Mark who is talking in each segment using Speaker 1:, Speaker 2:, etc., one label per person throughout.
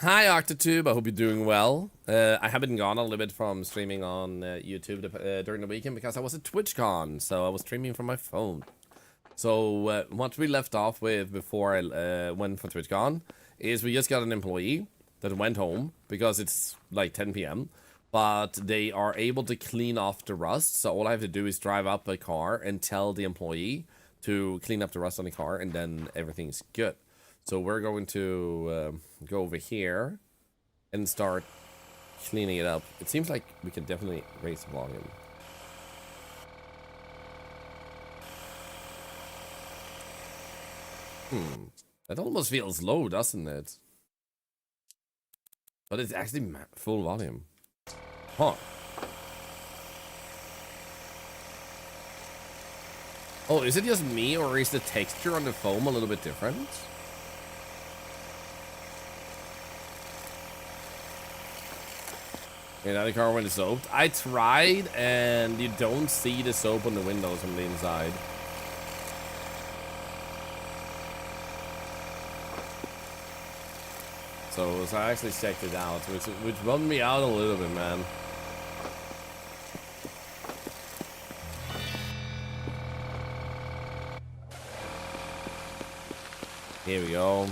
Speaker 1: Hi Octotube, I hope you're doing well. I have been gone a little bit from streaming on YouTube during the weekend because I was at TwitchCon, so I was streaming from my phone. So what we left off with before I went for TwitchCon is we just got an employee that went home because it's like 10 p.m. But they are able to clean off the rust, so all I have to do is drive up a car and tell the employee to clean up the rust on the car, and then everything's good. So we're going to go over here and start cleaning it up. It seems like we can definitely raise the volume. That almost feels low, doesn't it? But it's actually full volume. Huh. Oh, is it just me, or is the texture on the foam a little bit different? Yeah, now the car when it's soaked. I tried, and you don't see the soap on the windows from the inside. So I actually checked it out, which bummed me out a little bit, man. Here we go.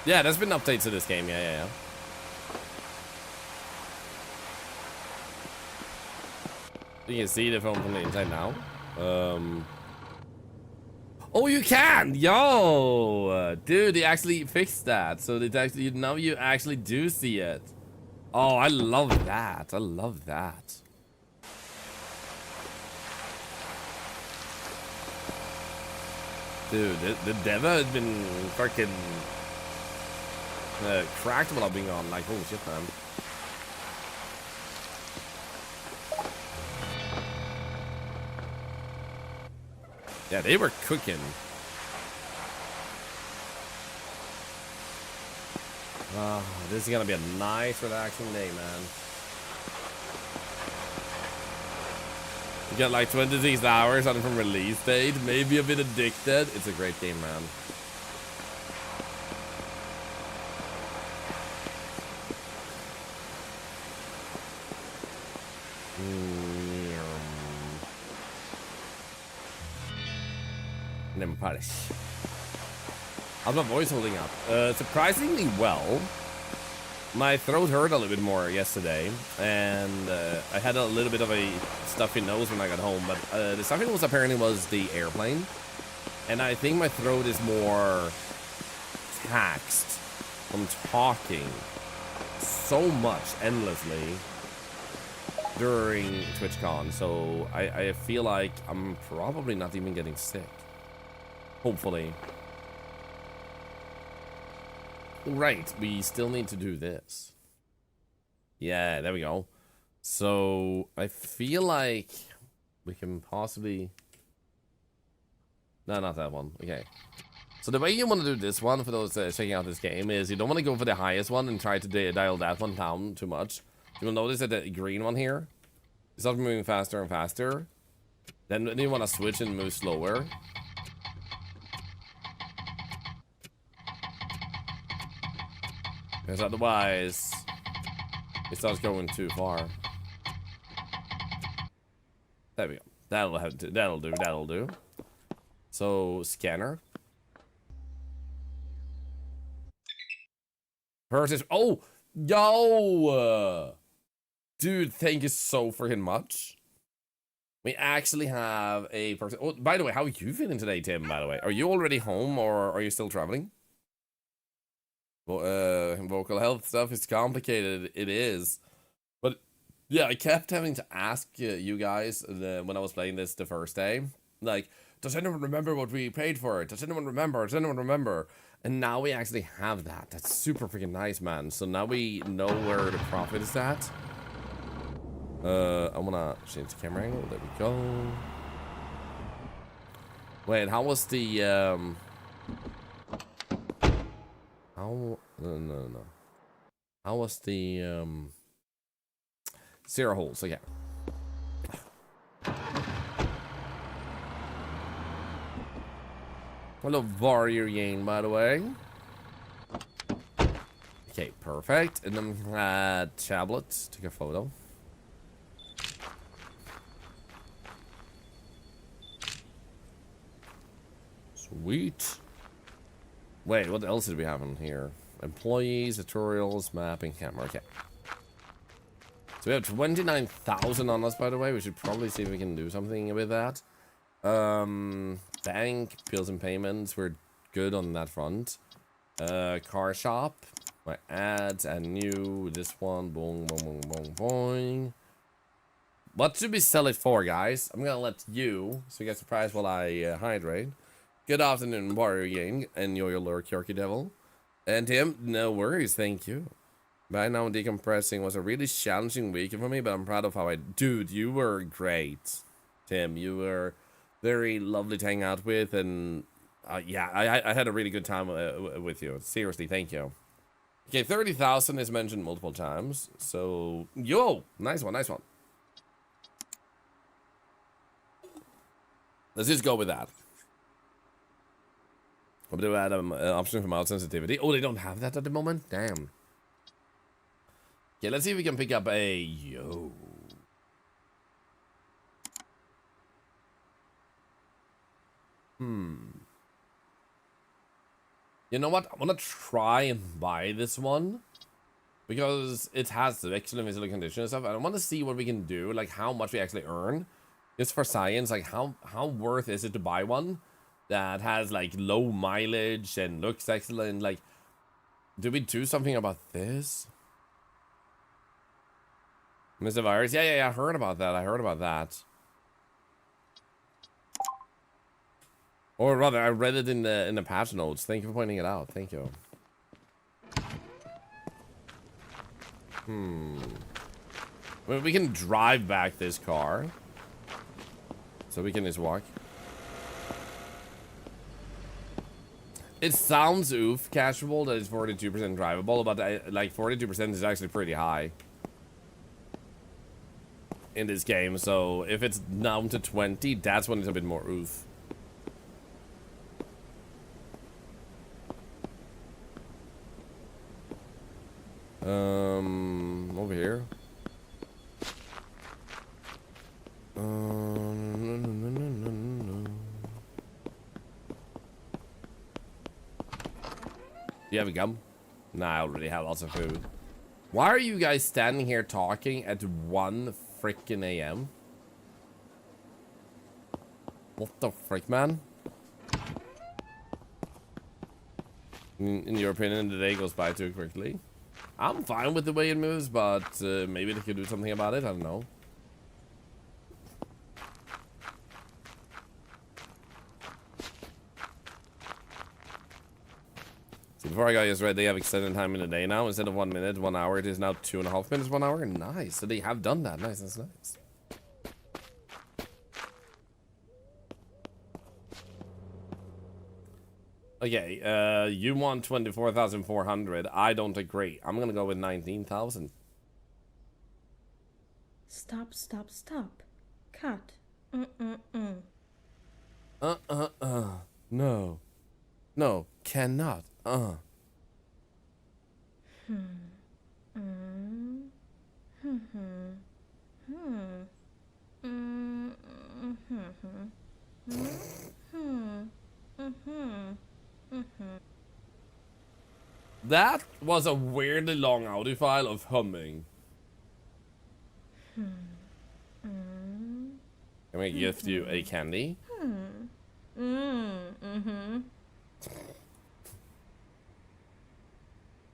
Speaker 1: Yeah, there's been updates to this game. Yeah. You can see the phone from the inside now. Oh, you can! Yo! Dude, they actually fixed that. So it actually, now you actually do see it. Oh, I love that. I love that. Dude, the dev has been fucking cracked while I've been on. Like, holy shit, man. Yeah, they were cooking. Oh, this is gonna be a nice, relaxing day, man. You got like 26 hours on it from release date. Maybe a bit addicted. It's a great game, man. How's my voice holding up? Surprisingly well. My throat hurt a little bit more yesterday, and I had a little bit of a stuffy nose when I got home, but the stuffy nose apparently was the airplane, and I think my throat is more taxed from talking so much endlessly during TwitchCon, so I feel like I'm probably not even getting sick. Hopefully. Right, we still need to do this. Yeah, there we go. So, I feel like we can possibly... No, not that one. Okay. So the way you want to do this one, for those checking out this game, is you don't want to go for the highest one and try to dial that one down too much. You will notice that the green one here is not moving faster and faster. Then you want to switch and move slower. Because otherwise, it starts going too far. There we go. That'll do. So, scanner. Versus, oh, yo, dude, thank you so freaking much. We actually have a person. Oh, by the way, how are you feeling today, Tim? By the way, are you already home or are you still traveling? Well, vocal health stuff is complicated. It is, but yeah, I kept having to ask you guys when I was playing this the first day, like, does anyone remember what we paid for it? Does anyone remember? Does anyone remember? And now we actually have that. That's super freaking nice, man. So now we know where the profit is at. I wanna change the camera angle. There we go. Wait, how was the No. How was the zero holes? Okay. Hello, Warrior Yang, by the way. Okay, perfect. And then tablet, take a photo. Sweet. Wait, what else did we have in here? Employees, tutorials, mapping, camera. Okay. So we have 29,000 on us, by the way. We should probably see if we can do something with that. Bank, bills and payments. We're good on that front. Car shop. My ads and new. This one. Boing, boing, boing, boing, boing. What should we sell it for, guys? I'm gonna let you, so you get surprised while I hydrate. Good afternoon, Warrior Gang, and your lurk, Yorkie Devil. And Tim, no worries, thank you. By now, decompressing was a really challenging week for me, but I'm proud of how Dude, you were great. Tim, you were very lovely to hang out with, and yeah, I had a really good time with you. Seriously, thank you. Okay, 30,000 is mentioned multiple times, so... Yo! Nice one, nice one. Let's just go with that. I'm gonna add an option for mouse sensitivity. Oh, they don't have that at the moment? Damn. Okay, let's see if we can pick up a... Yo. You know what? I'm gonna try and buy this one. Because it has the excellent physical condition and stuff. And I want to see what we can do. Like, how much we actually earn. Just for science. Like, how worth is it to buy one that has, like, low mileage and looks excellent? Like, do we do something about this? Mr. Virus? Yeah, I heard about that. I heard about that. Or rather, I read it in the patch notes. Thank you for pointing it out. Thank you. Well, we can drive back this car. So we can just walk. It sounds oof casual that it's 42% drivable, but like 42% is actually pretty high in this game. So if it's down to 20, that's when it's a bit more oof. Over here. No. Do you have a gum? Nah, I already have lots of food. Why are you guys standing here talking at 1 freaking a.m.? What the frick, man? In your opinion, the day goes by too quickly. I'm fine with the way it moves, but maybe they could do something about it. I don't know. So before I got this right, they have extended time in the day now. Instead of 1 minute, 1 hour, it is now 2.5 minutes, 1 hour. Nice. So they have done that. Nice. That's nice. Okay, you want 24,400. I don't agree. I'm gonna go with 19,000.
Speaker 2: Stop. Cut.
Speaker 1: No. No, cannot. That was a weirdly long audio file of humming. Can we gift you a candy?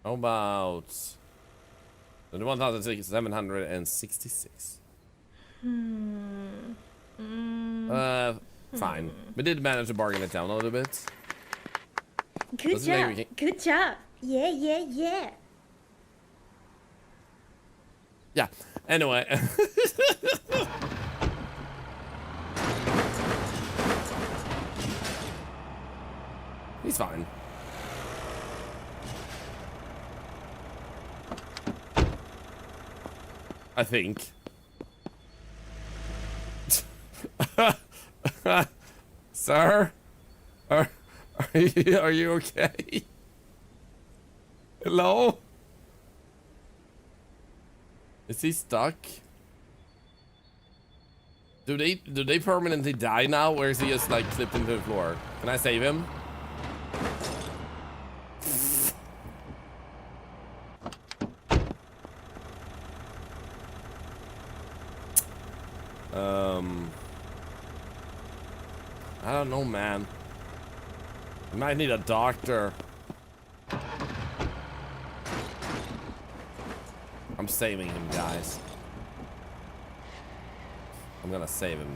Speaker 1: How about 1,766? Fine. We did manage to bargain it down a little bit.
Speaker 2: Good job. Good job. Yeah.
Speaker 1: Yeah. Anyway. He's fine. I think. Sir? Are you okay? Hello? Is he stuck? Do they permanently die now, or is he just like slipped into the floor? Can I save him? I don't know, man. I might need a doctor. I'm saving him, guys. I'm gonna save him.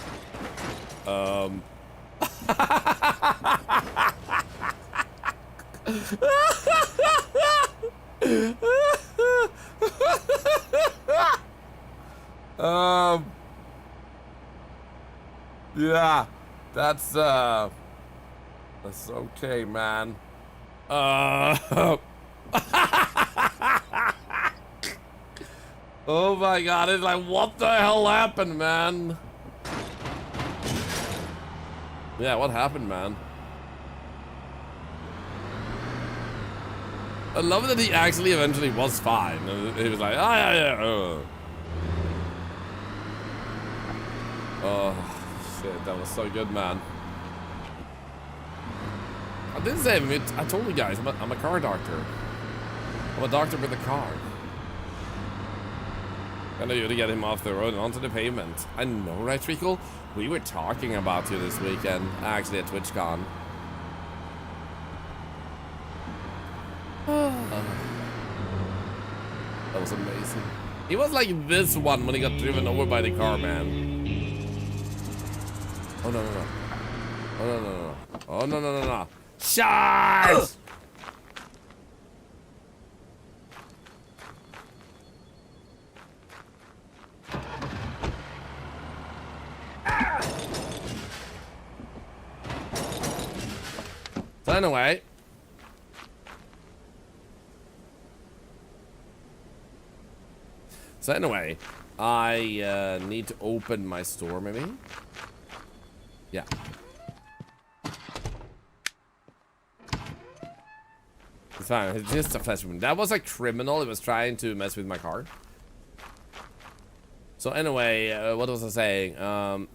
Speaker 1: Yeah, that's okay, man. Oh my god, it's like, what the hell happened, man? Yeah, what happened, man? I love that he actually eventually was fine. He was like, oh, yeah. Oh, shit, that was so good, man. I didn't say it. I told you guys, I'm a car doctor. I'm a doctor with a car. I know you to get him off the road and onto the pavement. I know, right, Treacle? We were talking about you this weekend, actually at TwitchCon. That was amazing. He was like this one when he got driven over by the car, man. Oh, no. Oh, no. Charge! So anyway, I need to open my store, maybe? Yeah. It's fine, it's just a flashpoint. That was a criminal, it was trying to mess with my car. So anyway, what was I saying?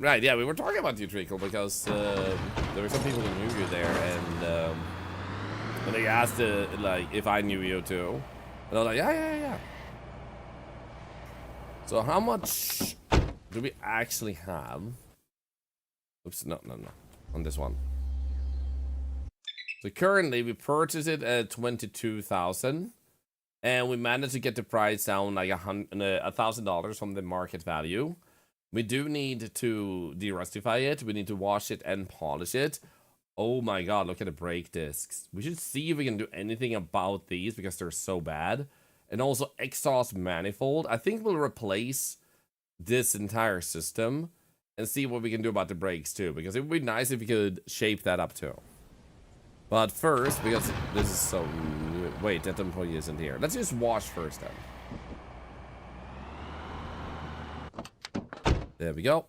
Speaker 1: Right, yeah, we were talking about you, Treacle, because there were some people who knew you there, and they asked like if I knew you too, and I was like, yeah. So how much do we actually have? Oops, no, on this one. So currently we purchased it at 22,000. And we managed to get the price down like $1,000 from the market value. We do need to de-rustify it. We need to wash it and polish it. Oh my god, look at the brake discs. We should see if we can do anything about these because they're so bad. And also exhaust manifold. I think we'll replace this entire system and see what we can do about the brakes too. Because it would be nice if we could shape that up too. But first, because this is so new. Wait, that employee isn't here. Let's just wash first then. There we go.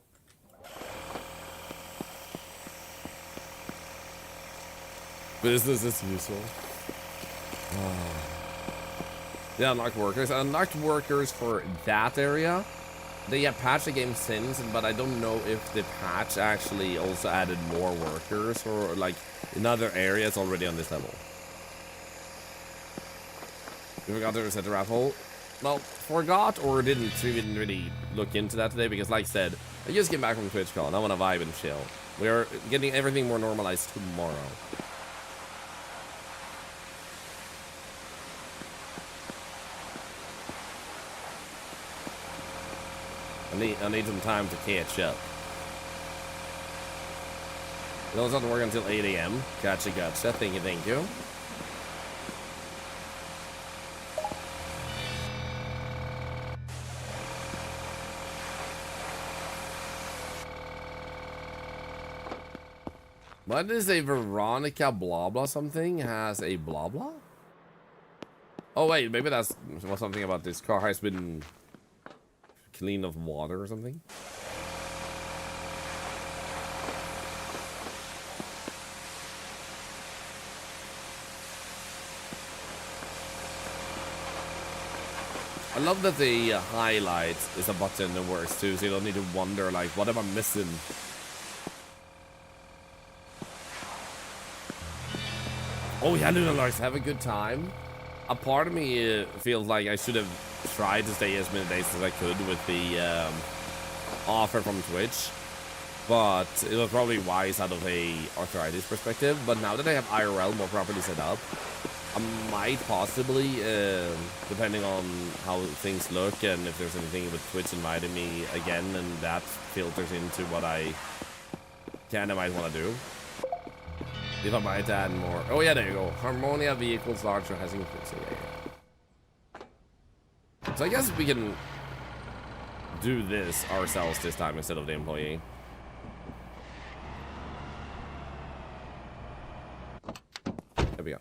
Speaker 1: Business as usual. Oh. Yeah, unlocked workers. Unlocked workers for that area. They have patched the game since, but I don't know if the patch actually also added more workers or like in other areas already on this level. You forgot to reset the raffle? Well, forgot or didn't even really look into that today because like I said, I just came back from TwitchCon. I want to vibe and chill. We are getting everything more normalized tomorrow. I need some time to catch up. It doesn't have to work until 8 AM. Gotcha. Thank you. What is a Veronica blah blah something? Has a blah blah? Oh wait, maybe that's something about this car has been clean of water or something. I love that the highlight is a button that works too, so you don't need to wonder, like, what am I missing? Oh yeah, Luna Lars, have a good time. A part of me feels like I should have tried to stay as many days as I could with the offer from Twitch. But it was probably wise out of a arthritis perspective. But now that I have IRL more properly set up, I might possibly, depending on how things look and if there's anything with Twitch inviting me again and that filters into what I kinda might want to do. If I might add more. Oh yeah, there you go. Harmonia vehicles larger has increased. Yeah. So I guess we can do this ourselves this time instead of the employee. There we go.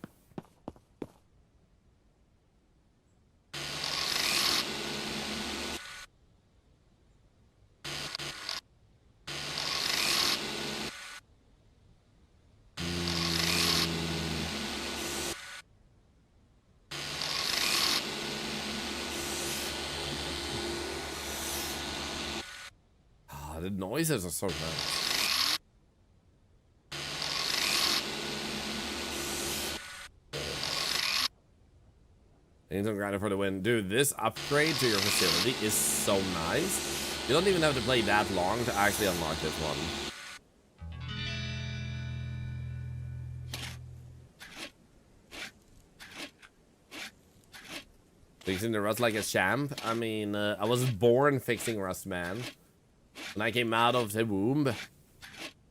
Speaker 1: The noises are so nice. Anything grinder for the win. Dude, this upgrade to your facility is so nice. You don't even have to play that long to actually unlock this one. Fixing the rust like a champ. I mean, I was born fixing rust, man. When I came out of the womb,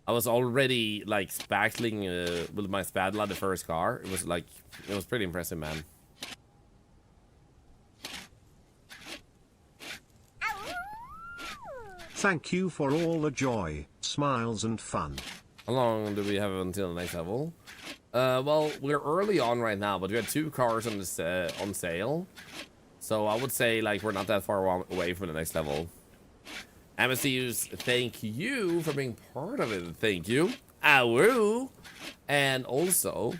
Speaker 1: I was already like spackling with my Spadla, the first car. It was pretty impressive, man.
Speaker 3: Thank you for all the joy, smiles and fun.
Speaker 1: How long do we have until the next level? Well, we're early on right now, but we have 2 cars on this on sale. So I would say like we're not that far away from the next level. MSCUs, thank you for being part of it. Thank you. Awoo. And also,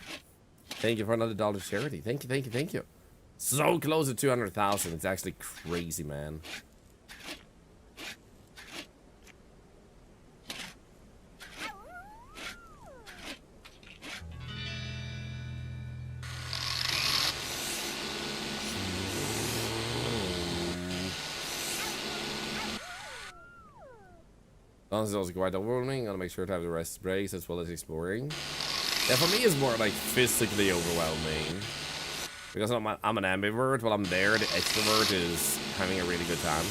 Speaker 1: thank you for another $1 charity. Thank you, thank you, thank you. So close to 200,000. It's actually crazy, man. Balance is also quite overwhelming. Gotta make sure to have the rest breaks as well as exploring. Yeah, for me it's more like physically overwhelming. Because I'm an ambivert. While I'm there, the extrovert is having a really good time.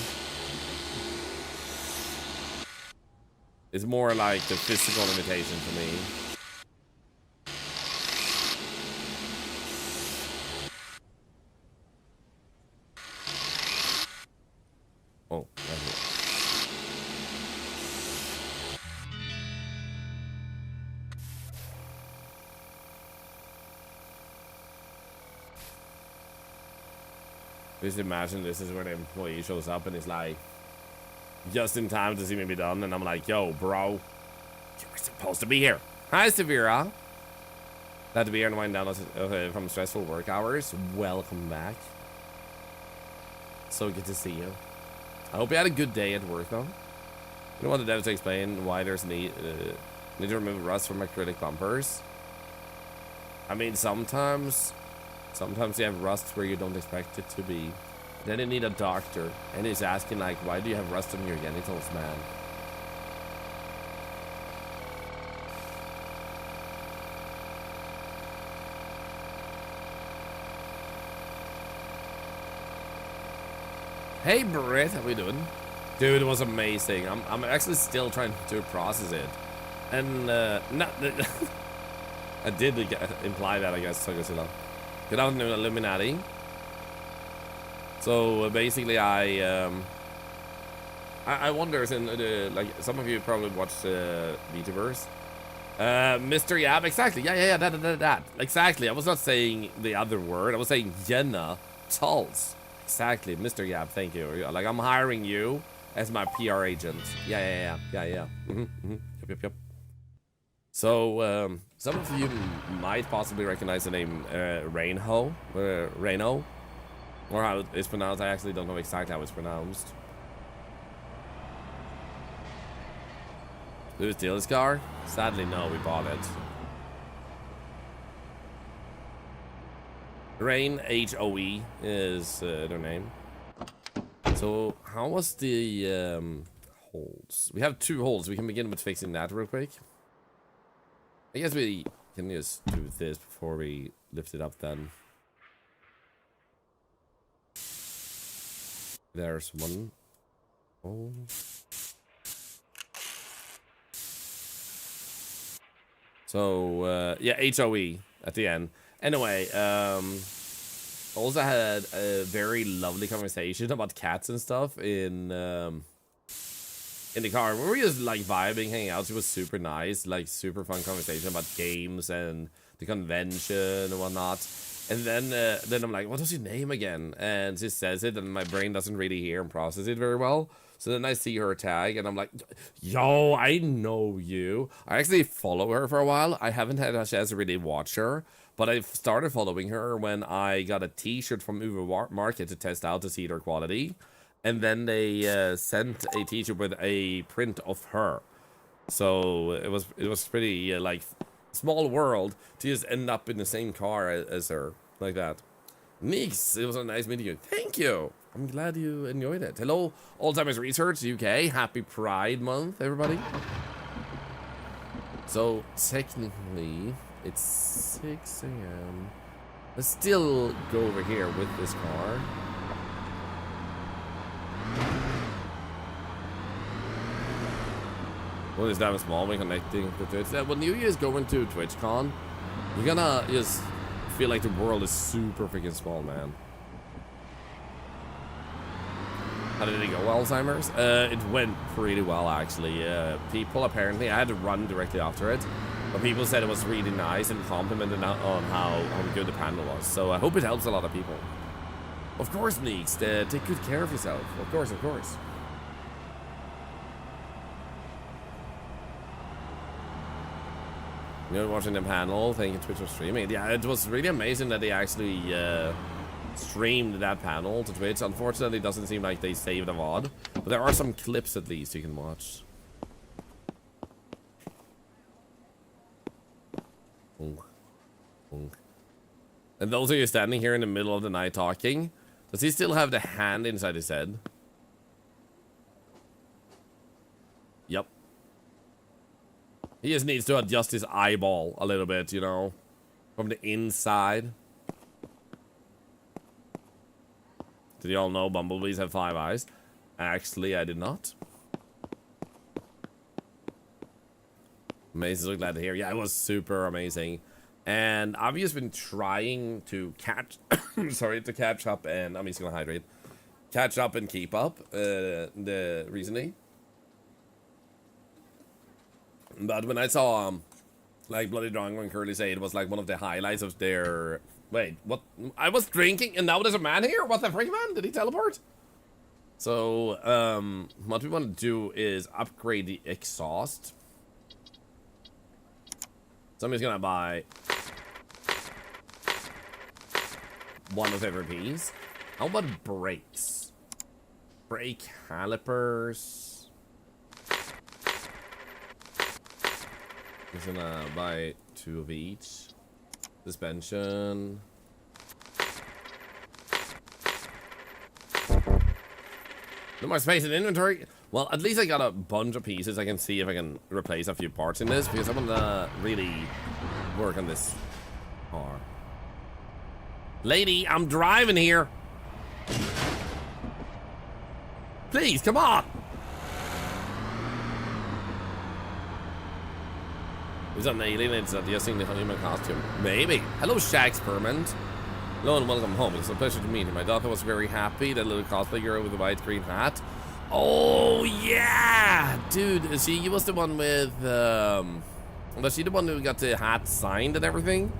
Speaker 1: It's more like the physical limitation for me. Oh, right here. Just imagine this is where the employee shows up and is like, just in time to see me be done, and I'm like, yo, bro, you were supposed to be here. Hi, Severa. Glad to be here and wind down from stressful work hours. Welcome back. So good to see you. I hope you had a good day at work, though. You don't want the devs to explain why there's need to remove rust from acrylic bumpers. I mean, sometimes you have rust where you don't expect it to be. Then you need a doctor, and he's asking like, why do you have rust on your genitals, man? Hey Britt, how we doing? Dude, it was amazing. I'm actually still trying to process it. And not I did imply that, I guess. Good afternoon, Illuminati. So basically, I wonder, like some of you probably watched Vitaverse. Mr. Yab, exactly. Yeah, that. Exactly. I was not saying the other word. I was saying Jenna Tulls. Exactly, Mr. Yab. Thank you. Like I'm hiring you as my PR agent. Yeah. Yep. So, some of you might possibly recognize the name Reno. Or how it's pronounced. I actually don't know exactly how it's pronounced. Did we steal his car? Sadly, no, we bought it. Rain, H-O-E, is their name. So, how was the holes? We have 2 holes. We can begin with fixing that real quick. I guess we can just do this before we lift it up then. There's 1 hole. So, yeah, H-O-E at the end. Anyway, also had a very lovely conversation about cats and stuff in the car. We were just like vibing, hanging out. It was super nice, like super fun conversation about games and the convention and whatnot. And then I'm like, what was your name again? And she says it, and my brain doesn't really hear and process it very well. So then I see her tag, and I'm like, yo, I know you. I actually follow her for a while. I haven't had a chance to really watch her, but I started following her when I got a t-shirt from Uber Market to test out to see their quality. And then they sent a t-shirt with a print of her. So it was pretty, like, small world to just end up in the same car as her, like that. Neeks, it was a nice meeting you. Thank you. I'm glad you enjoyed it. Hello, Alzheimer's Research UK. Happy Pride Month, everybody. So, technically, it's 6 a.m. Let's still go over here with this car. Well, is that small? We're connecting to Twitch. When you guys go into TwitchCon, you're gonna just feel like the world is super freaking small, man. How did it go, Alzheimer's? It went pretty well, actually. People apparently, I had to run directly after it, but people said it was really nice and complimented on how good the panel was. So I hope it helps a lot of people. Of course, Neeks, take good care of yourself. Of course, of course. You're watching the panel. Thank you, Twitch, for streaming. Yeah, it was really amazing that they actually streamed that panel to Twitch. Unfortunately, it doesn't seem like they saved the VOD, but there are some clips at least you can watch. And those of you standing here in the middle of the night talking, does he still have the hand inside his head? Yep. He just needs to adjust his eyeball a little bit, you know, from the inside. Did you all know bumblebees have 5 eyes? Actually, I did not. Amazing, so glad to hear. Yeah, it was super amazing. And I've just been trying to catch, sorry, to catch up, and I'm just gonna hydrate. Catch up and keep up recently. But when I saw, like, Bloody Drunk and Curly say it was like one of the highlights of their... Wait, what? I was drinking and now there's a man here? What the freak, man? Did he teleport? So, what we want to do is upgrade the exhaust. So I'm just gonna buy one of every piece. How about brakes? Brake calipers. Just gonna buy 2 of each. Suspension. No more space in inventory. Well, at least I got a bunch of pieces. I can see if I can replace a few parts in this, because I want to really work on this car. Lady, I'm driving here. Please, come on. Is that an alien? It's adjusting the human costume. Maybe. Hello, Shaqsperiment. Hello and welcome home. It's a pleasure to meet you. My daughter was very happy. That little cosplay girl with the white green hat. Oh, yeah! Dude, she was the one with, was she the one who got the hat signed and everything?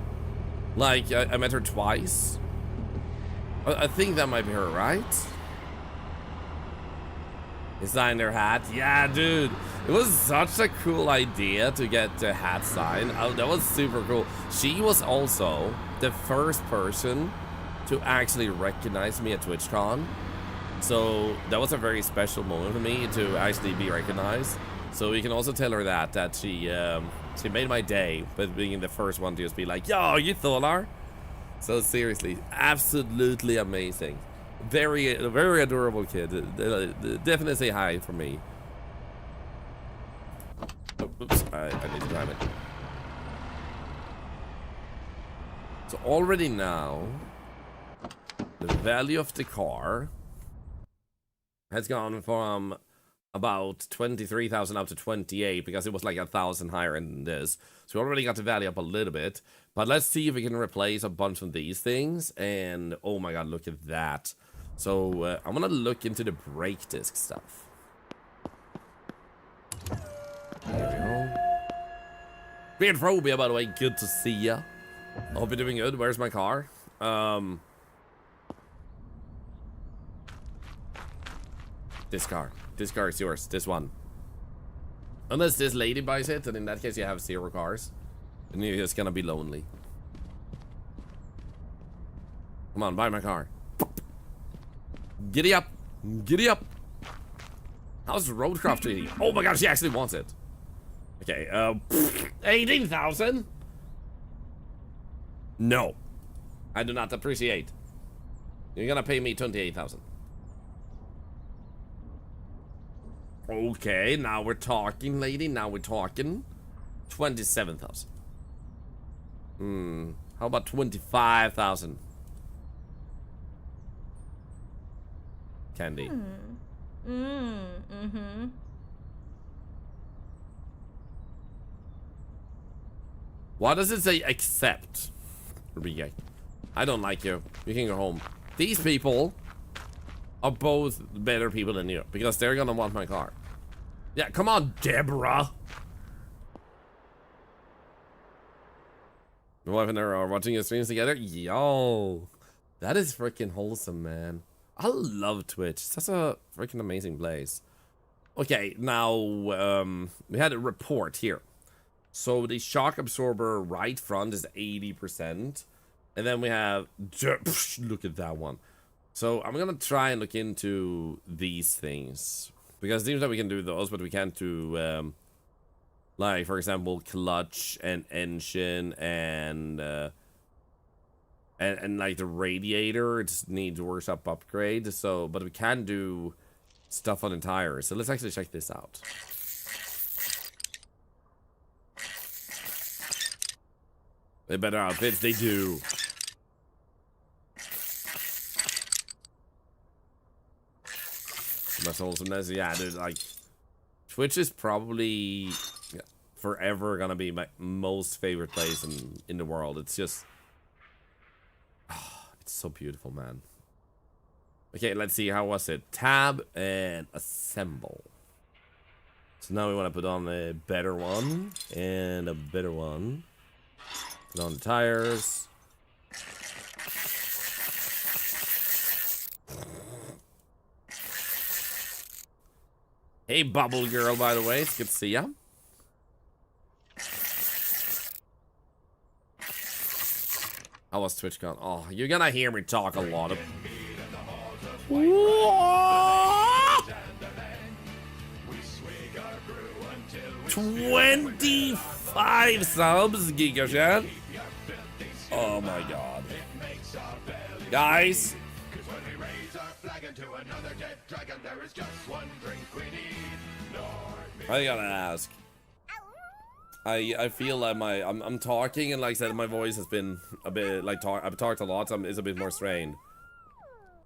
Speaker 1: Like, I met her twice. I think that might be her, right? They signed their hat. Yeah, dude. It was such a cool idea to get the hat signed. Oh, that was super cool. She was also the first person to actually recognize me at TwitchCon. So that was a very special moment for me to actually be recognized. So you can also tell her that she made my day by being the first one to just be like, yo, you Thorlar. So seriously, absolutely amazing. Very adorable kid. Definitely say hi for me. Oh, oops, I need to grab it. So already now, the value of the car has gone from about 23,000 up to 28 because it was like 1,000 higher than this. So we already got the value up a little bit. But let's see if we can replace a bunch of these things. And oh my god, look at that. So I'm gonna look into the brake disc stuff. There we go. Beard Phobia, by the way, good to see ya. I hope you're doing good. Where's my car? This car is yours. This one. Unless this lady buys it, and in that case you have 0 cars. And you're just gonna be lonely. Come on, buy my car. Giddy up. Giddy up. How's Roadcraft treating? Oh my god, she actually wants it. Okay, 18,000? No. I do not appreciate. You're gonna pay me 28,000. Okay, now we're talking, lady. Now we're talking. 27,000. How about 25,000? Candy. Why does it say accept? Rie, I don't like you. You can go home. These people are both better people than you because they're gonna want my car. Yeah, come on, Deborah. My wife and I are watching your streams together. Yo, that is freaking wholesome, man. I love Twitch. It's such a freaking amazing place. Okay, now we had a report here. So the shock absorber right front is 80%, and then we have look at that one. So I'm gonna try and look into these things because it seems that we can do those, but we can't do like, for example, clutch and engine and like the radiator. It just needs workshop upgrade. So, but we can do stuff on the tires. So let's actually check this out. They better outfits, they do. That's awesomeness. Yeah, dude, like Twitch is probably forever gonna be my most favorite place in the world. It's just it's so beautiful, man. Okay, let's see, how was it? Tab and assemble. So now we want to put on a better one and a better one. Put on the tires. Hey, Bubble Girl, by the way. It's good to see ya. How was TwitchCon? Oh, you're gonna hear me talk a lot of... 25 subs, GigaChat. Oh my god. Guys. I gotta ask. I feel like I'm talking, and like I said, my voice has been a bit like I've talked a lot, so it's a bit more strained.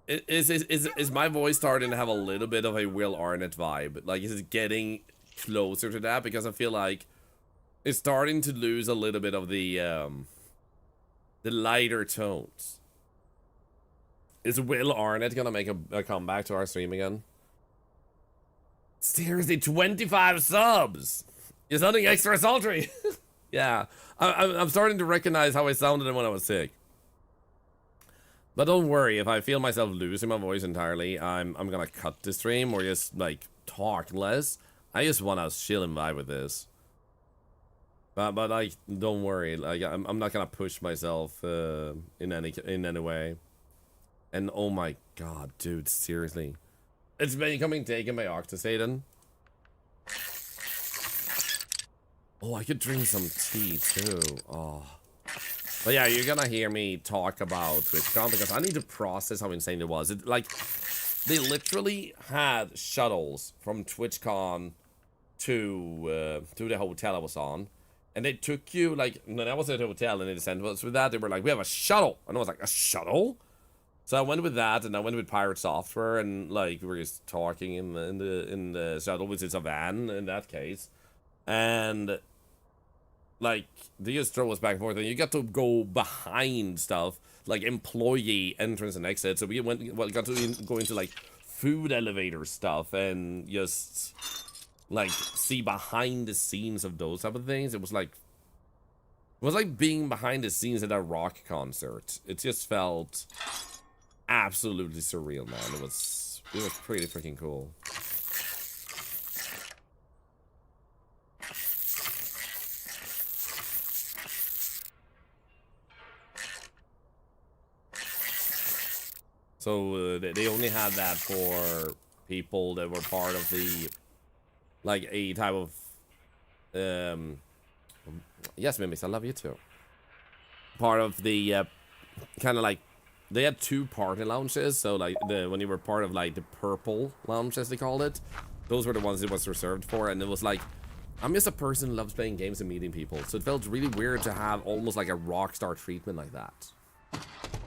Speaker 1: Is my voice starting to have a little bit of a Will Arnett vibe? Like, is it getting closer to that? Because I feel like it's starting to lose a little bit of the lighter tones. Is Will Arnett gonna make a comeback to our stream again? Seriously, 25 subs! You're sounding extra sultry! Yeah, I'm starting to recognize how I sounded when I was sick. But don't worry, if I feel myself losing my voice entirely, I'm gonna cut the stream or just, like, talk less. I just wanna chill and vibe with this. But like, don't worry, like, I'm not gonna push myself in any way. And oh my god, dude, seriously. It's becoming taken by Octosaden. Oh, I could drink some tea too. Oh. But yeah, you're gonna hear me talk about TwitchCon because I need to process how insane it was. It, like, they literally had shuttles from TwitchCon to the hotel I was on. And they took you, like, when I was at the hotel and they sent us with that, they were like, we have a shuttle. And I was like, a shuttle? So I went with that, and I went with Pirate Software, and like we were just talking in the shuttle, which is a van in that case, and like they just throw us back and forth, and you got to go behind stuff like employee entrance and exit. So we got to go into like food elevator stuff and just like see behind the scenes of those type of things. It was like being behind the scenes at a rock concert. It just felt absolutely surreal, man. It was pretty freaking cool. So they only had that for people that were part of the, like, a type of yes, Mimics, I love you too. Part of the kind of like, they had 2 party lounges, so like when you were part of like the purple lounge as they called it, those were the ones it was reserved for. And it was like, I'm just a person who loves playing games and meeting people, so it felt really weird to have almost like a rock star treatment like that.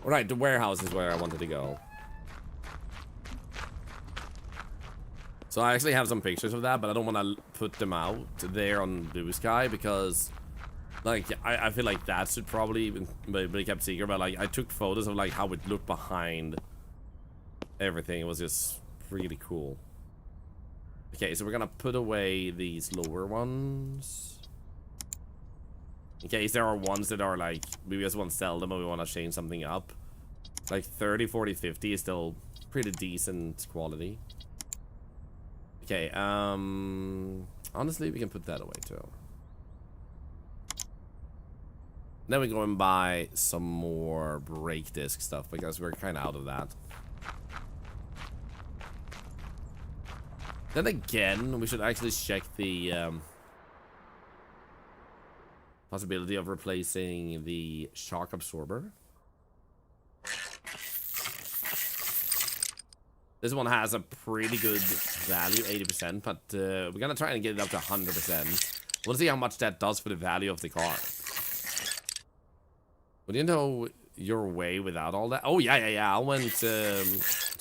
Speaker 1: Alright, the warehouse is where I wanted to go. So I actually have some pictures of that, but I don't want to put them out there on Blue Sky because, like, I feel like that should probably be kept secret. But like, I took photos of like how it looked behind everything. It was just really cool. Okay, so we're gonna put away these lower ones in case there are ones that are like, we just want to sell them or we want to change something up. Like 30, 40, 50 is still pretty decent quality. Okay, honestly, we can put that away too. Then we go and buy some more brake disc stuff because we're kind of out of that. Then again, we should actually check the possibility of replacing the shock absorber. This one has a pretty good value, 80%, but we're gonna try and get it up to 100%. We'll see how much that does for the value of the car. Would you know your way without all that? Oh, yeah. I went to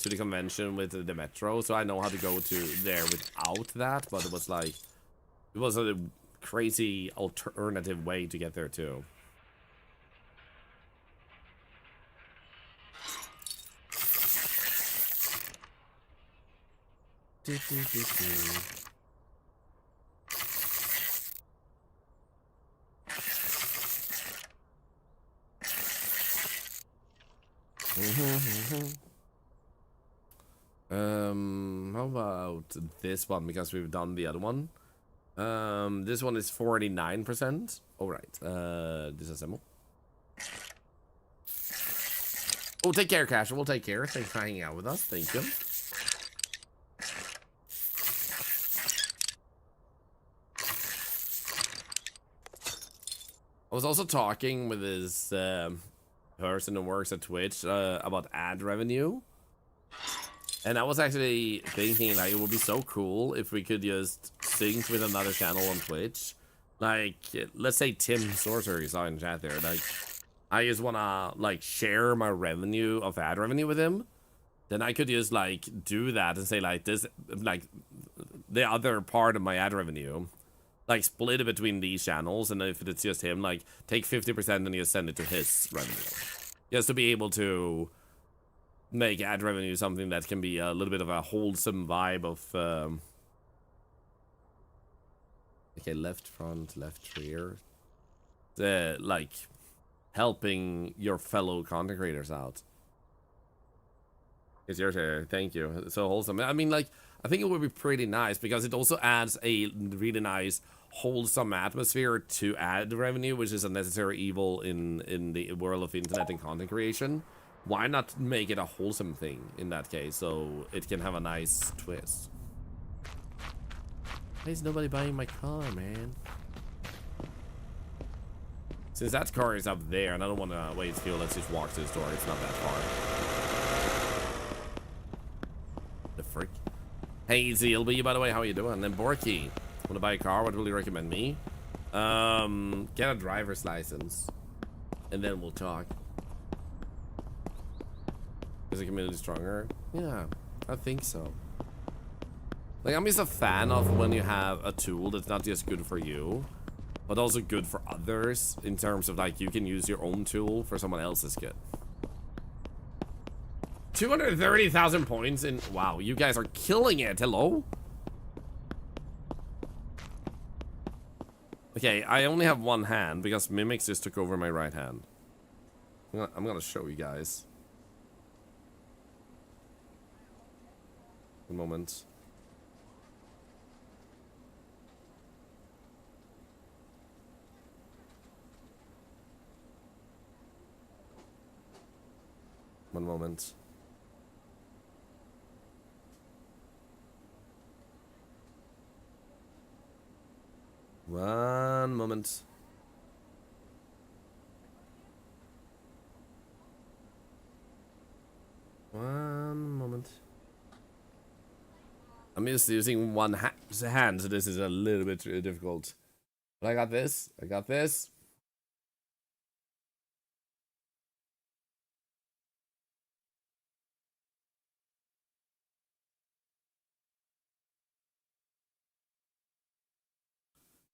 Speaker 1: the convention with the metro, so I know how to go to there without that, but it was like, it was a crazy alternative way to get there too. How about this one, because we've done the other one. This one is 49%. Alright, disassemble. Oh, take care, Casual. Take care. Thanks for hanging out with us. Thank you. I was also talking with this person who works at Twitch about ad revenue. And I was actually thinking, like, it would be so cool if we could just sync with another channel on Twitch. Like, let's say Tim Sorcerer is in chat there. Like, I just wanna, like, share my revenue of ad revenue with him. Then I could just, like, do that and say, like, this, like, the other part of my ad revenue, like, split it between these channels. And if it's just him, like, take 50% and just send it to his revenue. Just to be able to make ad revenue something that can be a little bit of a wholesome vibe of okay, left front, left rear, like helping your fellow content creators out. It's your turn. Thank you. So wholesome. I mean, like, I think it would be pretty nice because it also adds a really nice wholesome atmosphere to ad revenue, which is a necessary evil in the world of internet and content creation. Why not make it a wholesome thing in that case, so it can have a nice twist? Why is nobody buying my car, man? Since that car is up there and I don't want to waste fuel, let's just walk to the store. It's not that far. The frick? Hey, ZLB, by the way, how are you doing? And then Borky, want to buy a car? What will you recommend me? Get a driver's license. And then we'll talk. Is the community stronger? Yeah, I think so. Like, I'm just a fan of when you have a tool that's not just good for you, but also good for others, in terms of, like, you can use your own tool for someone else's good. 230,000 points in... Wow, you guys are killing it. Hello? Okay, I only have one hand because Mimics just took over my right hand. I'm gonna show you guys. One moment. One moment. One moment. One moment. I'm just using one hand, so this is a little bit difficult. But I got this. I got this.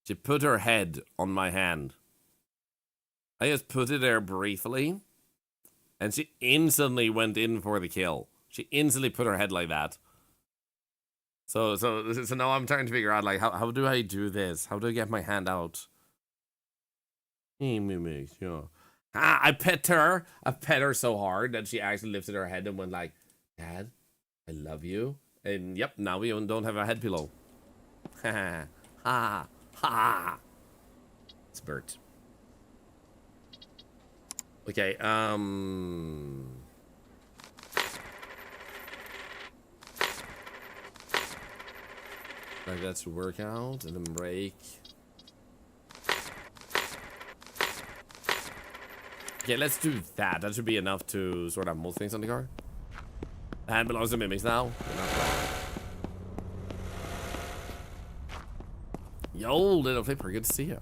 Speaker 1: She put her head on my hand. I just put it there briefly, and she instantly went in for the kill. She instantly put her head like that. So now I'm trying to figure out, like, how do I do this? How do I get my hand out? Yeah. I pet her. I pet her so hard that she actually lifted her head and went like, Dad, I love you. And yep, now we don't have a head pillow. Ha ha ha. It's Bert. Okay, like, that's workout and then break. Okay, let's do that. That should be enough to sort out most things on the car. The hand belongs to Mimics now. Yo, little flipper, good to see you.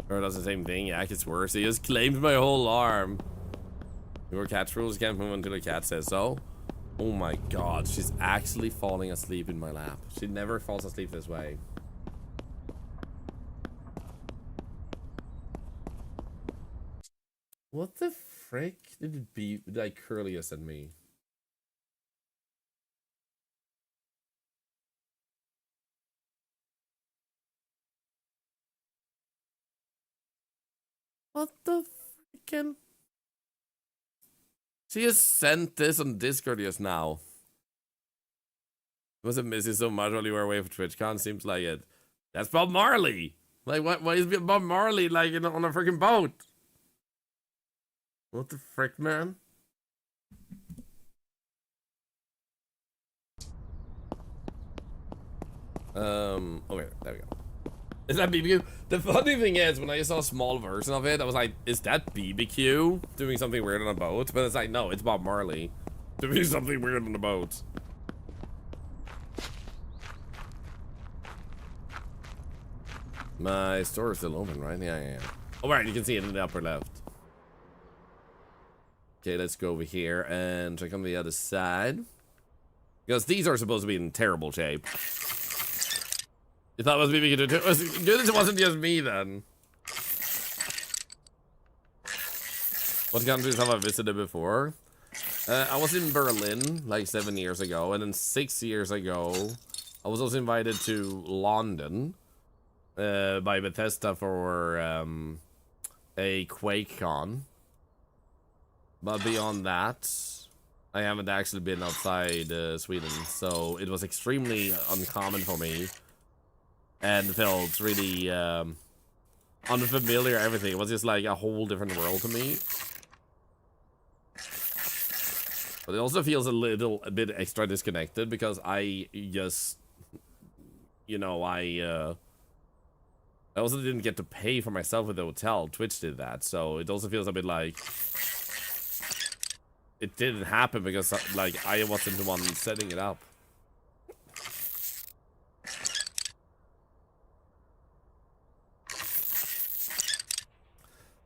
Speaker 1: Or does the same thing. Yeah, it's worse. He just claimed my whole arm. Your cat's rules can't move until the cat says so. Oh my god, she's actually falling asleep in my lap. She never falls asleep this way. What the frick did it be like Curlia sent me? What the frickin'? She has sent this on Discord just now. Wasn't missing so much while you were away from TwitchCon. Seems like it. That's Bob Marley. Like, why is Bob Marley like on a freaking boat? What the frick, man? Okay, there we go. Is that BBQ? The funny thing is, when I saw a small version of it, I was like, is that BBQ doing something weird on a boat? But it's like, no, it's Bob Marley doing something weird on a boat. My store is still open, right? Yeah. Oh, right, you can see it in the upper left. Okay, let's go over here and check on the other side. Because these are supposed to be in terrible shape. You thought it was BBQ too? It was good as it wasn't just me then. What countries have I visited before? I was in Berlin like 7 years ago, and then 6 years ago, I was also invited to London by Bethesda for a QuakeCon. But beyond that, I haven't actually been outside Sweden, so it was extremely uncommon for me. And felt really unfamiliar everything. It was just like a whole different world to me. But it also feels a bit extra disconnected because I just, you know, I also didn't get to pay for myself with the hotel. Twitch did that, so it also feels a bit like it didn't happen because like I wasn't the one setting it up.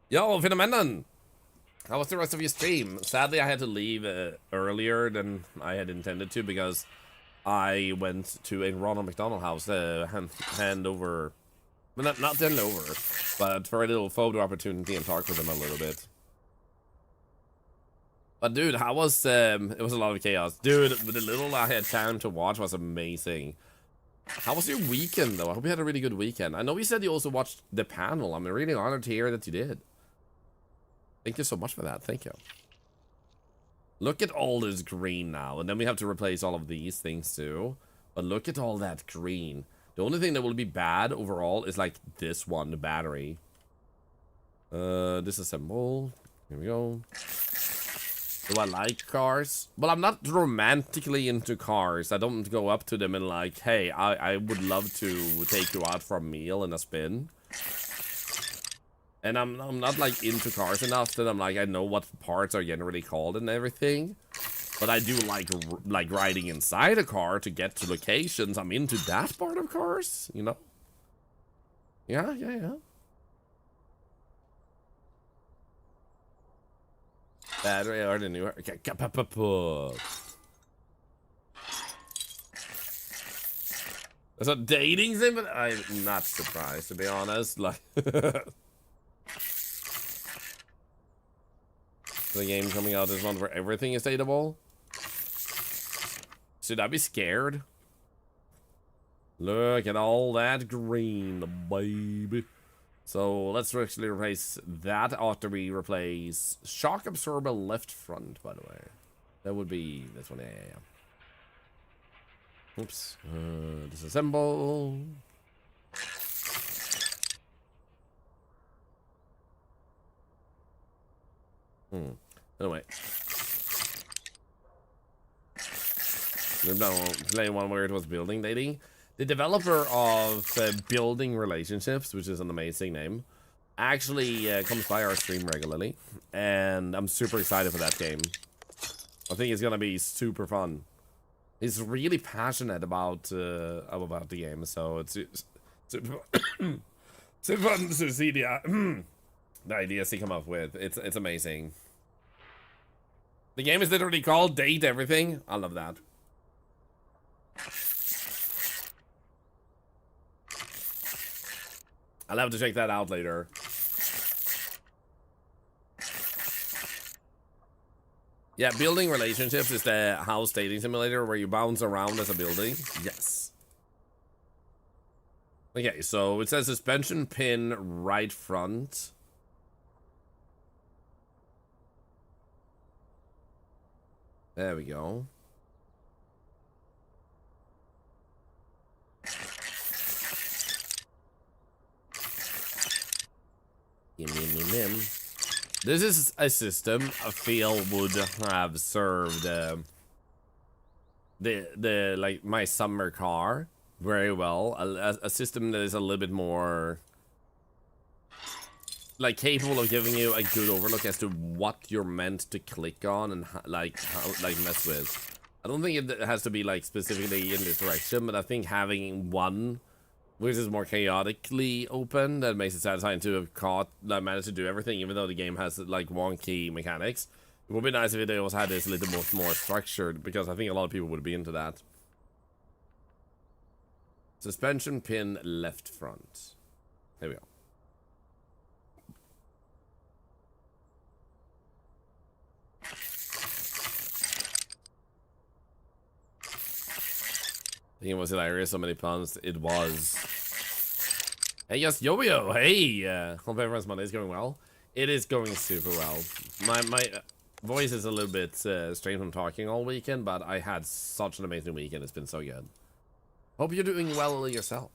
Speaker 1: Yo, Phenomenon! How was the rest of your stream? Sadly, I had to leave earlier than I had intended to because I went to a Ronald McDonald house to hand over, well, not hand over, but for a little photo opportunity and talk with them a little bit. But dude, how was it was a lot of chaos. Dude, the little I had time to watch was amazing. How was your weekend though? I hope you had a really good weekend. I know you said you also watched the panel. I'm really honored to hear that you did. Thank you so much for that. Thank you. Look at all this green now. And then we have to replace all of these things too. But look at all that green. The only thing that will be bad overall is like this one, the battery. Disassemble. Here we go. Do I like cars? Well, I'm not romantically into cars. I don't go up to them and like, hey, I would love to take you out for a meal and a spin. And I'm not like into cars enough that I'm like, I know what parts are generally called and everything. But I do like riding inside a car to get to locations. I'm into that part of cars, you know? Yeah. Battery or the new. Okay. That's a dating sim, but I'm not surprised to be honest. Like the game coming out is one where everything is dateable. Should I be scared? Look at all that green, baby. So let's actually replace that after we replace shock absorber left front, by the way. That would be this one. Yeah. Oops. Disassemble. Anyway. Play one where it was building dating. The developer of Building Relationships, which is an amazing name, actually comes by our stream regularly, and I'm super excited for that game. I think it's gonna be super fun. He's really passionate about the game, so it's super fun to see the ideas he come up with. It's amazing. The game is literally called Date Everything. I love that. I'll have to check that out later. Yeah, Building Relationships is the house dating simulator where you bounce around as a building. Yes. Okay, so it says suspension pin right front. There we go. This is a system I feel would have served the like my summer car very well. A system that is a little bit more like capable of giving you a good overlook as to what you're meant to click on and like mess with. I don't think it has to be like specifically in this direction, but I think having one which is more chaotically open, that makes it satisfying to have caught, like, managed to do everything, even though the game has, like, wonky mechanics. It would be nice if it also had this a little bit more structured, because I think a lot of people would be into that. Suspension pin left front. There we go. I think it was hilarious, so many puns. It was. Hey, yes, Yo-Yo. Hey, hope everyone's Monday is going well. It is going super well. My voice is a little bit strange from talking all weekend, but I had such an amazing weekend. It's been so good. Hope you're doing well yourself.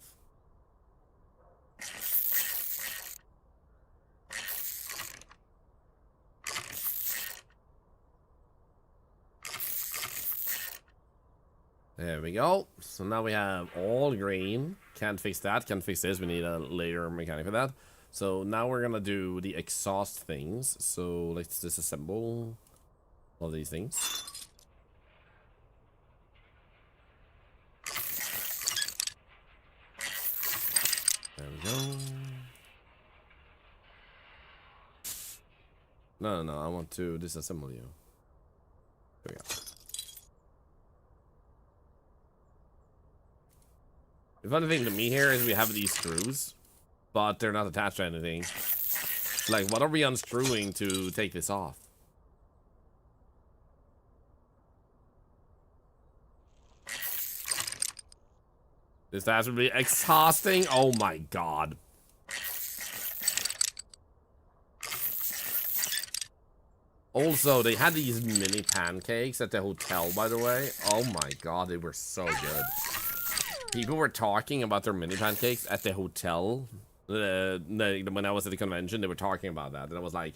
Speaker 1: There we go. So now we have all green. Can't fix that. Can't fix this. We need a later mechanic for that. So now we're gonna do the exhaust things. So let's disassemble all these things. There we go. No, I want to disassemble you. There we go. The funny thing to me here is we have these screws, but they're not attached to anything. Like, what are we unscrewing to take this off? This has to be exhausting. Oh my god. Also, they had these mini pancakes at the hotel, by the way. Oh my god, they were so good. People were talking about their mini pancakes at the hotel. When I was at the convention, they were talking about that. And I was like,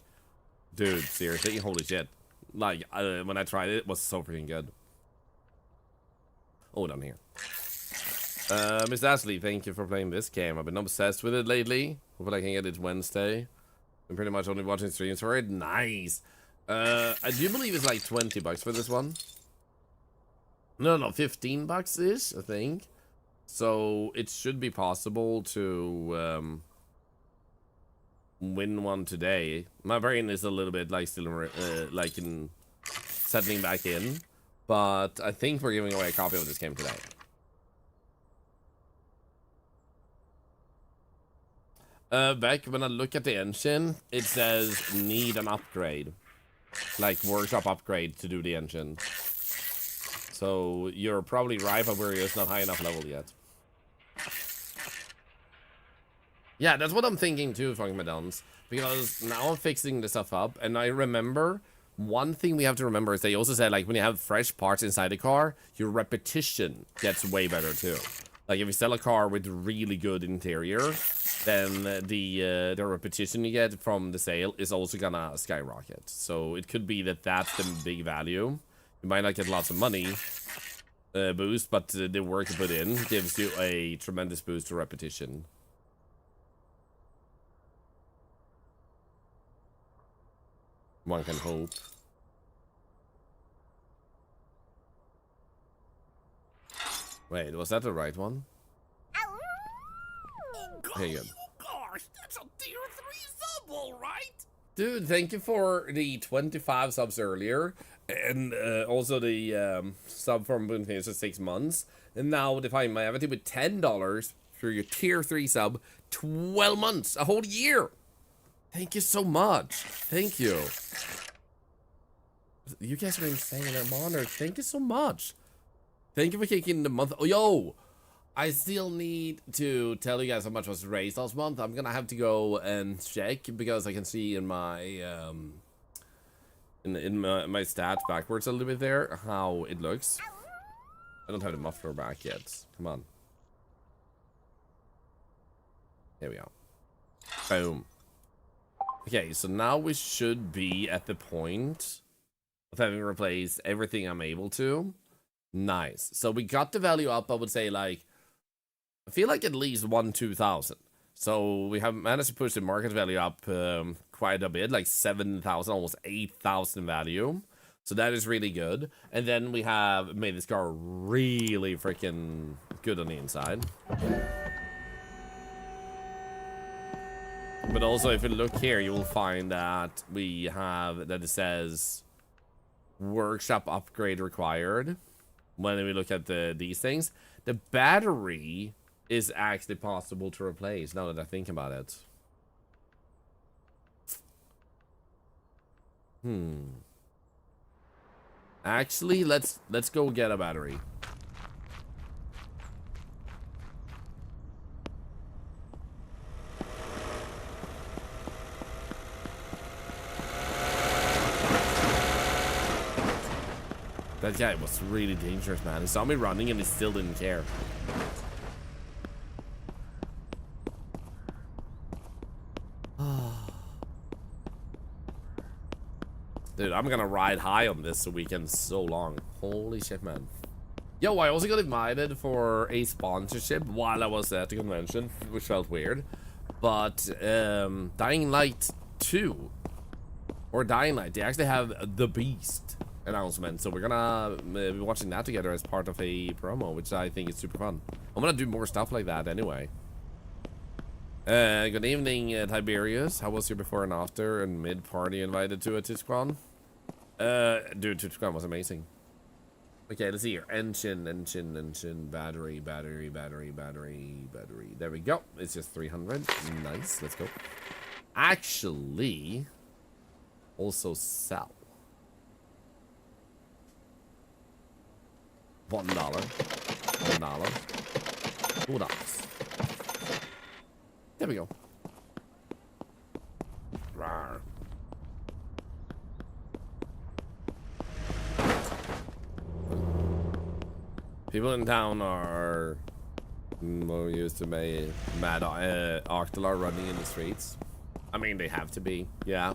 Speaker 1: dude, seriously? Holy shit. Like, when I tried it, it was so freaking good. Oh, down here. Miss Ashley, thank you for playing this game. I've been obsessed with it lately. Hopefully I can get it Wednesday. I'm pretty much only watching streams for it. Nice. I do believe it's like 20 bucks for this one. No, 15 bucks-ish, I think. So it should be possible to win one today. My brain is a little bit like still like in settling back in, but I think we're giving away a copy of this game today. Beck, when I look at the engine, it says need an upgrade, like workshop upgrade to do the engine. So you're probably right, but we're just not high enough level yet. Yeah, that's what I'm thinking too, Frank Madons. Because now I'm fixing this stuff up, and I remember one thing we have to remember is they also said, like, when you have fresh parts inside the car, your repetition gets way better too. Like, if you sell a car with really good interior, then the repetition you get from the sale is also gonna skyrocket. So it could be that that's the big value. You might not get lots of money boost, but the work you put in gives you a tremendous boost to repetition. One can hope. Wait, was that the right one? Okay, good.
Speaker 4: Gosh, that's a tier 3 sub, all right?
Speaker 1: Dude, thank you for the 25 subs earlier, and also the sub from Boonface for 6 months, and now define my avatar with $10 for your tier 3 sub, 12 months, a whole year. Thank you so much. Thank you. You guys are insane. I'm honored. Thank you so much. Thank you for kicking the month. Oh, yo, I still need to tell you guys how much was raised last month. I'm gonna have to go and check because I can see in my my stats backwards a little bit there how it looks. I don't have the muffler back yet. Come on. Here we go. Boom. Okay, so now we should be at the point of having replaced everything I'm able to. Nice. So we got the value up, I would say, like, I feel like at least 2,000. So we have managed to push the market value up quite a bit, like 7,000, almost 8,000 value. So that is really good. And then we have made this car really freaking good on the inside. But also, if you look here, you will find that we have that it says workshop upgrade required. When we look at these things, the battery is actually possible to replace. Now that I think about it, actually, let's go get a battery. That guy was really dangerous, man. He saw me running and he still didn't care. Dude, I'm gonna ride high on this weekend so long. Holy shit, man. Yo, I also got invited for a sponsorship while I was at the convention, which felt weird. But Dying Light 2 or Dying Light, they actually have the Beast announcement, so we're gonna be watching that together as part of a promo, which I think is super fun. I'm gonna do more stuff like that anyway. Good evening, Tiberius. How was your before and after and mid party invited to a TwitchCon? Dude, TwitchCon was amazing. Okay, let's see here. Engine, battery. There we go. It's just 300. Nice. Let's go. Actually, also sell. $1. $1. $2. There we go. Rawr. People in town are more used to mad Thorlar running in the streets. I mean, they have to be, yeah.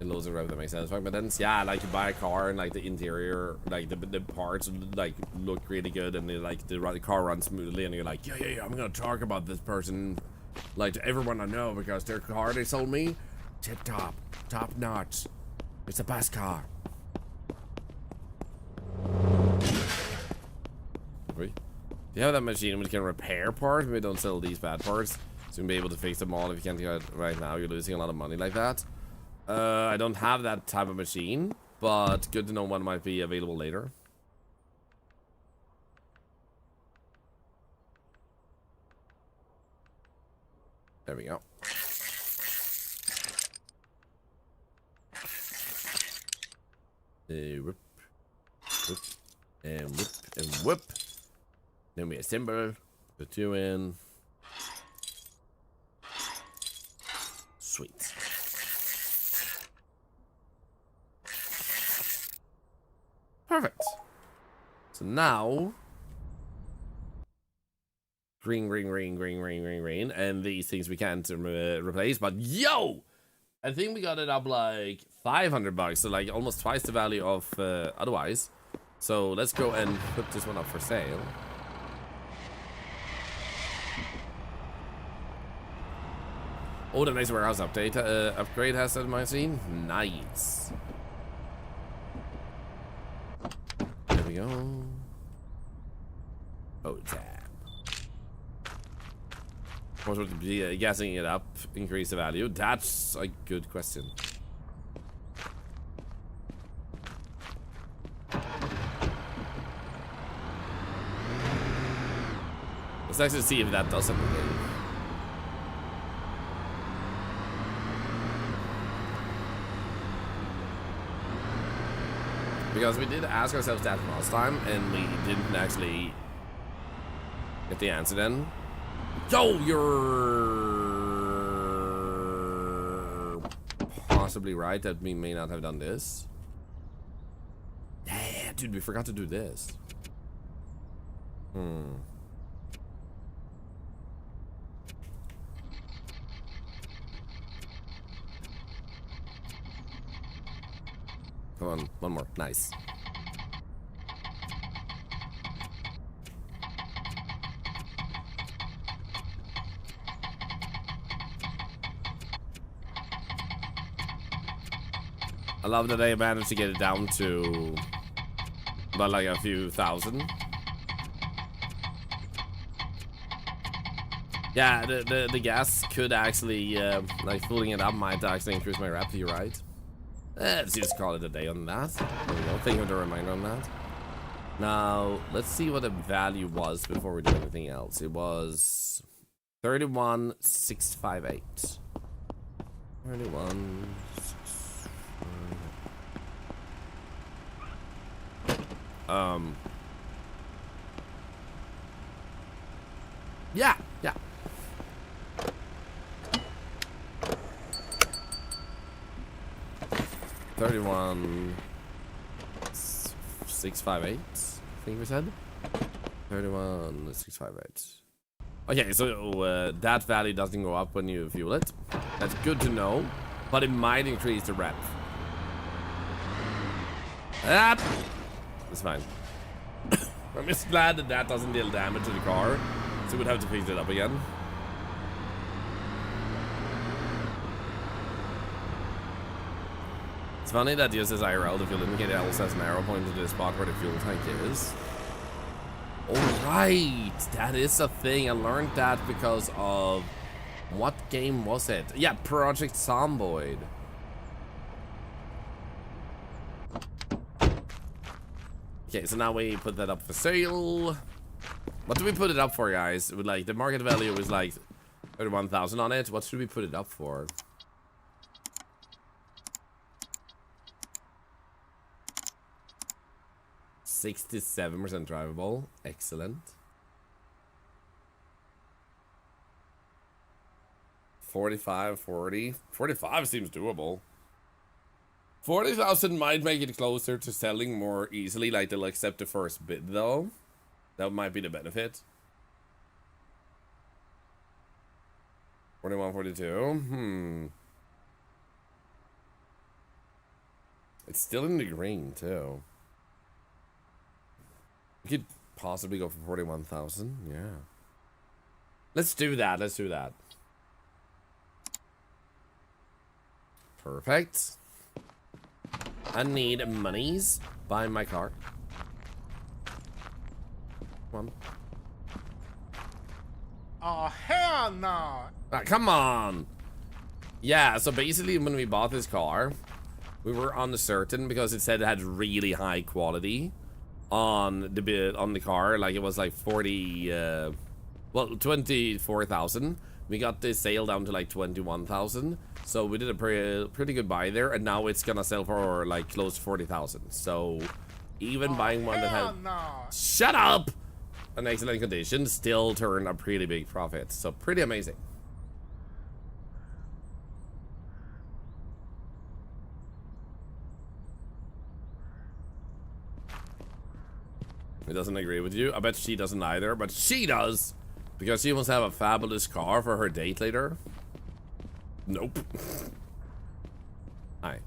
Speaker 1: In loads of rev that makes sense. But then, yeah, like you buy a car and like the interior, like the parts like look really good, and the car runs smoothly, and you're like, yeah, I'm gonna talk about this person like to everyone I know because their car they sold me, tip top notch. It's the best car. Do you have that machine which can repair parts? Maybe don't sell these bad parts. So you'll be able to fix them all if you can't get it right now. You're losing a lot of money like that. I don't have that type of machine, but good to know one might be available later. There we go. Whip, whip, and whip, and whip. Then we assemble, put you in. Sweet. Perfect. So now, green, and these things we can't replace. But yo, I think we got it up like $500, so like almost twice the value of otherwise. So let's go and put this one up for sale. Oh, the nice warehouse update upgrade has that machine. Nice. There we go. Oh, tab. What would be gassing it up increase the value? That's a good question. Let's actually see if that does anything. Because we did ask ourselves that last time, and we didn't actually get the answer then. Yo, you're possibly right that we may not have done this. Yeah, dude, we forgot to do this. Come on, one more. Nice. I love that they managed to get it down to about like a few thousand. Yeah, the gas could actually, like fooling it up might actually increase my rep, you're right. Let's just call it a day on that. There we go. Thank you for the reminder on that. Now, let's see what the value was before we do anything else. It was 31,658. 31,658. Yeah. 31,658. I think we said 31,658. Okay, so that value doesn't go up when you fuel it. That's good to know, but it might increase the rep. It's fine. I'm just glad that that doesn't deal damage to the car, so we'd have to fix it up again. It's funny that uses IRL, the fuel indicator also has an arrow pointing to the spot where the fuel tank is. Alright, that is a thing. I learned that because of... What game was it? Yeah, Project Zomboid. Okay, so now we put that up for sale. What do we put it up for, guys? With like the market value was like 31,000 on it. What should we put it up for? $67% drivable. Excellent. 45, 40. 45 seems doable. 40,000 might make it closer to selling more easily, like they'll accept the first bid though. That might be the benefit. 41, 42. It's still in the green too. We could possibly go for 41,000. Yeah. Let's do that. Let's do that. Perfect. I need monies. Buy my car. Come on.
Speaker 4: Oh, hell no.
Speaker 1: Ah, come on. Yeah, so basically when we bought this car, we were uncertain because it said it had really high quality on the bid on the car. Like it was like 24,000. We got the sale down to like 21,000. So we did a pretty good buy there, and now it's gonna sell for like close to 40,000. So even buying one that had shut up an excellent condition still turned a pretty big profit. So pretty amazing. He doesn't agree with you. I bet she doesn't either, but she does because she wants to have a fabulous car for her date later. Nope. Hi.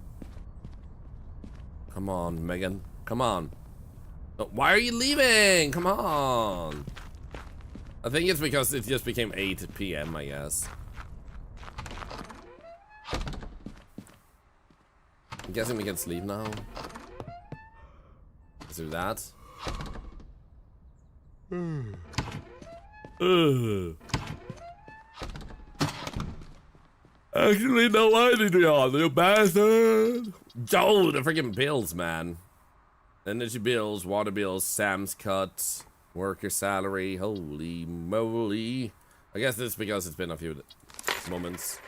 Speaker 1: Come on, Megan. Come on. Oh, why are you leaving? Come on. I think it's because it just became 8 p.m., I guess. I'm guessing we can sleep now. Let's do that. Actually, no, I need to go, you bastard. Joe, the freaking bills, man. Energy bills, water bills, Sam's cut, worker salary. Holy moly. I guess this is because it's been a few moments.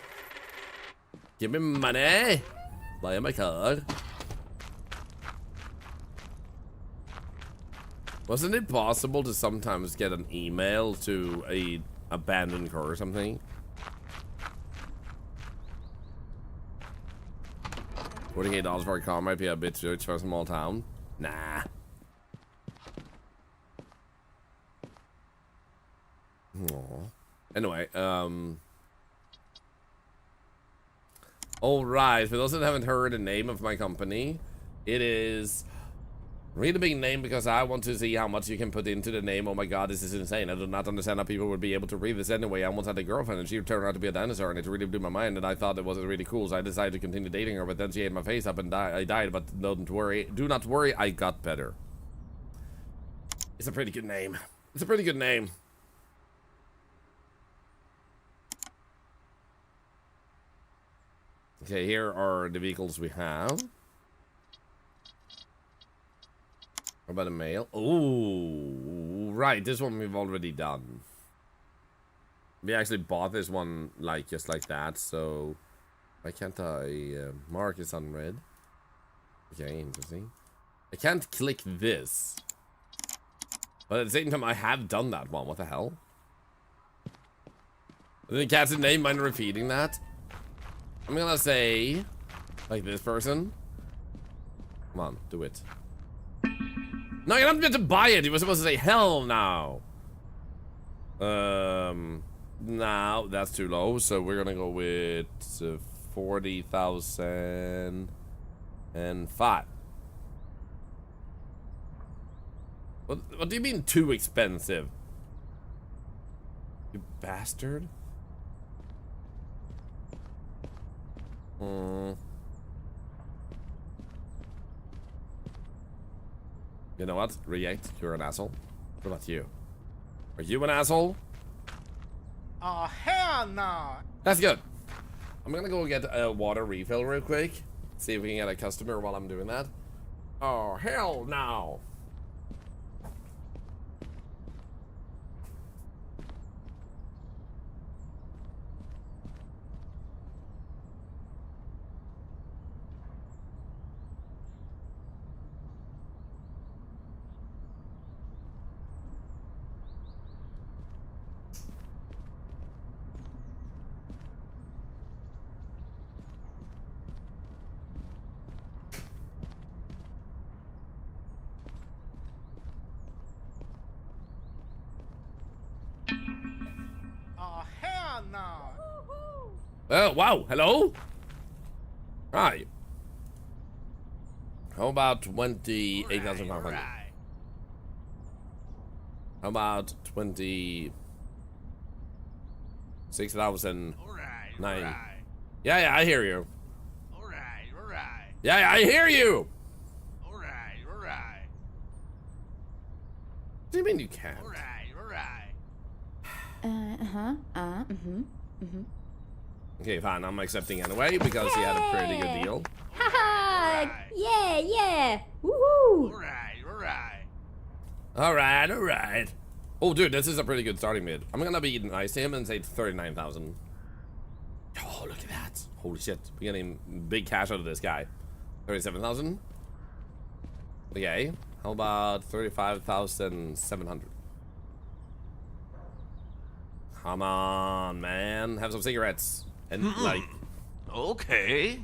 Speaker 1: Give me money. Buy my car. Wasn't it possible to sometimes get an email to a abandoned car or something? $48 for a car might be a bit too rich for a small town. Nah. Aww. Anyway, alright, for those that haven't heard the name of my company, it is really big name because I want to see how much you can put into the name. Oh my god, this is insane. I do not understand how people would be able to read this anyway. I once had a girlfriend and she turned out to be a dinosaur and it really blew my mind and I thought it was really cool, so I decided to continue dating her, but then she ate my face up and I died, but don't worry. Do not worry, I got better. It's a pretty good name. It's a pretty good name. Okay, here are the vehicles we have. How about a mail? Oh, right. This one we've already done. We actually bought this one like just like that. So why can't I mark this unread? Okay, interesting. I can't click this, but at the same time, I have done that one. What the hell? The cat's name. Mind repeating that? I'm gonna say like this person. Come on, do it. No, you're not meant to buy it. You were supposed to say hell now. Now that's too low. So we're gonna go with 40,005. What do you mean too expensive? You bastard. You know what? React, you're an asshole. What about you? Are you an asshole?
Speaker 4: Oh, hell no!
Speaker 1: That's good. I'm gonna go get a water refill real quick. See if we can get a customer while I'm doing that. Oh, hell no!
Speaker 4: Oh, hell no!
Speaker 1: Oh, wow, hello? Hi. How about 28,500?
Speaker 4: Right.
Speaker 1: How about 26,009?
Speaker 4: Alright.
Speaker 1: Yeah, I hear you.
Speaker 4: Alright.
Speaker 1: Yeah, I hear you!
Speaker 4: Alright.
Speaker 1: What do you mean you can't?
Speaker 4: Alright.
Speaker 1: Okay, fine, I'm accepting anyway because he had a pretty good deal.
Speaker 2: Haha! Yeah! Woohoo!
Speaker 1: Alright. Oh, dude, this is a pretty good starting bid. I'm gonna be nice to him and say 39,000. Oh, look at that. Holy shit. We're getting big cash out of this guy. 37,000. Okay. How about 35,700? Come on, man. Have some cigarettes. And, like...
Speaker 4: Okay.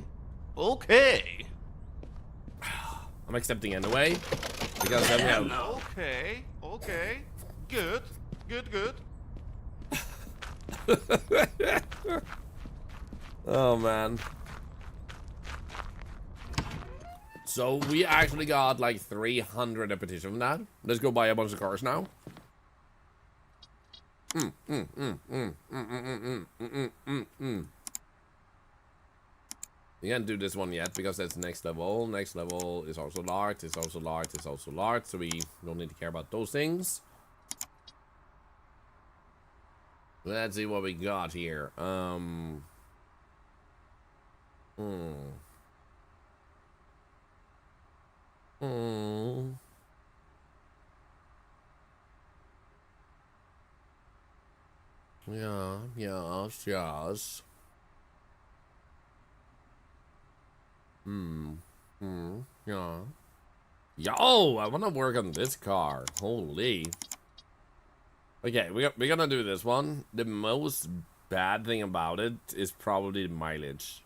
Speaker 1: I'm accepting anyway. Because then we have...
Speaker 4: Okay. Good.
Speaker 1: Oh, man. So, we actually got, like, 300 a petition from that. Let's go buy a bunch of cars now. You can't do this one yet because that's next level. Next level is also large, it's also large, so we don't need to care about those things. Let's see what we got here. Yeah, yes. Yeah. Yo, I want to work on this car. Holy. Okay, we're gonna do this one. The most bad thing about it is probably the mileage.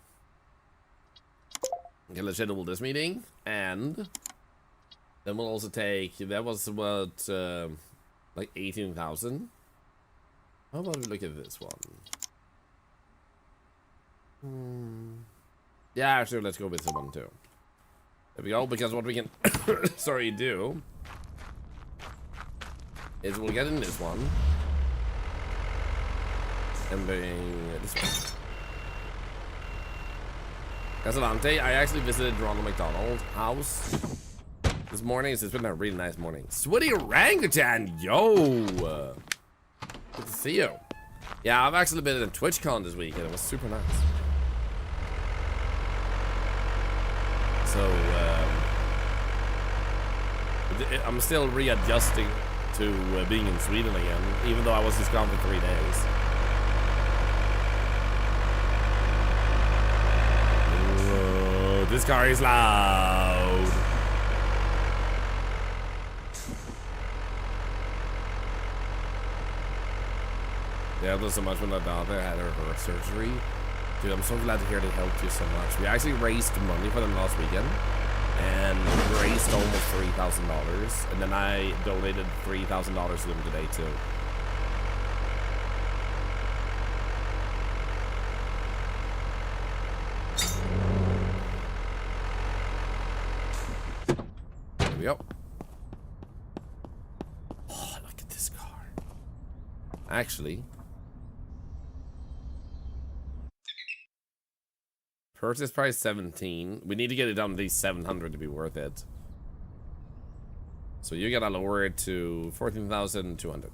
Speaker 1: Okay, let's schedule this meeting, and then we'll also take, that was what, like 18,000. How about we look at this one? Yeah, sure, let's go with this one too. There we go, because what we can do is we'll get in this one and bring this one. Casavante, I actually visited Ronald McDonald's house this morning. It's been a really nice morning. Sweaty orangutan, yo! Good to see you. Yeah, I've actually been at a TwitchCon this week and it was super nice. So, I'm still readjusting to being in Sweden again, even though I was just gone for 3 days. Whoa, this car is loud. Yeah, there's so much when my daughter had her surgery. Dude, I'm so glad to hear they helped you so much. We actually raised money for them last weekend. And we raised almost $3,000. And then I donated $3,000 to them today, too. There we go. actually. Purchase price 17. We need to get it down to at least 700 to be worth it. So you gotta lower it to 14,200.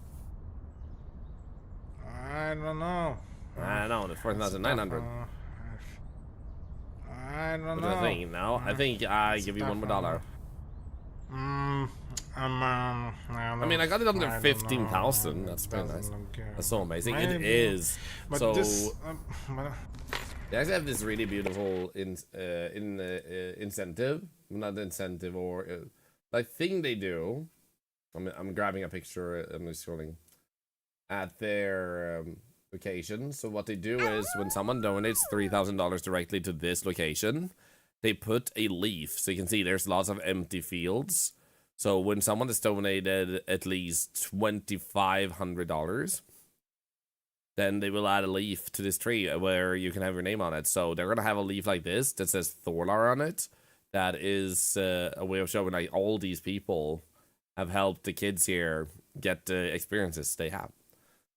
Speaker 5: I don't know.
Speaker 1: I know, the 14,900.
Speaker 5: I don't
Speaker 1: What do
Speaker 5: know.
Speaker 1: I think now? I think I give you $1 more. I mean, I got it under 15,000. That's pretty nice. That's so amazing. It is.
Speaker 5: But
Speaker 1: so
Speaker 5: this,
Speaker 1: they actually have this really beautiful incentive, not incentive or like thing they do. I'm grabbing a picture. I'm just scrolling at their location. So what they do is when someone donates $3,000 directly to this location, they put a leaf. So you can see there's lots of empty fields. So when someone has donated at least $2,500, then they will add a leaf to this tree where you can have your name on it. So they're going to have a leaf like this that says Thorlar on it. That is a way of showing like all these people have helped the kids here get the experiences they have.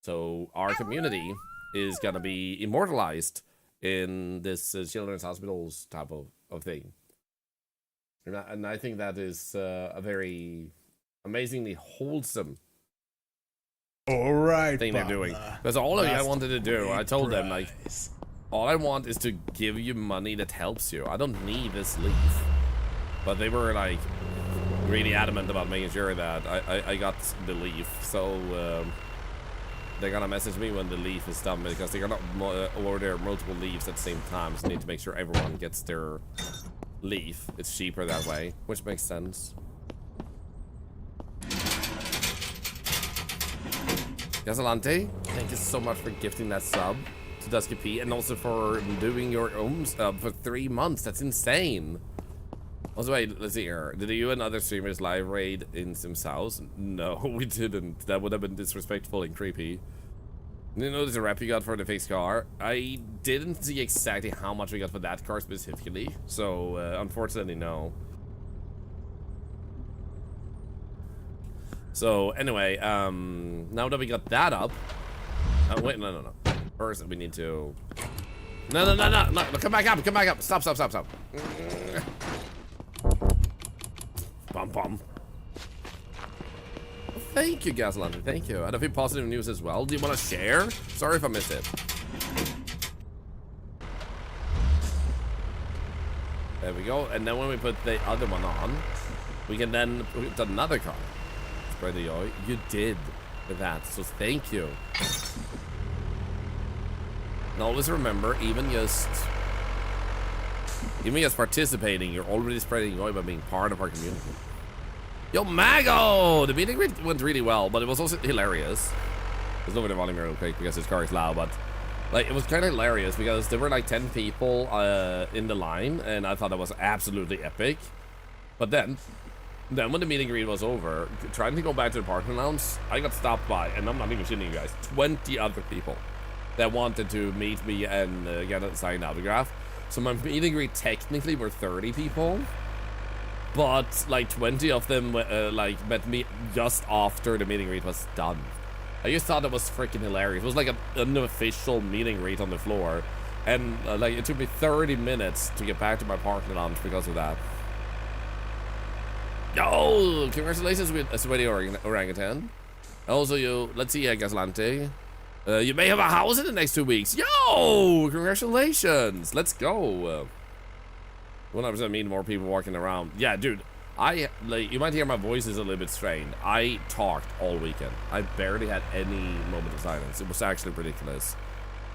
Speaker 1: So our community is going to be immortalized in this children's hospitals type of thing. And I think that is a very amazingly wholesome thing they're doing. Because all I wanted to do, I told them, like, all I want is to give you money that helps you. I don't need this leaf. But they were, like, really adamant about making sure that I got the leaf. So they're gonna message me when the leaf is done, because they're gonna order multiple leaves at the same time. So they need to make sure everyone gets their leaf. It's cheaper that way, which makes sense. Gasolante, thank you so much for gifting that sub to Dusky P, and also for doing your own sub for 3 months. That's insane. Also, wait, let's see here. Did you and other streamers live raid in Sim's house? No, we didn't. That would have been disrespectful and creepy. You know, there's a rep you got for the fixed car. I didn't see exactly how much we got for that car specifically, so unfortunately, no. So anyway, now that we got that up, wait, no. First, we need to. No, come back up, Stop. Bum. Thank you, Gasolante. Thank you. And a few positive news as well. Do you want to share? Sorry if I missed it. There we go. And then when we put the other one on, we can then put another car. Spread the joy. You did with that. So thank you. And always remember, even just participating, you're already spreading joy by being part of our community. Yo, Mago! The meeting went really well, but it was also hilarious. Let's lower the volume real quick because this car is loud, but like it was kind of hilarious because there were like 10 people in the line, and I thought that was absolutely epic. But then when the meet and greet was over, trying to go back to the parking lounge, I got stopped by, and I'm not even shitting you guys, 20 other people that wanted to meet me and get a signed autograph. So my meet and greet technically were 30 people. But like 20 of them like met me just after the meet and greet was done. I just thought it was freaking hilarious. It was like an unofficial meet and greet on the floor, and like it took me 30 minutes to get back to my parking lounge because of that. Yo, congratulations with a sweaty orangutan. Also, let's see, Gasolante. You may have a house in the next 2 weeks. Yo, congratulations. Let's go. 100% mean more people walking around. Yeah, dude, you might hear my voice is a little bit strained. I talked all weekend. I barely had any moment of silence. It was actually ridiculous.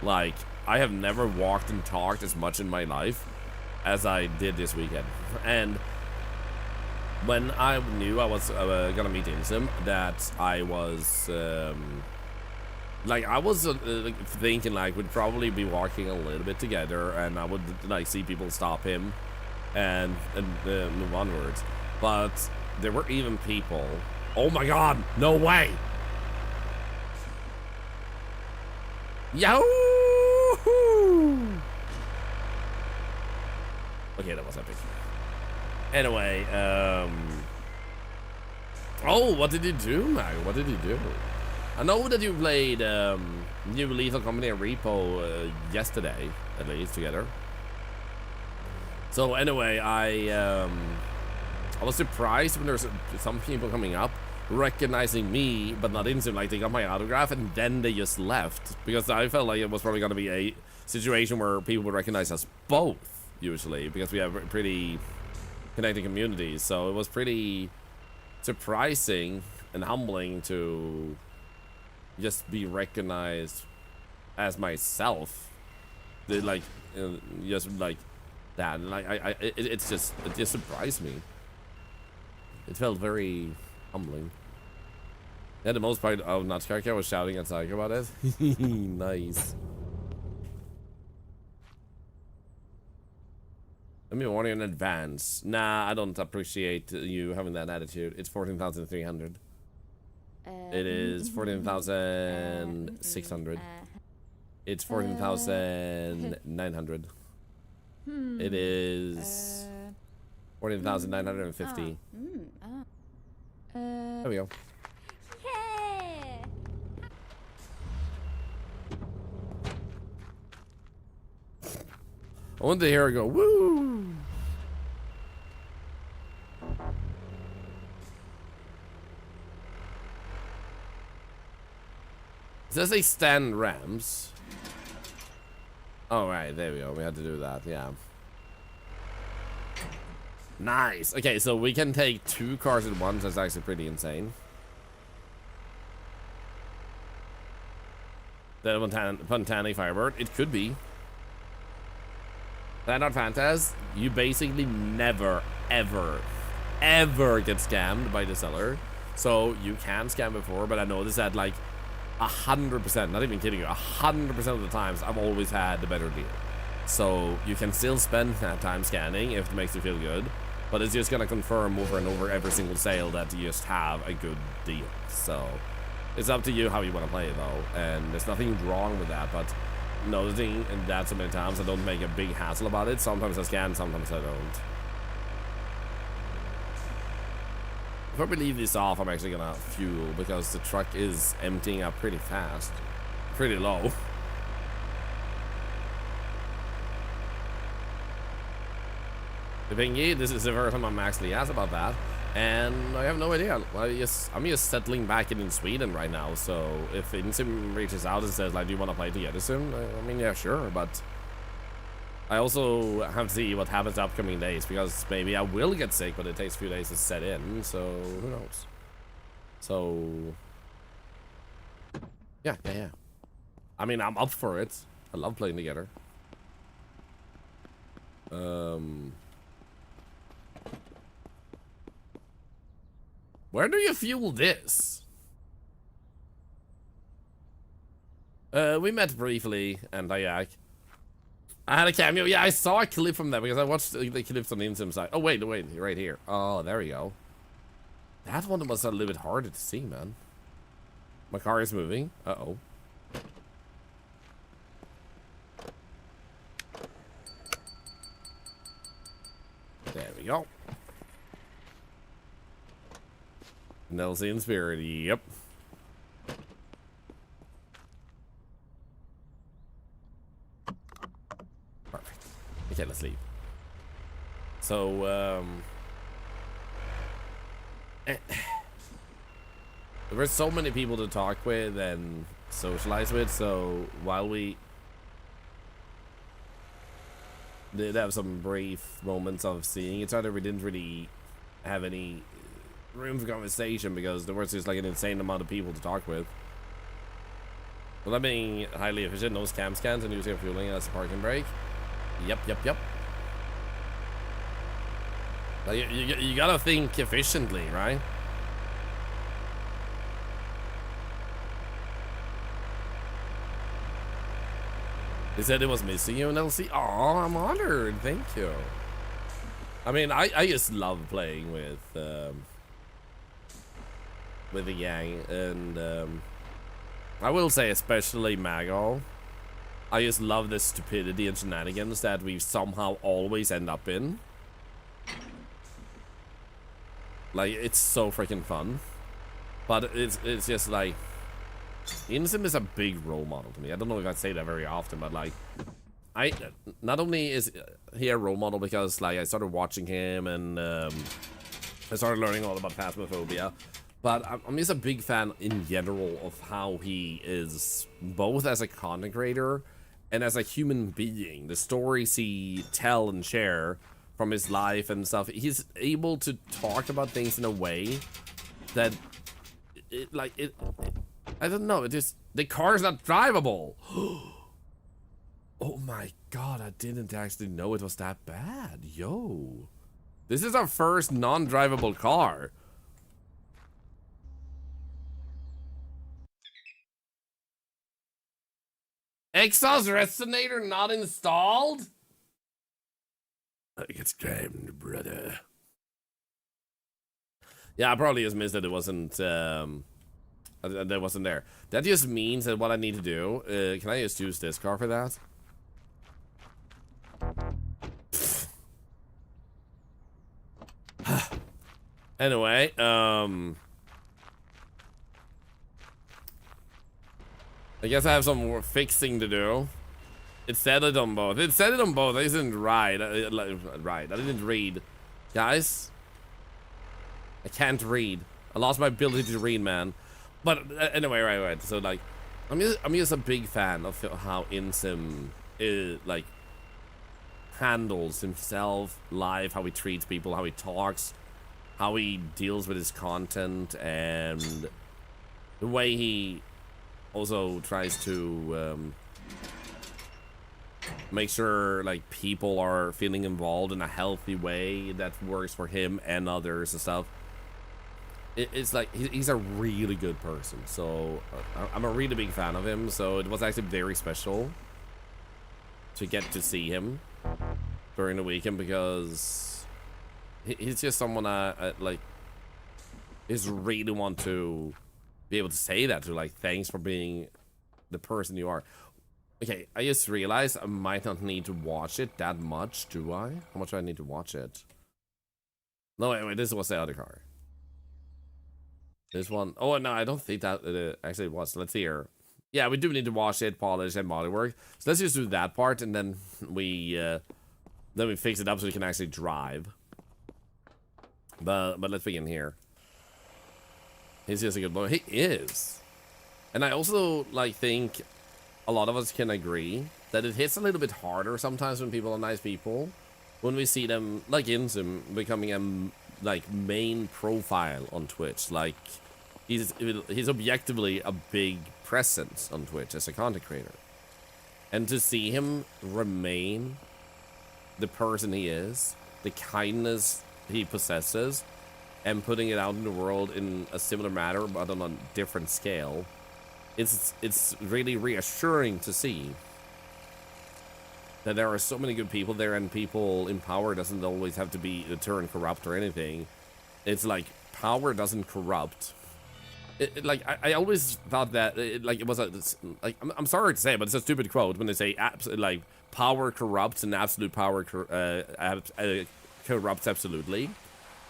Speaker 1: Like, I have never walked and talked as much in my life as I did this weekend. And when I knew I was gonna meet Insim, that I was thinking like we'd probably be walking a little bit together, and I would like see people stop him and move onwards. But there were even people. Oh my god, no way. Yahoo! Okay, that was epic. Anyway, oh, what did he do, Mag? What did he do? I know that you played New Lethal Company and Repo yesterday, at least, together. So anyway, I was surprised when there's some people coming up recognizing me, but not instantly, like they got my autograph and then they just left. Because I felt like it was probably going to be a situation where people would recognize us both, usually, because we have pretty connected communities. So it was pretty surprising and humbling to just be recognized as myself. Like, just like that. And it just surprised me. It felt very humbling. Yeah, the most part of Nutcracker was shouting at Psycho about it. Nice. Let me warn you in advance. Nah, I don't appreciate you having that attitude. It's 14,300. It is 14,600. It's 14,900. It is 14,950. There we go.
Speaker 2: Yeah.
Speaker 1: I want to hear her go, woo! It says they stand ramps. Oh, right, there we go. We had to do that, yeah. Nice. Okay, so we can take 2 cars at once. That's actually pretty insane. The Fontani Firebird. It could be. Standard Fantas, you basically never, ever get scammed by the seller. So you can scam before, but I noticed that like 100%, not even kidding you, 100% of the times I've always had the better deal. So you can still spend that time scanning if it makes you feel good, but it's just gonna confirm over and over every single sale that you just have a good deal. So it's up to you how you want to play it though, and there's nothing wrong with that, but noticing that so many times I don't make a big hassle about it. Sometimes I scan, sometimes I don't. Before we leave this off, I'm actually gonna fuel because the truck is emptying up pretty fast, pretty low. The Pingy, this is the first time I'm actually asked about that, and I have no idea. I'm just settling back in Sweden right now, so if Insim reaches out and says like, do you want to play together soon? I mean, yeah, sure, but I also have to see what happens the upcoming days, because maybe I will get sick, but it takes a few days to set in, so who knows? So yeah. I mean, I'm up for it. I love playing together. Where do you fuel this? We met briefly, and I had a cameo. Yeah, I saw a clip from that because I watched the clips on the Insim side. Oh, wait, right here. Oh, there we go. That one was a little bit harder to see, man. My car is moving. Uh-oh. There we go. Nelsie in spirit, yep. Perfect. Okay, let's leave. So, there were so many people to talk with and socialize with, so while we did have some brief moments of seeing each other, we didn't really have any room for conversation because there was just like an insane amount of people to talk with. Well, that being highly efficient, no scam scans and using fueling as a parking brake. Yep. Like, you gotta think efficiently, right? They said it was missing you in LC. Oh, I'm honored. Thank you. I mean, I just love playing with the gang, and I will say especially Mago. I just love the stupidity and shenanigans that we somehow always end up in. Like, it's so freaking fun, but it's just like Insym is a big role model to me. I don't know if I say that very often, but like, I not only is he a role model because like I started watching him and I started learning all about Phasmophobia, but I'm just a big fan in general of how he is both as a content creator and as a human being. The stories he tell and share from his life and stuff, he's able to talk about things in a way that I don't know, it just, the car is not drivable. Oh my god, I didn't actually know it was that bad. Yo. This is our first non-drivable car. Exhaust resonator not installed? It's time, brother. Yeah, I probably just missed that it wasn't, that wasn't there. That just means that what I need to do, can I just use this car for that? Anyway, I guess I have some more fixing to do. It said it on both. It said it on both. I didn't write. I didn't read. Guys, I can't read. I lost my ability to read, man. But anyway, right. So like, I'm just a big fan of how Insym is like handles himself, life, how he treats people, how he talks, how he deals with his content, and the way he also tries to make sure like people are feeling involved in a healthy way that works for him and others and stuff. It's like he's a really good person, so I'm a really big fan of him. So it was actually very special to get to see him during the weekend because he's just someone I like is really want to be able to say that to, like, thanks for being the person you are. Okay, I just realized I might not need to watch it that much, do I? How much do I need to watch it? No, wait, this was the other car. This one, oh no, I don't think that actually it was. Let's see here. Yeah, we do need to wash it, polish, and body work. So let's just do that part, and then we fix it up so we can actually drive. But let's begin here. He's just a good boy. He is. And I also like think a lot of us can agree that it hits a little bit harder sometimes when people are nice people. When we see them, like Insym, becoming a like main profile on Twitch. Like he's objectively a big presence on Twitch as a content creator. And to see him remain the person he is, the kindness he possesses, and putting it out in the world in a similar manner but on a different scale, it's really reassuring to see that there are so many good people there, and people in power doesn't always have to be turn corrupt or anything. It's like power doesn't corrupt. Like I always thought that it was like I'm sorry to say, but it's a stupid quote when they say like power corrupts and absolute power corrupts absolutely.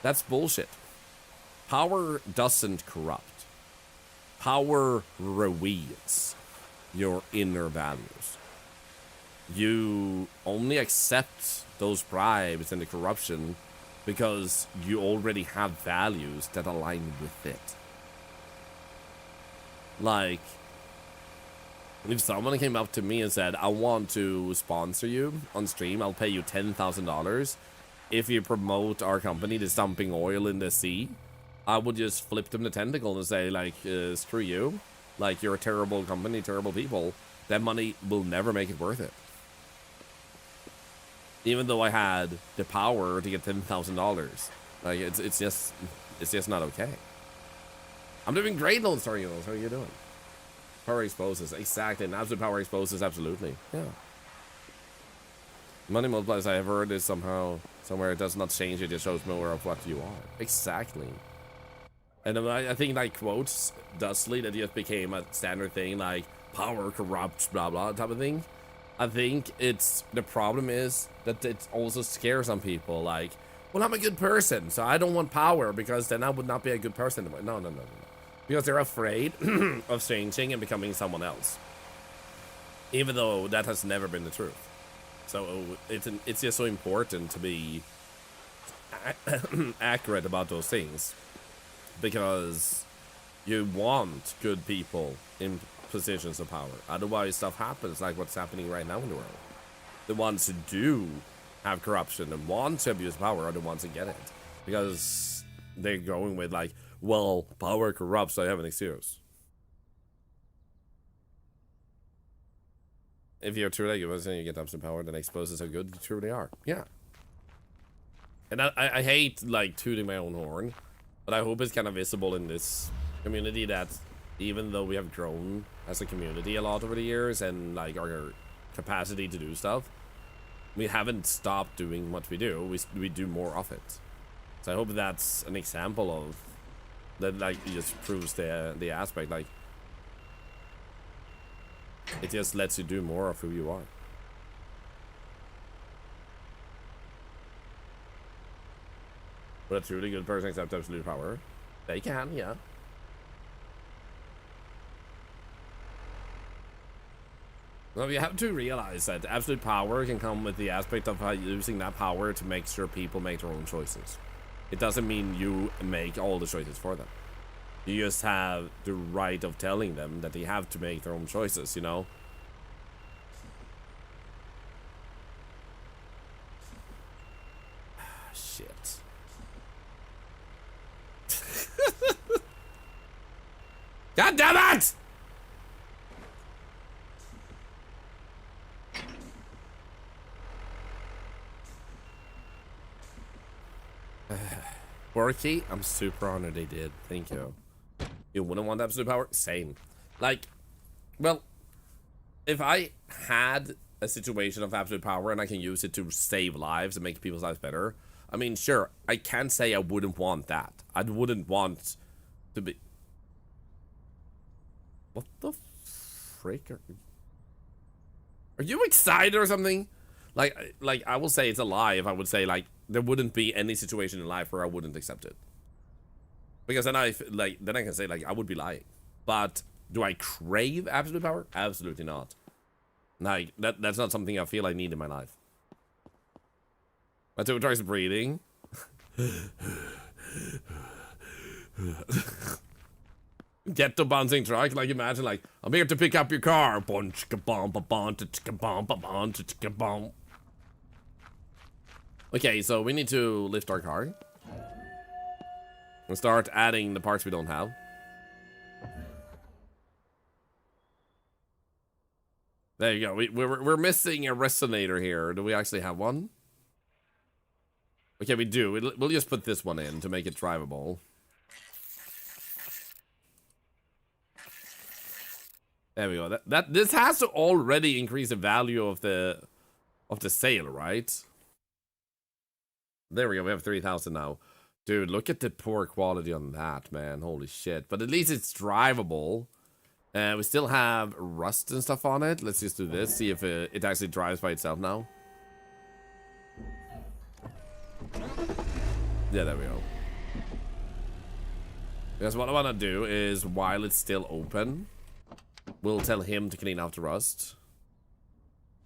Speaker 1: That's bullshit. Power doesn't corrupt. Power reveals your inner values. You only accept those bribes and the corruption because you already have values that align with it. Like, if someone came up to me and said, I want to sponsor you on stream, I'll pay you $10,000 if you promote our company to dumping oil in the sea, I would just flip them the tentacle and say, like, screw you. Like, you're a terrible company, terrible people. That money will never make it worth it. Even though I had the power to get $10,000. Like, it's just not okay. I'm doing great, Lone Star Heroes. How are you doing? Power exposes. Exactly. An absolute power exposes, absolutely. Yeah. Money multiplies, I have heard, is somehow, somewhere it does not change, it just shows more of what you are. Exactly. And I think like quotes thusly that just became a standard thing, like power corrupts, blah blah type of thing. I think it's the problem is that it also scares some people. Like, well, I'm a good person, so I don't want power because then I would not be a good person anymore. No. Because they're afraid of changing and becoming someone else. Even though that has never been the truth. So it's just so important to be accurate about those things. Because you want good people in positions of power. Otherwise stuff happens like what's happening right now in the world. The ones who do have corruption and want to abuse power are the ones who get it. Because they're going with like, well, power corrupts, so I have an excuse. If you're truly good and you get absolute power, then exposes how good you truly are. Yeah. And I hate like tooting my own horn, but I hope it's kind of visible in this community that even though we have grown as a community a lot over the years and like our capacity to do stuff, we haven't stopped doing what we do. We do more of it. So I hope that's an example of that, like, just proves the aspect, like, it just lets you do more of who you are. But a truly good person accept absolute power? They can, yeah. Well, you have to realize that absolute power can come with the aspect of using that power to make sure people make their own choices. It doesn't mean you make all the choices for them. You just have the right of telling them that they have to make their own choices, you know? Shit. God damn it! Worky, I'm super honored they did. Thank you. You wouldn't want absolute power? Same. Like, well, if I had a situation of absolute power and I can use it to save lives and make people's lives better, I mean, sure, I can't say I wouldn't want that. I wouldn't want to be... What the frick are you excited or something? Like I will say it's a lie if I would say, like, there wouldn't be any situation in life where I wouldn't accept it. Because then I can say, like, I would be lying. But do I crave absolute power? Absolutely not. Like, that's not something I feel I need in my life. My two tries breathing. Get the bouncing truck. Like, imagine, like, I'm here to pick up your car. Okay, so we need to lift our car. And start adding the parts we don't have. There you go. We're missing a resonator here. Do we actually have one? Okay, we do. We'll just put this one in to make it drivable. There we go. This has to already increase the value of the sale, right? There we go. We have 3,000 now. Dude, look at the poor quality on that, man. Holy shit. But at least it's drivable. We still have rust and stuff on it. Let's just do this. See if it actually drives by itself now. Yeah, there we go. Because what I want to do is, while it's still open, we'll tell him to clean out the rust.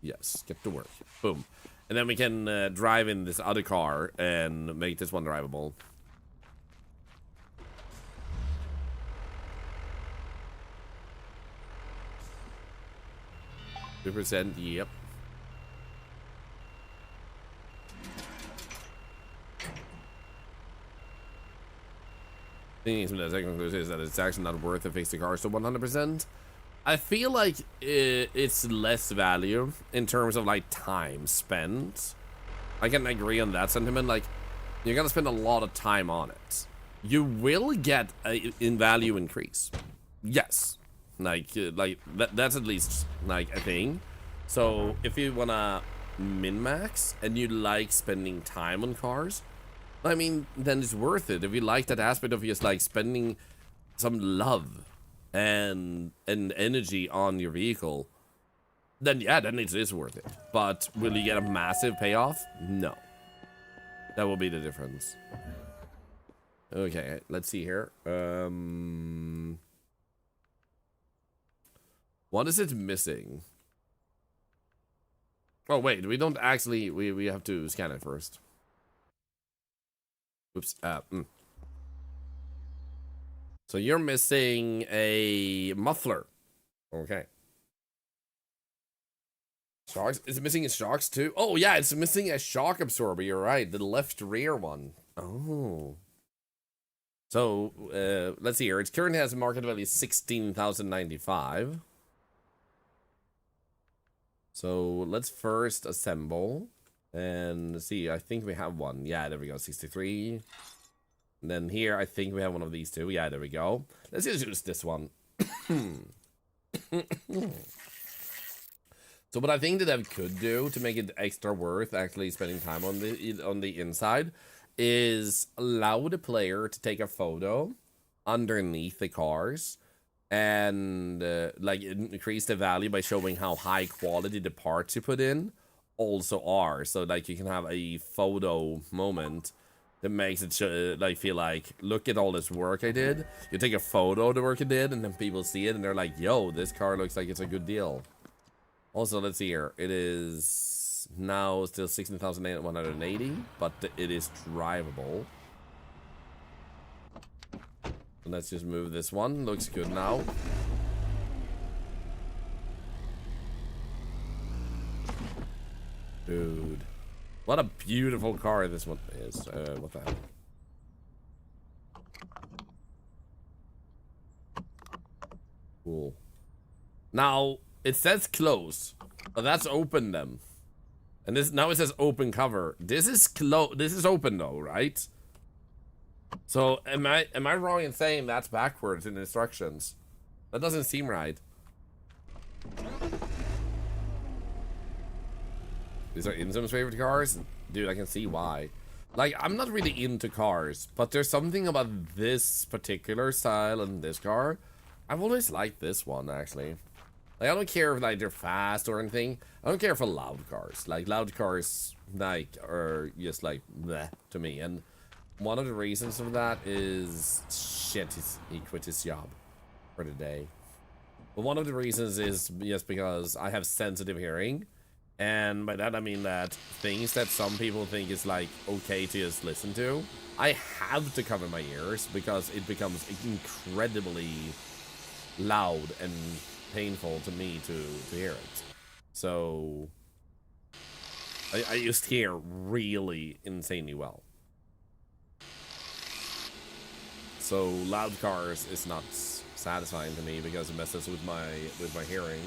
Speaker 1: Yes, get to work. Boom. And then we can drive in this other car and make this one drivable. 2%, yep. Thing is, the second conclusion is that it's actually not worth to fix the car, so 100%. I feel like it's less value in terms of like time spent. I can agree on that sentiment. Like, you're gonna spend a lot of time on it. You will get a in value increase. Yes, like that's at least like a thing. So if you wanna min-max and you like spending time on cars, I mean, then it's worth it. If you like that aspect of just like spending some love and energy on your vehicle, then yeah, then it is worth it. But will you get a massive payoff? No. That will be the difference. Okay, let's see here. What is it missing? Oh wait, we don't actually. We have to scan it first. Oops. So you're missing a muffler. Okay. Shocks? Is it missing a shocks too? Oh yeah, it's missing a shock absorber. You're right. The left rear one. Oh. So let's see here. It currently has a market value 16,095. So let's first assemble and see. I think we have one. Yeah, there we go. 63. And then here, I think we have one of these two. Yeah, there we go. Let's just use this one. So what I think that I could do to make it extra worth actually spending time on the inside is allow the player to take a photo underneath the cars and like increase the value by showing how high quality the parts you put in also are. So like you can have a photo moment that makes it like feel like, look at all this work I did. You take a photo of the work you did and then people see it and they're like, yo, this car looks like it's a good deal. Also, let's see here. It is now still 16,180, but it is drivable. So let's just move this one. Looks good now. Dude. What a beautiful car this one is. What the hell? Cool. Now, it says close, but that's open them. And this now it says open cover. This is this is open though, right? So am I wrong in saying that's backwards in the instructions? That doesn't seem right. These are Insom's favorite cars? Dude, I can see why. Like, I'm not really into cars, but there's something about this particular style and this car. I've always liked this one, actually. Like, I don't care if like they're fast or anything. I don't care for loud cars. Like, loud cars, like, are just like, bleh, to me. And one of the reasons for that is, shit, he quit his job for the day. But one of the reasons is just because I have sensitive hearing. And by that I mean that things that some people think is like okay to just listen to, I have to cover my ears because it becomes incredibly loud and painful to me to hear it. So I just hear really insanely well. So loud cars is not satisfying to me because it messes with my hearing.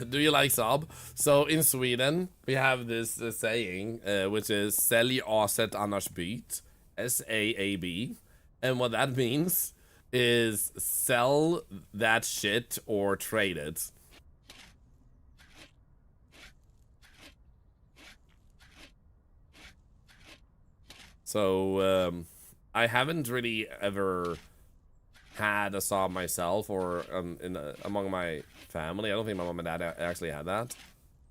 Speaker 1: Do you like Saab? So in Sweden, we have this saying, which is "Sälj aset annars byt," SAAB. And what that means is sell that shit or trade it. So I haven't really ever had a Saab myself or among my family. I don't think my mom and dad actually had that.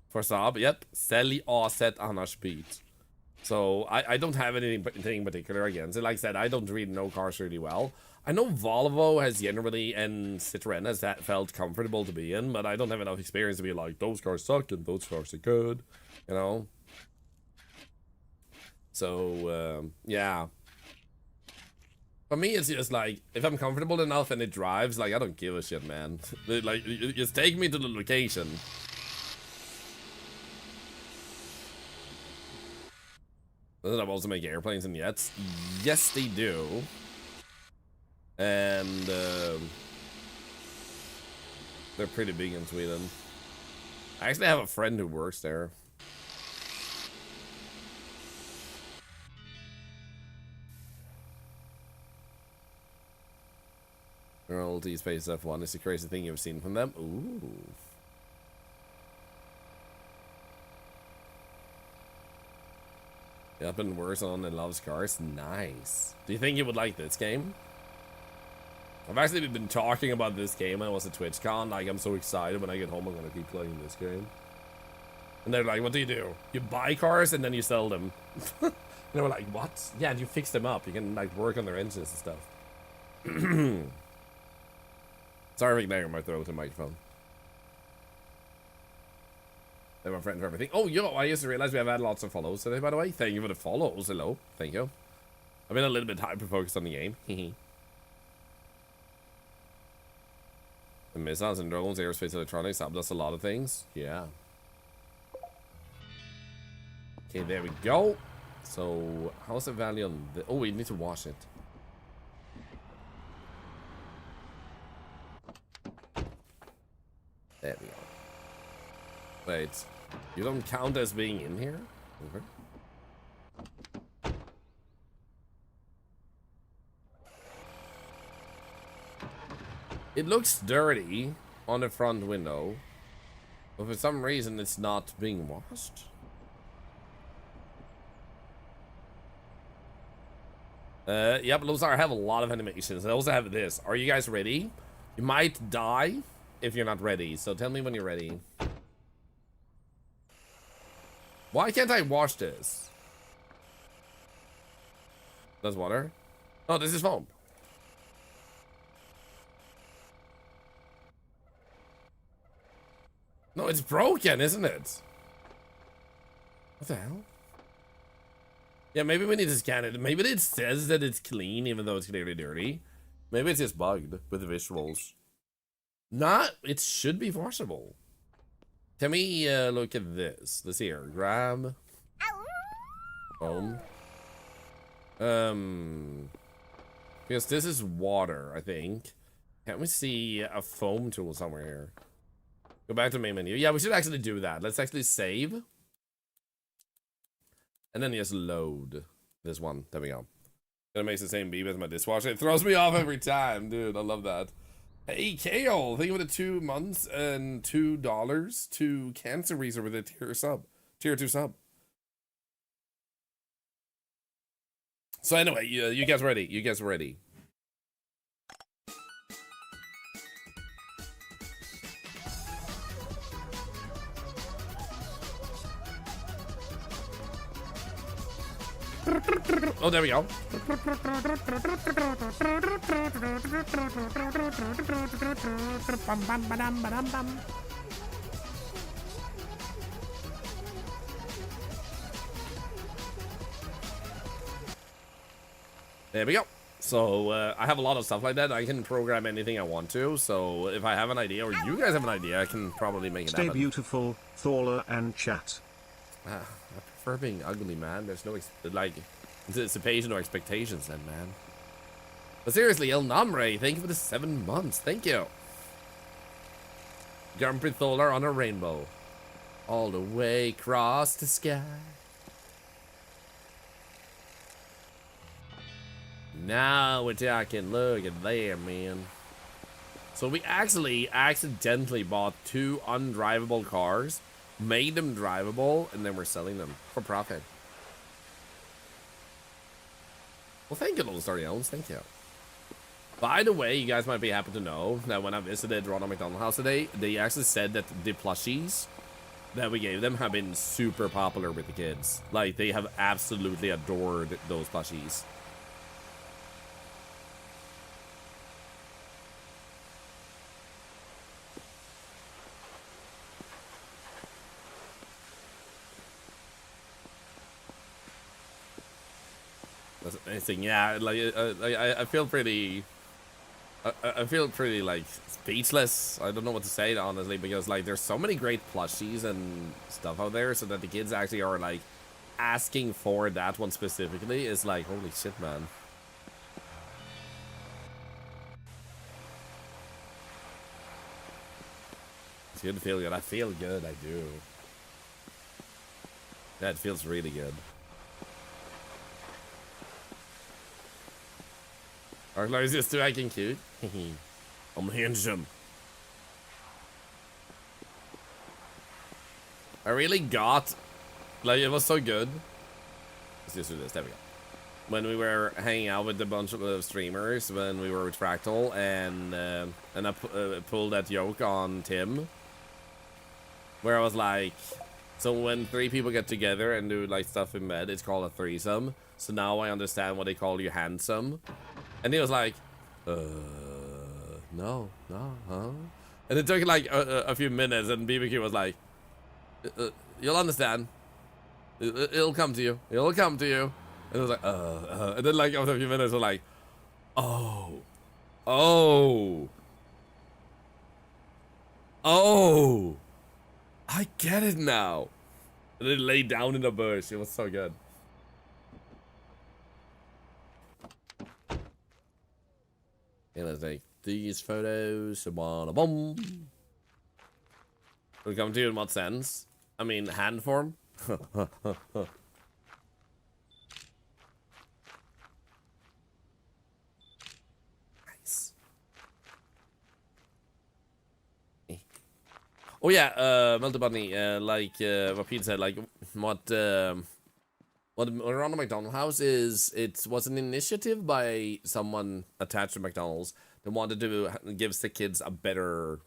Speaker 1: For Saab, yep. Sälj aset annars byt. So I don't have anything particular against it. Like I said, I don't really know cars really well. I know Volvo has generally and Citroen has felt comfortable to be in, but I don't have enough experience to be like, those cars suck and those cars are good, you know? So, yeah. For me, it's just like, if I'm comfortable enough and it drives, like, I don't give a shit, man. Like, just take me to the location. Doesn't that also make airplanes and jets? Yes, they do. And, they're pretty big in Sweden. I actually have a friend who works there. Royalty Space F1 is the crazy thing you've seen from them. Ooh. Yep, and worse on and loves cars. Nice. Do you think you would like this game? I've actually been talking about this game when I was at TwitchCon. Like, I'm so excited when I get home, I'm gonna keep playing this game. And they're like, what do? You buy cars and then you sell them. And they were like, what? Yeah, and you fix them up. You can, like, work on their engines and stuff. Sorry for ignoring my throat and microphone. They're my friend for everything. Oh, yo, I used to realize we have had lots of follows today, by the way. Thank you for the follows. Hello. Thank you. I've been a little bit hyper-focused on the game. The missiles and drones, aerospace, electronics, that does a lot of things. Yeah. Okay, there we go. So, how's the value on the... Oh, we need to wash it. There we go. Wait. You don't count as being in here? Okay. It looks dirty on the front window, but for some reason it's not being washed. Yep, Lozar, I have a lot of animations. I also have this. Are you guys ready? You might die if you're not ready, so tell me when you're ready. Why can't I wash this? That's water? Oh, this is foam. No, it's broken, isn't it? What the hell? Yeah, maybe we need to scan it. Maybe it says that it's clean, even though it's clearly dirty. Maybe it's just bugged with the visuals. It should be washable. Can we look at this? Let's see here. Grab. Foam. Because this is water, I think. Can't we see a foam tool somewhere here? Go back to main menu. Yeah, we should actually do that. Let's actually save. And then just load this one. There we go. It makes the same beep as my dishwasher. It throws me off every time, dude. I love that. Hey, Kale. Thank you for the 2 months and $2 to Cancer Reaser with a tier 2 sub. So anyway, you guys ready? You guys ready? Oh, there we go. There we go. So, I have a lot of stuff like that. I can program anything I want to. So, if I have an idea, or you guys have an idea, I can probably make it happen.
Speaker 3: Stay beautiful, Thorlar and chat.
Speaker 1: I prefer being ugly, man. There's no, anticipation or expectations then, man. But seriously, El Namre, thank you for the 7 months. Thank you. Grumpy Thorlar on a rainbow. All the way across the sky. Now we're talking. Look at there, man. So we actually accidentally bought 2 undrivable cars, made them drivable, and then we're selling them for profit. Well, thank you, little Starry Owns. Thank you. By the way, you guys might be happy to know that when I visited Ronald McDonald House today, they actually said that the plushies that we gave them have been super popular with the kids. Like, they have absolutely adored those plushies. That's amazing. Yeah, like I feel pretty. I feel pretty like speechless. I don't know what to say honestly, because like there's so many great plushies and stuff out there, so that the kids actually are like asking for that one specifically is like holy shit, man. It's good to feel good. I feel good. I do. That feels really good. Our Lars is still acting cute. I'm handsome. I really got, like, it was so good. Let's just do this. There we go. when we were hanging out with a bunch of streamers when we were with Fractal, and I pulled that joke on Tim, where I was like, so when 3 people get together and do like stuff in bed, it's called a threesome. So now I understand why they call you handsome. And he was like, no, huh? And it took like a few minutes, and BBQ was like, you'll understand. It'll come to you. It'll come to you. And it was like, and then like after a few minutes, we're like, oh, I get it now. And then lay down in a bush. It was so good. Okay, let's take these photos. Boom. We come to you in what sense? I mean, hand form? Nice. Oh yeah, Melted Bunny, like what Pete said, like what Ronald McDonald House is, it was an initiative by someone attached to McDonald's that wanted to give sick kids a better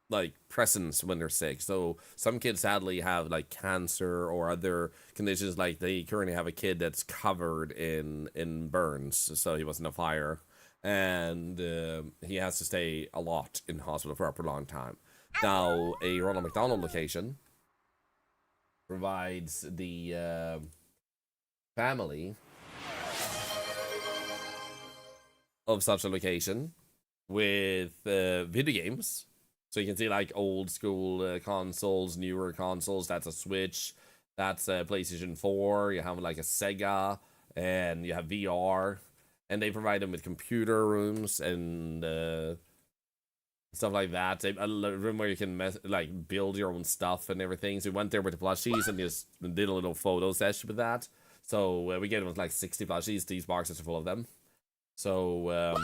Speaker 1: like presence when they're sick. So some kids sadly have like cancer or other conditions, like they currently have a kid that's covered in burns, so he was in a fire, and he has to stay a lot in hospital for a prolonged time. Now a Ronald McDonald location provides the family of such a location with video games. So you can see like old school consoles, newer consoles. That's a Switch. That's a PlayStation 4. You have like a Sega, and you have VR. And they provide them with computer rooms and stuff like that. A room where you can like build your own stuff and everything. So we went there with the plushies and just did a little photo session with that. So we gave them like 60 plushies. These boxes are full of them. So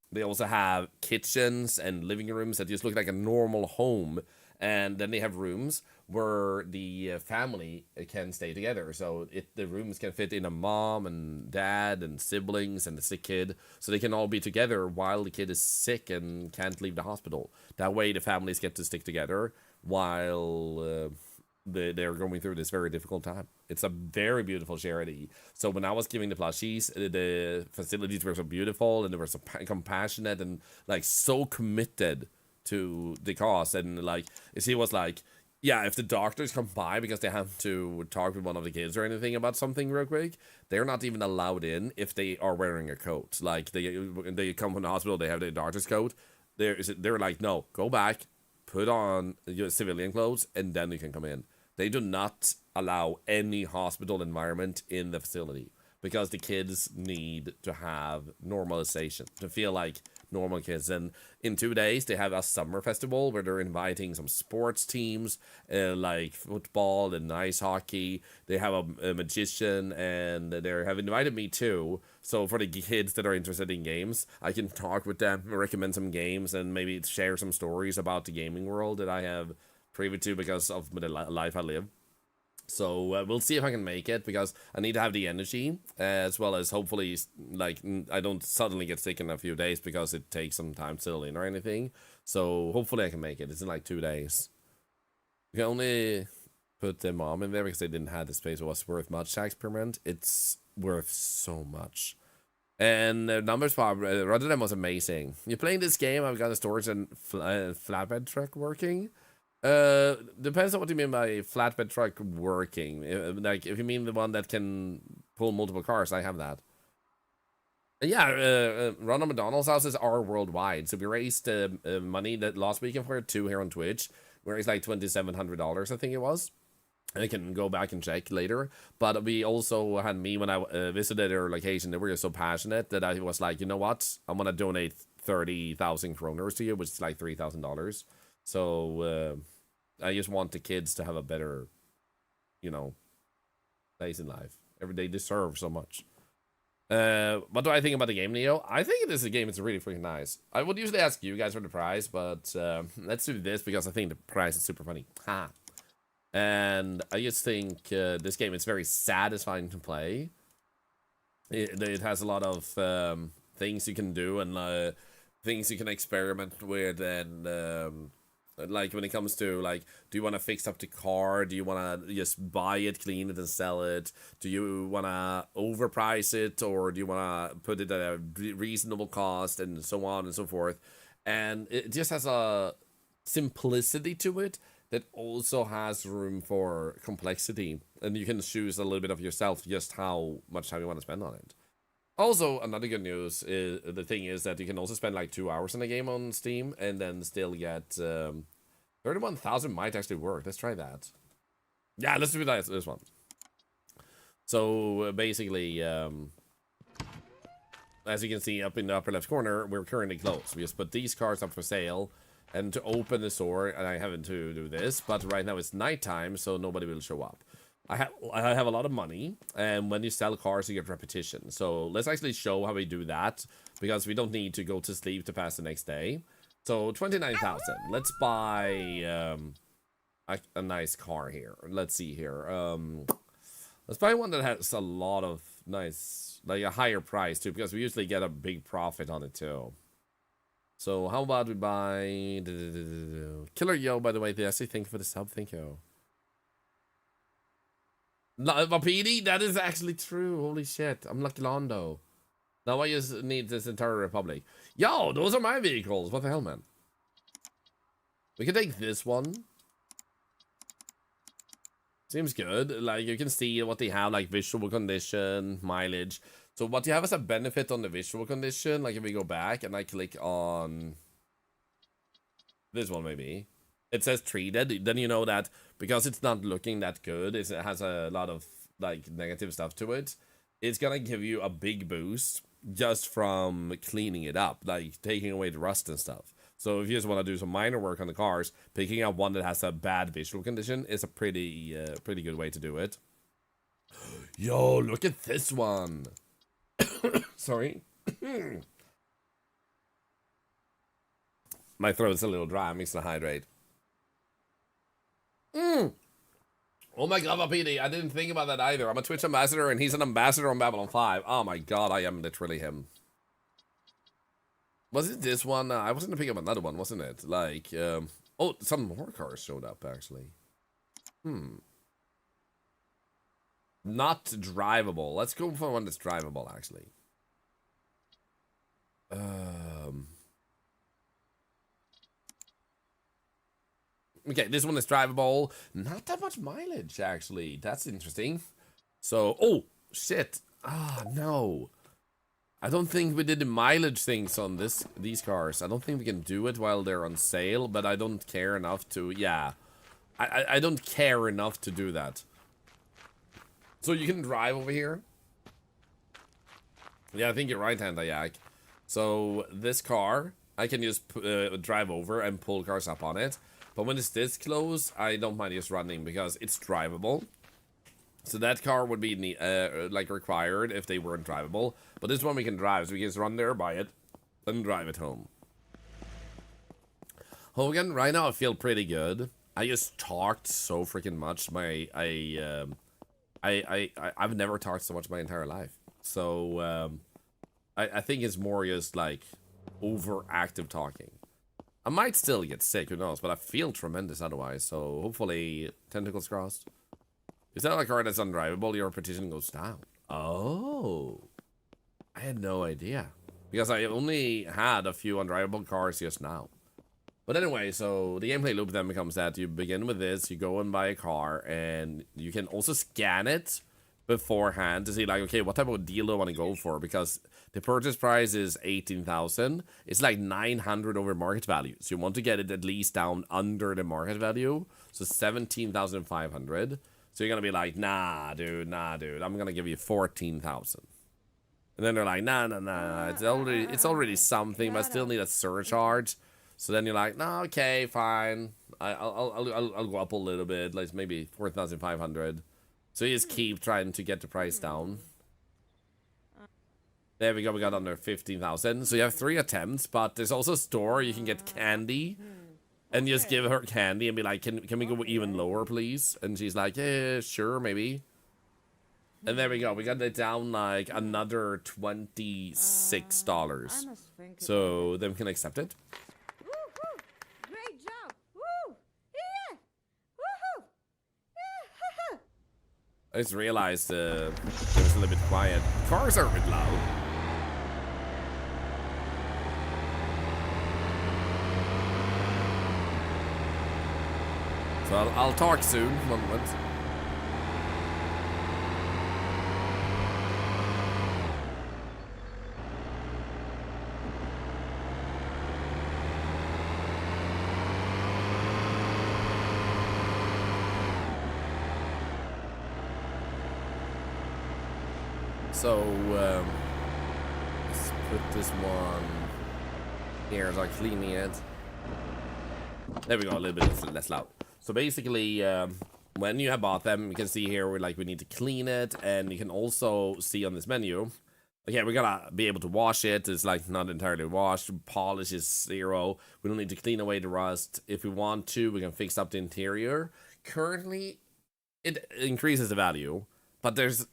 Speaker 1: they also have kitchens and living rooms that just look like a normal home. And then they have rooms where the family can stay together. So the rooms can fit in a mom and dad and siblings and the sick kid. So they can all be together while the kid is sick and can't leave the hospital. That way the families get to stick together while they're going through this very difficult time. It's a very beautiful charity. So when I was giving the plushies, the facilities were so beautiful, and they were so compassionate and like so committed to the cause. And like he was like, yeah, if the doctors come by because they have to talk with one of the kids or anything about something real quick, they're not even allowed in if they are wearing a coat. Like they come from the hospital, they have their doctor's coat. They're like, no, go back, put on your civilian clothes, and then you can come in. They do not allow any hospital environment in the facility because the kids need to have normalization, to feel like normal kids. And in 2 days, they have a summer festival where they're inviting some sports teams, like football and ice hockey. They have a magician, and they have invited me too. So for the kids that are interested in games, I can talk with them, recommend some games, and maybe share some stories about the gaming world that I have privy to because of the life I live. So we'll see if I can make it, because I need to have the energy, as well as hopefully like I don't suddenly get sick in a few days, because it takes some time to settle in or anything. So hopefully I can make it. It's in like 2 days. You can only put the mom in there because they didn't have the space. It was worth much tax per month. It's worth so much. And the numbers for Rotterdam was amazing. You're playing this game, I've got a storage and flatbed truck working. Depends on what you mean by flatbed truck working. Like, if you mean the one that can pull multiple cars, I have that. Yeah, Ronald McDonald's houses are worldwide. So we raised money that last weekend for 2 here on Twitch. We raised like $2,700, I think it was. I can go back and check later. But we also had me, when I visited their location, they were so passionate that I was like, you know what? I'm going to donate 30,000 kroners to you, which is like $3,000. So I just want the kids to have a better, you know, place in life. They deserve so much. What do I think about the game, Neo? I think this game is really freaking nice. I would usually ask you guys for the prize, but let's do this because I think the prize is super funny. Ha! And I just think this game is very satisfying to play. It has a lot of things you can do and things you can experiment with, and like when it comes to like, do you want to fix up the car? Do you want to just buy it, clean it, and sell it? Do you want to overprice it, or do you want to put it at a reasonable cost, and so on and so forth? And it just has a simplicity to it that also has room for complexity, and you can choose a little bit of yourself just how much time you want to spend on it. Also, another good news is the thing is that you can also spend like 2 hours in a game on Steam and then still get 31,000 might actually work. Let's try that. Yeah, let's do this one. So basically, as you can see up in the upper left corner, we're currently closed. We just put these cars up for sale, and to open the store, and I haven't to do this, but right now it's nighttime, so nobody will show up. I have a lot of money, and when you sell cars, you get repetition. So let's actually show how we do that, because we don't need to go to sleep to pass the next day. So 29,000. Let's buy a nice car here. Let's see here. Let's buy one that has a lot of nice, like a higher price too, because we usually get a big profit on it too. So how about we buy Killer Yo? By the way, I say thank you for the sub. Thank you. PD, that is actually true. Holy shit. I'm Lucky Londo. Now I just need this entire republic. Yo, those are my vehicles. What the hell, man? We can take this one. Seems good. Like, you can see what they have, like visual condition, mileage. So what you have as a benefit on the visual condition, like if we go back and I click on this one maybe, it says treated, then you know that because it's not looking that good, it has a lot of like negative stuff to it, it's gonna give you a big boost just from cleaning it up, like taking away the rust and stuff. So if you just want to do some minor work on the cars, picking up one that has a bad visual condition is a pretty good way to do it. Yo, look at this one. Sorry. My throat's a little dry. I'm mixing to hydrate. Oh my god, Vapidi, I didn't think about that either. I'm a Twitch ambassador and he's an ambassador on Babylon 5. Oh my god, I am literally him. Was it this one? I was gonna pick up another one, wasn't it? Like, oh, some more cars showed up, actually. Not drivable. Let's go for one that's drivable, actually. Okay, this one is drivable. Not that much mileage, actually. That's interesting. So, oh, shit. Ah, no. I don't think we did the mileage things on these cars. I don't think we can do it while they're on sale, but I don't care enough to, yeah. I don't care enough to do that. So you can drive over here. Yeah, I think you're right, Handayak. So this car, I can just drive over and pull cars up on it. But when it's this close, I don't mind just running because it's drivable. So that car would be like required if they weren't drivable. But this one we can drive, so we can just run there, buy it, and drive it home. Hogan, right now I feel pretty good. I just talked so freaking much. I've never talked so much my entire life. So I think it's more just like overactive talking. I might still get sick, who knows, but I feel tremendous otherwise, so hopefully, tentacles crossed. Is that a car that's undrivable, your petition goes down? Oh. I had no idea. Because I only had a few undrivable cars just now. But anyway, so the gameplay loop then becomes that you begin with this, you go and buy a car, and you can also scan it beforehand to see like, okay, what type of deal do I want to go for? Because the purchase price is 18,000. It's like 900 over market value. So you want to get it at least down under the market value. So 17,500. So you're going to be like, nah, dude. I'm going to give you 14,000. And then they're like, nah. It's already something, but I still need a surcharge. So then you're like, no, okay, fine. I'll go up a little bit, like maybe 4,500. So you just keep trying to get the price down. There we go, we got under 15,000. So you have 3 attempts, but there's also a store you can get candy. And just give her candy and be like, can we go even lower, please? And she's like, yeah, sure, maybe. And there we go. We got it down like another $26. So then we can accept it.
Speaker 2: Woo-hoo! Great job! Woo! Yeah! Woohoo! Yeah!
Speaker 1: I just realized it was a little bit quiet. Cars are a bit loud. So I'll talk soon. One moment. So, let's put this one here as I'm cleaning it. There we go, a little bit less loud. So basically, when you have bought them, you can see here we need to clean it, and you can also see on this menu, okay, we gotta be able to wash it. It's like not entirely washed. Polish is 0. We don't need to clean away the rust. If we want to, we can fix up the interior. Currently, it increases the value, but there's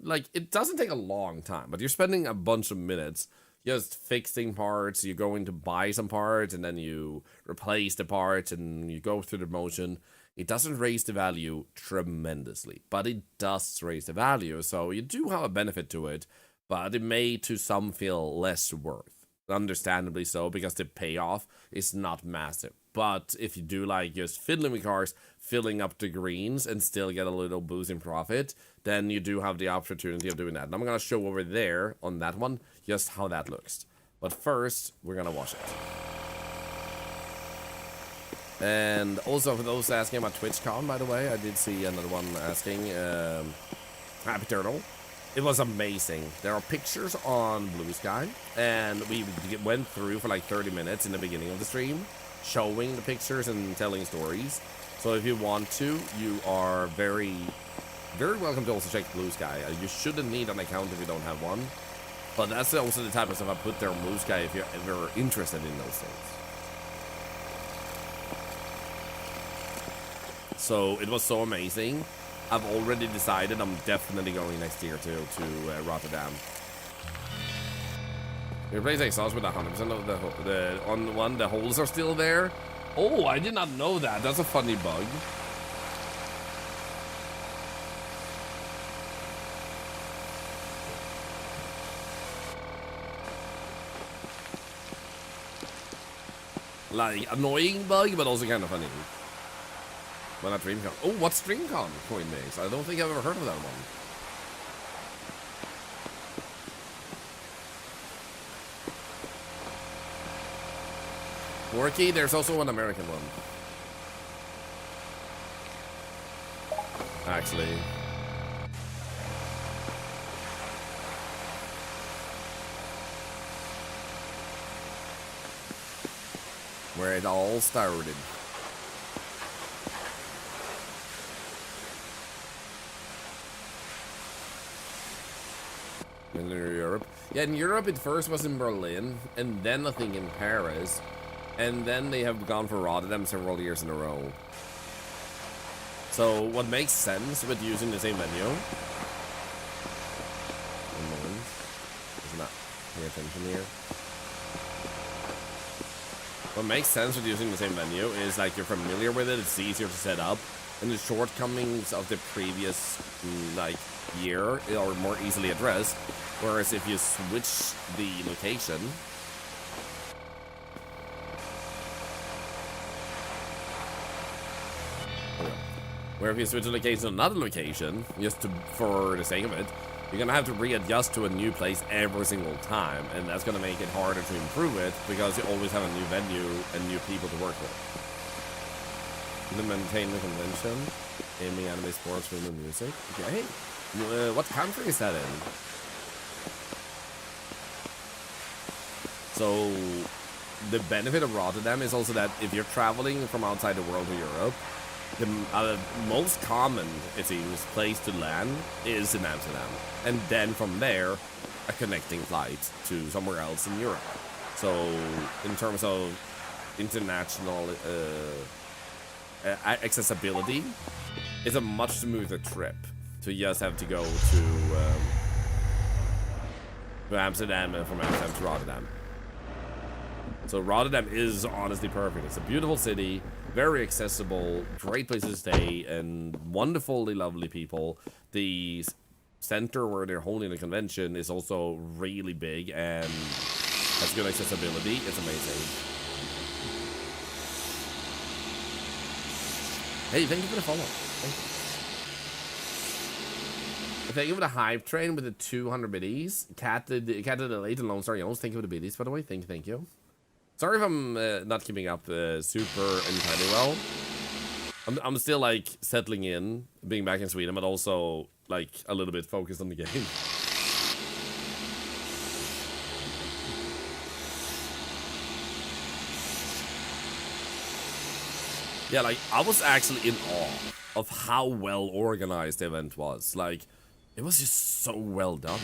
Speaker 1: like, it doesn't take a long time, but you're spending a bunch of minutes just fixing parts. You're going to buy some parts, and then you replace the parts, and you go through the motion. It doesn't raise the value tremendously, but it does raise the value, so you do have a benefit to it, but it may to some feel less worth. Understandably so, because the payoff is not massive. But if you do like just fiddling with cars, filling up the greens, and still get a little boost in profit, then you do have the opportunity of doing that. And I'm going to show over there on that one just how that looks. But first, we're going to wash it. And also, for those asking about TwitchCon, by the way, I did see another one asking. Happy Turtle. It was amazing. There are pictures on Blue Sky, and we went through for like 30 minutes in the beginning of the stream, showing the pictures and telling stories. So if you want to, you are very, very welcome to also check Blue Sky. You shouldn't need an account if you don't have one, but that's also the type of stuff I put there on Blue Sky if you're ever interested in those things. So it was so amazing. I've already decided I'm definitely going next year to Rotterdam. We replace exhaust with 100% of the on one. The holes are still there. Oh, I did not know that. That's a funny bug. Like, annoying bug, but also kind of funny. Well, not DreamCon. Oh, what's DreamCon? Coinbase. I don't think I've ever heard of that one. Worky, there's also an American one. Actually. Where it all started. In Europe. Yeah, in Europe it first was in Berlin, and then I think in Paris, and then they have gone for Rotterdam several years in a row. So what makes sense with using the same venue? One moment. Does not pay attention here. What makes sense with using the same venue is like you're familiar with it, it's easier to set up, and the shortcomings of the previous like year are more easily addressed. Whereas if you switch the location, where if you switch the location to another location, just for the sake of it, you're gonna have to readjust to a new place every single time, and that's gonna make it harder to improve it because you always have a new venue and new people to work with. To maintain the convention, gaming, anime, sports, film, and music. Okay, what country is that in? So, the benefit of Rotterdam is also that if you're traveling from outside the world to Europe, the most common, it seems, place to land is in Amsterdam. And then from there, a connecting flight to somewhere else in Europe. So, in terms of international accessibility, it's a much smoother trip to just have to go to Amsterdam and from Amsterdam to Rotterdam. So Rotterdam is honestly perfect. It's a beautiful city, very accessible, great place to stay, and wonderfully lovely people. The center where they're holding the convention is also really big and has good accessibility. It's amazing. Hey, thank you for the follow. Thank you for the hype train with the 200 biddies. Cat did the late and Lone Star Jones. Thank you for the biddies, by the way. Thank you. Sorry if I'm not keeping up super entirely well. I'm still like settling in, being back in Sweden, but also like a little bit focused on the game. Yeah, like I was actually in awe of how well organized the event was. Like, it was just so well done.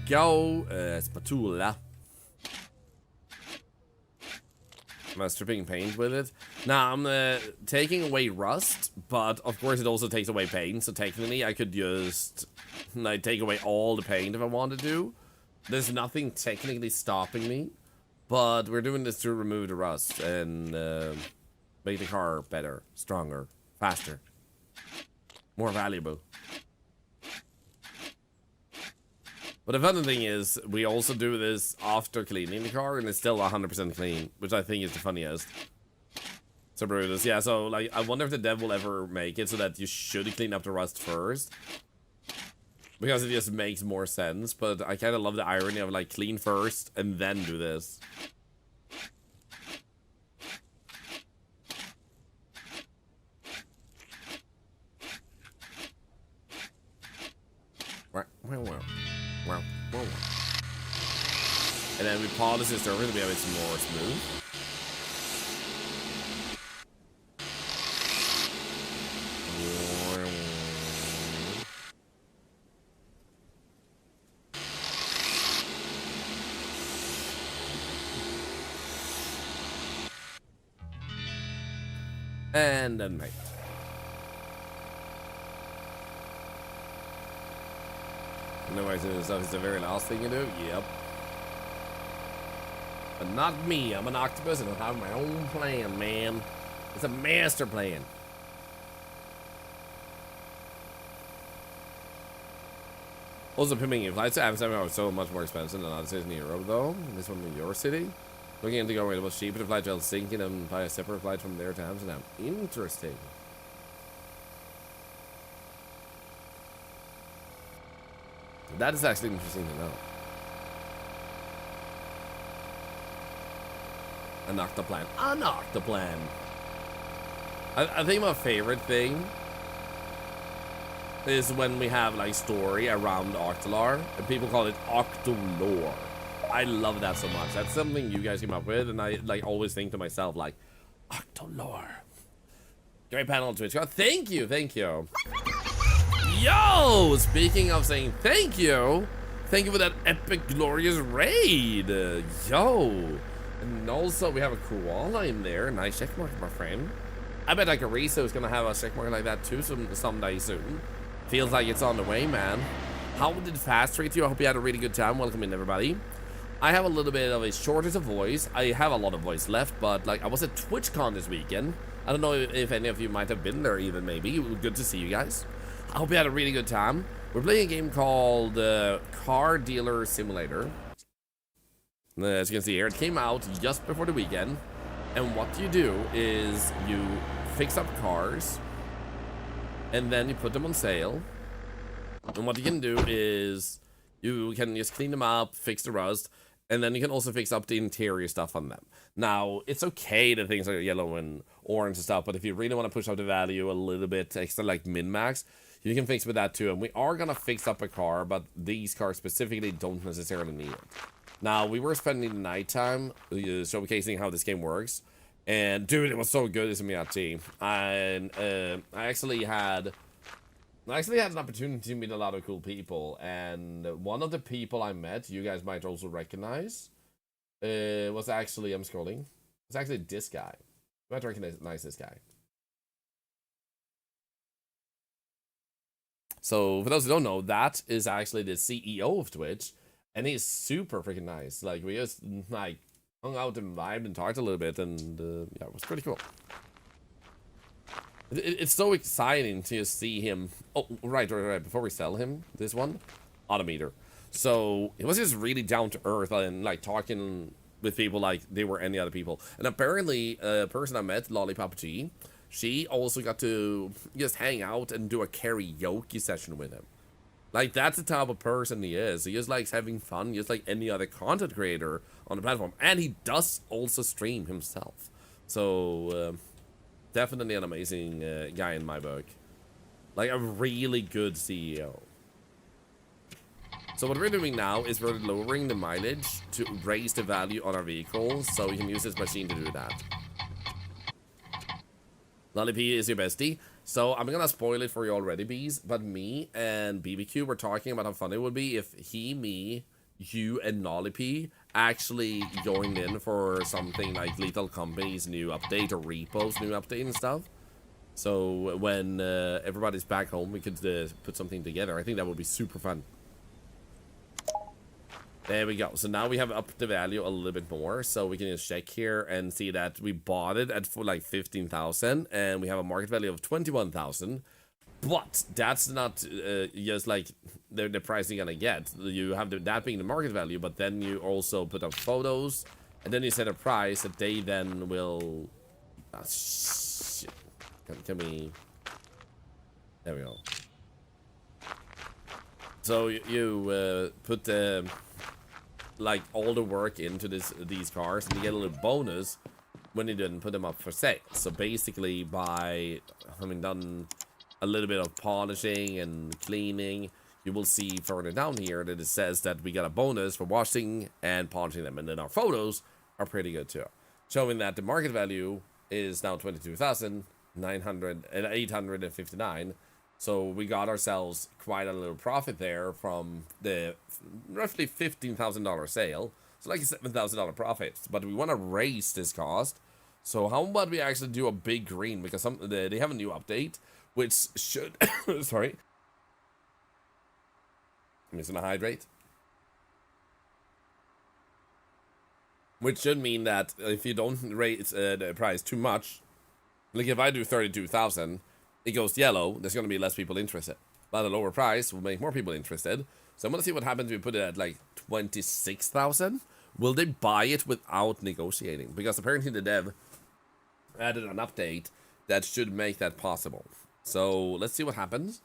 Speaker 1: Go, spatula. I'm stripping paint with it. Now, I'm taking away rust, but of course it also takes away paint, so technically I could just like, take away all the paint if I wanted to. There's nothing technically stopping me, but we're doing this to remove the rust and make the car better, stronger, faster, more valuable. But the funny thing is, we also do this after cleaning the car, and it's still 100% clean, which I think is the funniest. So Brutus, yeah, so like, I wonder if the dev will ever make it so that you should clean up the rust first. Because it just makes more sense, but I kind of love the irony of like, clean first, and then do this. Wow. And then we polish the surface to be a bit more smooth. And then mate. Memorizing this stuff is the very last thing you do? Yep. But not me. I'm an octopus and I have my own plan, man. It's a master plan. Also, pimping flights to Amsterdam are so much more expensive than other cities in Europe, though. This one in your city. Looking into going, it was cheaper to fly to Helsinki and buy a separate flight from there to Amsterdam. Interesting. That is actually interesting to know. An octoplan. An octoplan. I think my favorite thing is when we have like story around Thorlar and people call it Octolore. I love that so much. That's something you guys came up with, and I like always think to myself like, Octolore. Great panel on Twitch. Oh, thank you. Yo, speaking of saying thank you for that epic glorious raid. Yo, and also we have a koala in there. Nice check mark, my friend. I bet like Ariso is gonna have a check mark like that too someday soon. Feels like it's on the way, man. How did Fast treat you? I hope you had a really good time. Welcome in, everybody. I have a little bit of a shortage of voice. I have a lot of voice left, but like I was at TwitchCon this weekend. I don't know if any of you might have been there even, maybe. Good to see you guys. I hope you had a really good time. We're playing a game called Car Dealer Simulator. As you can see here, it came out just before the weekend. And what you do is you fix up cars, and then you put them on sale. And what you can do is you can just clean them up, fix the rust, and then you can also fix up the interior stuff on them. Now, it's okay that things are yellow and orange and stuff, but if you really want to push up the value a little bit extra, like min-max, you can fix with that too. And we are going to fix up a car, but these cars specifically don't necessarily need it. Now, we were spending the nighttime showcasing how this game works. And, dude, it was so good, this Miyachi. And I actually had I actually had an opportunity to meet a lot of cool people, and one of the people I met, you guys might also recognize, was actually, I'm scrolling, it's actually this guy. You might recognize this guy. So, for those who don't know, that is actually the CEO of Twitch, and he's super freaking nice. Like, we just, like, hung out and vibed and talked a little bit, and, yeah, it was pretty cool. It's so exciting to see him. Oh, right. Before we sell him this one, Autometer. So it was just really down to earth and like talking with people like they were any other people. And apparently, a person I met, Lollipop G, she also got to just hang out and do a karaoke session with him. Like, that's the type of person he is. He just likes having fun, just like any other content creator on the platform. And he does also stream himself. So, definitely an amazing guy in my book. Like, a really good CEO. So what we're doing now is we're lowering the mileage to raise the value on our vehicles, so we can use this machine to do that. Lollipop is your bestie. So I'm gonna spoil it for you already, bees. But me and BBQ were talking about how fun it would be if he, me, you, and Lollipop actually joined in for something like Lethal Company's new update or Repo's new update and stuff. So when everybody's back home, we could put something together. I think that would be super fun. There we go. So now we have upped the value a little bit more. So we can just check here and see that we bought it at for like 15,000 and we have a market value of 21,000. But that's not just like the price you're gonna get. You have that being the market value, but then you also put up photos and then you set a price that they then will. Oh, shit. Can we? There we go. So you put like all the work into these cars, and you get a little bonus when you didn't put them up for sale. So basically, by having done a little bit of polishing and cleaning, you will see further down here that it says that we got a bonus for washing and polishing them, and then our photos are pretty good too, showing that the market value is now 22,859. So we got ourselves quite a little profit there from the roughly $15,000 sale. So like a $7,000 profit. But we want to raise this cost. So how about we actually do a big green? Because they have a new update, which should... sorry. I'm just going to hydrate. Which should mean that if you don't raise the price too much, like if I do 32,000... it goes yellow, there's going to be less people interested. But a lower price will make more people interested. So I'm going to see what happens if we put it at like 26,000. Will they buy it without negotiating? Because apparently the dev added an update that should make that possible. So let's see what happens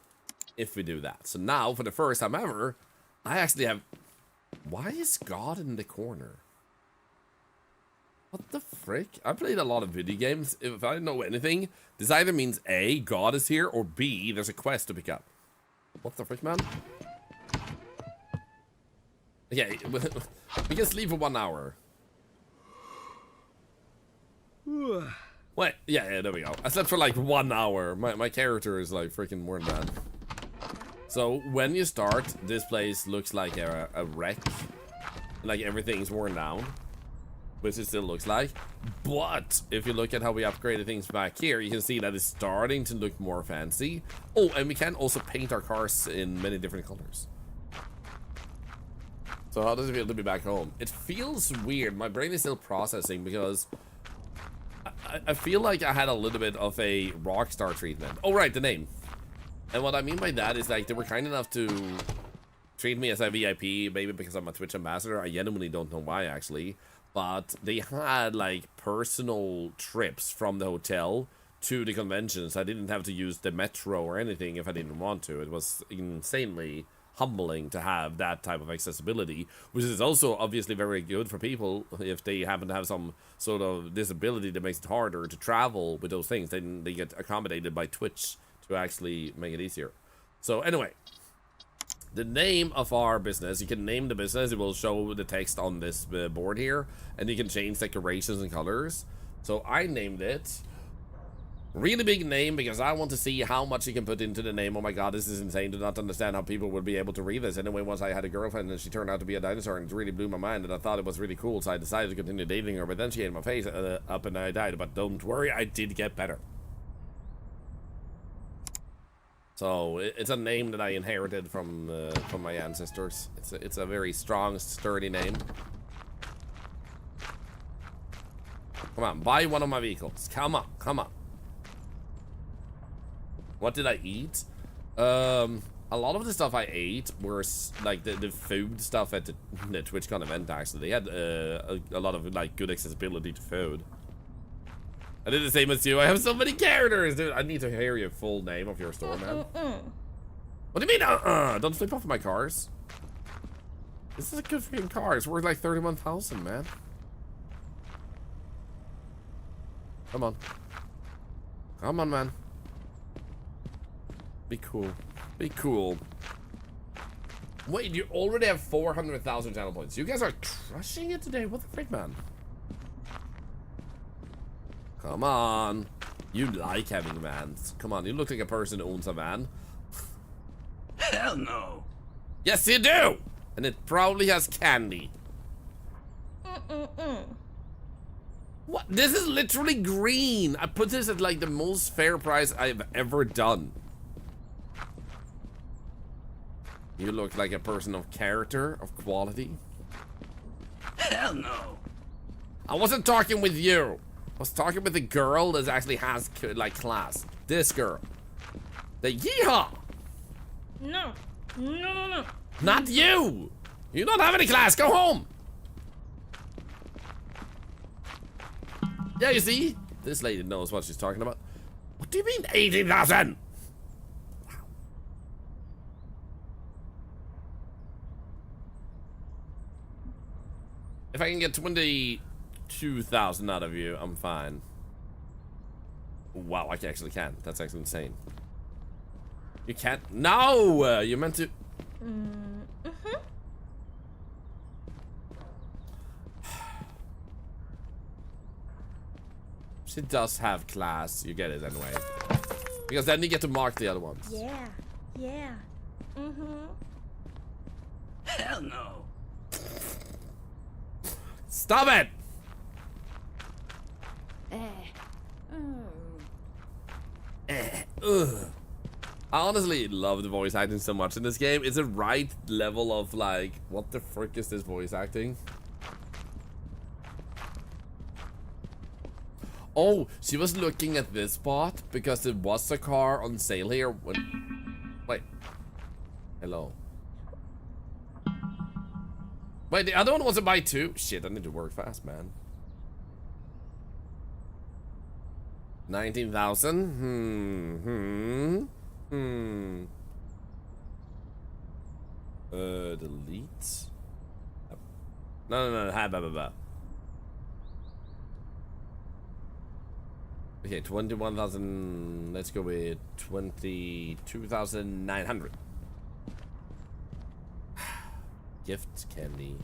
Speaker 1: if we do that. So now, for the first time ever, I actually have... Why is God in the corner? What the frick? I played a lot of video games. If I know anything, this either means A, God is here, or B, there's a quest to pick up. What the frick, man? Okay, we can sleep for 1 hour. Wait, yeah, there we go. I slept for like 1 hour. My character is like freaking more than that. So when you start, this place looks like a wreck. Like everything's worn down. Which it still looks like. But if you look at how we upgraded things back here, you can see that it's starting to look more fancy. Oh, and we can also paint our cars in many different colors. So how does it feel to be back home? It feels weird. My brain is still processing because I feel like I had a little bit of a Rockstar treatment. Oh, right, the name. And what I mean by that is like they were kind enough to treat me as a VIP, maybe because I'm a Twitch ambassador. I genuinely don't know why, actually. But they had like personal trips from the hotel to the conventions. I didn't have to use the metro or anything if I didn't want to. It was insanely humbling to have that type of accessibility, which is also obviously very good for people if they happen to have some sort of disability that makes it harder to travel with those things. Then they get accommodated by Twitch to actually make it easier. So anyway, the name of our business, you can name the business, it will show the text on this board here, and you can change decorations and colors. So I named it Really big name because I want to see how much you can put into the name. Oh my god, this is insane. Do not understand how people would be able to read this. Anyway, once I had a girlfriend and she turned out to be a dinosaur and it really blew my mind and I thought it was really cool, so I decided to continue dating her, but then she ate my face up and I died. But don't worry, I did get better. So it's a name that I inherited from my ancestors. It's a very strong, sturdy name. Come on, buy one of my vehicles. Come on, come on. What did I eat? A lot of the stuff I ate were like the food stuff at the TwitchCon event. Actually, they had a lot of like good accessibility to food. I did the same as you. I have so many characters, dude. I need to hear your full name of your store, man. What do you mean? Don't flip off my cars. This is a good freaking car. It's worth like 31,000, man. Come on. Come on, man. Be cool. Be cool. Wait, you already have 400,000 channel points. You guys are crushing it today. What the frick, man? Come on. You like having vans. Come on, you look like a person who owns a van.
Speaker 4: Hell no.
Speaker 1: Yes, you do! And it probably has candy. What? This is literally green. I put this at like the most fair price I've ever done. You look like a person of character, of quality.
Speaker 4: Hell no.
Speaker 1: I wasn't talking with you. I was talking with the girl that actually has like class. This girl. The yeehaw.
Speaker 2: No. No.
Speaker 1: Not you. You don't have any class. Go home. Yeah, you see? This lady knows what she's talking about. What do you mean 18,000? Wow. If I can get 22,000 out of you, I'm fine. Wow, I actually can. That's actually insane. You can't. No! You meant to. She does have class. You get it anyway. Because then you get to mark the other ones.
Speaker 2: Yeah.
Speaker 4: Hell no.
Speaker 1: Stop it! Ugh. I honestly love the voice acting so much in this game. It's the right level of like, what the frick is this voice acting? Oh, she was looking at this spot because there was a car on sale here. Wait. Hello. Wait, the other one was a buy too? Shit, I need to work fast, man. 19,000? Delete? No, blah. Okay, 21,000, let's go with 22,900. Gift candy.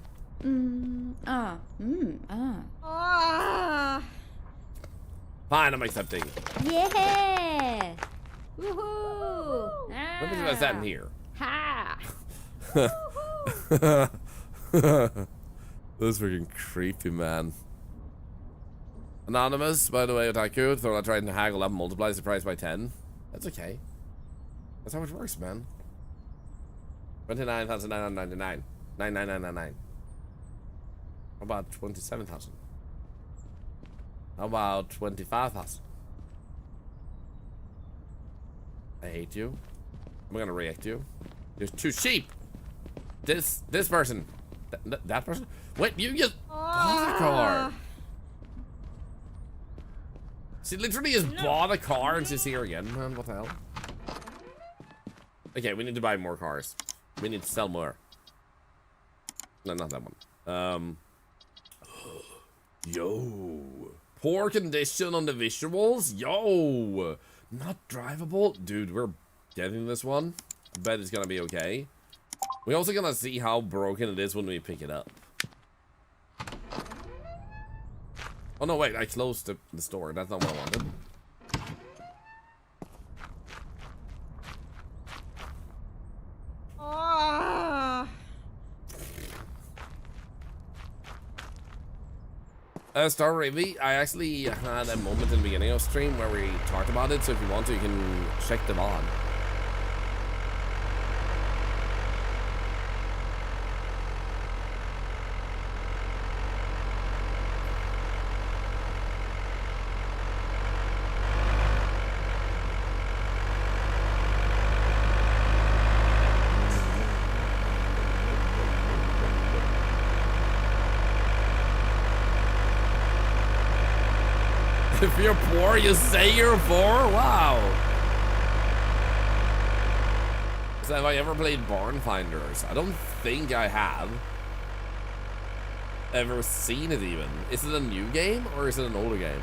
Speaker 1: Fine, I'm accepting.
Speaker 2: Yeah. Woohoo.
Speaker 1: Let me see what's that in here.
Speaker 2: Ha.
Speaker 1: That's freaking creepy, man. Anonymous, by the way, Otaku. Thorlar tried to haggle up, multiplies the price by 10. That's okay. That's how it works, man. 29,999. 99999. How about 27,000? How about 25,000? I hate you. I'm gonna react you. There's two sheep. This person. That person? Wait, you just bought a car. She literally just bought a car and she's here again, man. What the hell? Okay, we need to buy more cars. We need to sell more. No, not that one. Yo. Poor condition on the visuals. Yo. Not drivable. Dude, we're getting this one. I bet it's gonna be okay. We're also gonna see how broken it is when we pick it up. Oh no, wait, I closed the store. That's not what I wanted. Star Ravi, I actually had a moment in the beginning of stream where we talked about it, so if you want to, you can check the VOD. If you're poor, you say you're poor? Wow. So have I ever played Barn Finders? I don't think I have. Ever seen it even. Is it a new game or is it an older game?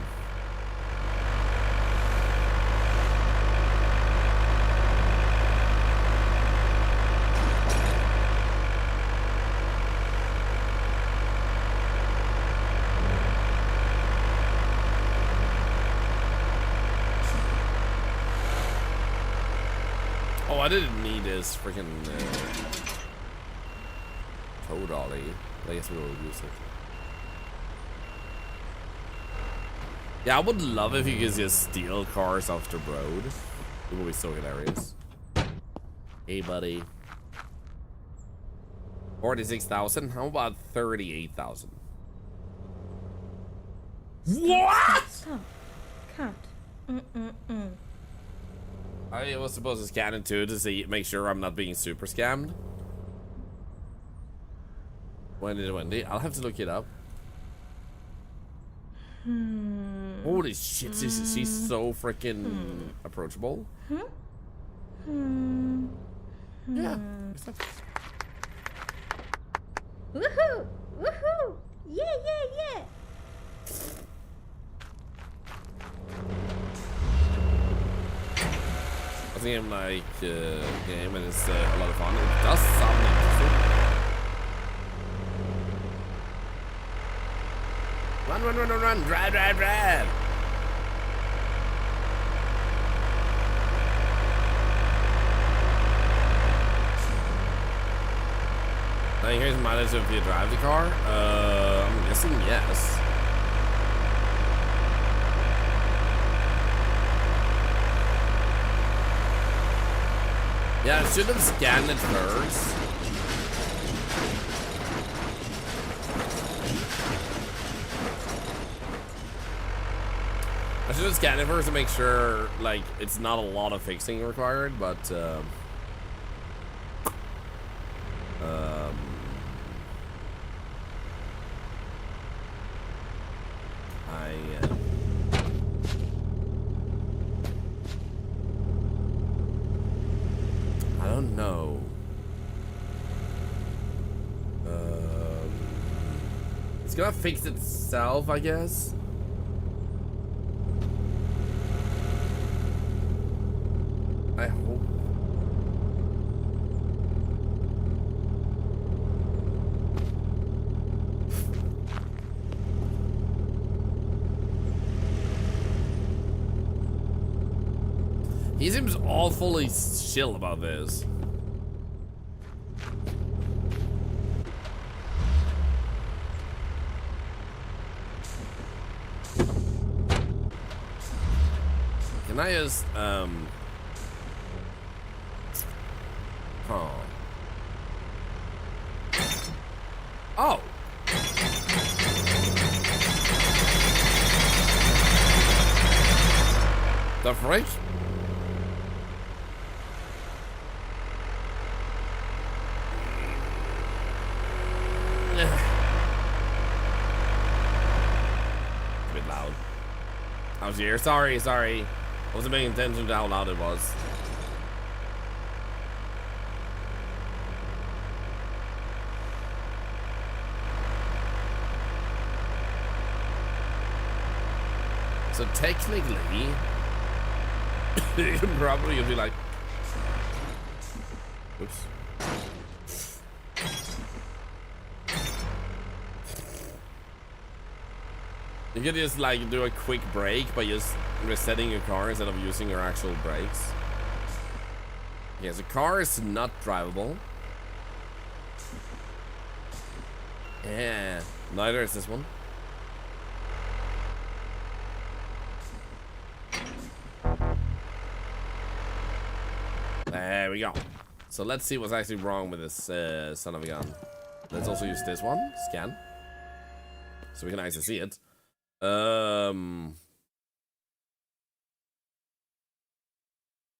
Speaker 1: Oh, I didn't need this freaking code ollie. I guess we'll use it. Yeah, I would love if you could just steal cars off the road. It would be so hilarious. Hey, buddy. 46,000? How about 38,000? What?
Speaker 2: Stop. Cut.
Speaker 1: I was supposed to scan it too to see, make sure I'm not being super scammed. Wendy, I'll have to look it up. Holy shit, she's so freaking approachable. Yeah.
Speaker 2: Woohoo! Woohoo! Yeah, yeah, yeah!
Speaker 1: I think I'm like game and it's a lot of fun. It does sound interesting. Run, drive. I think here's mileage if you drive the car. I'm guessing yes. Yeah, I should have scanned it first. I should have scanned it first to make sure, like, it's not a lot of fixing required, but, I don't know. It's gonna fix itself, I guess. I hope. He seems awfully chill about this. Can I just, huh. Oh. The frick? A bit loud. I was here. Sorry. I wasn't paying attention to how loud it was. So technically, you can probably be like, oops. You could just like do a quick brake by just resetting your car instead of using your actual brakes. Yeah, the car is not drivable. Yeah, neither is this one. There we go. So let's see what's actually wrong with this son of a gun. Let's also use this one. Scan. So we can actually see it.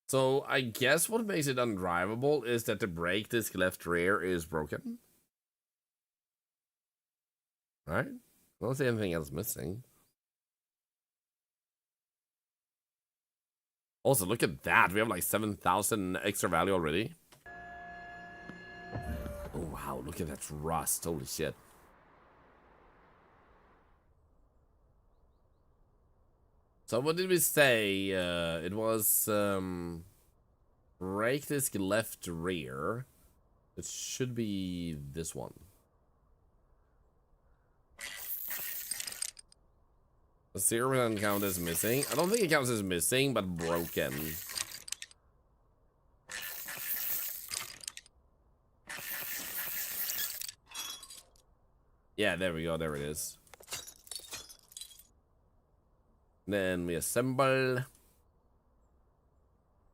Speaker 1: So I guess what makes it undrivable is that the brake disc left rear is broken. Right? I don't see anything else missing. Also, look at that. We have like 7,000 extra value already. Oh, wow. Look at that rust. Holy shit. So what did we say? It was brake disc left rear. It should be this one. The 0% count is missing. I don't think it counts as missing, but broken. Yeah, there we go. There it is. Then we assemble.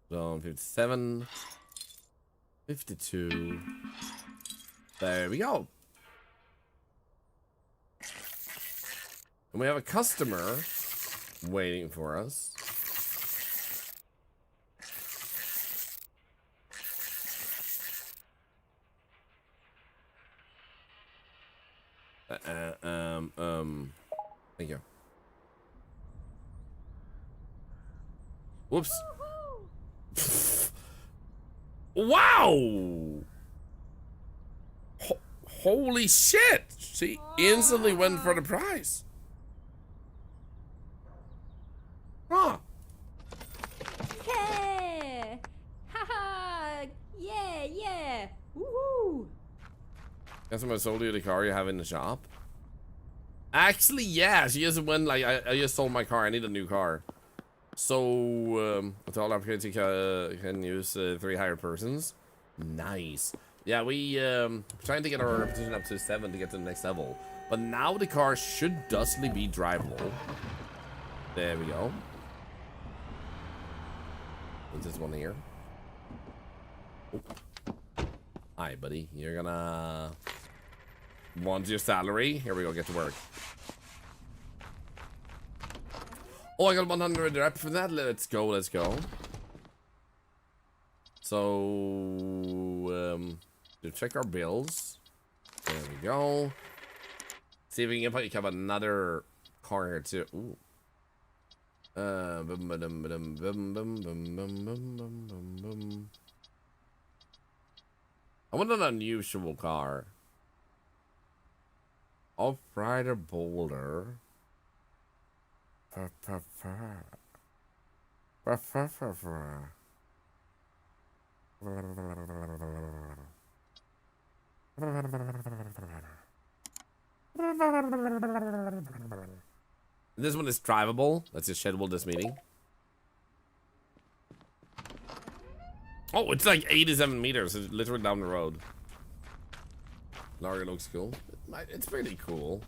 Speaker 1: Zone 57. 52. There we go. And we have a customer waiting for us. Thank you. Whoops. Wow! Holy shit! She instantly went for the prize. Huh.
Speaker 2: Yeah! Haha! Yeah, yeah! Woohoo!
Speaker 1: Guess I sold you the car you have in the shop. Actually, yeah, she just went like I just sold my car. I need a new car. So with all opportunity can use 3 hired persons. Nice. Yeah, we trying to get our reputation up to 7 to get to the next level. But now the car should thusly be drivable. There we go. What's this one here? Oh. Hi, buddy. You're gonna want your salary. Here we go. Get to work. Oh, I got 100 rep for that. Let's go. Let's go. So, to check our bills. There we go. See if we can pick up another car here too. Ooh. I want an unusual car. Off-rider Boulder. This one is drivable. Let's just schedule this meeting. Oh, it's like 87 meters. It's literally down the road. Larga looks cool. It's pretty cool.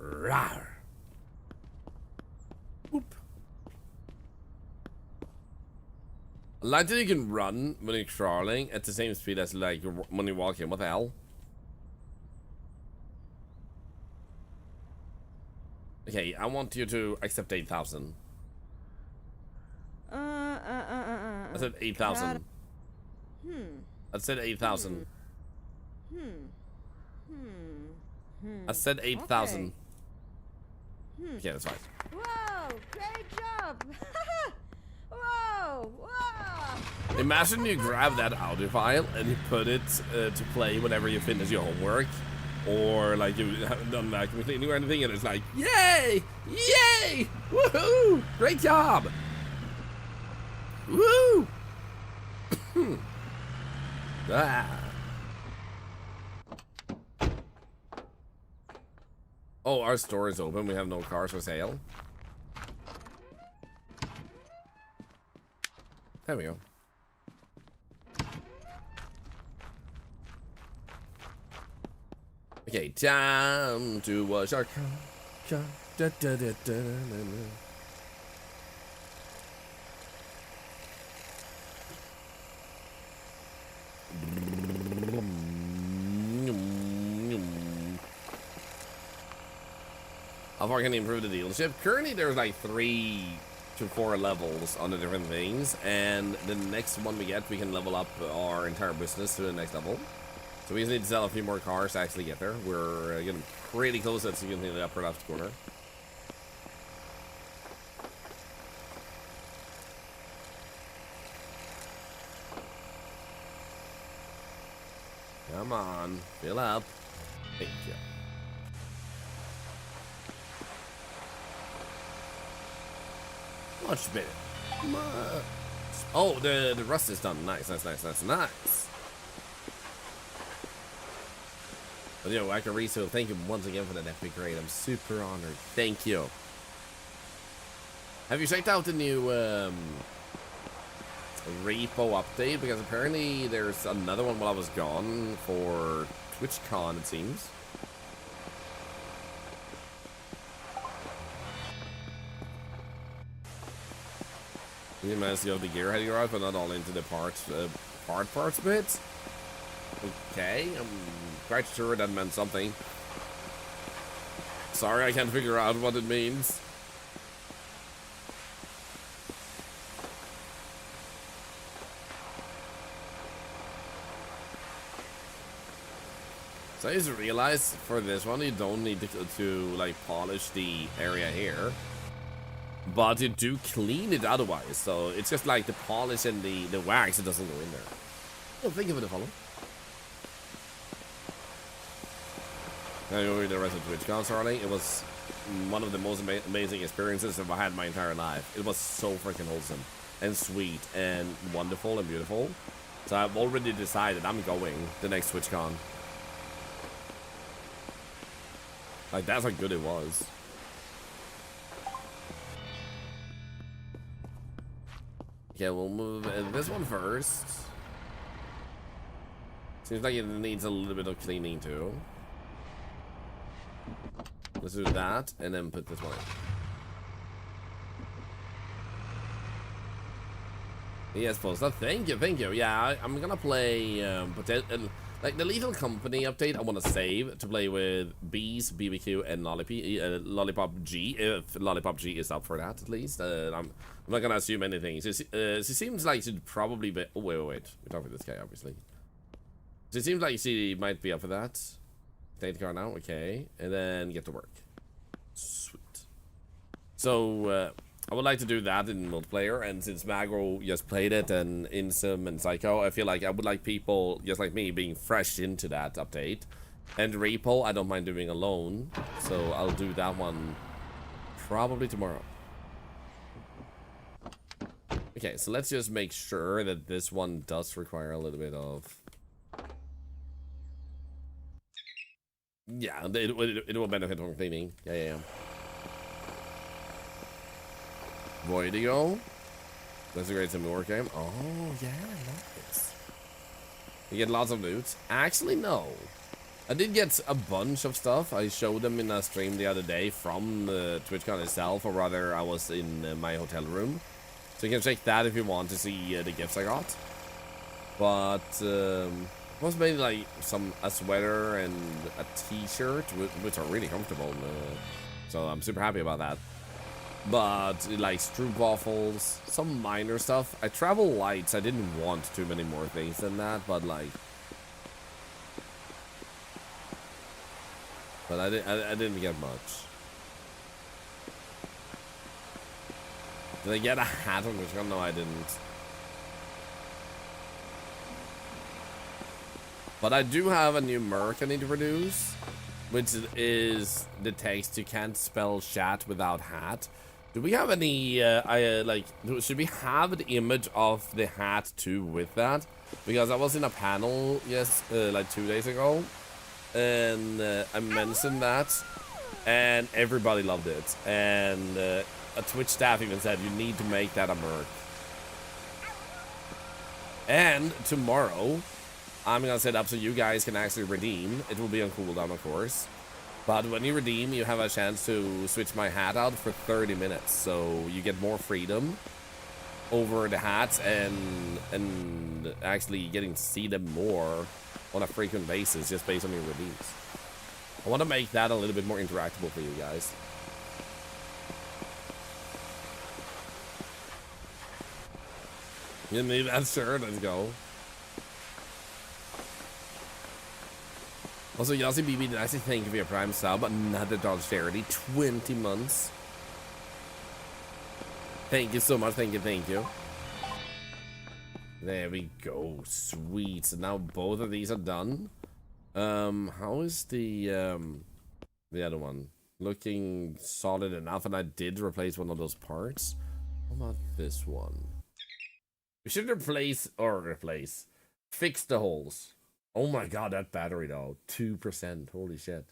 Speaker 1: Rawr. Whoop. I like that you can run when you're crawling at the same speed as like when you're walking. What the hell? Okay, I want you to accept 8,000. I said 8,000. I said 8,000. I said 8,000. Okay, that's fine.
Speaker 2: Whoa! Great job! Whoa! Whoa!
Speaker 1: Imagine you grab that audio file and you put it to play whenever you finish your homework. Or like you haven't done vacuum cleaning or anything, and it's like, yay! Yay! Woohoo! Great job! Woo! Ah. Oh, our store is open. We have no cars for sale. There we go. Okay, time to wash our car. How far can you improve the dealership? Currently, there's like 3 to 4 levels on the different things, and the next one we get, we can level up our entire business to the next level. So we just need to sell a few more cars to actually get there. We're getting pretty close, as you can see in the upper left corner. Come on, fill up. Thank you. Much better. Oh, the rust is done. Nice. But yo, Akariso, thank you once again for that epic raid. I'm super honored. Thank you. Have you checked out the new repo update? Because apparently there's another one while I was gone for TwitchCon, it seems. You managed to go the gearhead garage, but not all into the parts bit. Okay, I'm quite sure that meant something. Sorry, I can't figure out what it means. So I just realized for this one, you don't need to like polish the area here. But you do clean it otherwise, so it's just like the polish and the wax, it doesn't go in there. Oh, thank you for the follow. Now you read the rest of TwitchCon, Charlie. It was one of the most amazing experiences I've had in my entire life. It was so freaking wholesome and sweet and wonderful and beautiful. So I've already decided I'm going the next TwitchCon. Like, that's how good it was. Okay, we'll move this one first. Seems like it needs a little bit of cleaning too. Let's do that, and then put this one in. Yes, post. Thank you. Yeah, I'm gonna play like the Lethal Company update. I want to save to play with Bees, BBQ, and Lollipop G. If Lollipop G is up for that, at least. I'm not gonna assume anything. She seems like she'd probably be. Oh wait. We're talking with this guy, obviously. So it seems like she might be up for that. Take the car now, okay, and then get to work. Sweet. So I would like to do that in multiplayer, and since Magro just played it, and Insum and Psycho, I feel like I would like people just like me being fresh into that update. And Repo, I don't mind doing alone, so I'll do that one probably tomorrow. Okay, so let's just make sure that this one does require a little bit of. Yeah, it will benefit from cleaning. Yeah. Voidio. That's a great similar game. Oh, yeah, I like this. You get lots of loot. Actually, no. I did get a bunch of stuff. I showed them in a stream the other day from the TwitchCon itself, or rather, I was in my hotel room. So you can check that if you want to see the gifts I got. But, it was mainly like a sweater and a t-shirt, which are really comfortable. So I'm super happy about that. But like stroop waffles, some minor stuff. I travel light, so I didn't want too many more things than that. But like, I didn't get much. Did I get a hat on which one? No, I didn't. But I do have a new merc I need to produce, which is the text "You can't spell chat without hat." Do we have any? Should we have the image of the hat too with that? Because I was in a panel like 2 days ago, and I mentioned that, and everybody loved it. And a Twitch staff even said you need to make that a merc. And tomorrow, I'm gonna set up so you guys can actually redeem. It will be on cooldown, of course. But when you redeem, you have a chance to switch my hat out for 30 minutes. So you get more freedom over the hats and actually getting to see them more on a frequent basis just based on your redeems. I want to make that a little bit more interactable for you guys. You need that? Sure, let's go. Also, Yossi BB, did I say thank you for your Prime sub? Another dog charity, 20 months. Thank you so much, thank you, thank you. There we go, sweet. So now both of these are done. How is the other one? Looking solid enough, and I did replace one of those parts. How about this one? We should fix the holes. Oh my god, that battery though, 2%, holy shit.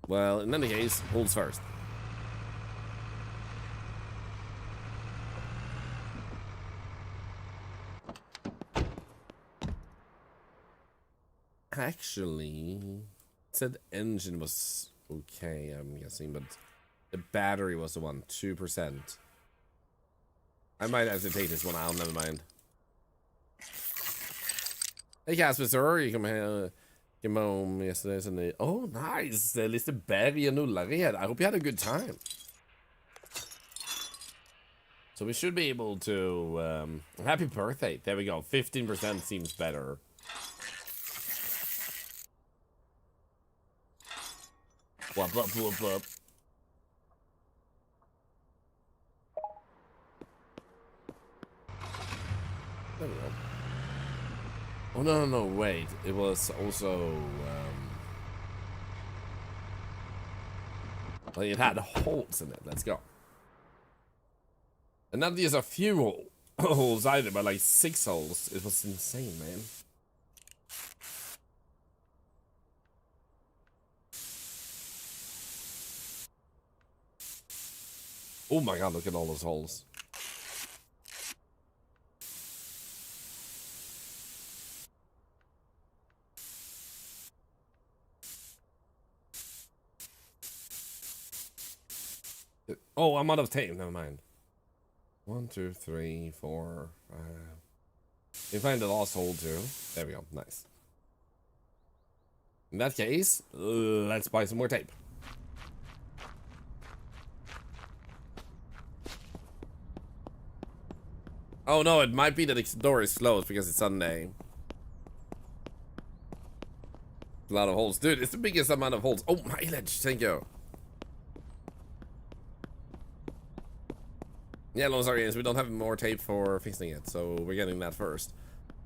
Speaker 1: Well, in any case, holes first. Actually, it said engine was okay, I'm guessing, but the battery was the one, 2%. I might have to take this one out, never mind. Hey Casper, sir, you came home yesterday, Sunday. Oh, nice! Lite berg och nullar here. I hope you had a good time. So we should be able to, happy birthday. There we go, 15% seems better. Whoop, whoop, whoop, whoop. There we go. Oh, no, wait. It was also, well, it had holes in it. Let's go. And not these are few holes either, but like 6 holes. It was insane, man. Oh my god, look at all those holes. Oh, I'm out of tape. Never mind. 1, 2, 3, 4, 5. You find the lost hole too. There we go. Nice. In that case, let's buy some more tape. Oh no, it might be that the door is closed because it's Sunday. A lot of holes. Dude, it's the biggest amount of holes. Oh, mileage. Thank you. Yeah, no, sorry, we don't have more tape for fixing it, so we're getting that first.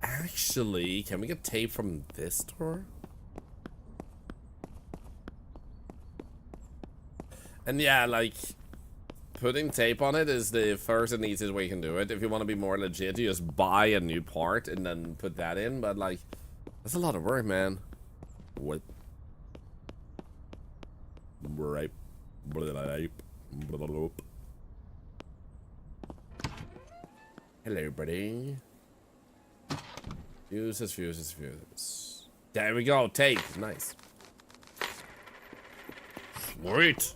Speaker 1: Actually, can we get tape from this door? And yeah, like, putting tape on it is the first and easiest way you can do it. If you want to be more legit, you just buy a new part and then put that in, but like, that's a lot of work, man. What? Right. Hello, buddy. Fuses. There we go, tape. Nice. Sweet.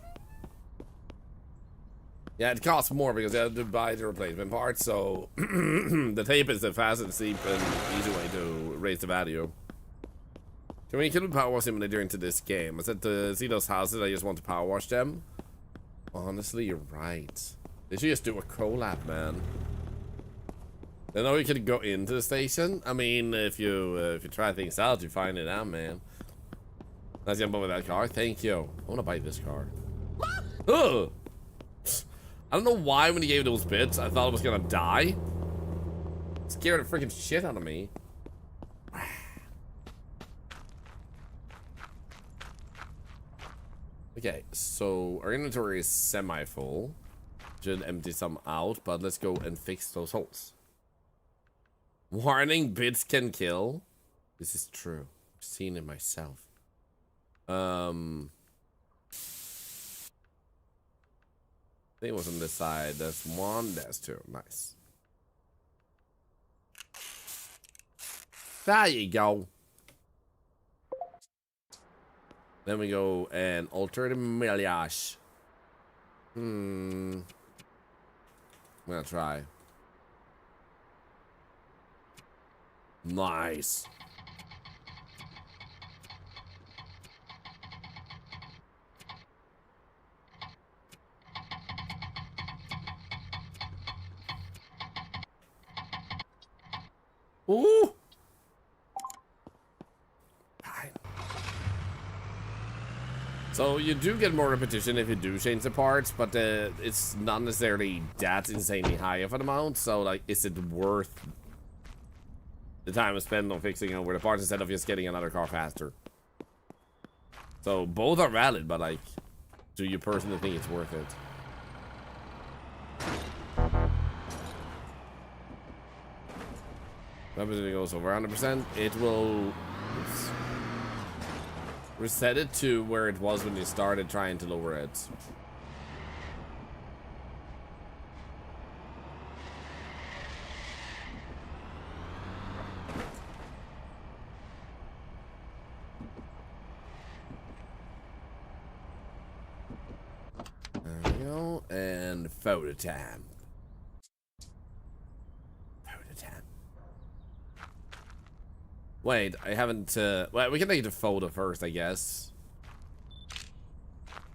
Speaker 1: Yeah, it costs more because I have to buy the replacement parts, so the tape is the fastest, cheap, and easy way to raise the value. Can we kill power wash simulator into this game? Is it to see those houses? I just want to power wash them. Honestly, you're right. They should just do a collab, man. I know you could go into the station. I mean, if you try things out, you find it out, man. Let's jump over that car. Thank you. I want to buy this car. Ugh. I don't know why when he gave those bits, I thought I was gonna die. It scared the freaking shit out of me. Okay, so our inventory is semi-full. Should empty some out, but let's go and fix those holes. Warning, bits can kill. This is true. I've seen it myself. I think it was on this side. There's 1, there's 2. Nice. There you go. Then we go and alter the millage. I'm gonna try. Nice. Ooh! Fine. So you do get more repetition if you do change the parts, but it's not necessarily that insanely high of an amount. So like, is it worth the time spent on fixing over the parts instead of just getting another car faster? So both are valid, but like, do you personally think it's worth it? What happens if it goes over 100%? It will reset it to where it was when you started trying to lower it. There we go. And photo time. Photo time. Wait, I haven't, well, we can take the photo first, I guess.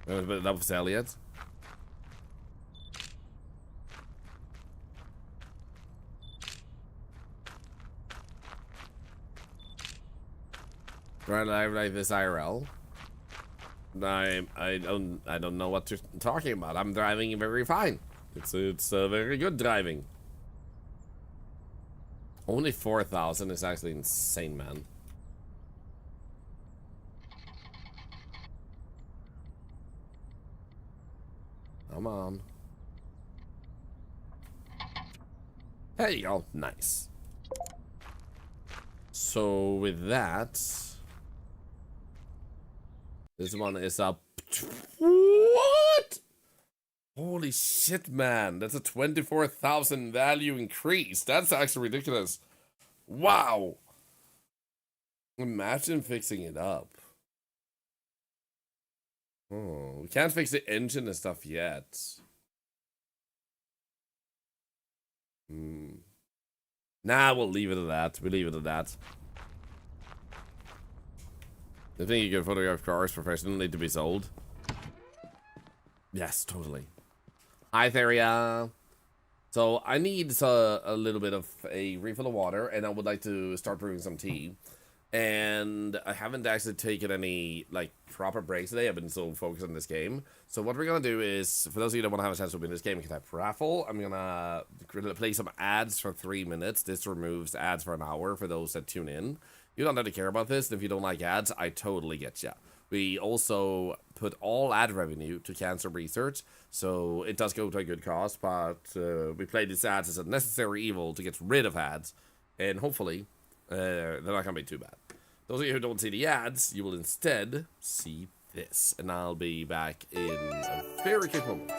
Speaker 1: We haven't put it up for sale yet. Trying to live like this IRL. I don't know what you're talking about. I'm driving very fine. It's very good driving. Only 4,000 is actually insane, man. Come on. There you go. Nice. So with that, this one is up. What? Holy shit, man. That's a 24,000 value increase. That's actually ridiculous. Wow. Imagine fixing it up. Oh, we can't fix the engine and stuff yet. Nah, we'll leave it at that. We leave it at that. I think you can photograph cars professionally to be sold. Yes, totally. Hi, Theria. So I need a little bit of a refill of water, and I would like to start brewing some tea. And I haven't actually taken any like proper breaks today. I've been so focused on this game. So what we're gonna do is, for those of you that want to have a chance to win this game, you can type raffle. I'm gonna play some ads for 3 minutes. This removes ads for an hour for those that tune in. You don't have to care about this, and if you don't like ads, I totally get ya. We also put all ad revenue to cancer research, so it does go to a good cause, but we play these ads as a necessary evil to get rid of ads, and hopefully they're not gonna be too bad. Those of you who don't see the ads, you will instead see this, and I'll be back in a very quick moment.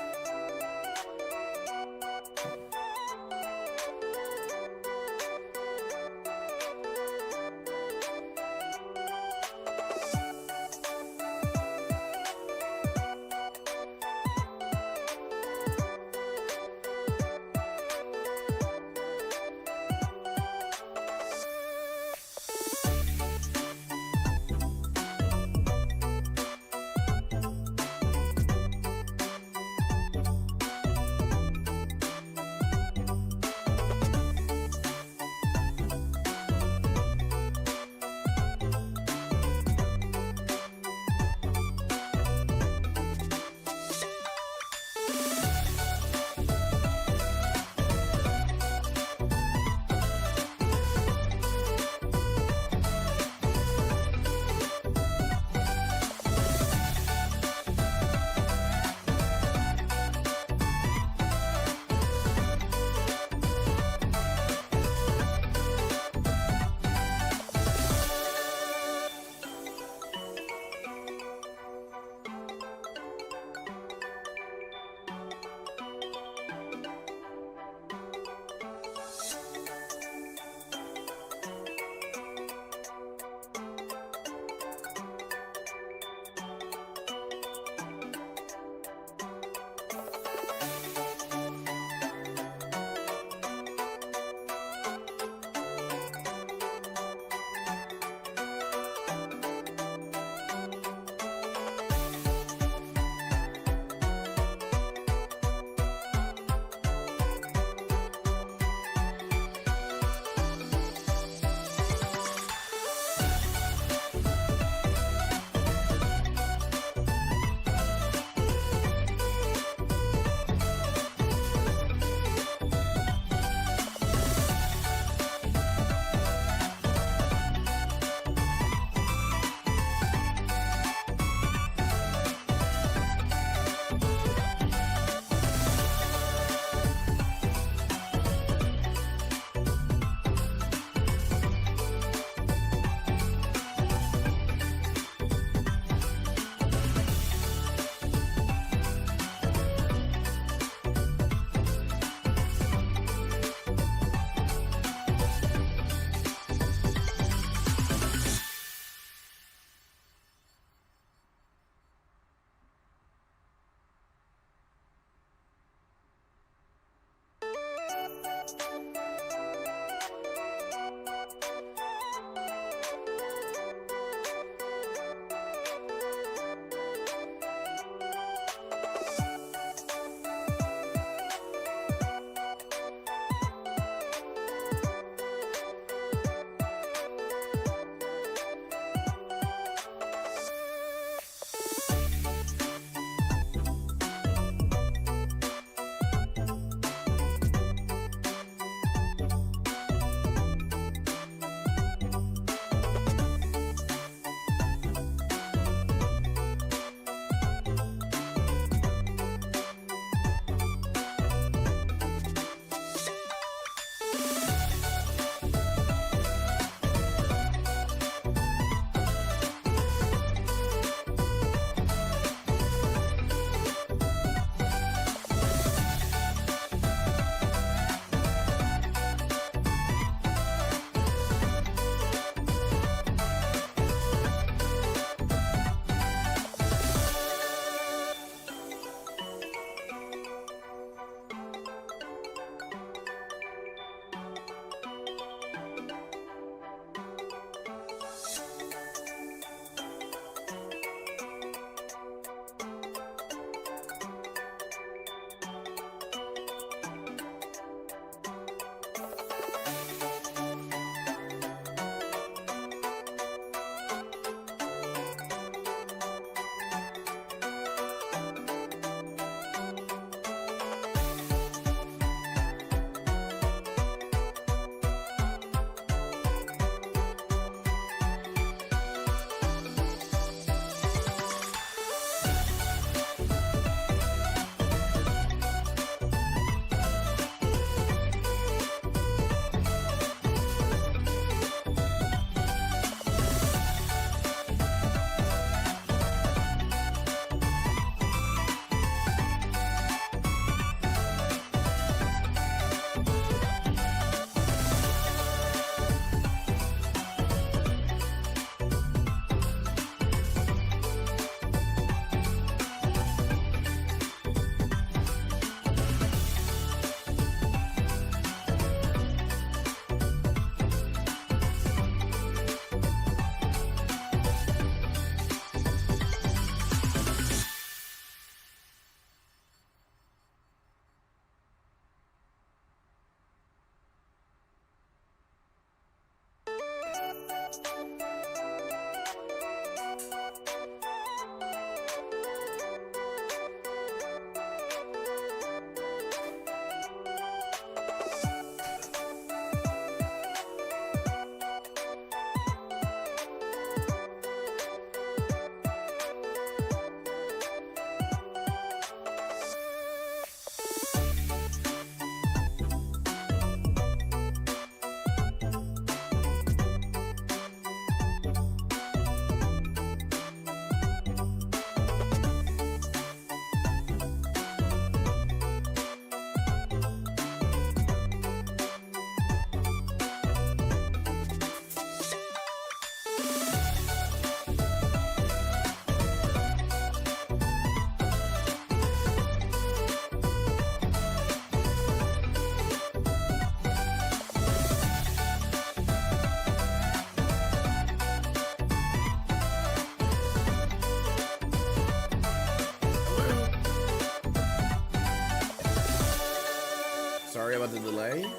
Speaker 1: Sorry about the delay.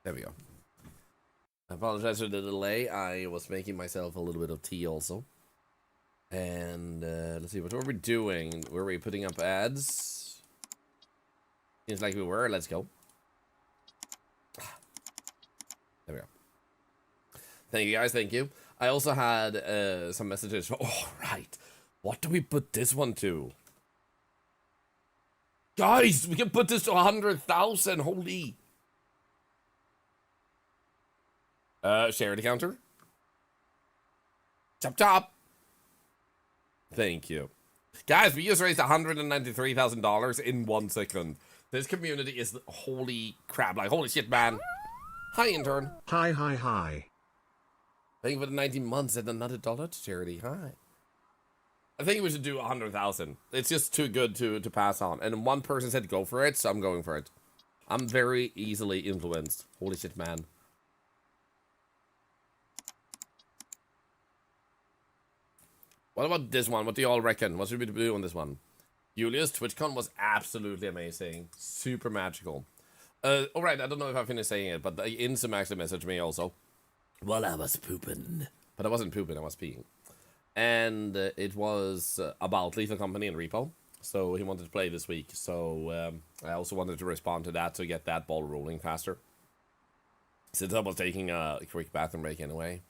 Speaker 1: There we go. I apologize for the delay. I was making myself a little bit of tea also. And let's see, what were we doing? Were we putting up ads? Seems like we were. Let's go. There we go. Thank you guys. Thank you. I also had some messages. Oh, right. What do we put this one to? Guys, we can put this to 100,000. Holy. Charity counter. Chop chop. Thank you. Guys, we just raised $193,000 in 1 second. This community is holy crap. Like, holy shit, man. Hi, intern.
Speaker 3: Hi, hi, hi.
Speaker 1: Thank you for the 19 months and another dollar to charity. Hi. I think we should do 100,000. It's just too good to pass on. And one person said go for it, so I'm going for it. I'm very easily influenced. Holy shit, man. What about this one? What do y'all reckon? What should we do on this one? Julius, TwitchCon was absolutely amazing. Super magical. Alright, I don't know if I finished saying it, but Insum actually messaged me also. While I was pooping. But I wasn't pooping, I was peeing. And it was about Lethal Company and Repo. So he wanted to play this week. So I also wanted to respond to that to get that ball rolling faster. Since I was taking a quick bathroom break anyway.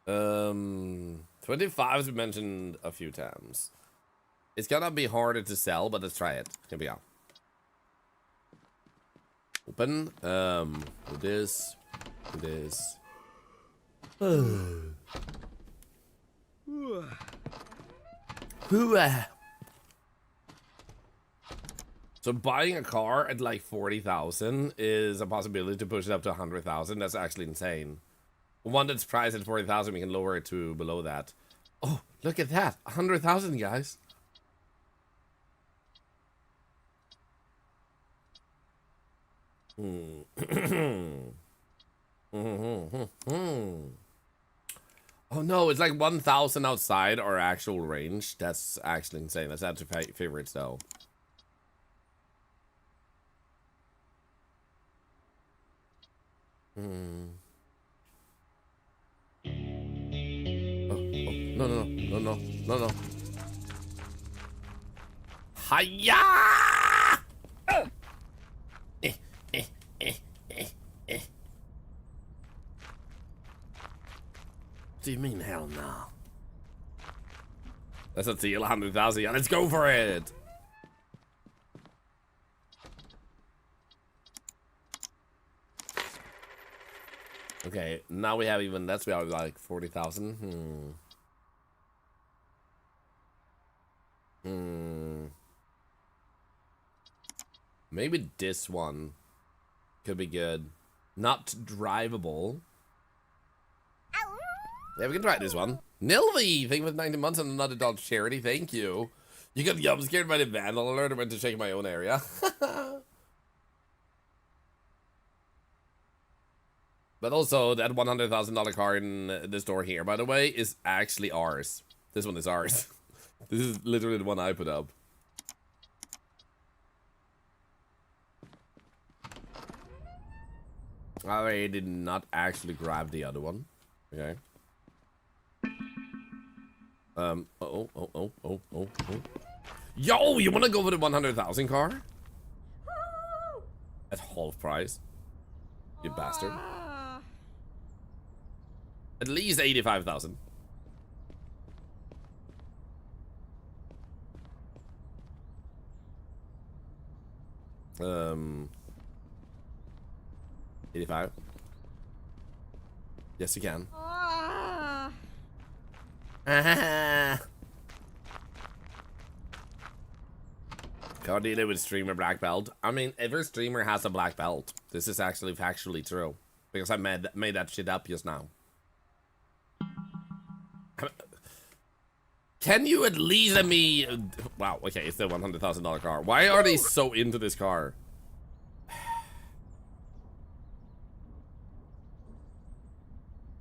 Speaker 1: 25 we mentioned a few times. It's gonna be harder to sell, but let's try it. Here we go. Open. Do this. Do this. So buying a car at like 40,000 is a possibility to push it up to 100,000. That's actually insane. One that's priced at 40,000, we can lower it to below that. Oh, look at that. 100,000, guys. Oh no, it's like 1,000 outside our actual range. That's actually insane. That's out to favorites though. Oh, no. Hiya! Do you mean hell no? That's a deal, 100,000. Yeah, let's go for it. Okay, now we have even that's we have like 40,000. Maybe this one could be good. Not drivable. Yeah, we can try this one. Nilvi, thank you for 90 months and another $1 charity. Thank you. You got jump scared by the vandal alert. I went to check my own area. But also, that $100,000 car in the store here, by the way, is actually ours. This one is ours. This is literally the one I put up. I did not actually grab the other one. Okay. Oh. Yo, you wanna go for the 100,000 car?
Speaker 2: Woo!
Speaker 1: At half price? You bastard.
Speaker 2: Ah.
Speaker 1: At least 85,000. Um, 85. Yes, you can.
Speaker 2: Ah.
Speaker 1: Car dealer with streamer black belt. I mean, every streamer has a black belt. This is actually factually true. Because I made that shit up just now. Can you at least let me... Wow, okay, it's the $100,000 car. Why are they so into this car?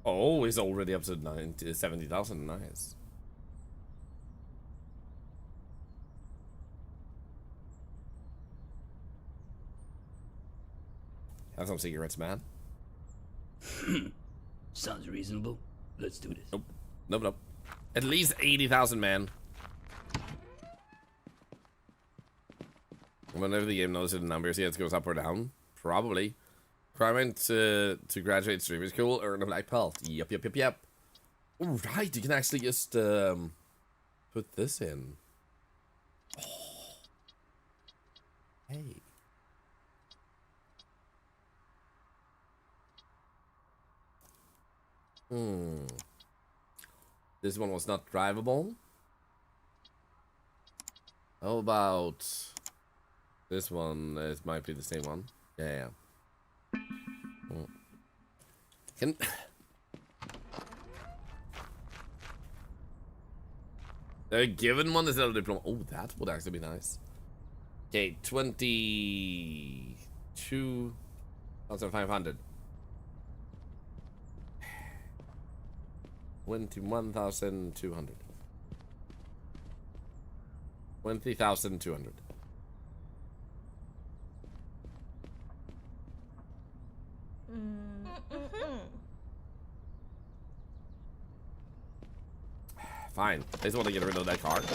Speaker 1: Oh, it's already up to 70,000. Nice. Have some cigarettes, man.
Speaker 5: Sounds reasonable. Let's do this.
Speaker 1: Nope. At least 80,000, man. Whenever the game knows the numbers, yeah, it goes up or down. Probably. Requirement to graduate streamer school, earn a black belt. Yep. Oh, right, you can actually just put this in. Oh. Hey. This one was not drivable. How about this one? It might be the same one. Yeah. Can the given one is a diploma? Oh, that would actually be nice. Okay, 22,500. 21,200. 20,200. Fine. I just want to get rid of that car.
Speaker 2: Good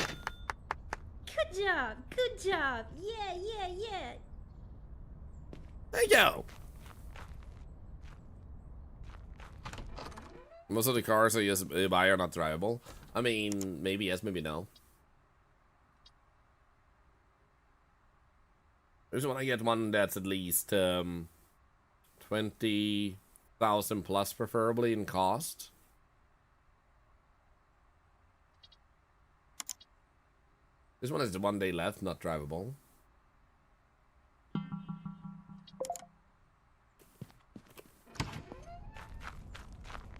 Speaker 2: job. Yeah.
Speaker 1: There you go. Most of the cars I buy are not drivable. I mean, maybe yes, maybe no. I just want to get one that's at least 20,000 plus, preferably in cost. This one has 1 day left, not drivable.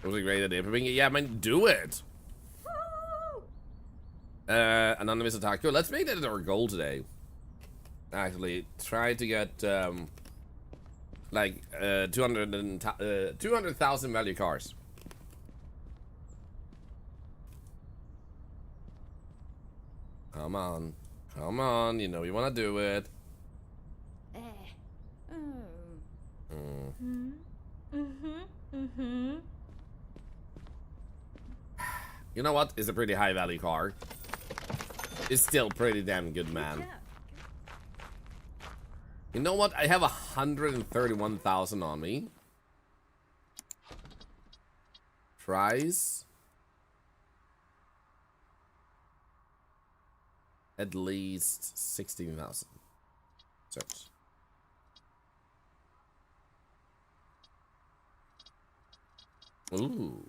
Speaker 1: It was a great idea. Yeah, I mean, do it. Anonymous Otaku. Let's make that our goal today. Actually, try to get like 200,000 value cars. Come on. You know you want to do it. You know what? It's a pretty high value car. It's still pretty damn good, man. You know what? I have 131,000 on me. Price. At least 16,000. Search. Ooh.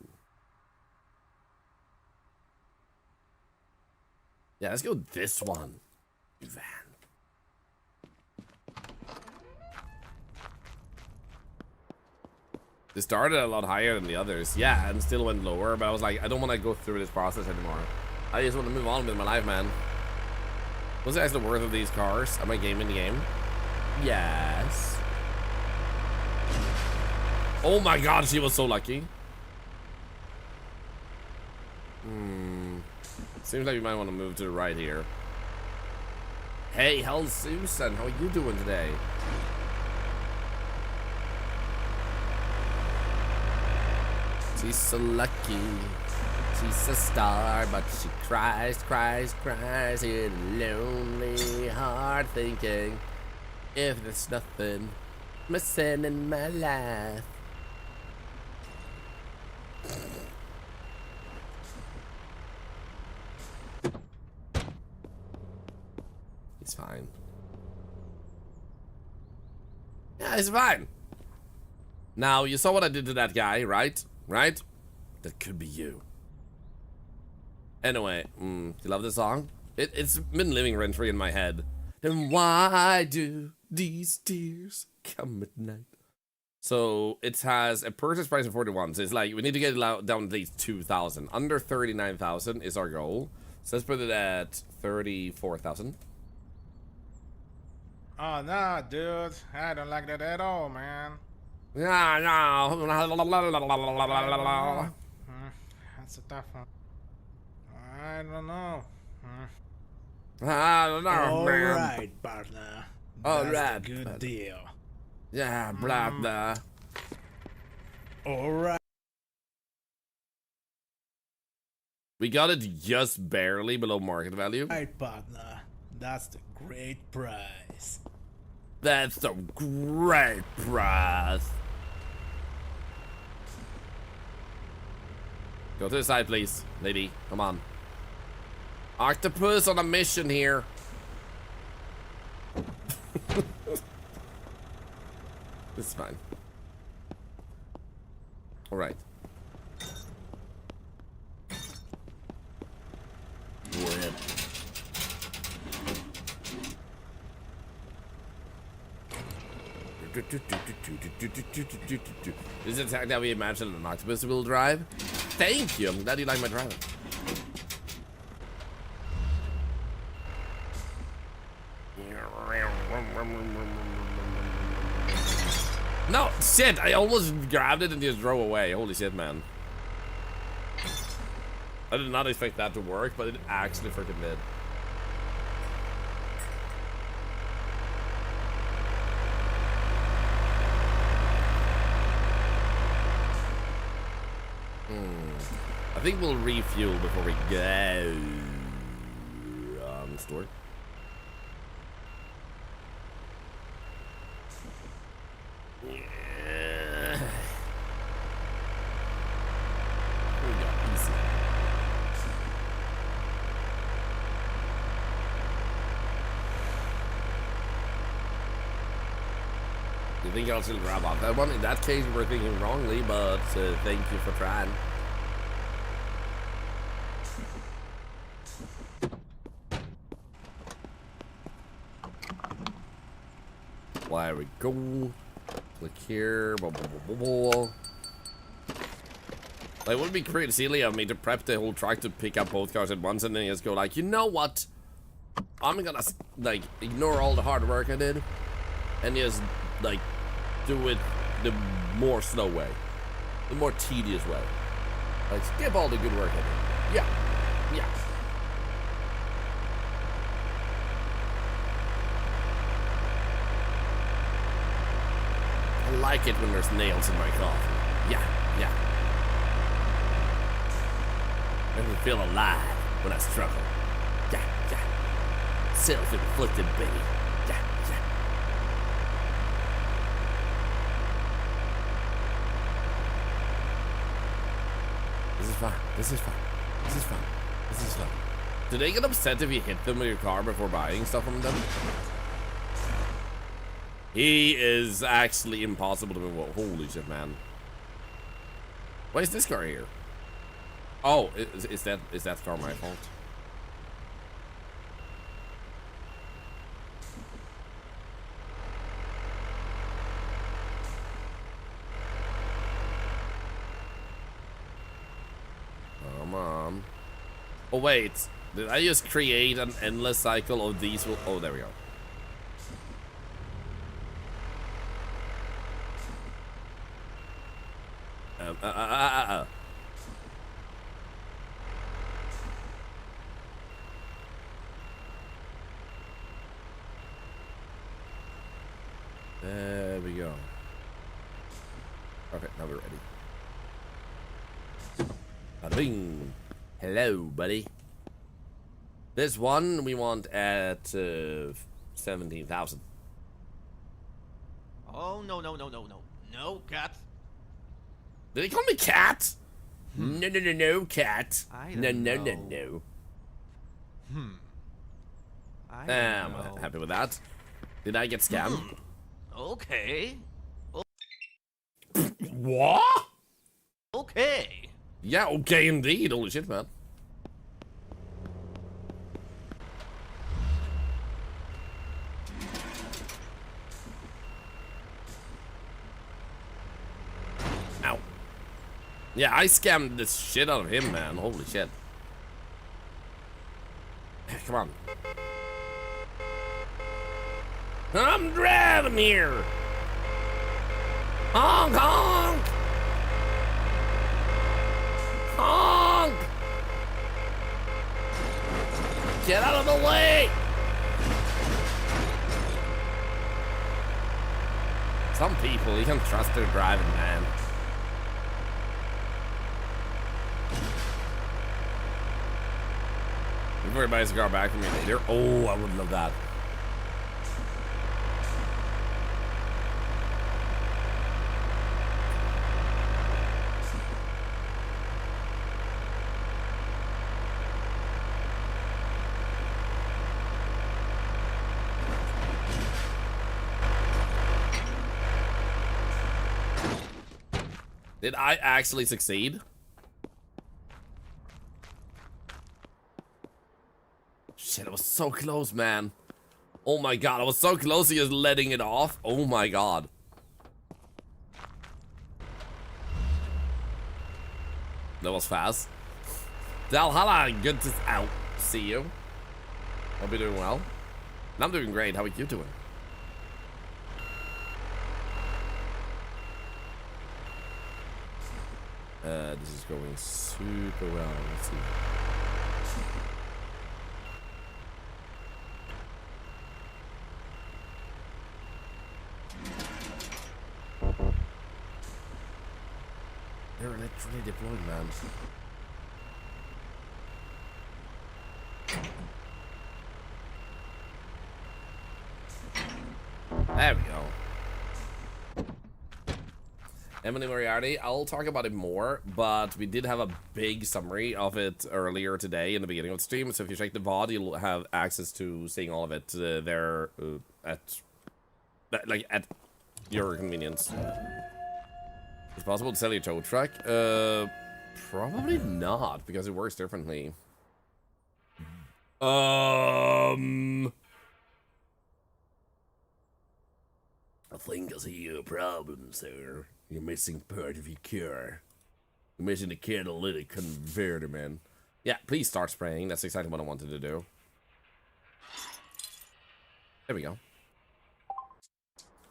Speaker 1: Yeah, let's go this one. Van. It started a lot higher than the others. Yeah, and still went lower, but I was like, I don't want to go through this process anymore. I just want to move on with my life, man. What's actually the worth of these cars? Am I gaming the game? Yes. Oh my god, she was so lucky. Seems like you might want to move to the right here. Hey, hell, Susan, how are you doing today? She's so lucky. She's a star, but she cries, cries, cries in a lonely heart, thinking if there's nothing missing in my life. He's fine. Yeah, he's fine. Now, you saw what I did to that guy, right? Right? That could be you. Anyway, you love the song? It's been living rent-free in my head. Then why do these tears come at night? So, it has a purchase price of 41. So, it's like, we need to get it down at least 2,000. Under 39,000 is our goal. So, let's put it at 34,000.
Speaker 6: Oh, nah, dude. I don't like that at all, man.
Speaker 1: Yeah, no.
Speaker 6: That's a tough one. I don't know.
Speaker 1: I don't know, man.
Speaker 7: Alright, partner.
Speaker 1: All
Speaker 7: That's
Speaker 1: right,
Speaker 7: a good
Speaker 1: partner.
Speaker 7: deal.
Speaker 1: Yeah, blah, blah.
Speaker 7: Alright.
Speaker 1: We got it just barely below market value.
Speaker 7: Right, partner. That's the great price.
Speaker 1: That's the great price. Go to the side, please, lady. Come on. Octopus on a mission here. This is fine. All right. Go ahead. This is exactly how we imagined an octopus will drive. Thank you. I'm glad you like my driving. No, shit. I almost grabbed it and just drove away. Holy shit, man. I did not expect that to work, but it actually freaking did. I think we'll refuel before we go on the store. Yeah. Here we go. Easy. You think I'll still grab off that one? In that case, we're thinking wrongly, but thank you for trying. There we go. Click here. Blah, blah, blah, blah, blah. Like, it would be pretty silly of me to prep the whole truck to pick up both cars at once and then just go like, you know what? I'm gonna, like, ignore all the hard work I did and just, like, do it the more slow way. The more tedious way. Like, skip all the good work I did. Yeah. Yeah. I like it when there's nails in my coffee. Yeah, yeah. Makes me feel alive when I struggle. Yeah, yeah. Self-inflicted baby. Yeah, yeah. This is fine. This is fine. This is fine. This is fine. Do they get upset if you hit them with your car before buying stuff from them? He is actually impossible to move. Holy shit, man. Why is this car here? Oh, is that car my fault? Come on. Oh wait, did I just create an endless cycle of these? Oh, there we go. There we go. Okay, now we're ready. Bing. Hello, buddy. This one we want at 17,000.
Speaker 4: Oh, no, no, no, no, no. No, cat.
Speaker 1: Did he call me cat? No, no, no, no, cat.
Speaker 4: I
Speaker 1: No,
Speaker 4: don't
Speaker 1: no, no,
Speaker 4: know.
Speaker 1: no.
Speaker 4: I don't
Speaker 1: I'm
Speaker 4: know.
Speaker 1: happy with that. Did I get scammed?
Speaker 4: Okay.
Speaker 1: What?
Speaker 4: Okay.
Speaker 1: Yeah, okay, indeed. Holy shit, man. Ow. Yeah, I scammed the shit out of him, man. Holy shit. Come on. I'm driving here. Honk, honk. Honk. Get out of the way. Some people, you can trust their driving, man. If everybody's car back from me later. Oh, I would love that. Did I actually succeed? Shit, I was so close, man. Oh my god, I was so close to just letting it off. Oh my god. That was fast. Dalhala, good to see you. Hope you're doing well. I'm doing great. How are you doing? This is going super well. Let's see. They're literally deployed, man. There we go. Emily Moriarty, I'll talk about it more, but we did have a big summary of it earlier today in the beginning of the stream, so if you check the VOD, you'll have access to seeing all of it there at your convenience. It's possible to sell your tow truck? Probably not, because it works differently. I think I see your problem, sir. You're missing part of your car. You're missing the catalytic converter, man. Yeah, please start spraying. That's exactly what I wanted to do. There we go.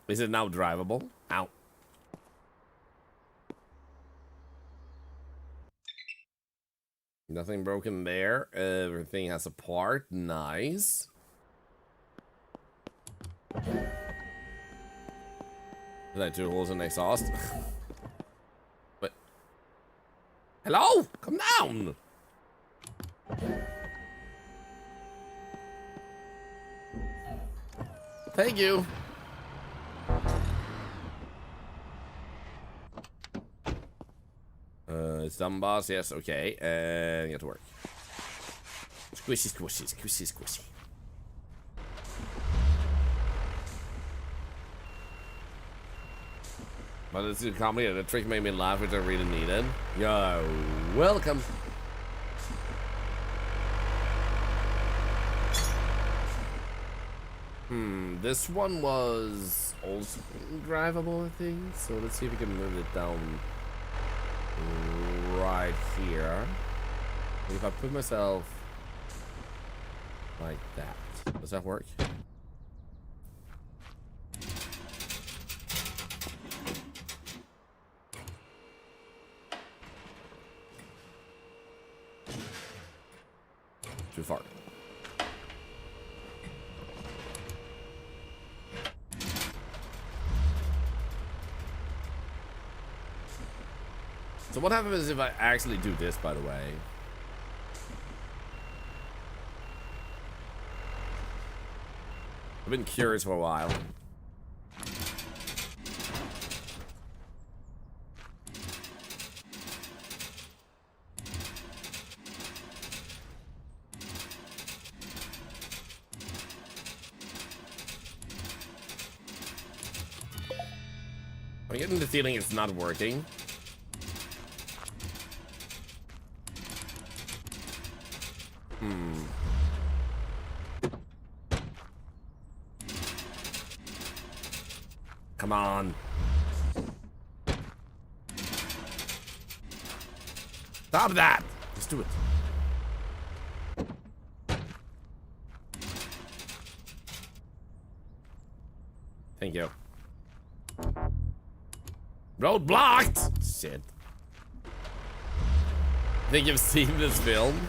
Speaker 1: Is it now drivable? Ow. Nothing broken there. Everything has a part. Nice. Did I do holes in the exhaust? Wait. Hello? Come down! Thank you. It's done, boss. Yes, okay. And get to work. Squishy, squishy, squishy, squishy. But it's a comedy. The trick made me laugh, which I really needed. Yo, welcome. This one was also drivable, I think. So let's see if we can move it down right here. If I put myself like that, does that work? Too far. So what happens if I actually do this, by the way? I've been curious for a while. I'm getting the feeling it's not working. Come on. Stop that! Let's do it. Thank you. Road blocked! Shit. Think you've seen this film?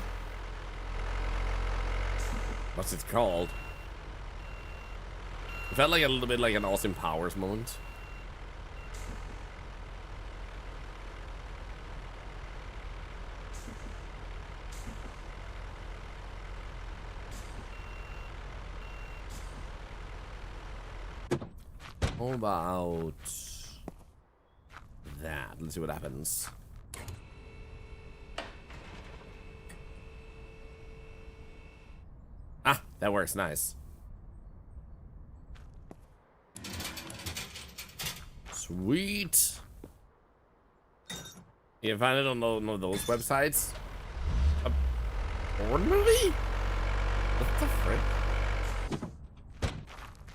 Speaker 1: What's it called? It felt like a little bit like an Austin Powers moment. How about that? Let's see what happens. Ah, that works nice. Sweet. You can find it on one of those websites. A porn movie? What the frick?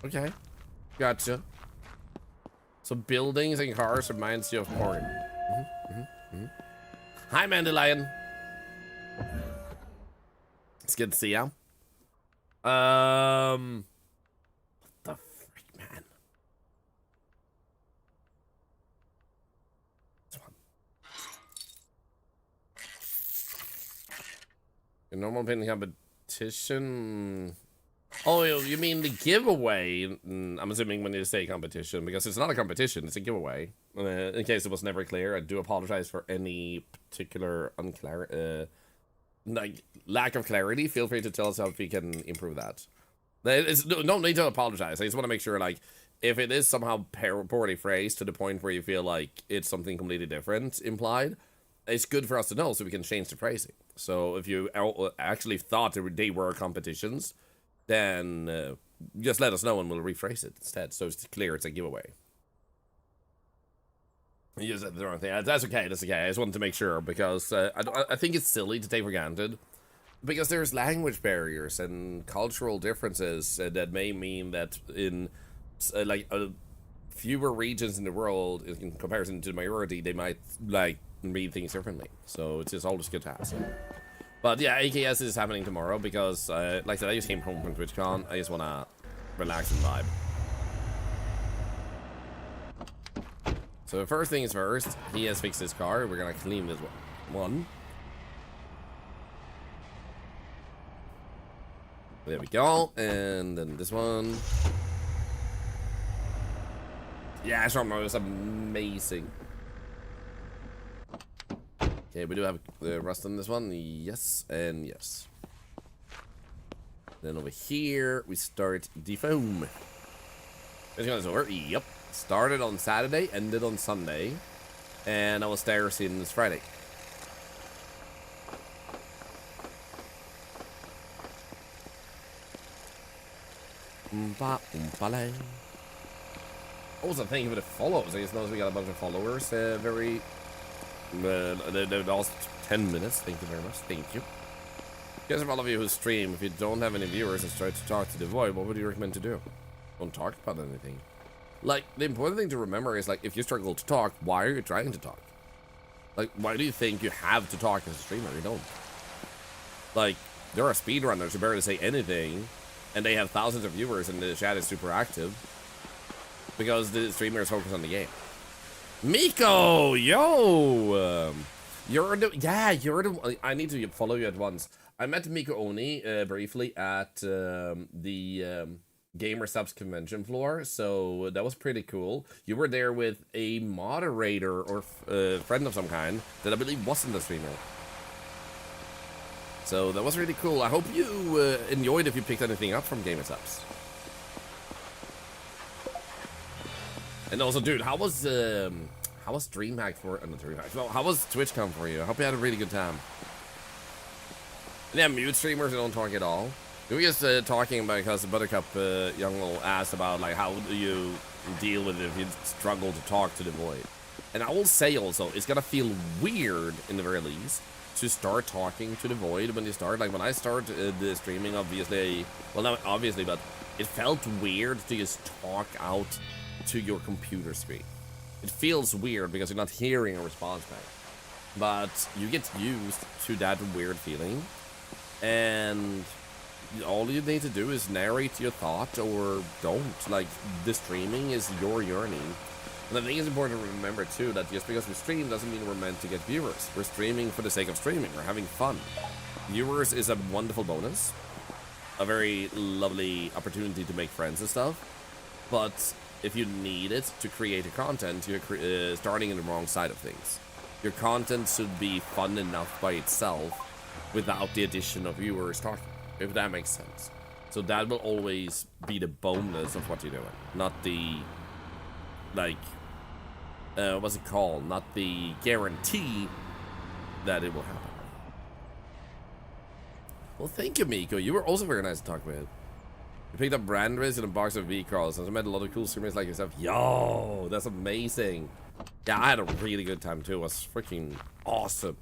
Speaker 1: Okay. Gotcha. So buildings and cars reminds you of porn. Hi, Mandelion. It's good to see ya. What the frick, man? This one. Your normal painting competition. Oh, you mean the giveaway? I'm assuming when you say competition, because it's not a competition, it's a giveaway. In case it was never clear, I do apologize for any particular like lack of clarity. Feel free to tell us how we can improve that. It's no need to apologize. I just want to make sure, like, if it is somehow poorly phrased to the point where you feel like it's something completely different implied, it's good for us to know so we can change the phrasing. So if you actually thought they were competitions, then just let us know and we'll rephrase it instead, so it's clear it's a giveaway. You said the wrong thing. That's okay. That's okay. I just wanted to make sure because I think it's silly to take for granted because there's language barriers and cultural differences that may mean that in fewer regions in the world, in comparison to the majority, they might like read things differently. So it's just always good to ask. But yeah, AKS is happening tomorrow because, like I said, I just came home from TwitchCon. I just want to relax and vibe. So the first thing is first, he has fixed his car. We're going to clean this one. There we go. And then this one. Yeah, Storm is amazing. Okay, we do have the rust on this one. Yes, and yes. Then over here, we start the foam. This one is over. Yep. Started on Saturday, ended on Sunday. And I was there since Friday. Also, thank you for the follows. I just noticed we got a bunch of followers. The last 10 minutes. Thank you very much. Thank you. Guess for all of you who stream, if you don't have any viewers and try to talk to the void, what would you recommend to do? Don't talk about anything. Like, the important thing to remember is, like, if you struggle to talk, why are you trying to talk? Like, why do you think you have to talk as a streamer? You don't. Like, there are speedrunners who barely say anything, and they have thousands of viewers, and the chat is super active because the streamers focus on the game. Miko, yo, you're the. I need to follow you at once. I met Miko Oni briefly at the Gamer Subs convention floor, so that was pretty cool. You were there with a moderator or friend of some kind that I believe wasn't a streamer. So that was really cool. I hope you enjoyed if you picked anything up from Gamer Subs. And also, dude, how was DreamHack for not DreamHack? Well, how was TwitchCon for you? I hope you had a really good time. And yeah, mute streamers don't talk at all. We were just talking about, because Buttercup young will asked about like how do you deal with it if you struggle to talk to the void. And I will say also, it's gonna feel weird in the very least to start talking to the void when you start. Like when I start the streaming, obviously, well not obviously, but it felt weird to just talk out to your computer screen. It feels weird because you're not hearing a response back. But you get used to that weird feeling, and all you need to do is narrate your thought or don't. Like, the streaming is your yearning. And I think it's important to remember too that just because we stream doesn't mean we're meant to get viewers. We're streaming for the sake of streaming. We're having fun. Viewers is a wonderful bonus, a very lovely opportunity to make friends and stuff. But if you need it to create a content, you're starting in the wrong side of things. Your content should be fun enough by itself without the addition of viewers talking, if that makes sense. So that will always be the bonus of what you're doing, not the, like, what's it called? Not the guarantee that it will happen. Well, thank you, Miko. You were also very nice to talk with. You picked up brand race and a box of V-Crawls, and I met a lot of cool streamers like yourself. Yo, that's amazing. Yeah, I had a really good time too. It was freaking awesome.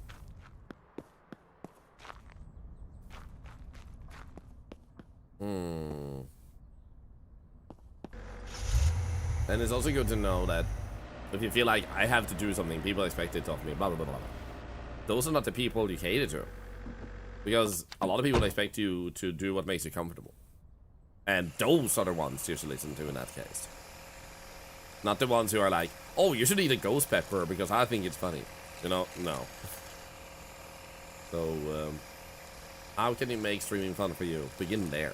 Speaker 1: And it's also good to know that if you feel like I have to do something, people expect it of me, blah, blah, blah, blah. Those are not the people you cater to. Because a lot of people expect you to do what makes you comfortable. And those are the ones you should listen to in that case. Not the ones who are like, oh, you should eat a ghost pepper because I think it's funny. You know, no. So, how can you make streaming fun for you? Begin there.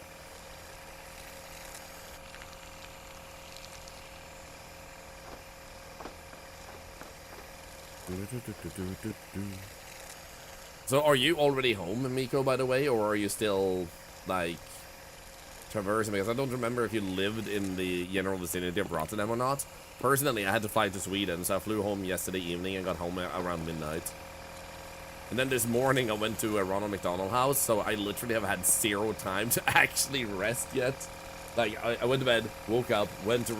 Speaker 1: So are you already home, Miko, by the way, or are you still, like, traversing? Because I don't remember if you lived in the general vicinity of Rotterdam or not. Personally, I had to fly to Sweden, so I flew home yesterday evening and got home around midnight. And then this morning I went to a Ronald McDonald house, so I literally have had zero time to actually rest yet. Like, I went to bed, woke up, went to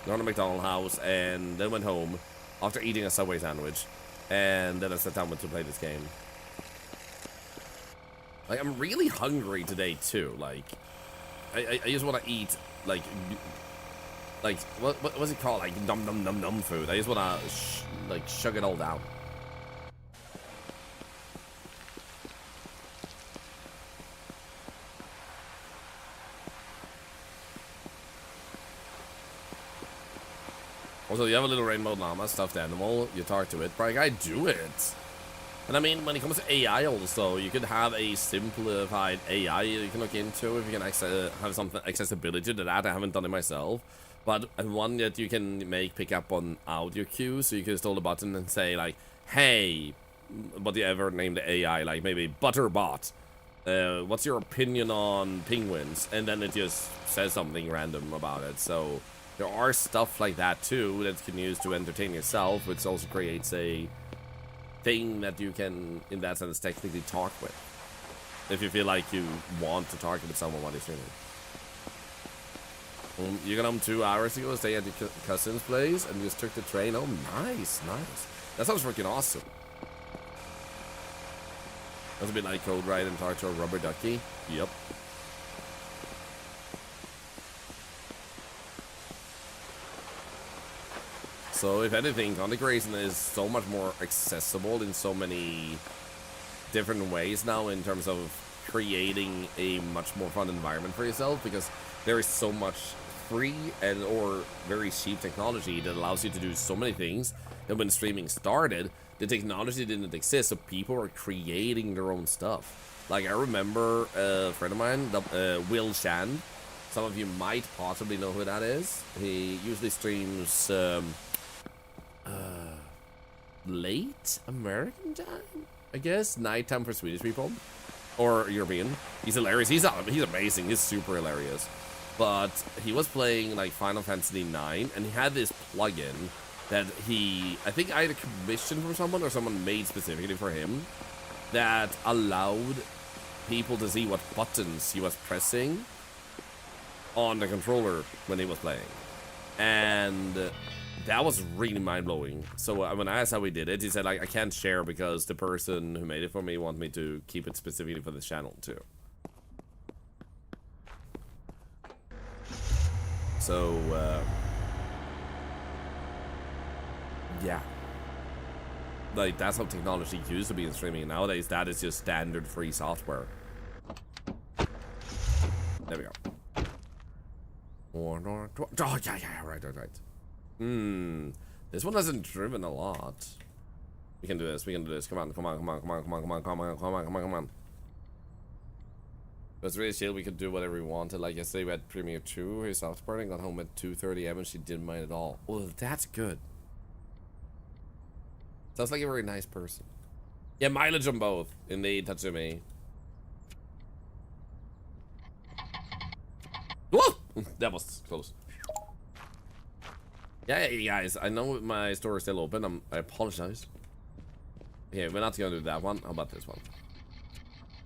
Speaker 1: Ronald McDonald house, and then went home after eating a Subway sandwich. And then I sat down to play this game. Like, I'm really hungry today, too. Like, I just want to eat, like, what's it called? Like, num food. I just want to, like, chug it all down. Also, you have a little rainbow llama, stuffed animal, you talk to it, but I do it. And I mean, when it comes to AI also, you could have a simplified AI you can look into if you can have some accessibility to that. I haven't done it myself. But one that you can make pick up on audio cues, so you can install a button and say like, hey, what do you ever name the AI, like maybe Butterbot, what's your opinion on penguins? And then it just says something random about it. So there are stuff like that too that you can use to entertain yourself, which also creates a thing that you can, in that sense, technically talk with. If you feel like you want to talk with someone while you're streaming. You got home 2 hours ago, stay at your cousin's place, and just took the train. Oh, nice, nice. That sounds freaking awesome. That's a bit like Cold Ride and talk to a rubber ducky. Yep. So, if anything, content creation is so much more accessible in so many different ways now in terms of creating a much more fun environment for yourself, because there is so much free and or very cheap technology that allows you to do so many things that when streaming started, the technology didn't exist, so people were creating their own stuff. Like, I remember a friend of mine, Will Shand, Some of you might possibly know who that is. He usually streams late American time, I guess, nighttime for Swedish people or European. He's hilarious. He's amazing. He's super hilarious. But he was playing like Final Fantasy 9, and he had this plugin that I think either commissioned from someone or someone made specifically for him that allowed people to see what buttons he was pressing on the controller when he was playing. And that was really mind-blowing. So when I asked how he did it, he said, like, I can't share because the person who made it for me wants me to keep it specifically for the channel too. So yeah, like that's how technology used to be in streaming. Nowadays that is just standard free software. There we go. Oh yeah, right. This one hasn't driven a lot. We can do this. Come on. It's really chill. We could do whatever we wanted. Like yesterday, we had Premiere 2. Her soft party got home at 2:30 a.m. and she didn't mind at all. Well, that's good. Sounds like a very nice person. Yeah, mileage on both. Indeed, Tatsumi. Whoa! That was close. Yeah, guys, I know my store is still open. I apologize. Okay, we're not gonna do that one. How about this one?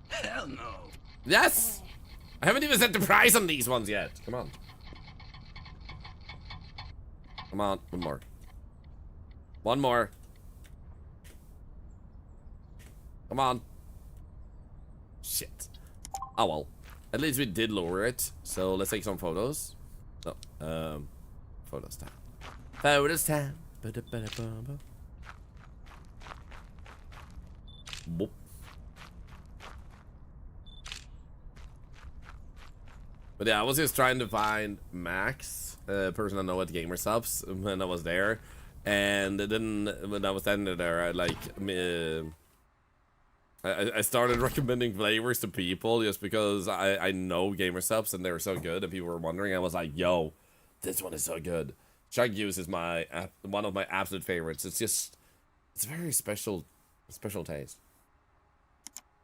Speaker 5: Hell no.
Speaker 1: Yes! I haven't even set the price on these ones yet. Come on. Come on, one more. One more. Come on. Shit. Oh well. At least we did lower it. So let's take some photos. Oh, photos time. Photos time. Boop. But yeah, I was just trying to find Max, person I know at Gamer Subs, when I was there, and then when I was standing there, I started recommending flavors to people just because I know Gamer Subs and they're so good, and people were wondering. I was like, yo, this one is so good. Chug Juice is one of my absolute favorites. It's a very special taste.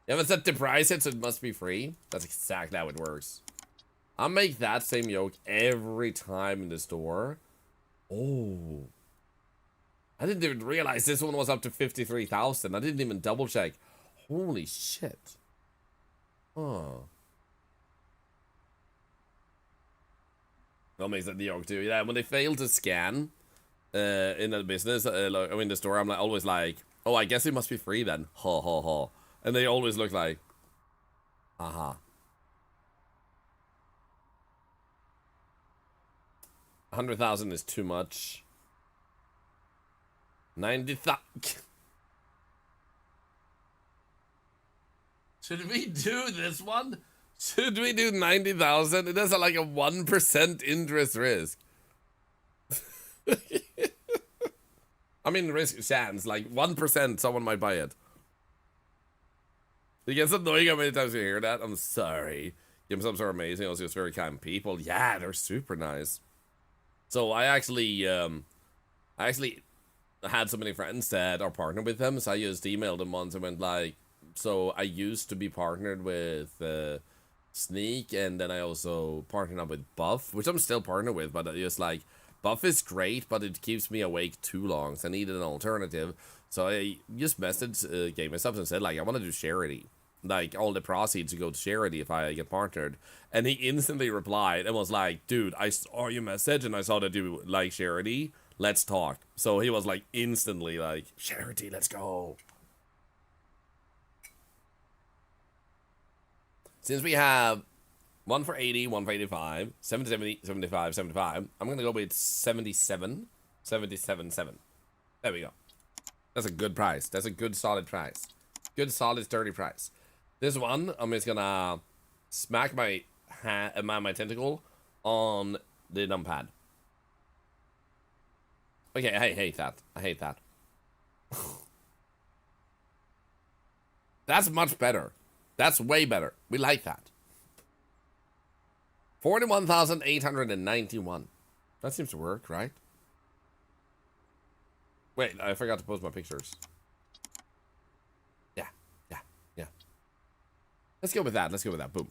Speaker 1: You haven't set the price yet, so it must be free. That's exactly how it works. I'll make that same yolk every time in the store. Oh. I didn't even realize this one was up to 53,000. I didn't even double check. Holy shit. Oh. That makes that the yolk too. Yeah, when they fail to scan in the business, in the store, I'm always like, oh, I guess it must be free then. Ha ha ha. And they always look like, aha. 100,000 is too much. 90,000. Should we do this one? Should we do 90,000? It has like a 1% interest risk. I mean, risk chance, like 1% someone might buy it. It gets annoying how many times you hear that. I'm sorry. GameStop's are amazing. Also, just very kind people. Yeah, they're super nice. So I actually had so many friends that are partnered with them. So I just emailed them once and went like, so I used to be partnered with Sneak, and then I also partnered up with Buff, which I'm still partnered with, but just like, Buff is great, but it keeps me awake too long, so I needed an alternative. So I just messaged Game Subs and said, like, I want to do charity. Like, all the proceeds to go to charity if I get partnered. And he instantly replied and was like, dude, I saw your message and I saw that you like charity. Let's talk. So he was like, instantly like, charity, let's go. Since we have one for 80, one for 85, 70, 75, 75, I'm going to go with 77, 77, 7. There we go. That's a good price. That's a good solid price. Good solid sturdy price. This one, I'm just gonna smack my my tentacle on the numpad. Okay, I hate that. I hate that. That's much better. That's way better. We like that. 41,891. That seems to work, right? Wait, I forgot to post my pictures. Yeah. Let's go with that. Boom.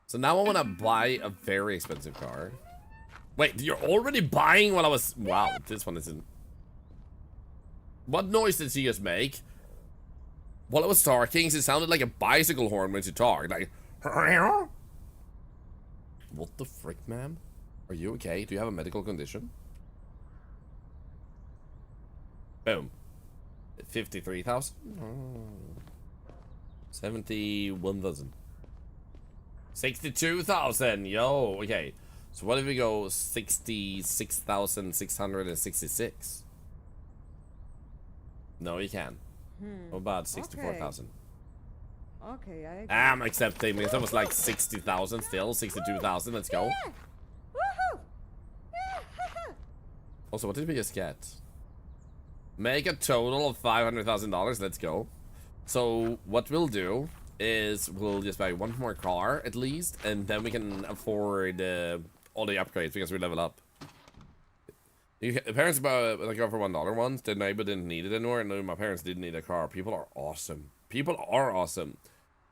Speaker 1: So now I want to buy a very expensive car. Wait, you're already buying while I was... Wow, this one isn't... What noise did she just make? While I was talking, it sounded like a bicycle horn when she talked. Like... What the frick, ma'am? Are you okay? Do you have a medical condition? Boom. 53,000? 71,000. 62,000. Yo, okay. So what if we go 66,666? No, you can. What about 64,000?
Speaker 2: Okay, I...
Speaker 1: I'm accepting because that was like 60,000 still. 62,000. Let's go.
Speaker 2: Woohoo!
Speaker 1: Also, what did we just get? Make a total of $500,000. Let's go. So what we'll do is we'll just buy one more car at least, and then we can afford all the upgrades because we level up. Parents bought like go for $1 ones. The neighbor didn't need it anymore, and my parents didn't need a car. People are awesome. People are awesome.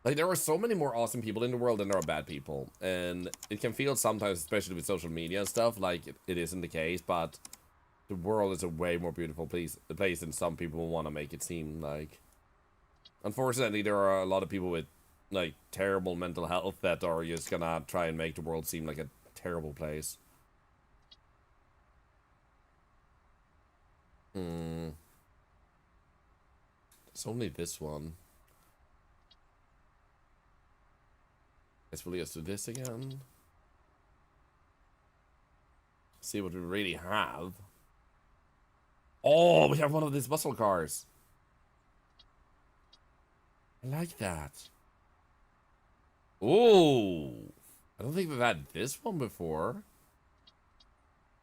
Speaker 1: Like, there are so many more awesome people in the world than there are bad people, and it can feel sometimes, especially with social media and stuff, like it isn't the case, but the world is a way more beautiful place than some people want to make it seem like. Unfortunately, there are a lot of people with, like, terrible mental health that are just gonna try and make the world seem like a terrible place. It's only this one. Guess we'll just do this again. See what we really have. Oh, we have one of these muscle cars. I like that. Oh, I don't think we've had this one before.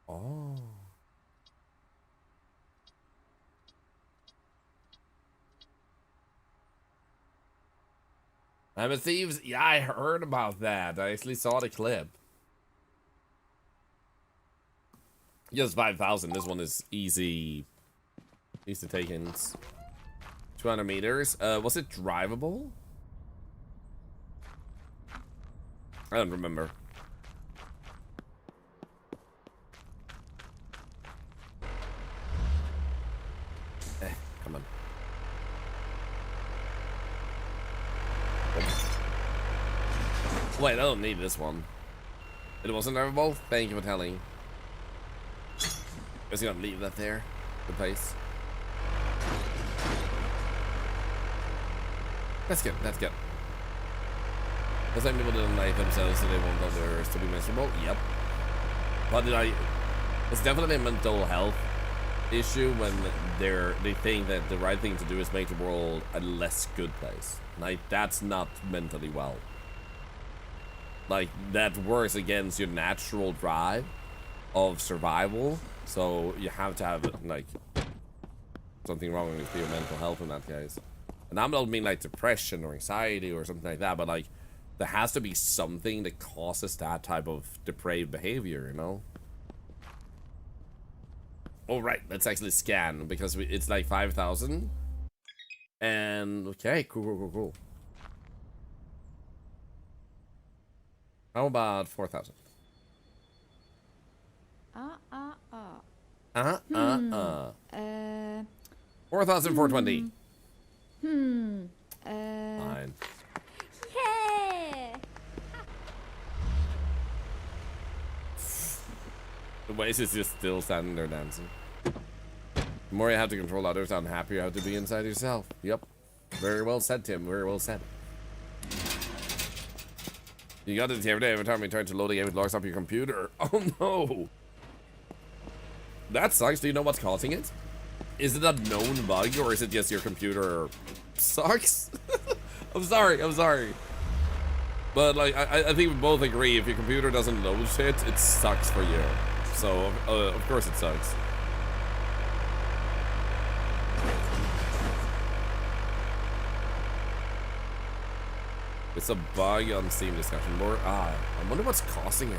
Speaker 1: Oh. I'm a Thieves. Yeah, I heard about that. I actually saw the clip. Just 5,000. This one is easy. Easy take-ins. 200 meters. Was it drivable? I don't remember. Come on. Wait, I don't need this one. It wasn't drivable? Thank you for telling. Just gonna leave that there. The place. That's good, that's good. The same people didn't like themselves so they want others to be miserable? Yep. But it's definitely a mental health issue when they think that the right thing to do is make the world a less good place. Like, that's not mentally well. Like, that works against your natural drive of survival. So you have to have, like, something wrong with your mental health in that case. And I don't mean, like, depression or anxiety or something like that, but, like, there has to be something that causes that type of depraved behavior, you know? All right, let's actually scan, because it's, like, 5,000. And, okay, cool. How about 4,000? 4,420. Fine.
Speaker 2: Yeah!
Speaker 1: The Waze is just still standing there dancing. The more you have to control others, the unhappier you have to be inside yourself. Yep. Very well said, Tim. Very well said. You got it every day. Every time you try to load a game, it locks up your computer. Oh no. That sucks. Do you know what's causing it? Is it a known bug, or is it just your computer sucks? I'm sorry. But, like, I think we both agree, if your computer doesn't load shit, it sucks for you. So, of course it sucks. It's a bug on Steam discussion board. I wonder what's causing it.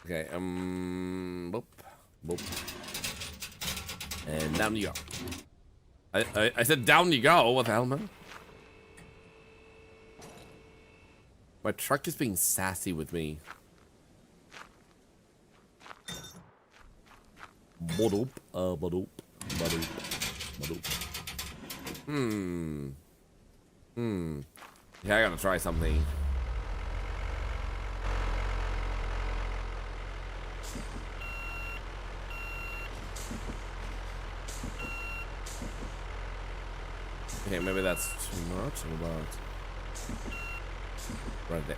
Speaker 1: Okay, boop, boop. And down you go. I said down you go. What the hell, man? My truck is being sassy with me. Badoop, badoop, badoop, badoop. Yeah, I gotta try something. Okay, maybe that's too much. About right there.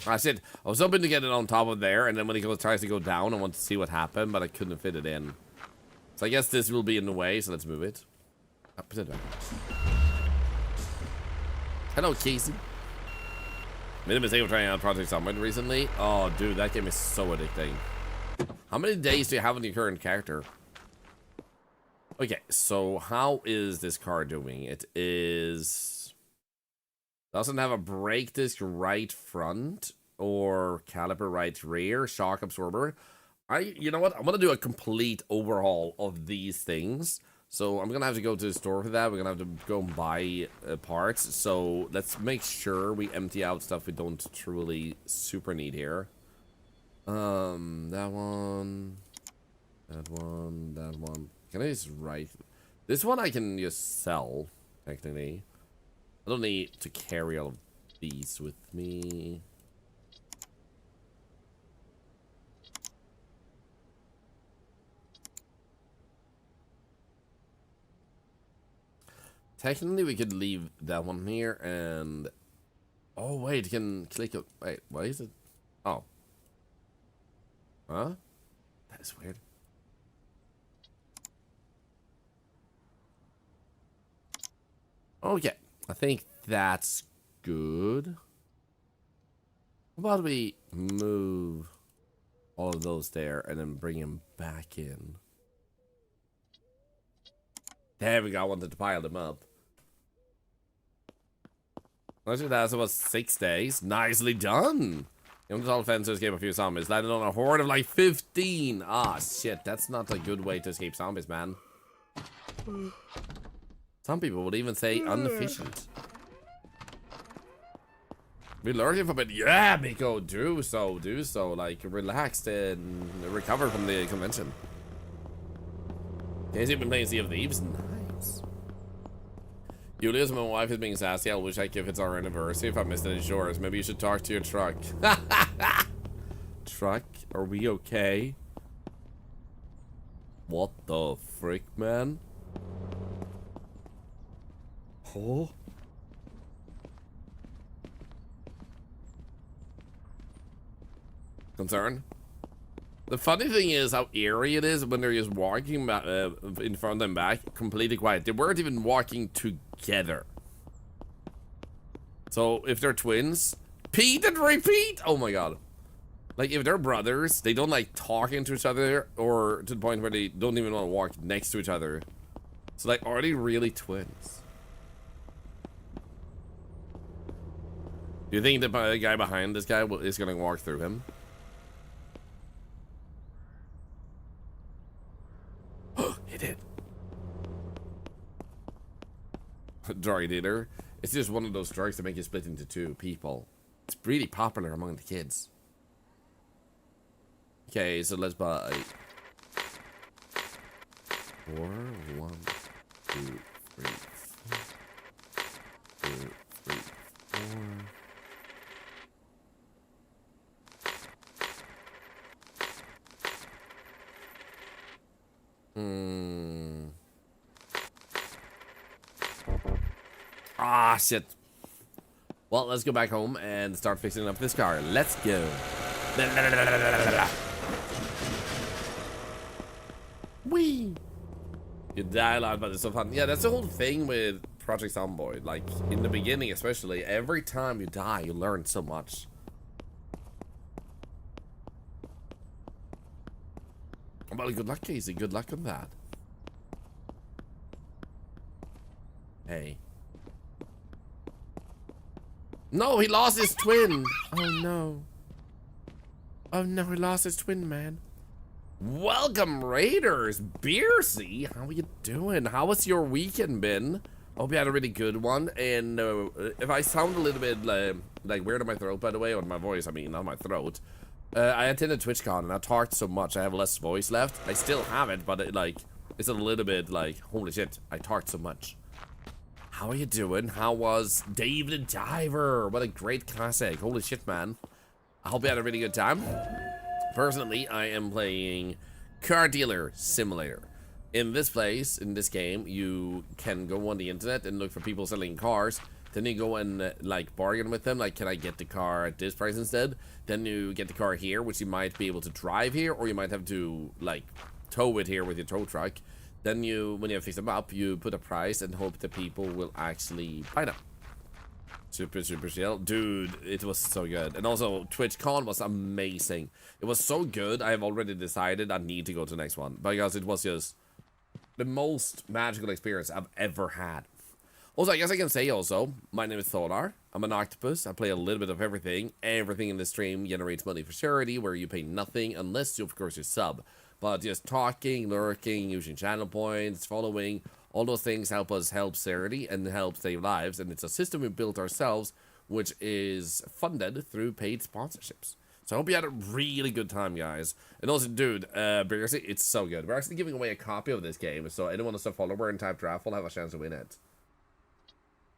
Speaker 1: I said I was hoping to get it on top of there, and then when he tries to go down, I want to see what happened, but I couldn't fit it in. So I guess this will be in the way. So let's move it. Oh, put it back. Hello, Casey. Made a mistake of trying out Project Summit recently. Oh, dude, that game is so addicting. How many days do you have on your current character? Okay, so how is this car doing? It is... doesn't have a brake disc right front or caliper right rear, shock absorber. You know what? I'm gonna do a complete overhaul of these things. So I'm gonna have to go to the store for that. We're gonna have to go and buy parts. So let's make sure we empty out stuff we don't truly super need here. That one, that one, that one. Can I just write? This one I can just sell, technically. I don't need to carry all of these with me. Technically, we could leave that one here and... oh, wait, you can click it. Wait, why is it? Oh. Huh? That is weird. Okay, I think that's good. How about we move all of those there and then bring them back in? There we go, I wanted to pile them up. Actually, that was 6 days. Nicely done! Young tall fencer escape a few zombies. Landed on a horde of like 15. Ah, shit. That's not a good way to escape zombies, man. Some people would even say inefficient. Be lurking for a bit. Yeah, Miko, do so. Do so. Like, relax and recover from the convention. Casey been playing Sea of Thieves. Nice. Julius, my wife is being sassy. I'll wish I could if it's our anniversary. If I missed any shores, maybe you should talk to your truck. Truck? Are we okay? What the frick, man? Oh? Concern? The funny thing is how eerie it is when they're just walking back, in front and back, completely quiet. They weren't even walking together. So if they're twins, Pete and repeat. Oh my god! Like if they're brothers, they don't like talking to each other, or to the point where they don't even want to walk next to each other. So like, are they really twins? Do you think the guy behind this guy is gonna walk through him? He did. Drug dealer. It's just one of those drugs that make you split into two people. It's really popular among the kids. Okay, so let's buy 4, 1, 2, 3, 4, 2, 3, 4. Ah, shit. Well, let's go back home and start fixing up this car. Let's go. Whee! You die a lot, but it's so fun. Yeah, that's the whole thing with Project Zomboid. Like, in the beginning especially, every time you die, you learn so much. Well, good luck, Casey. Good luck on that. Hey. No, he lost his twin. Oh, no. Oh, no, he lost his twin, man. Welcome, Raiders. Beersy, how are you doing? How has your weekend been? Hope you had a really good one. And if I sound a little bit like weird in my throat, by the way, or my voice, I mean, not my throat. I attended TwitchCon and I talked so much, I have less voice left. I still have it, but it's a little bit like, holy shit, I talked so much. How are you doing? How was Dave the Diver? What a great classic. Holy shit, man. I hope you had a really good time. Personally, I am playing Car Dealer Simulator. In this place, in this game, you can go on the internet and look for people selling cars. Then you go and like bargain with them, like, can I get the car at this price instead? Then you get the car here, which you might be able to drive here, or you might have to like tow it here with your tow truck. Then when you fix them up, you put a price and hope that people will actually buy them. Super chill. Dude, it was so good. And also, TwitchCon was amazing. It was so good, I have already decided I need to go to the next one. Because it was just the most magical experience I've ever had. Also, I guess I can say also, my name is Thorlar. I'm an octopus. I play a little bit of everything. Everything in the stream generates money for charity, where you pay nothing unless you, of course, you sub. But just talking, lurking, using channel points, following, all those things help us help charity and help save lives. And it's a system we built ourselves, which is funded through paid sponsorships. So I hope you had a really good time, guys. And also, dude, seriously, it's so good. We're actually giving away a copy of this game, so anyone who's a follower and type draft will have a chance to win it.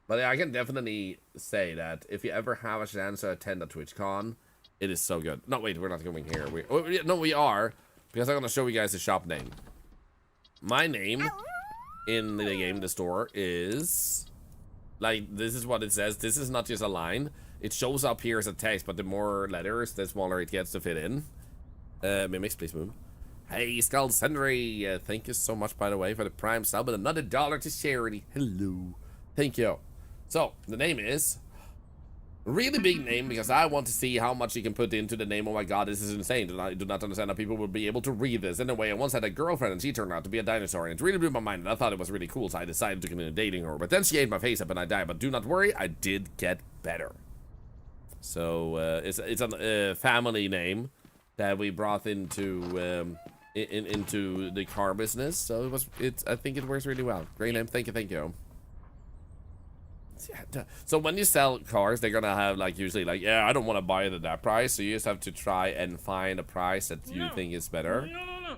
Speaker 1: But yeah, I can definitely say that if you ever have a chance to attend a TwitchCon, it is so good. No, wait, we're not going here. No, we are, because I'm going to show you guys the shop name. My name in the game, the store, is... Like, this is what it says. This is not just a line. It shows up here as a text, but the more letters, the smaller it gets to fit in. Mimics, please move. Hey, Skull Sundry, thank you so much, by the way, for the Prime sub and another $1 to charity. Hello. Thank you. So, the name is... Really big name, because I want to see how much you can put into the name. Oh my god, this is insane. I do not understand how people will be able to read this. Anyway, I once had a girlfriend, and she turned out to be a dinosaur, and it really blew my mind, and I thought it was really cool, so I decided to continue dating her. But then she ate my face up, and I died. But do not worry, I did get better. So, it's a family name that we brought into into the car business. So I think it works really well. Great name. Thank you. So when you sell cars, they're gonna have like usually like, yeah, I don't want to buy it at that price, so you just have to try and find a price that you think is better. No.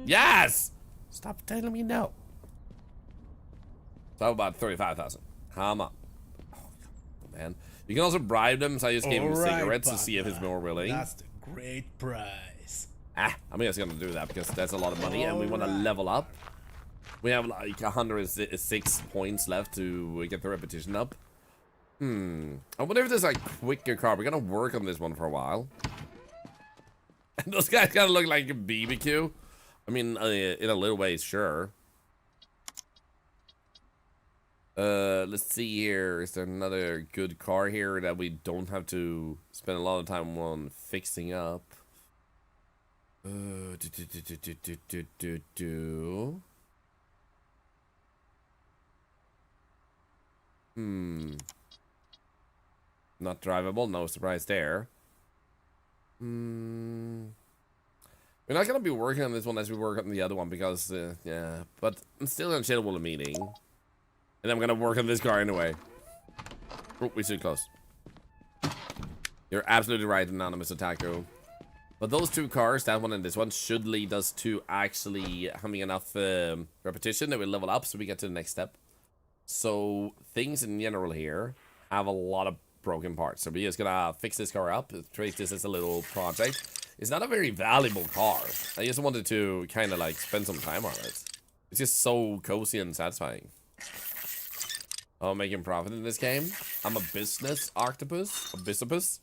Speaker 1: Yes. Stop telling me no. So about 35,000. Come on. Oh, man. You can also bribe them, so I just gave him cigarettes to see if he's more willing.
Speaker 7: That's the great price.
Speaker 1: I'm just gonna do that because that's a lot of money, and we want to level up. We have like 106 points left to get the repetition up. I wonder if there's like quicker car. We're gonna work on this one for a while. And those guys kind of look like a BBQ. I mean, in a little way, sure. Let's see here. Is there another good car here that we don't have to spend a lot of time on fixing up? Not drivable, no surprise there. We're not gonna be working on this one as we work on the other one because, yeah. But I'm still gonna chill with a meeting. And I'm gonna work on this car anyway. Oh, we're too close. You're absolutely right, Anonymous Otaku. But those two cars, that one and this one, should lead us to actually having enough repetition that we level up so we get to the next step. So things in general here have a lot of broken parts. So we're just gonna fix this car up, treat this as a little project. It's not a very valuable car. I just wanted to kind of like spend some time on it. It's just so cozy and satisfying. Oh, making profit in this game. I'm a business octopus, a bisopus.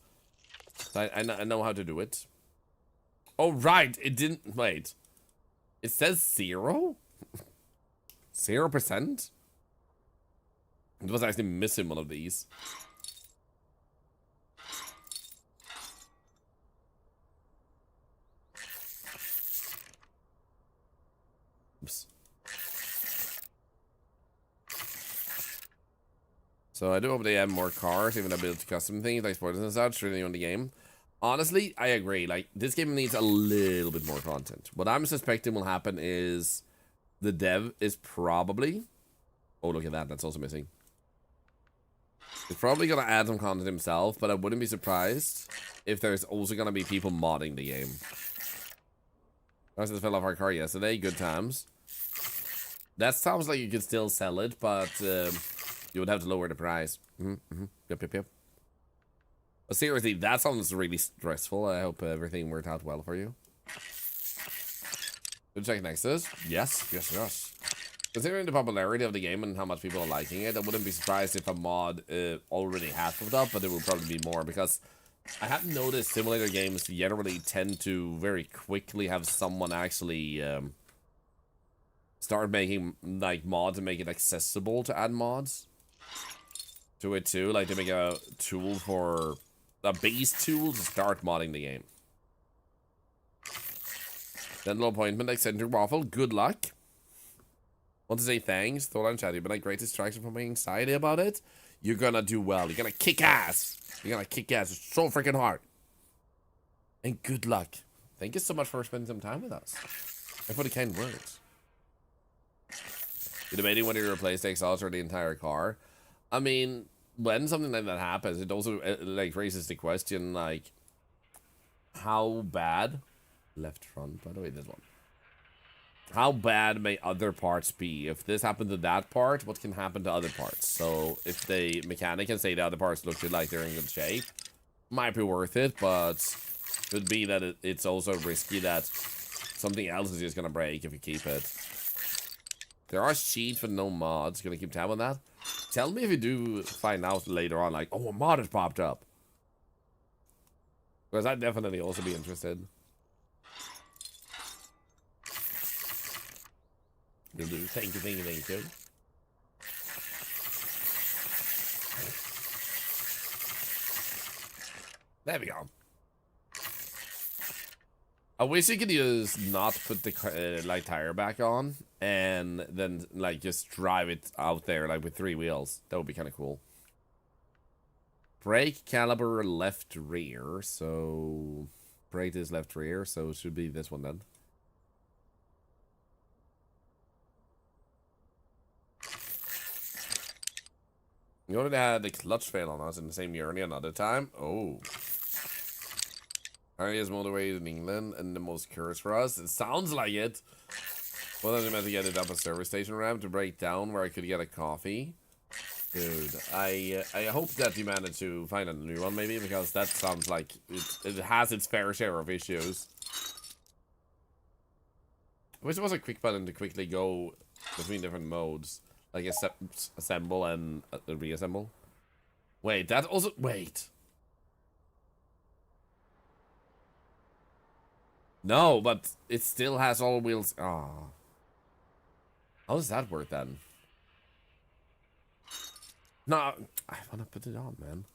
Speaker 1: So I know how to do it. Oh right, it didn't wait. It says 0? 0%? It was actually missing one of these. Oops. So I do hope they add more cars, even ability to custom things like sports and such, really on the game. Honestly, I agree. Like, this game needs a little bit more content. What I'm suspecting will happen is the dev is probably... Oh, look at that. That's also missing. He's probably going to add some content himself, but I wouldn't be surprised if there's also going to be people modding the game. I just fell off our car yesterday. Good times. That sounds like you could still sell it, but you would have to lower the price. Yep. But seriously, that sounds really stressful. I hope everything worked out well for you. Good check Nexus. Yes. Considering the popularity of the game and how much people are liking it, I wouldn't be surprised if a mod already has popped up, but there will probably be more, because I have noticed simulator games generally tend to very quickly have someone actually start making like mods and make it accessible to add mods to it too. Like they make a tool for a base tool to start modding the game. Dental appointment, eccentric waffle. Good luck. Want to say thanks, Thorlar and Chat. You've been a great distraction from my anxiety about it. You're gonna do well. You're gonna kick ass. You're gonna kick ass so freaking hard. And good luck. Thank you so much for spending some time with us. And for the kind words. You're debating whether you replace the exhaust or the entire car. I mean, when something like that happens, it also like raises the question, like, how bad... Left front, by the way, this one. How bad may other parts be? If this happened to that part, what can happen to other parts? So if the mechanic can say the other parts look like they're in good shape, might be worth it, but could be that it's also risky that something else is just gonna break if you keep it. There are sheets with no mods. Gonna keep tab on that. Tell me if you do find out later on, like, oh, a mod has popped up. Because I'd definitely also be interested. You'll do. Thank you. There we go. I wish you could just not put the like tire back on and then like just drive it out there like with 3 wheels. That would be kind of cool. Brake caliber left rear. So brake is left rear. So it should be this one then. You already had the clutch fail on us in the same journey another time. Oh. Earliest motorway in England and the most curious for us. It sounds like it. Well, then I meant to get it up a service station ramp to break down where I could get a coffee. Dude, I hope that you managed to find a new one maybe, because that sounds like it has its fair share of issues. I wish there was a quick button to quickly go between different modes. Like assemble and reassemble. Wait, that also... Wait. No, but it still has all wheels. Ah. How does that work then? No, I want to put it on, man.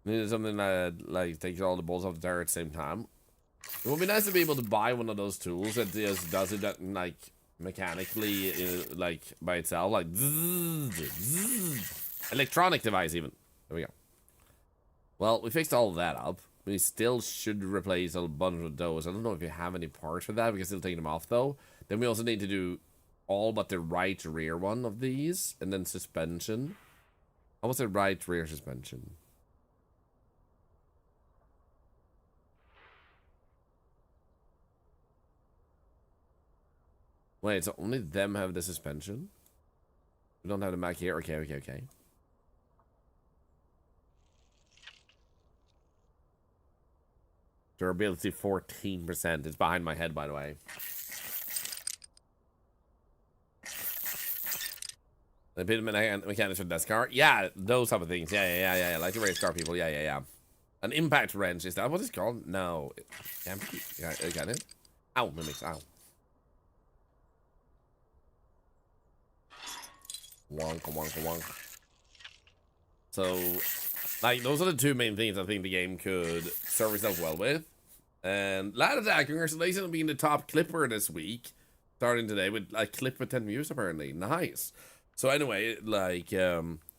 Speaker 1: Needed something that like takes all the balls off the tire at the same time. It would be nice to be able to buy one of those tools that just does it that, like mechanically, like by itself, like electronic device even. There we go. Well, we fixed all of that up. We still should replace a bunch of those. I don't know if you have any parts for that. We can still take them off though. Then we also need to do all but the right rear one of these, and then suspension. How was the right rear suspension? Wait, so only them have the suspension? We don't have the Mac here? Okay. Durability 14%. It's behind my head, by the way. The pit mechanics for desk car? Yeah, those type of things. Yeah. Like the race car people. Yeah. An impact wrench. Is that what it's called? No. Yeah, I got it. Ow, mimics, ow. Wonk, wonk, wonk. So, like, those are the two main things I think the game could serve itself well with. And Lad Attack, congratulations on being the top clipper this week. Starting today with, like, clip with 10 views, apparently. Nice. So anyway, like,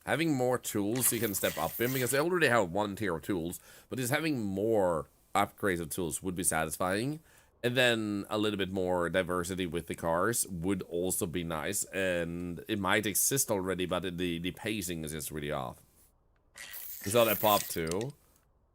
Speaker 1: having more tools you can step up in, because they already have one tier of tools, but just having more upgrades of tools would be satisfying. And then a little bit more diversity with the cars would also be nice. And it might exist already, but the pacing is just really off. You saw that pop too.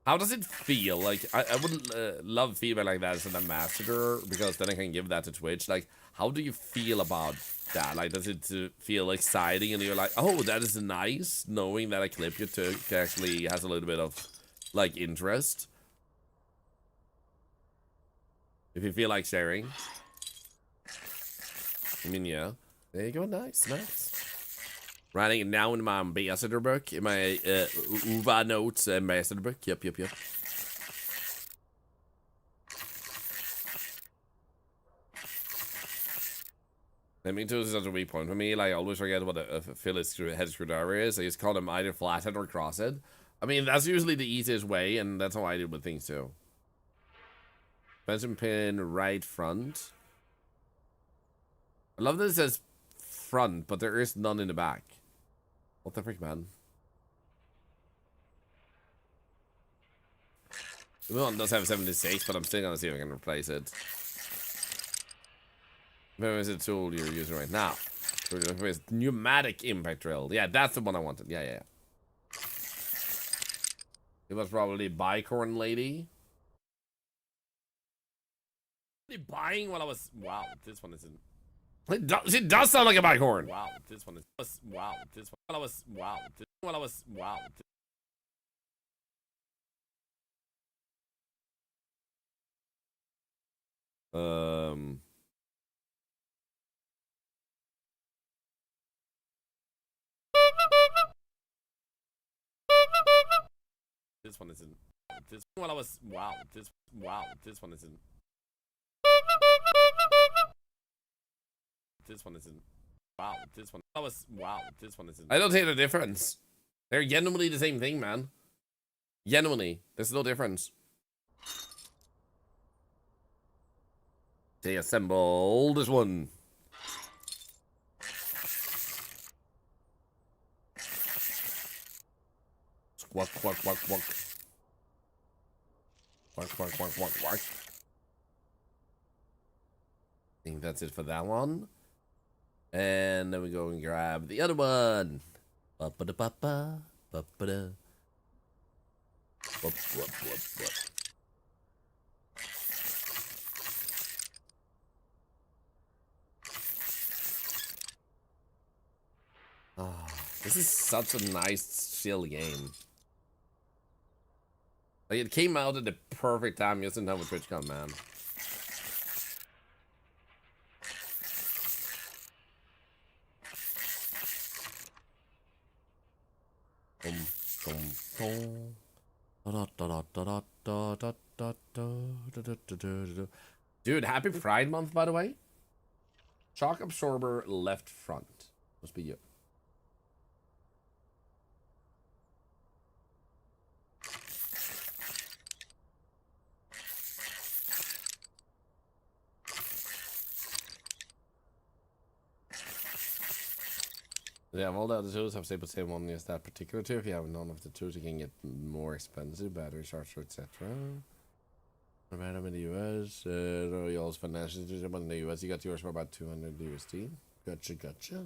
Speaker 1: How does it feel? Like, I would love feedback like that as an ambassador, because then I can give that to Twitch. Like, how do you feel about that? Like, does it feel exciting and you're like, oh, that is nice, knowing that a clip you took actually has a little bit of, like, interest? If you feel like sharing. I mean, yeah. There you go, nice, nice. Writing it now in my ambassador book, in my Uva Notes ambassador book. Yep. I mean, too, is such a weak point for me. Like, I always forget what a Phillips head screwdriver is. I just call them either flathead or crosshead. I mean, that's usually the easiest way, and that's how I did with things too. Suspension pin right front. I love that it says front, but there is none in the back. What the frick, man? The one does have 76, but I'm still gonna see if I can replace it. Where is the tool you're using right now? Pneumatic impact drill. Yeah, that's the one I wanted. Yeah. It was probably Bicorn Lady. Buying while I was. Wow, this one isn't. It does sound like a bicorn. Wow, this one is. Wow, this one. While I was. Wow, this, while I was. Wow. This one isn't. This while I was. Wow, this. Wow, this one isn't. This one isn't. Wow, this one. I was. Wow, this one isn't. I don't see the difference. They're genuinely the same thing, man. Genuinely, there's no difference. They assemble this one. Squawk, quack, quack, quack. Quack, quack, quack, quack, quack. I think that's it for that one. And then we go and grab the other one. Ba-ba-da-ba-ba. Ba-ba-da. Whoop, whoop, whoop, whoop. Oh, this is such a nice, chill game. Like, it came out at the perfect time just in time with TwitchCon, man. Dude, happy Pride Month, by the way. Shock absorber left front. Must be you. Yeah, all the other tools have stable same one as that particular tool. If you have none of the tools, you can get more expensive battery charger, etc. Random in the US, Royals financial institution, but in the US, you got yours for about 200 USD. Gotcha.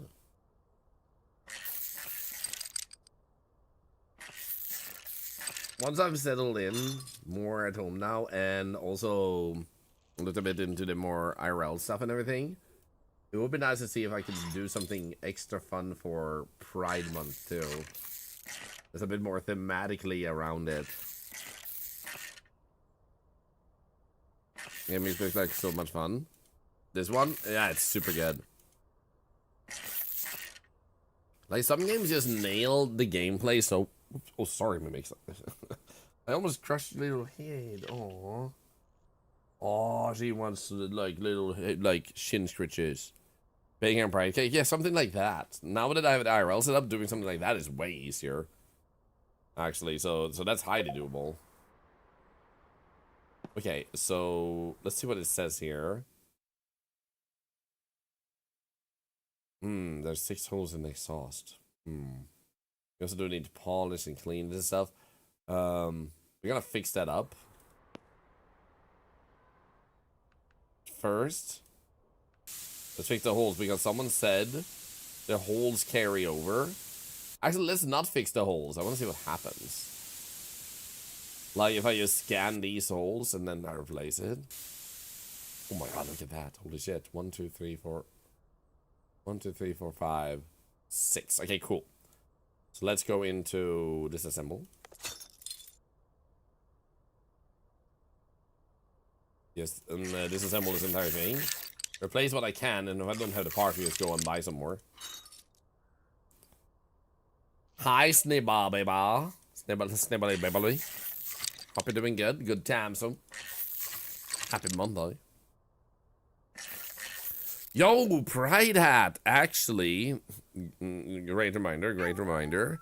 Speaker 1: Once I've settled in more at home now, and also a little bit into the more IRL stuff and everything, it would be nice to see if I could do something extra fun for Pride Month too. There's a bit more thematically around it. Yeah, it looks like so much fun. This one, yeah, it's super good. Like, some games just nail the gameplay so... Oh, sorry, Mimics. I almost crushed your little head. Aww. Oh, she wants like little like shin scratches. Bacon and pride cake. Yeah, something like that. Now that I have an IRL set up, doing something like that is way easier. Actually, so that's highly doable. Okay, so let's see what it says here. There's 6 holes in the exhaust. We also do need to polish and clean this stuff. We're gonna fix that up. First, let's fix the holes because someone said the holes carry over. Actually, let's not fix the holes. I want to see what happens. Like if I just scan these holes and then I replace it. Oh my god, look at that. Holy shit. 1, 2, 3, 4. 1, 2, 3, 4, 5, 6. Okay, cool. So let's go into disassemble. Yes, and disassemble this entire thing. Replace what I can, and if I don't have the part, we just go and buy some more. Hi, Snibba Baby. Snibba Baby. Hope you're doing good. Good time, so. Happy Monday. Yo, Pride Hat. Actually, great reminder, great reminder.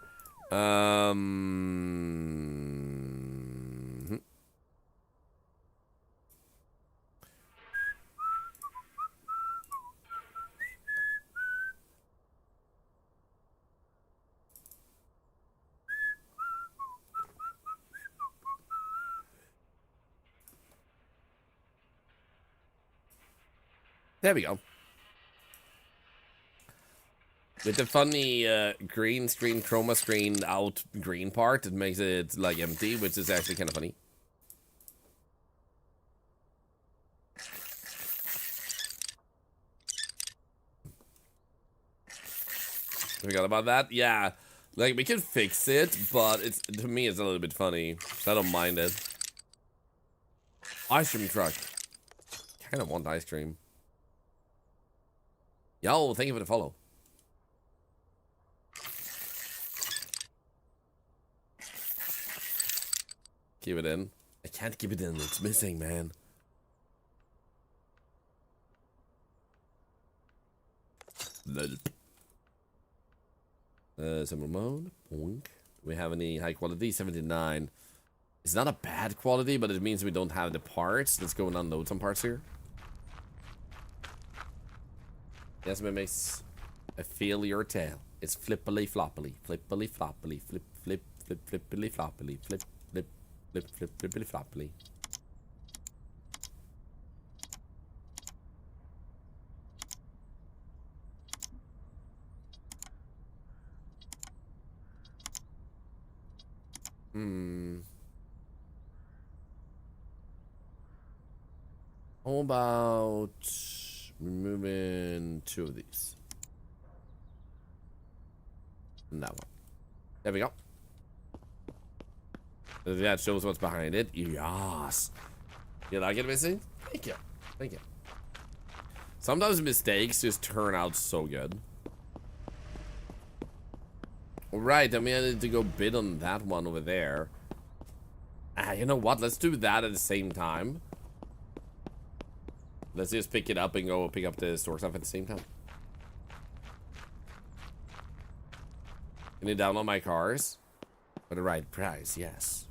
Speaker 1: There we go. With the funny green screen, chroma screen out green part, it makes it like empty, which is actually kind of funny. Forgot about that? Yeah. Like, we can fix it, but it's to me, it's a little bit funny. So I don't mind it. Ice cream truck. Kind of want ice cream. Yo, thank you for the follow. Keep it in. I can't keep it in. It's missing, man. Assemble mode. Boink. Do we have any high quality? 79. It's not a bad quality, but it means we don't have the parts. Let's go and unload some parts here. Yes, it makes I feel your tail. It's flippily floppily, flippily floppily, flip flip flip flippily floppily, flip flip flip flip flippily floppily. How about removing 2 of these? And that one. There we go. That shows what's behind it. Yes. You like it, Missy? Thank you. Thank you. Sometimes mistakes just turn out so good. Alright, then we need to go bid on that one over there. You know what? Let's do that at the same time. Let's just pick it up and go pick up the store stuff at the same time. Can you download my cars? For the right price, yes.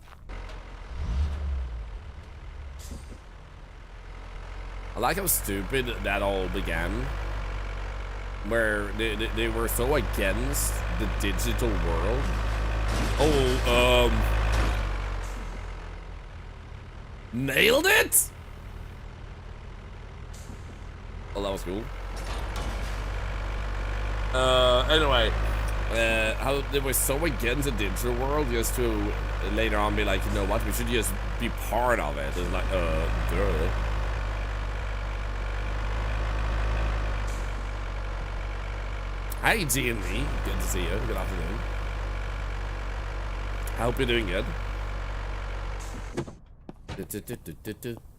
Speaker 1: I like how stupid that all began. Where they were so against the digital world. Oh, nailed it? Oh, that was cool. Anyway, how they were so against the digital world just to later on be like, you know what, we should just be part of it. It's like, duh. Hi, G&E. Good to see you. Good afternoon. I hope you're doing good.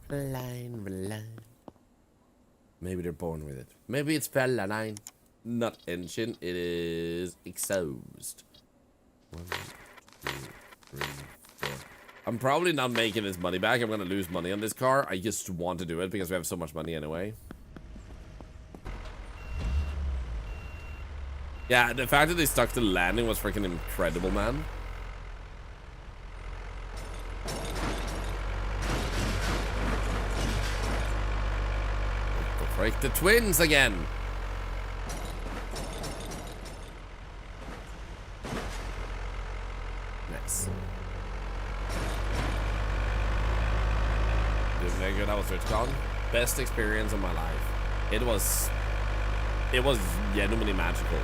Speaker 1: Line. Maybe they're born with it. Maybe it's fella line. Not engine. It is exhaust. 1, 2, 3, 4. I'm probably not making this money back. I'm gonna lose money on this car. I just want to do it because we have so much money anyway. Yeah, the fact that they stuck to landing was freaking incredible, man. What the frick? The twins again! Nice. Dude, very good. That was TwitchCon. Best experience of my life. It was genuinely magical.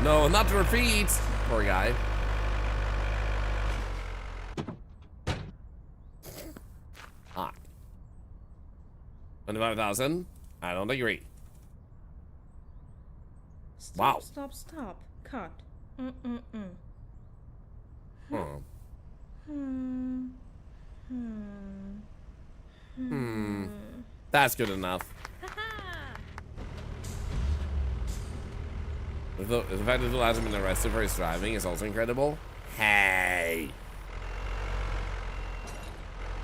Speaker 1: No, not to repeat. Poor guy. Ah. 25,000? I don't agree.
Speaker 8: Stop,
Speaker 1: Wow.
Speaker 8: Stop, stop. Cut.
Speaker 1: Oh. That's good enough. The fact that the hasn't been arrested for his driving is also incredible. Hey.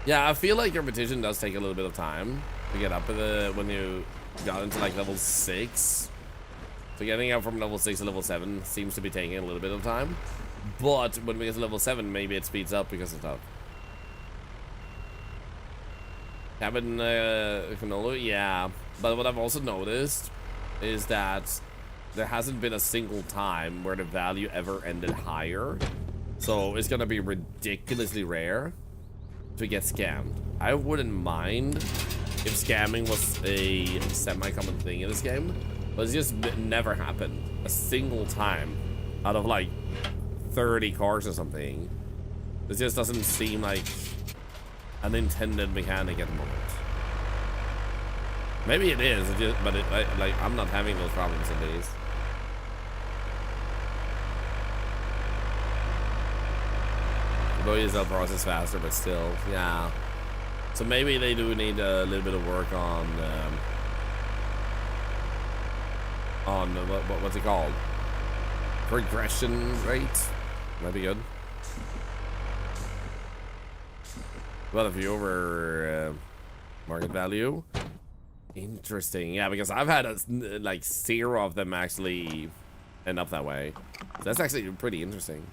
Speaker 1: Yeah, I feel like your petition does take a little bit of time to get up to the when you got into like level 6. So getting up from level 6 to level 7 seems to be taking a little bit of time. But when we get to level 7, maybe it speeds up because it's tough. Cabin canola, yeah. But what I've also noticed is that there hasn't been a single time where the value ever ended higher. So it's gonna be ridiculously rare to get scammed. I wouldn't mind if scamming was a semi-common thing in this game, but it's just never happened a single time out of like 30 cars or something. It just doesn't seem like an intended mechanic at the moment. Maybe it is, but like I'm not having those problems at least. Although the process faster, but still, yeah. So maybe they do need a little bit of work on what's it called? Progression rate. Might be good. Well, if you over market value, interesting. Yeah, because I've had like 0 of them actually end up that way. So that's actually pretty interesting.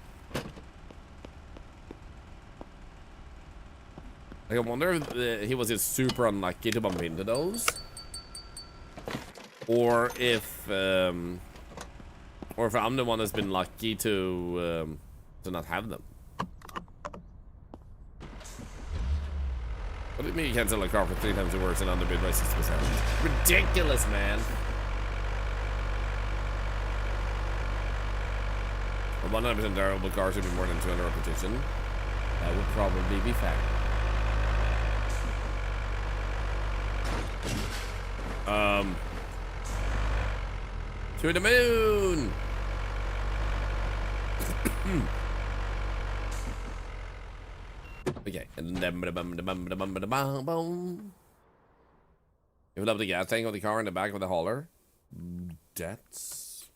Speaker 1: Like, I wonder if he was just super unlucky to bump into those, or if I'm the one that's been lucky to not have them. What do you mean you can't sell a car for 3 times the worse and underbid by 60%? Ridiculous, man. A 100% durable car should be more than 200 repetition. That would probably be fair. To the moon. Okay, and then you fill up the gas tank of the car in the back of the hauler. That's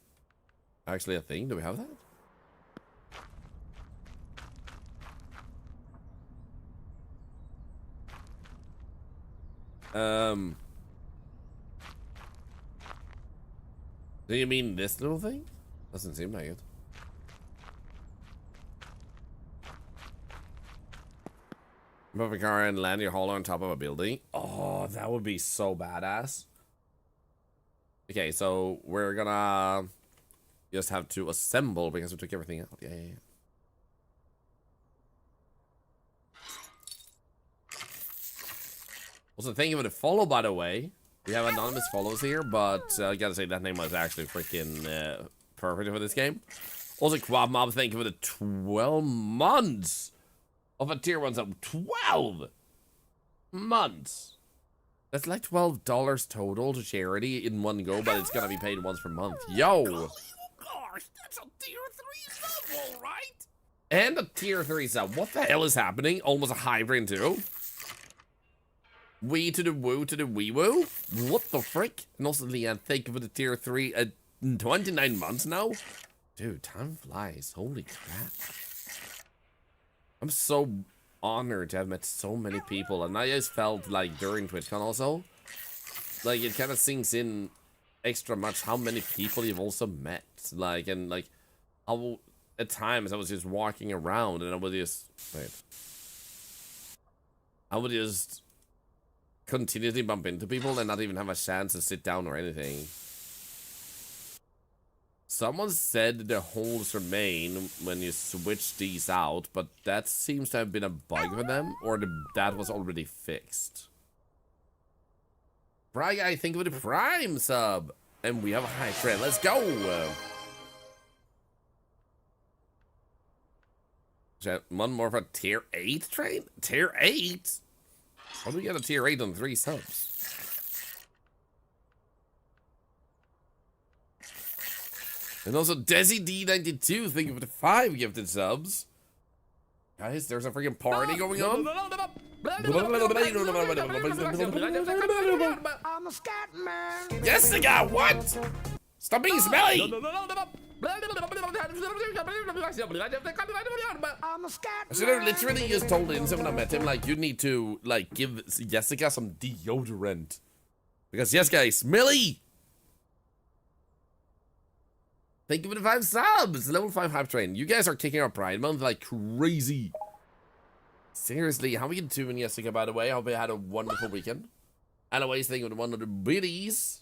Speaker 1: actually a thing. Do we have that? Do you mean this little thing? Doesn't seem like it. Move a car and land your hauler on top of a building. Oh, that would be so badass. Okay, so we're gonna just have to assemble because we took everything out. Yeah. Also, thank you for the follow, by the way. We have anonymous follows here, but I gotta say that name was actually freaking perfect for this game. Also, Quad Mob, thank you for the 12 months of a tier 1 sub. 12 months. That's like $12 total to charity in one go, but it's gonna be paid once per month. Yo!
Speaker 4: Gosh, that's a tier 3 sub, all right?
Speaker 1: And a tier 3 sub. What the hell is happening? Almost a hybrid too. Wee to the woo to the wee woo? What the frick? And also, Leanne, thank you for the tier 3 at 29 months now. Dude, time flies. Holy crap. I'm so honored to have met so many people, and I just felt like during TwitchCon also, like it kind of sinks in extra much how many people you've also met. Like, and like, how at times I was just walking around and I would just, wait. I would just continuously bump into people and not even have a chance to sit down or anything. Someone said the holes remain when you switch these out, but that seems to have been a bug for them, or that was already fixed. Fry Guy, think of the Prime sub! And we have a high trend, let's go! One more for tier 8 train? Tier 8? How do we get a tier 8 on 3 subs? And also Desi D92, thank you for the 5 gifted subs. Guys, there's a freaking party going on. Jessica, what? Stop being smelly! I should have literally just told him when I met him, like, you need to, like, give Jessica some deodorant. Because Jessica is smelly! Thank you for the 5 subs! Level 5 hype train. You guys are kicking our Pride Month like crazy. Seriously, how are you doing, Jessica, by the way? I hope you had a wonderful weekend. Anyways, thank you for one of the biddies.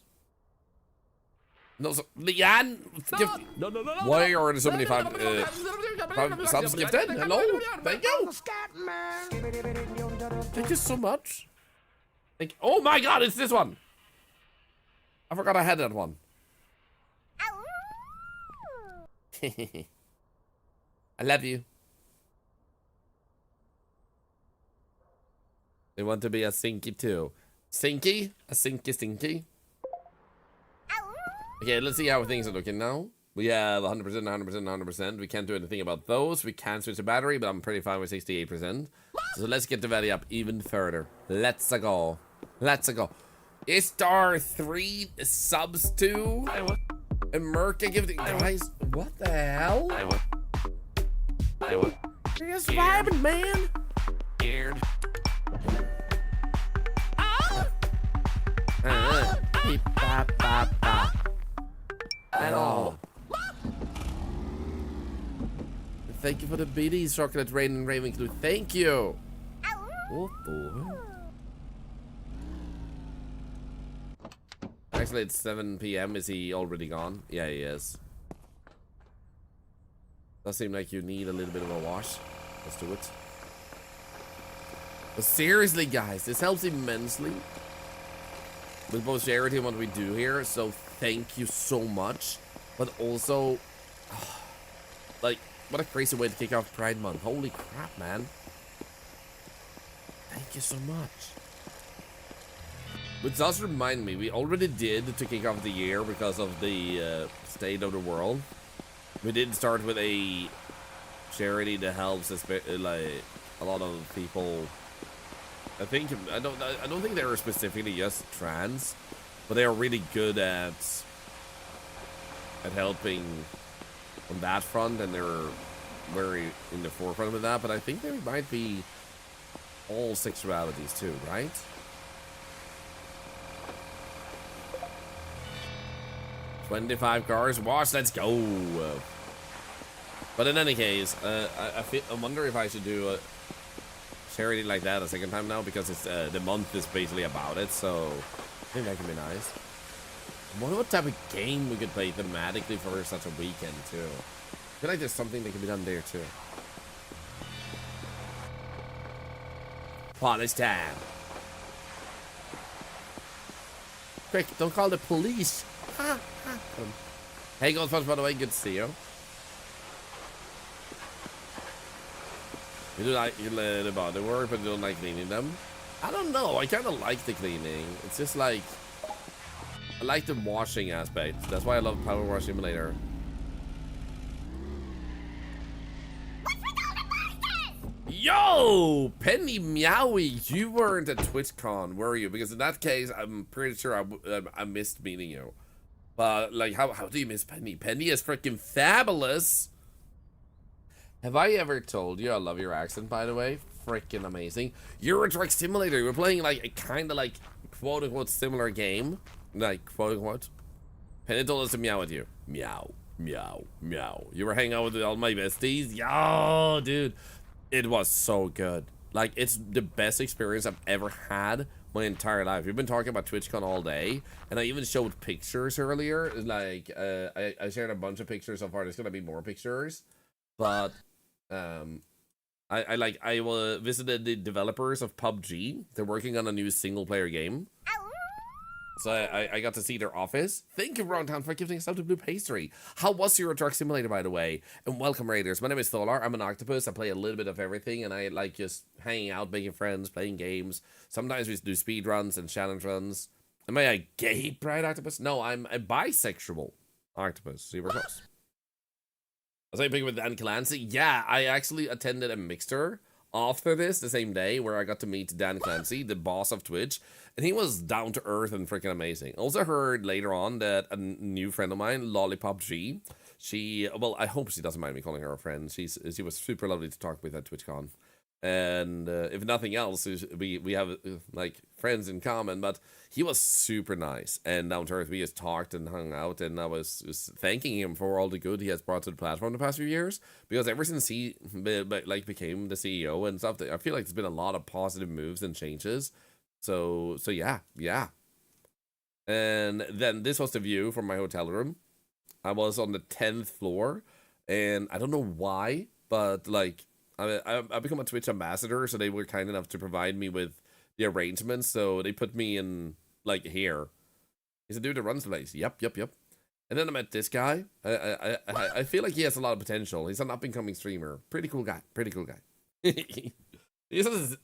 Speaker 1: No, so, Leanne, why are there so many 5 subs gifted? Hello? Thank you. Thank you so much. Oh my god, it's this one. I forgot I had that one. I love you. They want to be a Sinky too. Sinky? A Sinky Stinky? Okay, let's see how things are looking now. We have 100%, 100%, 100%. We can't do anything about those. We can switch the battery, but I'm pretty fine with 68%. So let's get the value up even further. Let's go. Let's go. Is there 3 subs too? And Merca gifting, guys, what the hell? You're just vibing, man.
Speaker 4: Scared.
Speaker 1: Beep, bop, bop, bop. At all. Thank you for the BDs, Chocolate Rain and Ravenclaw. Thank you. What the? Actually, it's 7 p.m. Is he already gone? Yeah, he is. Does seem like you need a little bit of a wash. Let's do it. But seriously, guys, this helps immensely with both charity and what we do here. So thank you so much. But also, like, what a crazy way to kick off Pride Month. Holy crap, man. Thank you so much. Which does remind me, we already did to kick off the year because of the state of the world. We did start with a charity that helps like a lot of people. I don't think they were specifically just trans, but they are really good at helping on that front, and they're very in the forefront with that. But I think there might be all sexualities too, right? 25 cars washed, let's go. But in any case, I wonder if I should do a charity like that a second time now, because it's the month is basically about it, so I think that can be nice. I wonder what type of game we could play thematically for such a weekend too. I feel like there's something that can be done there too. Polish time. Quick, don't call the police. Hey, Goldfunch, by the way, good to see you. You do like the body work, but you don't like cleaning them? I don't know, I kind of like the cleaning. It's just like, I like the washing aspect. That's why I love Power Wash Simulator. Yo! Penny Meowie, you weren't at TwitchCon, were you? Because in that case, I'm pretty sure I missed meeting you. But like, how do you miss Penny? Penny is freaking fabulous. Have I ever told you I love your accent? By the way, freaking amazing. Euro Truck Simulator. We're playing like a kind of like quote unquote similar game, like quote unquote. Penny told us to meow at you. Meow, meow, meow. You were hanging out with all my besties. Yo, dude, it was so good. Like, it's the best experience I've ever had my entire life. We've been talking about TwitchCon all day, and I even showed pictures earlier. Like, I shared a bunch of pictures so far. There's gonna be more pictures, but I visited the developers of PUBG. They're working on a new single player game. So I got to see their office. Thank you, Roundtown, for giving us out a blue pastry. How was Euro Truck Simulator, by the way? And welcome, Raiders. My name is Thorlar. I'm an octopus. I play a little bit of everything, and I like just hanging out, making friends, playing games. Sometimes we do speed runs and challenge runs. Am I a gay pride octopus? No, I'm a bisexual octopus. See, we're close. Was I picking with Dan Clancy? Yeah, I actually attended a mixer after this, the same day, where I got to meet Dan Clancy, the boss of Twitch, and he was down to earth and freaking amazing. Also heard later on that a new friend of mine, Lollipop G, well, I hope she doesn't mind me calling her a friend. She was super lovely to talk with at TwitchCon. And if nothing else, we have like friends in common, but he was super nice and down to earth. We just talked and hung out, and I was just thanking him for all the good he has brought to the platform the past few years, because ever since he became the CEO and stuff, I feel like there's been a lot of positive moves and changes. So yeah. And then this was the view from my hotel room. I was on the 10th floor, and I don't know why, but like, I become a Twitch ambassador, so they were kind enough to provide me with the arrangements. So they put me in like here. He's a dude that runs the place. Yep. And then I met this guy. I feel like he has a lot of potential. He's an up and coming streamer. Pretty cool guy. He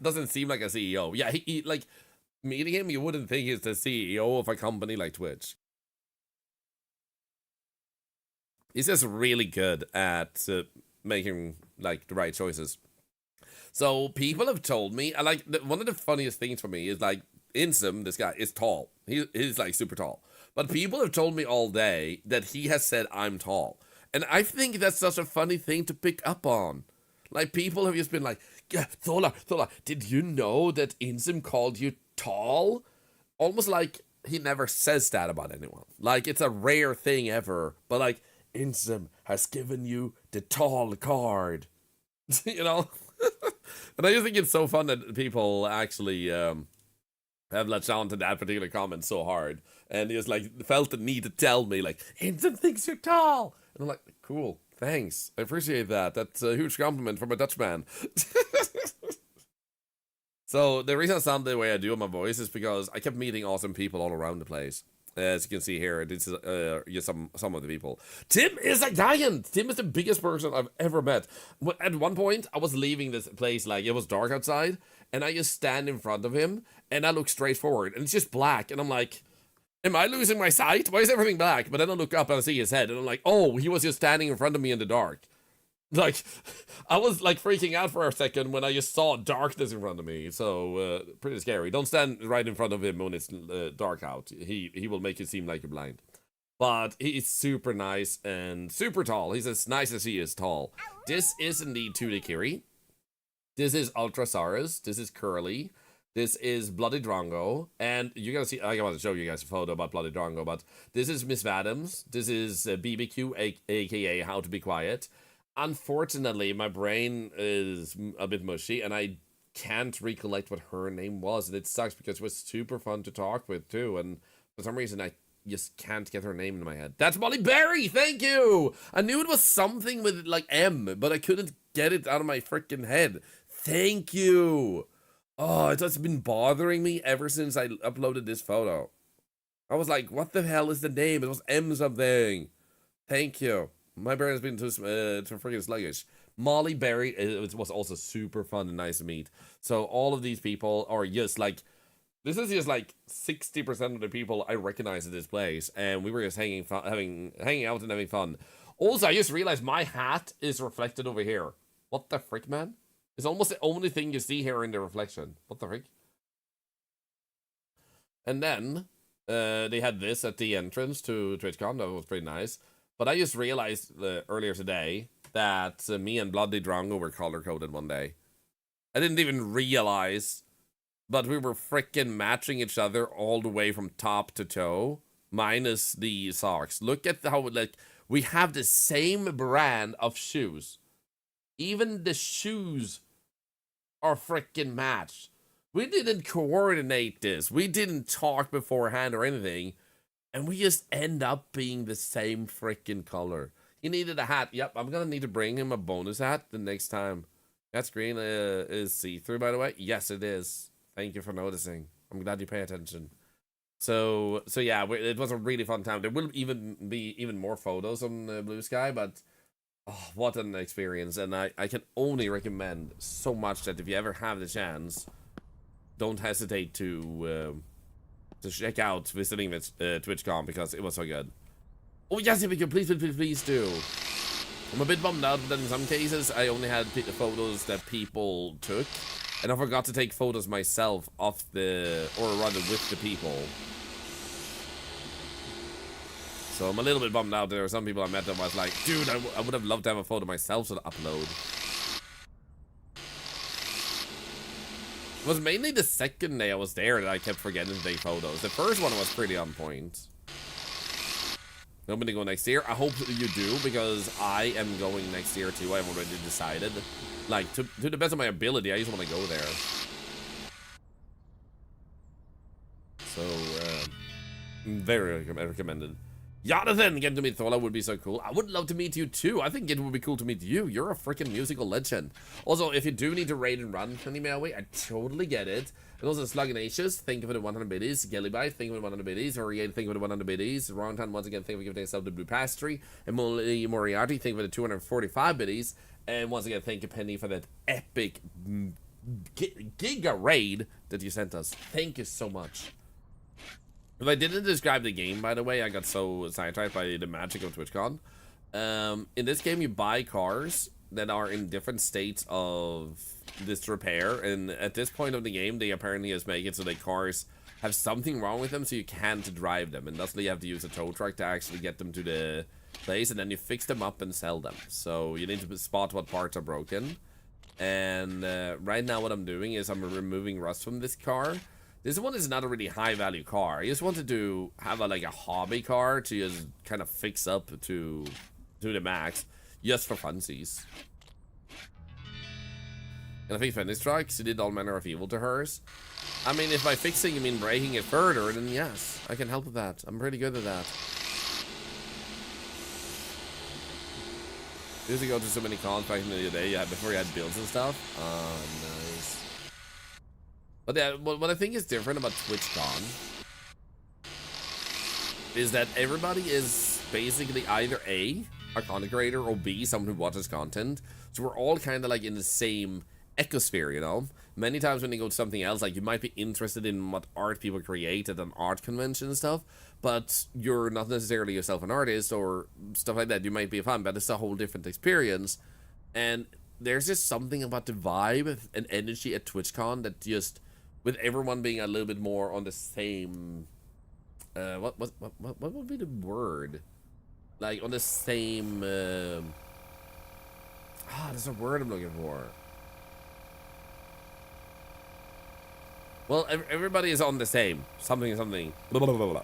Speaker 1: doesn't seem like a CEO. Yeah, he like meeting him, you wouldn't think he's the CEO of a company like Twitch. He's just really good at making like the right choices. So people have told me, I like one of the funniest things for me is like Insum, this guy is tall. He's like super tall. But people have told me all day that he has said I'm tall. And I think that's such a funny thing to pick up on. Like, people have just been like, yeah, Thorlar, did you know that Insum called you tall? Almost like he never says that about anyone. Like, it's a rare thing ever. But like, Insum has given you the tall card. You know? And I just think it's so fun that people actually have latched on to that particular comment so hard. And he just like felt the need to tell me, like, Insum thinks you're tall. And I'm like, cool, thanks. I appreciate that. That's a huge compliment from a Dutchman. So the reason I sound the way I do on my voice is because I kept meeting awesome people all around the place. As you can see here, this is just some of the people. Tim is a giant. Tim is the biggest person I've ever met. At one point, I was leaving this place, like, it was dark outside, and I just stand in front of him, and I look straight forward, and it's just black, and I'm like, am I losing my sight? Why is everything black? But then I look up and I see his head, and I'm like, oh, he was just standing in front of me in the dark. Like, I was like freaking out for a second when I just saw darkness in front of me. So, pretty scary. Don't stand right in front of him when it's dark out. He will make you seem like you're blind. But he's super nice and super tall. He's as nice as he is tall. This is indeed Tudikiri. This is Ultrasaurus. This is Curly. This is Bloody Drongo. And you're going to see, I want to show you guys a photo about Bloody Drongo, but this is Miss Vadams. This is BBQ, aka How to Be Quiet. Unfortunately, my brain is a bit mushy, and I can't recollect what her name was, and it sucks because it was super fun to talk with, too, and for some reason, I just can't get her name in my head. That's Molly Berry! Thank you! I knew it was something with, like, M, but I couldn't get it out of my freaking head. Thank you! Oh, it's been bothering me ever since I uploaded this photo. I was like, what the hell is the name? It was M something. Thank you. My brain has been too freaking sluggish. Molly Berry, it was also super fun and nice to meet. So all of these people are just like, this is just like 60% of the people I recognize at this place, and we were just hanging out and having fun. Also, I just realized my hat is reflected over here. What the frick, man? It's almost the only thing you see here in the reflection. What the frick? And then They had this at the entrance to TwitchCon. That was pretty nice. But I just realized earlier today that me and Bloody Drongo were color-coded one day. I didn't even realize, but we were freaking matching each other all the way from top to toe, minus the socks. Look at how, like, we have the same brand of shoes. Even the shoes are freaking matched. We didn't coordinate this. We didn't talk beforehand or anything. And we just end up being the same freaking color. He needed a hat. Yep, I'm gonna need to bring him a bonus hat the next time. That screen is see-through, by the way. Yes, it is. Thank you for noticing. I'm glad you pay attention. So yeah, it was a really fun time. There will even be more photos on Blue Sky, but oh, what an experience. And I can only recommend so much that if you ever have the chance, don't hesitate to check out visiting TwitchCon, because it was so good. Oh yes, if you could please do. I'm a bit bummed out that in some cases I only had photos that people took, and I forgot to take photos myself of or rather with the people. So I'm a little bit bummed out. There are some people I met that was like, dude, I would have loved to have a photo myself to upload. It was mainly the second day I was there that I kept forgetting to take photos. The first one was pretty on point. I'm gonna go next year. I hope you do, because I am going next year too. I've already decided. Like, to the best of my ability, I just want to go there. So, very recommended. Jonathan, getting to meet Thorlar would be so cool. I would love to meet you too. I think it would be cool to meet you. You're a freaking musical legend. Also, if you do need to raid and run, send me away. I totally get it. And also, Slugginacious, thank you for the 100 biddies. Gellybite, thank you for the 100 biddies. Oriate, thank you for the 100 biddies. Wrongton, once again, thank you for giving yourself the blue pastry. And Moriarty, thank you for the 245 biddies. And once again, thank you, Penny, for that epic giga raid that you sent us. Thank you so much. If I didn't describe the game, by the way, I got so sidetracked by the magic of TwitchCon. In this game, you buy cars that are in different states of disrepair, and at this point of the game, they apparently just make it so that cars have something wrong with them, so you can't drive them, and thusly you have to use a tow truck to actually get them to the place, and then you fix them up and sell them. So you need to spot what parts are broken. And right now what I'm doing is I'm removing rust from this car. This one is not a really high value car. I just wanted to have like a hobby car to just kind of fix up to the max, just for funsies. And I think Fennis Trucks, she did all manner of evil to hers. I mean, if by fixing you mean breaking it further, then yes, I can help with that. I'm pretty good at that. Used to go to so many cons back in the day, yeah, before you had builds and stuff. Nice. But yeah, what I think is different about TwitchCon is that everybody is basically either A, a content creator, or B, someone who watches content. So we're all kind of like in the same ecosphere, you know? Many times when you go to something else, like you might be interested in what art people create at an art convention and stuff, but you're not necessarily yourself an artist or stuff like that. You might be a fan, but it's a whole different experience. And there's just something about the vibe and energy at TwitchCon that just, with everyone being a little bit more on the same, what would be the word? Like on the same, there's a word I'm looking for. Well, everybody is on the same, something, blah, blah, blah, blah.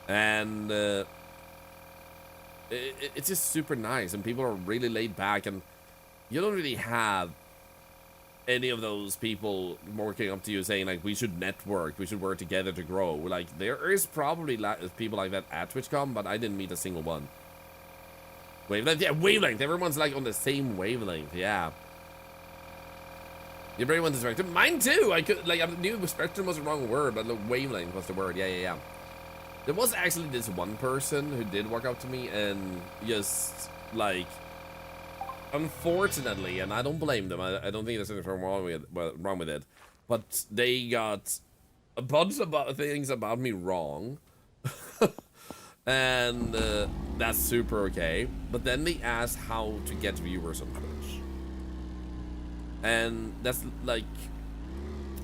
Speaker 1: And it's just super nice, and people are really laid back, and you don't really have any of those people working up to you saying like, we should network, we should work together to grow. Like, there is probably people like that at TwitchCon, but I didn't meet a single one. Wavelength, yeah, wavelength. Everyone's like on the same wavelength, yeah. Your brain went to spectrum. Mine too. I knew spectrum was the wrong word, but the wavelength was the word. Yeah. There was actually this one person who did walk up to me and just like, unfortunately, and I don't blame them. I don't think there's anything wrong with it, but they got a bunch of things about me wrong, and that's super okay. But then they asked how to get viewers on Twitch. And that's like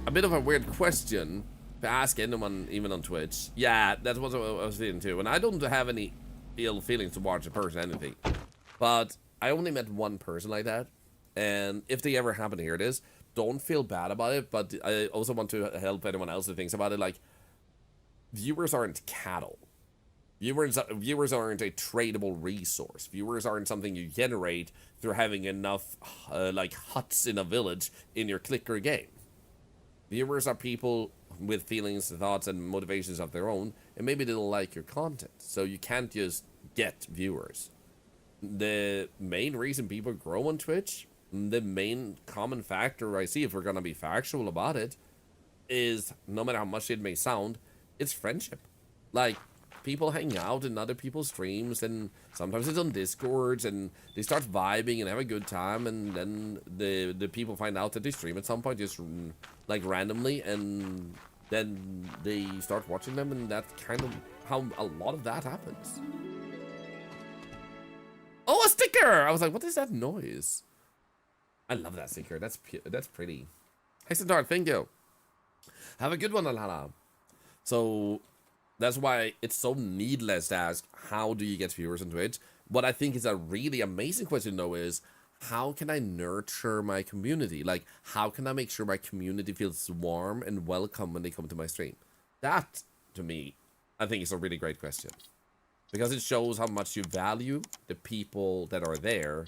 Speaker 1: a bit of a weird question, Ask anyone, even on Twitch. Yeah, that's what I was feeling too. And I don't have any ill feelings towards a person, anything. But I only met one person like that. And if they ever happen to hear this, don't feel bad about it. But I also want to help anyone else who thinks about it. Like, viewers aren't cattle. Viewers aren't a tradable resource. Viewers aren't something you generate through having enough, like, huts in a village in your clicker game. Viewers are people with feelings, thoughts, and motivations of their own, and maybe they don't like your content. So you can't just get viewers. The main reason people grow on Twitch, the main common factor I see, if we're gonna be factual about it, is, no matter how much it may sound, it's friendship. Like, people hang out in other people's streams, and sometimes it's on Discords, and they start vibing and have a good time, and then the people find out that they stream at some point, just like randomly, and then they start watching them, and that's kind of how a lot of that happens. Oh, a sticker! I was like, what is that noise? I love that sticker. That's pretty. Hey, Centaur, thank you. Have a good one, Alana. So that's why it's so needless to ask, how do you get viewers on Twitch? What I think is a really amazing question, though, is how can I nurture my community? Like, how can I make sure my community feels warm and welcome when they come to my stream? That, to me, I think is a really great question. Because it shows how much you value the people that are there.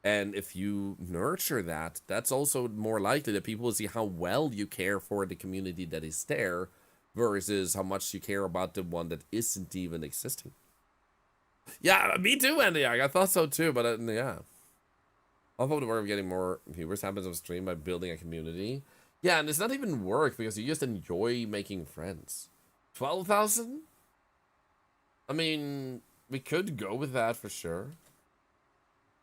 Speaker 1: And if you nurture that, that's also more likely that people will see how well you care for the community that is there versus how much you care about the one that isn't even existing. Yeah, me too, Andy. I thought so too, but yeah. I hope the work of getting more viewers happens on stream by building a community. Yeah, and it's not even work because you just enjoy making friends. 12,000? I mean, we could go with that for sure.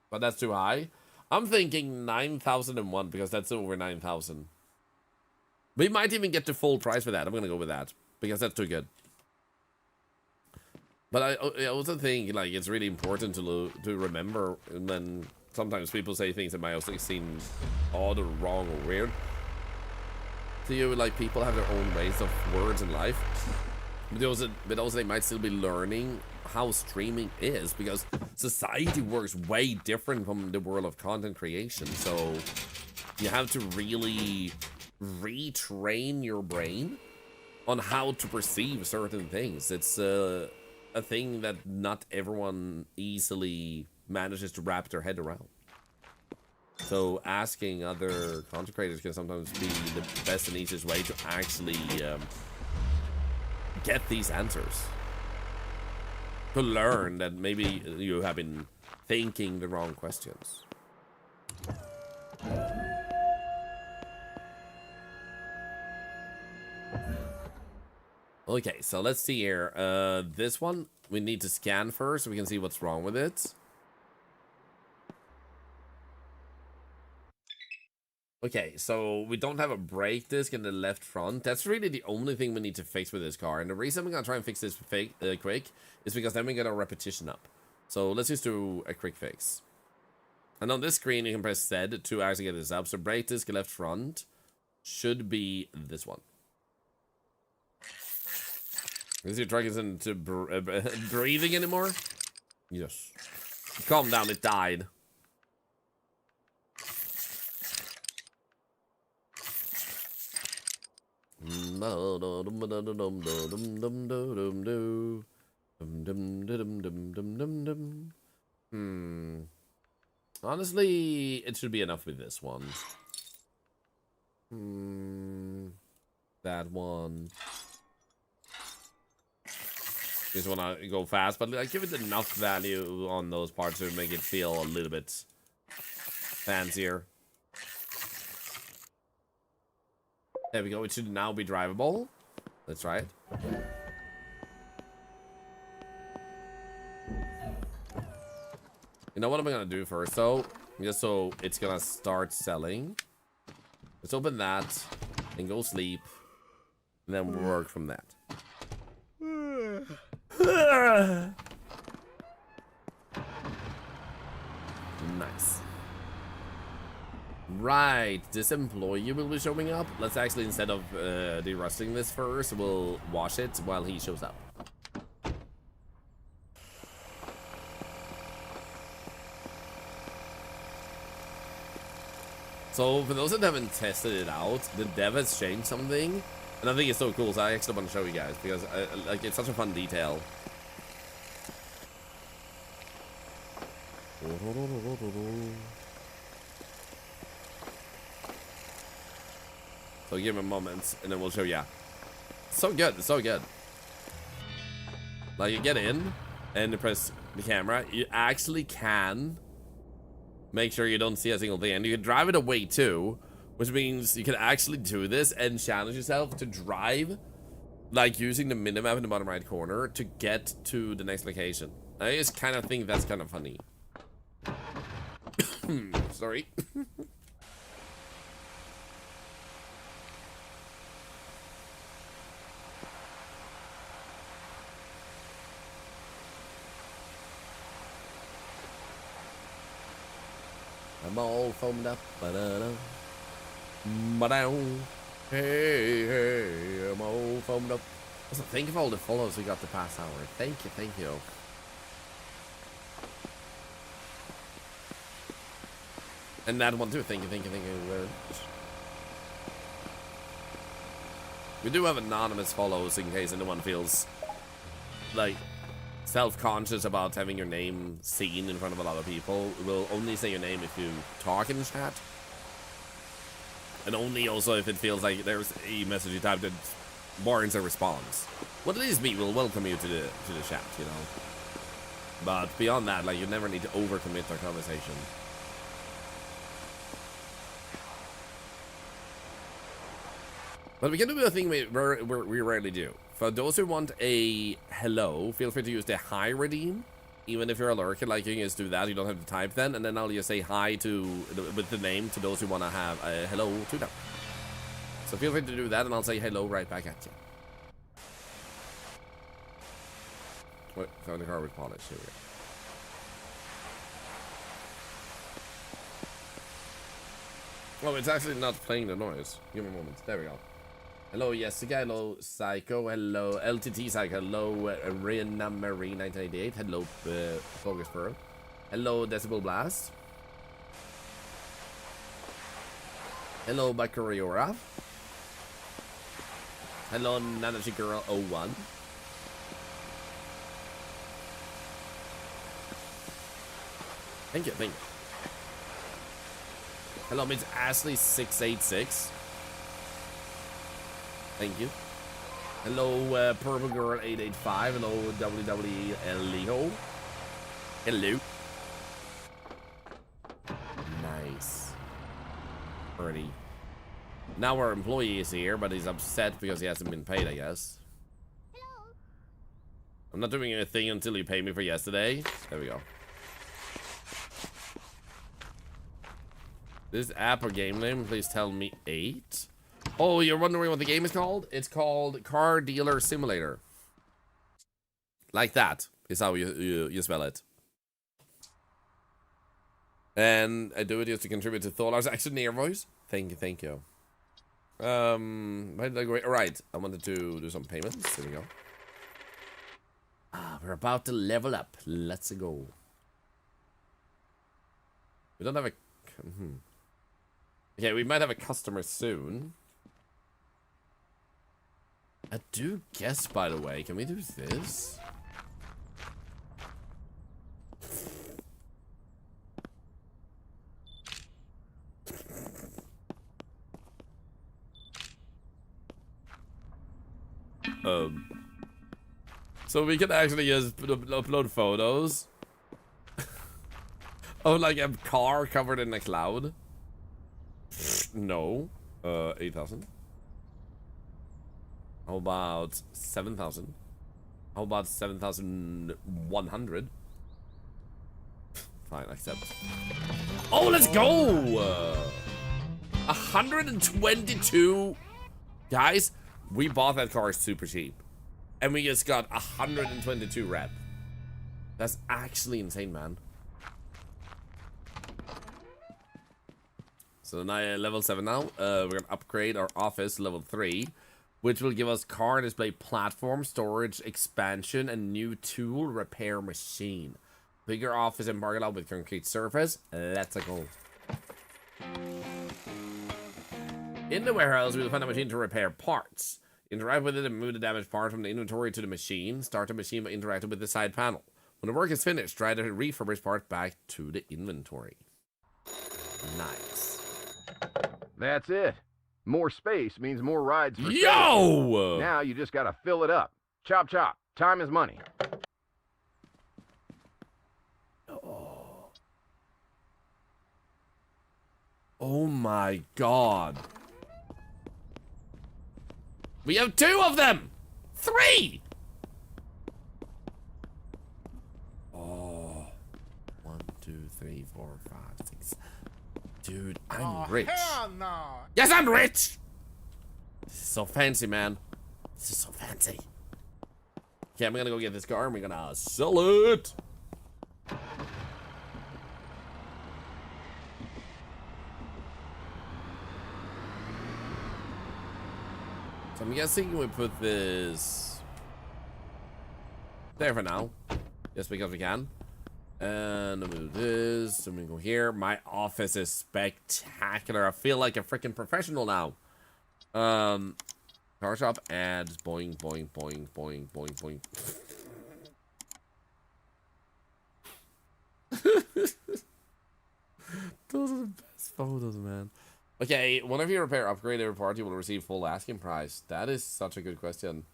Speaker 1: But that's too high. I'm thinking 9,001 because that's over 9,000. We might even get the full price for that. I'm going to go with that because that's too good. But I also think like it's really important to remember when sometimes people say things that might also seem odd or wrong or weird to you. Like, people have their own ways of words in life. But also they might still be learning how streaming is, because society works way different from the world of content creation. So you have to really retrain your brain on how to perceive certain things. It's a thing that not everyone easily manages to wrap their head around. So asking other content creators can sometimes be the best and easiest way to actually get these answers. To learn that maybe you have been thinking the wrong questions. Okay, so let's see here. This one, we need to scan first so we can see what's wrong with it. Okay, so we don't have a brake disc in the left front. That's really the only thing we need to fix with this car. And the reason I'm going to try and fix this quick is because then we get our repetition up. So let's just do a quick fix. And on this screen, you can press Z to actually get this up. So brake disc left front should be this one. Is your truck isn't breathing anymore? Yes. Calm down, it died. Honestly, it should be enough with this one. That one. Just want to go fast, but like, give it enough value on those parts to make it feel a little bit fancier. There we go. It should now be drivable. Let's try it. You know what I'm gonna do first, though? Just so it's gonna start selling. Let's open that and go sleep, and then we'll work from that. Nice. Right, this employee will be showing up. Let's actually, instead of derusting this first, we'll wash it while he shows up. So, for those that haven't tested it out, the dev has changed something, and I think it's so cool, so I actually want to show you guys, because like, it's such a fun detail. So give him a moment, and then we'll show you. So good, so good. Like, you get in, and you press the camera, you actually can make sure you don't see a single thing, and you can drive it away too, which means you can actually do this and challenge yourself to drive, like using the minimap in the bottom right corner to get to the next location. I just kind of think that's kind of funny. Sorry. I'm all foamed up. Ba-da-da. Ba-dow. Hey, hey, I'm all foamed up. Also, think of all the follows we got the past hour. Thank you, thank you. And that one too. Thank you, thank you, thank you. We do have anonymous follows in case anyone feels like self-conscious about having your name seen in front of a lot of people. We'll only say your name if you talk in chat, and only also if it feels like there's a message you typed that warrants a response. Well, at least me will welcome you to the chat, you know. But beyond that, like, you never need to overcommit our conversation. But we can do a thing we rarely do. For those who want a hello, feel free to use the hi redeem. Even if you're a lurker, like, you can just do that. You don't have to type then. And then I'll just say hi with the name to those who want to have a hello to them. So feel free to do that, and I'll say hello right back at you. Wait, found the car with polish. Here we go. Oh, it's actually not playing the noise. Give me a moment. There we go. Hello, Jessica. Hello, Psycho. Hello, LTT Psycho. Hello, Rihanna Marie 1988. Hello, Focus Pearl. Hello, Decibel Blast. Hello, Bakuriora. Hello, Nanachi Girl 01. Thank you, thank you. Hello, Miss Ashley 686. Thank you. Hello, Purple Girl 885. Hello, WWE Leo. Hello. Nice. Pretty. Now our employee is here, but he's upset because he hasn't been paid, I guess.
Speaker 2: Hello.
Speaker 1: I'm not doing anything until you pay me for yesterday. There we go. This app or game name, please tell me 8. Oh, you're wondering what the game is called? It's called Car Dealer Simulator. Like that is how you spell it. And I do it just to contribute to Thorlar's Actioneer voice. Thank you, thank you. Alright, I wanted to do some payments. Here we go. Ah, we're about to level up. Let's go. We don't have a... Okay, we might have a customer soon. I do guess, by the way, can we do this? So we can actually just upload photos of like a car covered in a cloud. No. 8,000. How about 7,000? How about 7,100? Fine, accept. Oh, let's go! 122. Guys, we bought that car super cheap. And we just got 122 rep. That's actually insane, man. So now level 7 now. We're gonna upgrade our office level 3, which will give us car display platform, storage expansion, and new tool repair machine. Bigger office and parking lot with concrete surface. Let's go. In the warehouse, we will find a machine to repair parts. Interact with it and move the damaged part from the inventory to the machine. Start the machine by interacting with the side panel. When the work is finished, try to refurbish part back to the inventory. Nice.
Speaker 8: That's it. More space means more rides for
Speaker 1: Yo!
Speaker 8: Now you just gotta fill it up. Chop chop. Time is money.
Speaker 1: Oh my god. We have 2 of them! 3! Oh. 1, 2, 3, 4, 5, 6. Dude, I'm rich.
Speaker 6: Hell no!
Speaker 1: Yes, I'm rich! This is so fancy, man. This is so fancy. Okay, I'm gonna go get this car and we're gonna sell it! So I'm guessing we put this there for now, just because we can. And I'll move this, and we go here. My office is spectacular. I feel like a freaking professional now. Car shop ads, boing, boing, boing, boing, boing, boing. Those are the best photos, man. Okay, whenever you repair, upgrade, every part, you will receive full asking price. That is such a good question.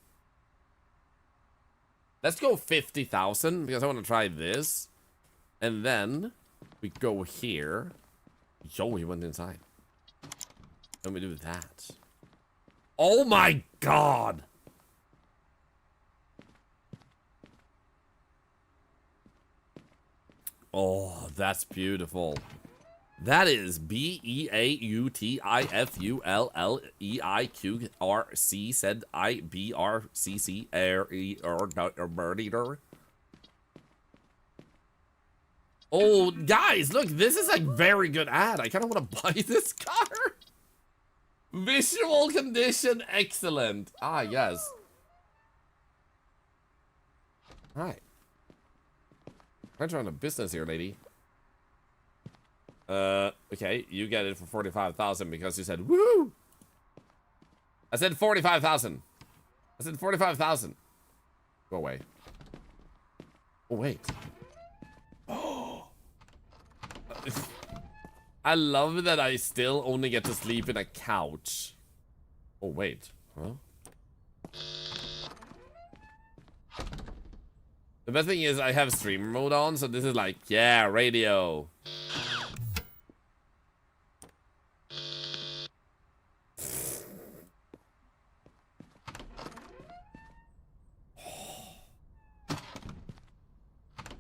Speaker 1: Let's go 50,000 because I want to try this. And then we go here. Yo, he went inside. And we do that. Oh my god! Oh, that's beautiful. That is BEAUTIFULLEIQRC said IBRCC. Oh, guys, look, this is a very good ad. I kind of want to buy this car. Visual condition, excellent. Ah, yes. All right. I'm trying a business here, lady. Okay, you get it for 45,000 because you said woo. I said 45,000. I said 45,000. Go away. Oh wait. Oh. I love that I still only get to sleep in a couch. Oh wait. Huh? The best thing is I have streamer mode on, so this is like, yeah, radio.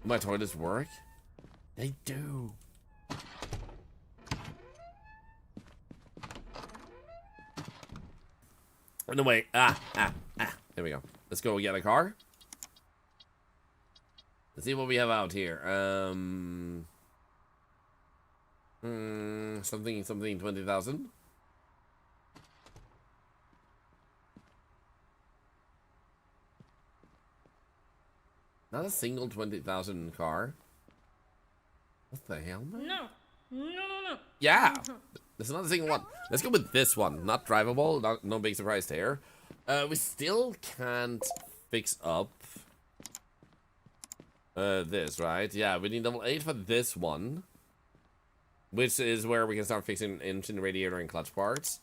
Speaker 1: My toilets work? They do. Anyway, there we go. Let's go get a car. Let's see what we have out here. Something 20,000. Not a single 20,000 car. What the hell, man?
Speaker 2: No.
Speaker 1: Yeah, there's not a single one. Let's go with this one. Not drivable. No big surprise there. We still can't fix up this, right? Yeah, we need level 8 for this one, which is where we can start fixing engine, radiator, and clutch parts.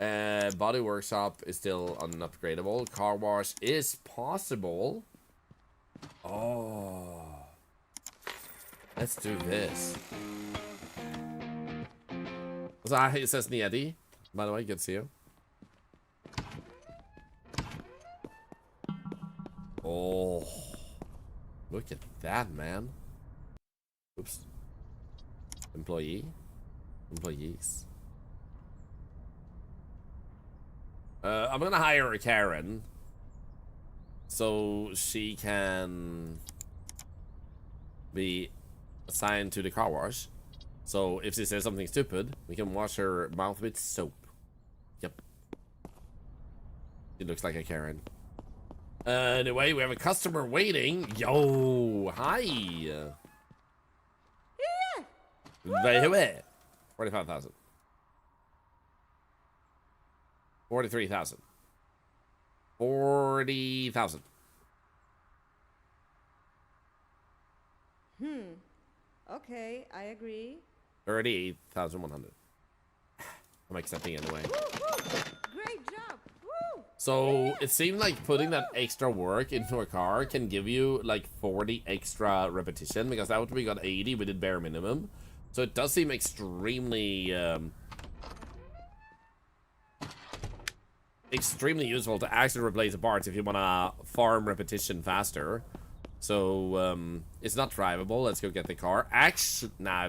Speaker 1: Body workshop is still unupgradable. Car wash is possible. Oh, let's do this. So it says Niedi. By the way, good to see you. Oh, look at that, man. Oops. Employees. I'm gonna hire a Karen so she can be assigned to the car wash. So if she says something stupid, we can wash her mouth with soap. Yep. She looks like a Karen. Anyway, we have a customer waiting. Yo, hi.
Speaker 2: Yeah.
Speaker 1: Very 45,000. 43,000. 40,000.
Speaker 2: Okay, I agree.
Speaker 1: 38,100. I'm accepting anyway.
Speaker 2: Great job. Woo!
Speaker 1: So it seemed like putting that extra work into a car can give you like 40 extra repetition, because that would we got 80, we did bare minimum. So it does seem extremely extremely useful to actually replace the parts if you want to farm repetition faster. So it's not drivable. Let's go get the car. Actually, nah,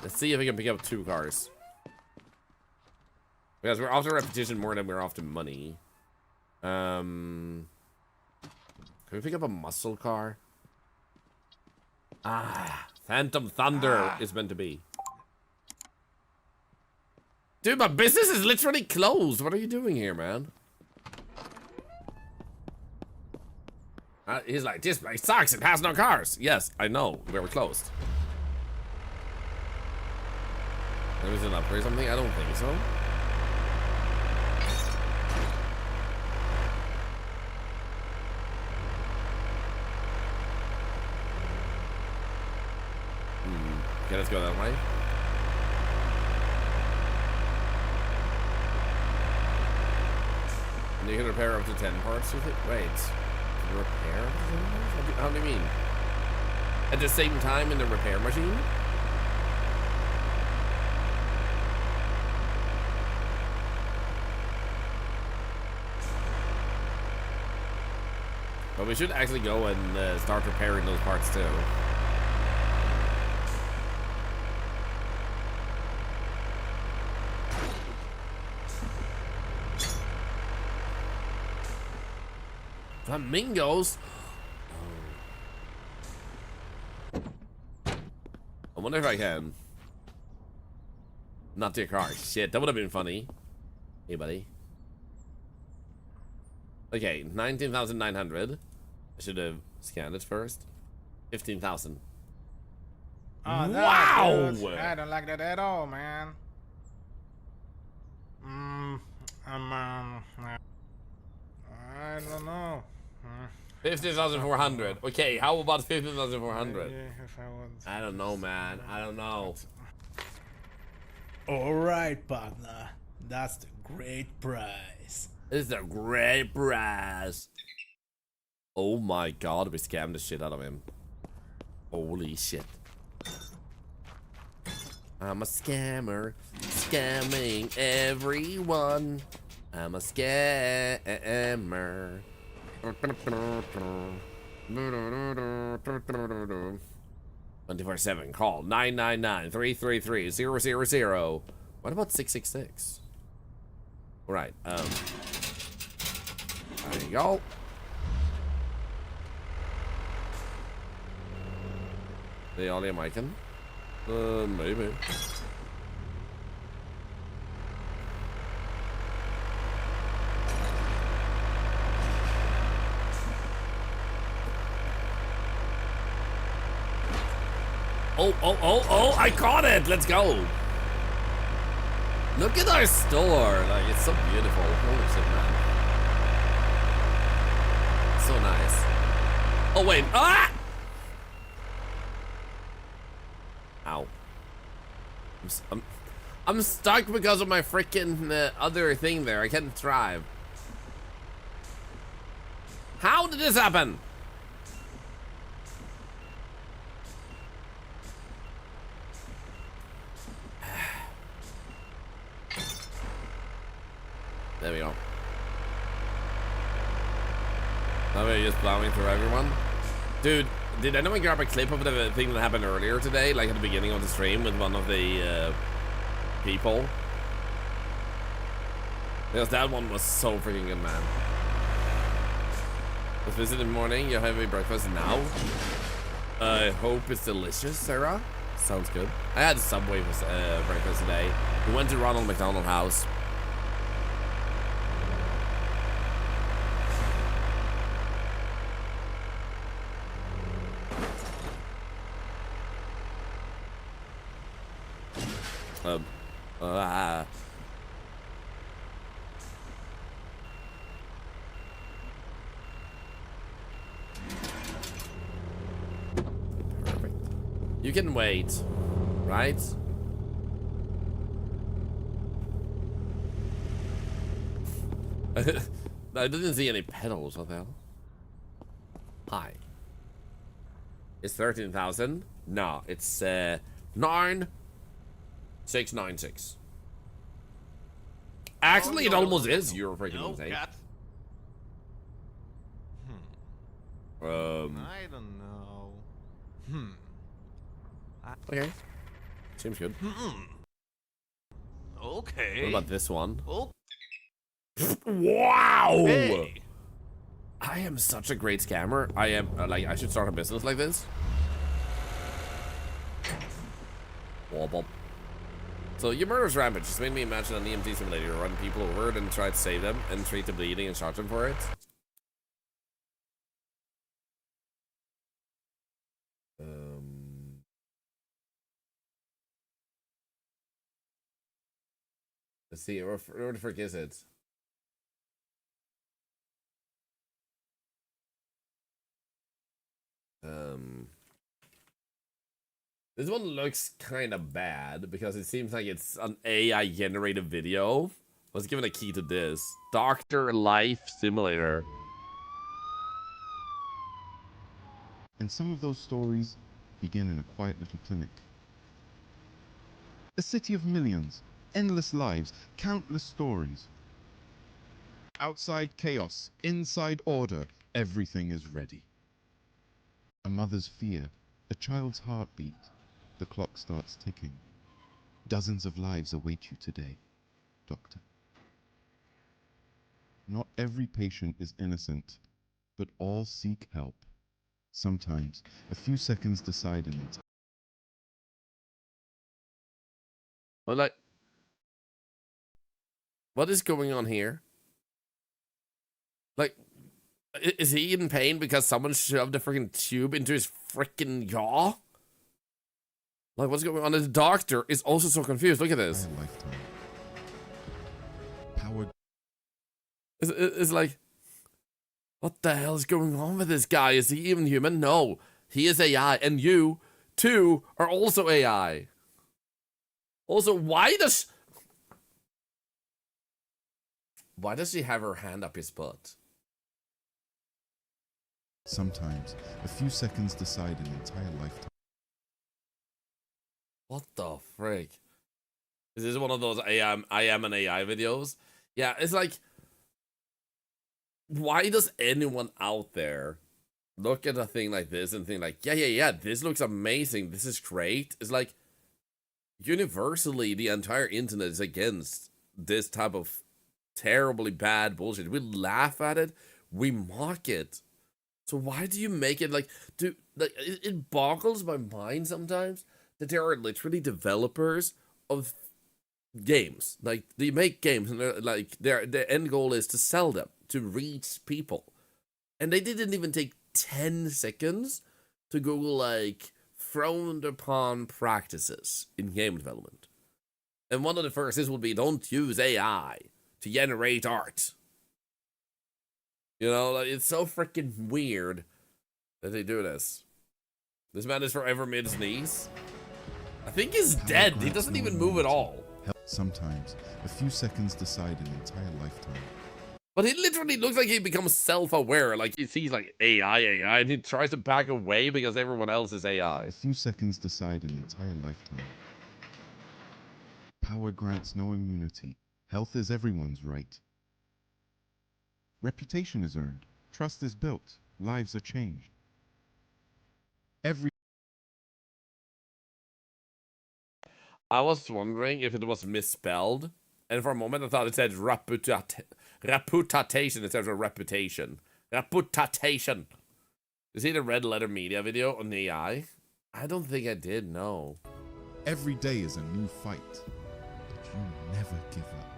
Speaker 1: let's see if we can pick up 2 cars. Because we're after repetition more than we're after money. Can we pick up a muscle car? Ah, Phantom Thunder is meant to be. Dude, my business is literally closed. What are you doing here, man? He's like, this place sucks. It has no cars. Yes, I know. We were closed. Maybe it's an upgrade or something? I don't think so. Okay, let's go that way. And you can repair up to 10 parts with it? Wait. Can you repair up to 10 parts? How do you mean? At the same time in the repair machine? But we should actually go and start repairing those parts too. Flamingos? I wonder if I can. Not to your car. Shit, that would have been funny. Hey, buddy. Okay, 19,900. I should have scanned it first. 15,000.
Speaker 6: Oh,
Speaker 1: Wow!
Speaker 6: I don't like that at all, man. I don't know.
Speaker 1: 15,400. Okay, how about 15,400?
Speaker 6: Maybe if I would.
Speaker 1: I don't know, man. I don't know.
Speaker 7: Alright, partner. That's the great prize.
Speaker 1: This is a great prize. Oh my god, we scammed the shit out of him. Holy shit. I'm a scammer, scamming everyone. I'm a scammer. 24/7, call 999-333-000. What about 666? Alright, there you go. The only American? Maybe. Oh, I caught it! Let's go! Look at our store! Like, it's so beautiful. Holy shit, man. So nice. Oh, wait. Ah! Ow. I'm stuck because of my freaking other thing there. I can't drive. How did this happen? There we go. Now we're just plowing through everyone. Dude, did anyone grab a clip of the thing that happened earlier today, like at the beginning of the stream with one of the people? Because that one was so freaking good, man. Let's visit in the morning. You have a breakfast now. I hope it's delicious, Sarah. Sounds good. I had Subway for breakfast today. We went to Ronald McDonald House. Ah. Perfect. You can wait, right? I didn't see any pedals. What the hell? Hi. It's 13,000. No, it's 9,696. Actually, it almost is. You're freaking insane.
Speaker 4: Cat. I don't know.
Speaker 1: Okay. Seems good.
Speaker 4: Okay.
Speaker 1: What about this one?
Speaker 4: Oh,
Speaker 1: Wow!
Speaker 4: hey.
Speaker 1: I am such a great scammer. I am like I should start a business like this. Wobble. So your murderous rampage just made me imagine an EMT simulator, run people over and try to save them and treat the bleeding and charge them for it. Let's see, where the frick is it? This one looks kind of bad because it seems like it's an AI generated video. Let's give it a key to this. Doctor Life Simulator.
Speaker 9: And some of those stories begin in a quiet little clinic. A city of millions, endless lives, countless stories. Outside chaos, inside order, everything is ready. A mother's fear, a child's heartbeat, the clock starts ticking. Dozens of lives await you today, doctor. Not every patient is innocent, but all seek help. Sometimes, a few seconds decide an entire...
Speaker 1: Well, like, what is going on here? Like, is he in pain because someone shoved a freaking tube into his freaking jaw? Like, what's going on? The doctor is also so confused. Look at this.
Speaker 9: lifetime. Powered...
Speaker 1: It's like, what the hell is going on with this guy? Is he even human? No, he is AI, and you, too, are also AI. Also, why does she have her hand up his butt?
Speaker 9: Sometimes, a few seconds decide an entire lifetime.
Speaker 1: What the frick? Is this one of those I am an AI videos? Yeah, it's like, why does anyone out there look at a thing like this and think like, yeah, this looks amazing, this is great? It's like, universally, the entire internet is against this type of terribly bad bullshit. We laugh at it, we mock it. So why do you make it like, dude, like, it boggles my mind sometimes that there are literally developers of games. Like, they make games and they're like, their end goal is to sell them, to reach people. And they didn't even take 10 seconds to Google, like, frowned upon practices in game development. And one of the first is would be, don't use AI to generate art. You know, like, it's so freaking weird that they do this. This man is forever mid his knees. I think he's dead. He doesn't even move at all.
Speaker 9: Sometimes, a few seconds decide an entire lifetime.
Speaker 1: But he literally looks like he becomes self-aware. Like, he sees, like, AI, and he tries to back away because everyone else is AI.
Speaker 9: A few seconds decide an entire lifetime. Power grants no immunity. Health is everyone's right. Reputation is earned. Trust is built. Lives are changed.
Speaker 1: I was wondering if it was misspelled, and for a moment I thought it said reputation instead of reputation. Reputation. You see the red letter media video on the AI? I don't think I did, no.
Speaker 9: Every day is a new fight, but you never give up.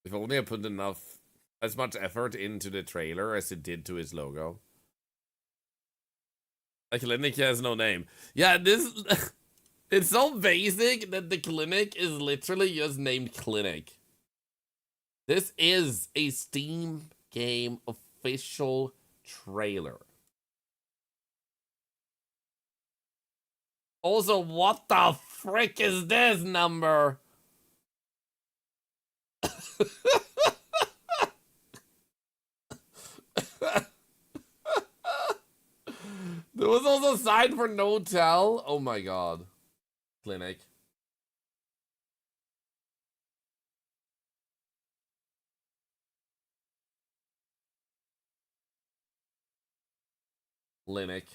Speaker 1: If only I put as much effort into the trailer as it did to his logo. A clinic has no name. Yeah, this... It's so basic that the clinic is literally just named Clinic. This is a Steam game official trailer. Also, what the frick is this number? There was also a sign for no tell. Oh my god. Clinic. Clinic.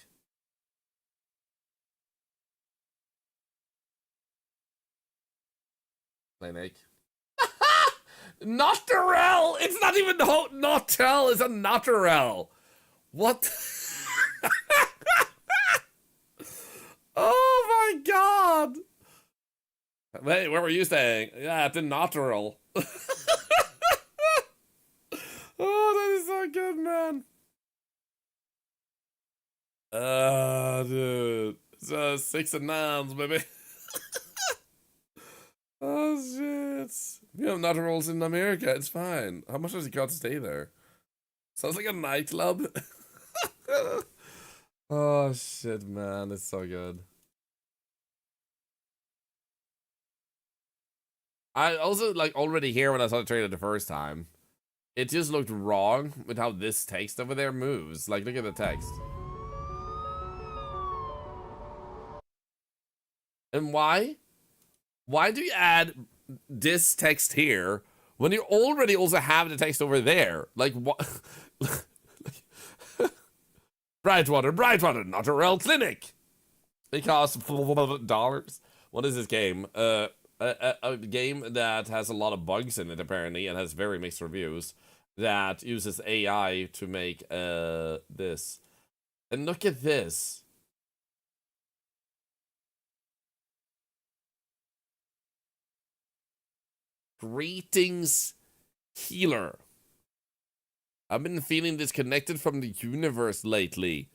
Speaker 1: Clinic. Naturel! It's not even Notel, it's a Naturel. What? Oh my god! Wait, what were you saying? Yeah, it's a Naturel. Oh, that is so good, man. Dude. It's 6 and 9s, baby. Oh, shit. We have Naturals in America. It's fine. How much does it cost to stay there? Sounds like a nightclub. Oh, shit, man. It's so good. I also, like, already here when I saw the trailer the first time, it just looked wrong with how this text over there moves. Like, look at the text. And why? Why do you add this text here when you already also have the text over there? Like, what? Brightwater, Natural Clinic. It costs $4. What is this game? A game that has a lot of bugs in it, apparently, and has very mixed reviews, that uses AI to make this. And look at this. Greetings, healer. I've been feeling disconnected from the universe lately.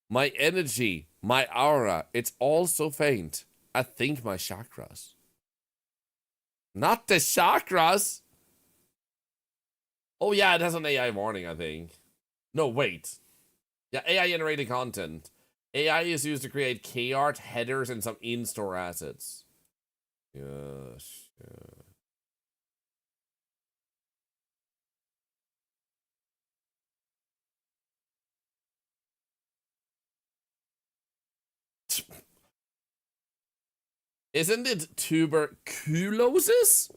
Speaker 1: My energy, my aura, it's all so faint. I think my chakras. Not the chakras! Oh yeah, it has an AI warning, I think. No, wait. Yeah, AI generated content. AI is used to create K-art, headers, and some in-store assets. Yes, yeah. Isn't it tuberculosis?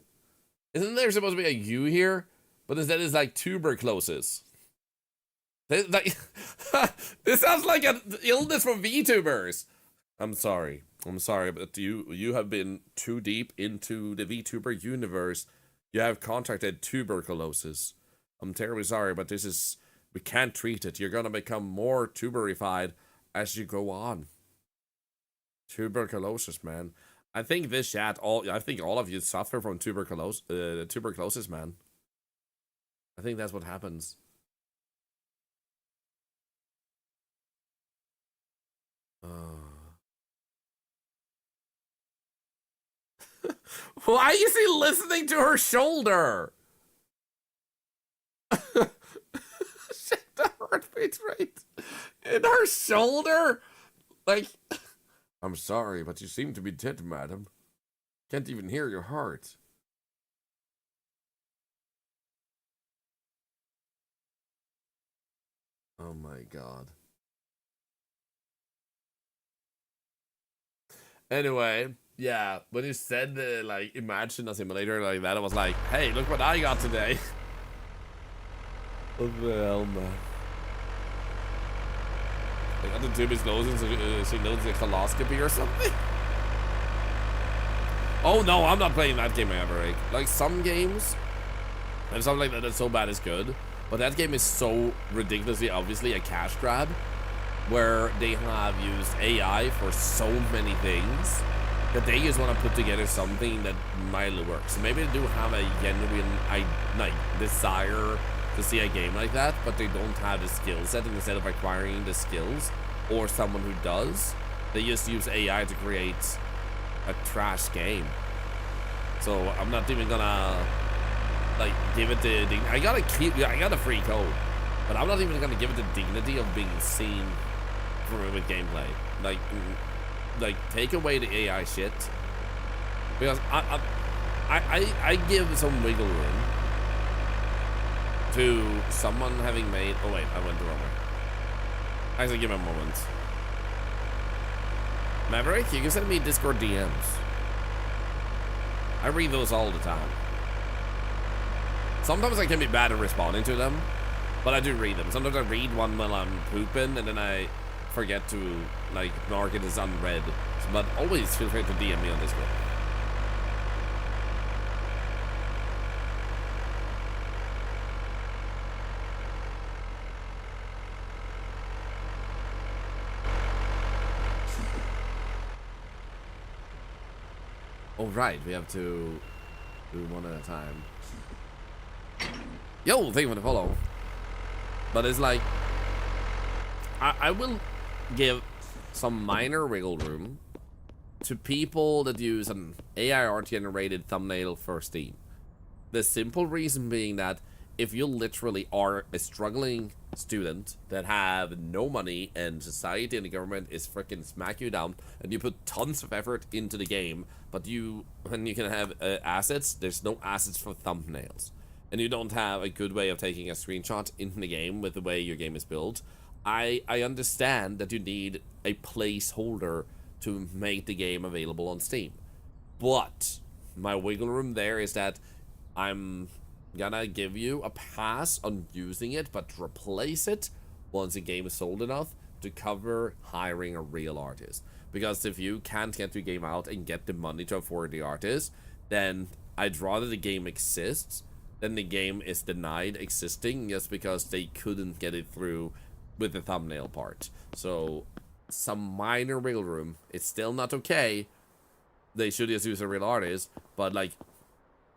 Speaker 1: Isn't there supposed to be a U here? But instead it's like tuberculosis. Like, this sounds like an illness for VTubers. I'm sorry, but you have been too deep into the VTuber universe. You have contracted tuberculosis. I'm terribly sorry, but we can't treat it. You're gonna become more tuberified as you go on. Tuberculosis, man. I think this chat, I think all of you suffer from tuberculosis, man. I think that's what happens. Why is he listening to her shoulder? Shit, the heartbeat rate in her shoulder? Like, I'm sorry, but you seem to be dead, madam. Can't even hear your heart. Oh my god. Anyway, yeah, when you said like, imagine a simulator like that, I was like, hey, look what I got today. What the hell, man? I got the tube is closing, so she knows the coloscopy or something. Oh no, I'm not playing that game, Maverick. Like some games, and something like that that's so bad is good, but that game is so ridiculously obviously a cash grab, where they have used AI for so many things that they just want to put together something that mildly works. So maybe they do have a genuine desire to see a game like that, but they don't have the skill set, and instead of acquiring the skills or someone who does, they just use AI to create a trash game. So I'm not even gonna like give it the I got a free code, but I'm not even gonna give it the dignity of being seen with gameplay. Like take away the AI shit, because I give some wiggle room to someone having made. Oh wait, I went the wrong way. Actually, give me a moment. Maverick, you can send me Discord DMs. I read those all the time. Sometimes I can be bad at responding to them, but I do read them. Sometimes I read one while I'm pooping, and then I forget to like mark it as unread. But always feel free to DM me on Discord. Oh right, we have to do one at a time. Yo, thank you for the follow. But it's like I will give some minor wiggle room to people that use an AI art generated thumbnail for Steam. The simple reason being that if you literally are a struggling student that have no money and society and the government is freaking smack you down, and you put tons of effort into the game, but when you can have assets, there's no assets for thumbnails, and you don't have a good way of taking a screenshot in the game with the way your game is built, I understand that you need a placeholder to make the game available on Steam. But my wiggle room there is that I'm gonna give you a pass on using it, but replace it once the game is sold enough to cover hiring a real artist. Because if you can't get your game out and get the money to afford the artist, then I'd rather the game exists than the game is denied existing just because they couldn't get it through with the thumbnail part. So some minor wiggle room. It's still not okay. They should just use a real artist, but like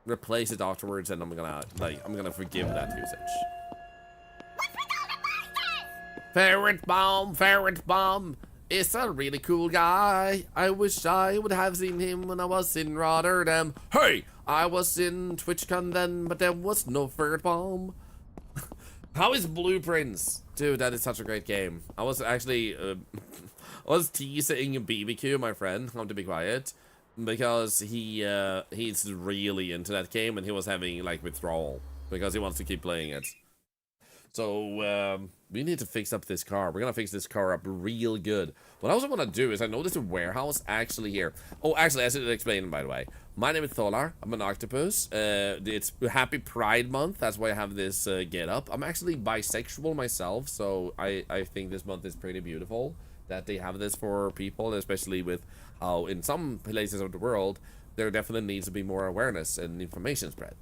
Speaker 1: replace it afterwards, and I'm gonna forgive that usage. Ferret Bomb is a really cool guy. I wish I would have seen him when I was in Rotterdam. Hey, I was in TwitchCon then, but there was no Ferret Bomb. How is Blueprints? Dude, that is such a great game. I was actually I was teasing BBQ, my friend, how to be quiet, because he's really into that game, and he was having like withdrawal because he wants to keep playing it. So we need to fix up this car. We're gonna fix this car up real good. What I also want to do is I know there's a warehouse actually here. Oh, actually, I should explain, by the way. My name is Thorlar. I'm an octopus. It's Happy Pride Month. That's why I have this get up. I'm actually bisexual myself, so I think this month is pretty beautiful that they have this for people, especially with how in some places of the world there definitely needs to be more awareness and information spread.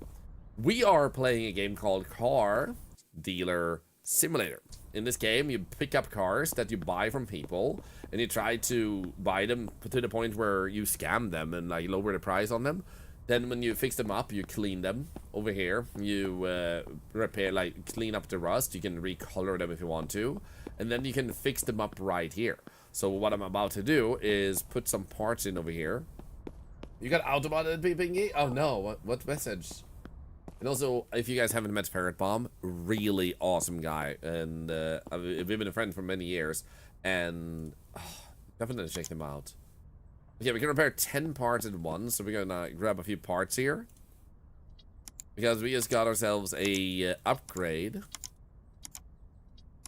Speaker 1: We are playing a game called Car Dealer Simulator. In this game, you pick up cars that you buy from people, and you try to buy them to the point where you scam them and like lower the price on them. Then when you fix them up, you clean them over here. You repair, like clean up the rust. You can recolor them if you want to, and then you can fix them up right here. So what I'm about to do is put some parts in over here. You got automated Pingy? Oh no, what message? And also, if you guys haven't met Ferret Bomb, really awesome guy, and we've been a friend for many years, and definitely check them out. Okay, we can repair 10 parts at once, so we're gonna grab a few parts here, because we just got ourselves a upgrade.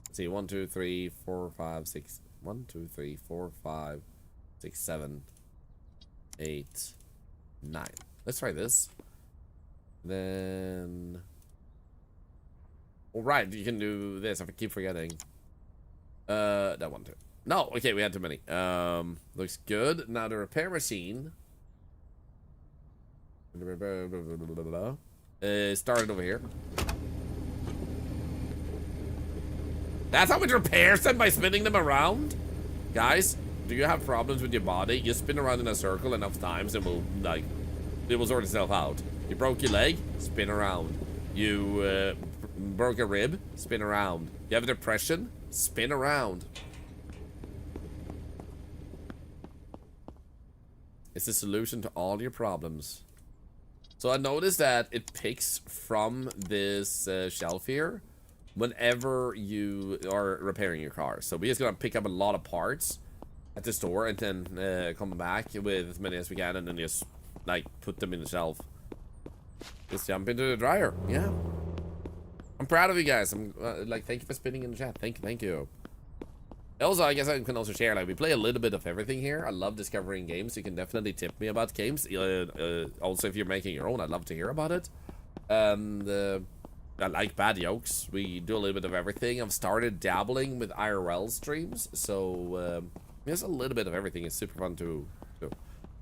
Speaker 1: Let's see, 1, 2, 3, 4, 5, 6. 1, 2, 3, 4, 5, 6, 7, 8, 9. Let's try this. Then, all right, you can do this. I keep forgetting. That one too. No, okay, we had too many. Looks good. Now the repair machine. Started over here. That's how much repairs them by spinning them around? Guys, do you have problems with your body? You spin around in a circle enough times and it will sort itself out. You broke your leg? Spin around. You broke a rib? Spin around. You have depression? Spin around. It's the solution to all your problems. So I noticed that it picks from this shelf here whenever you are repairing your car. So we're just gonna pick up a lot of parts at the store and then come back with as many as we can and then just like put them in the shelf. Just jump into the dryer. Yeah. I'm proud of you guys. I'm like, thank you for spinning in the chat. Thank you. Also, I guess I can also share, like, we play a little bit of everything here. I love discovering games. You can definitely tip me about games. Also, if you're making your own, I'd love to hear about it. I like bad jokes. We do a little bit of everything. I've started dabbling with IRL streams. So, there's a little bit of everything. It's super fun to do.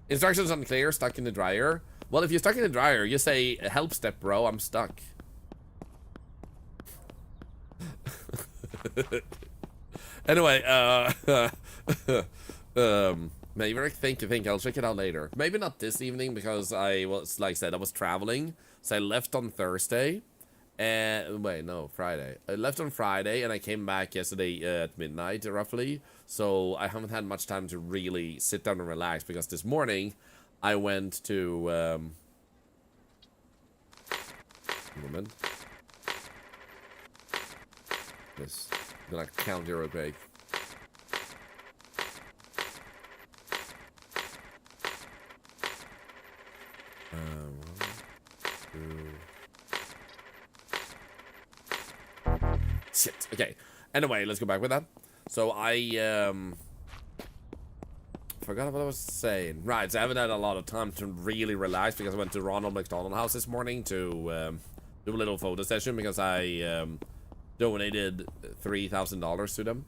Speaker 1: Instructions unclear, stuck in the dryer. Well, if you're stuck in the dryer, you say, help step, bro, I'm stuck. Anyway, maybe thank you. I'll check it out later. Maybe not this evening because I was, like I said, I was traveling. So I left on Thursday. And wait, no, Friday. I left on Friday and I came back yesterday at midnight, roughly. So I haven't had much time to really sit down and relax because this morning I went to moment. This. I'm gonna count your break. Shit. Okay. Anyway, let's go back with that. So I forgot what I was saying. Right. So I haven't had a lot of time to really relax because I went to Ronald McDonald House this morning to do a little photo session because I donated $3,000 to them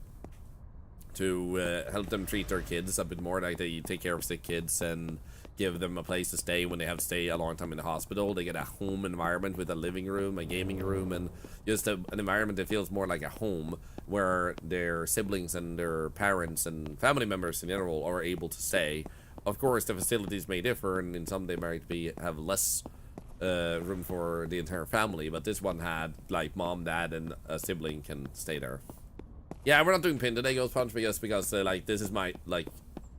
Speaker 1: to help them treat their kids a bit more. Like they take care of sick kids and give them a place to stay when they have to stay a long time in the hospital. They get a home environment with a living room, a gaming room, and just an environment that feels more like a home where their siblings and their parents and family members in general are able to stay. Of course, the facilities may differ, and in some they might have less room for the entire family, but this one had like mom, dad, and a sibling can stay there. Yeah, we're not doing pin today, Ghost Punch, because like this is my like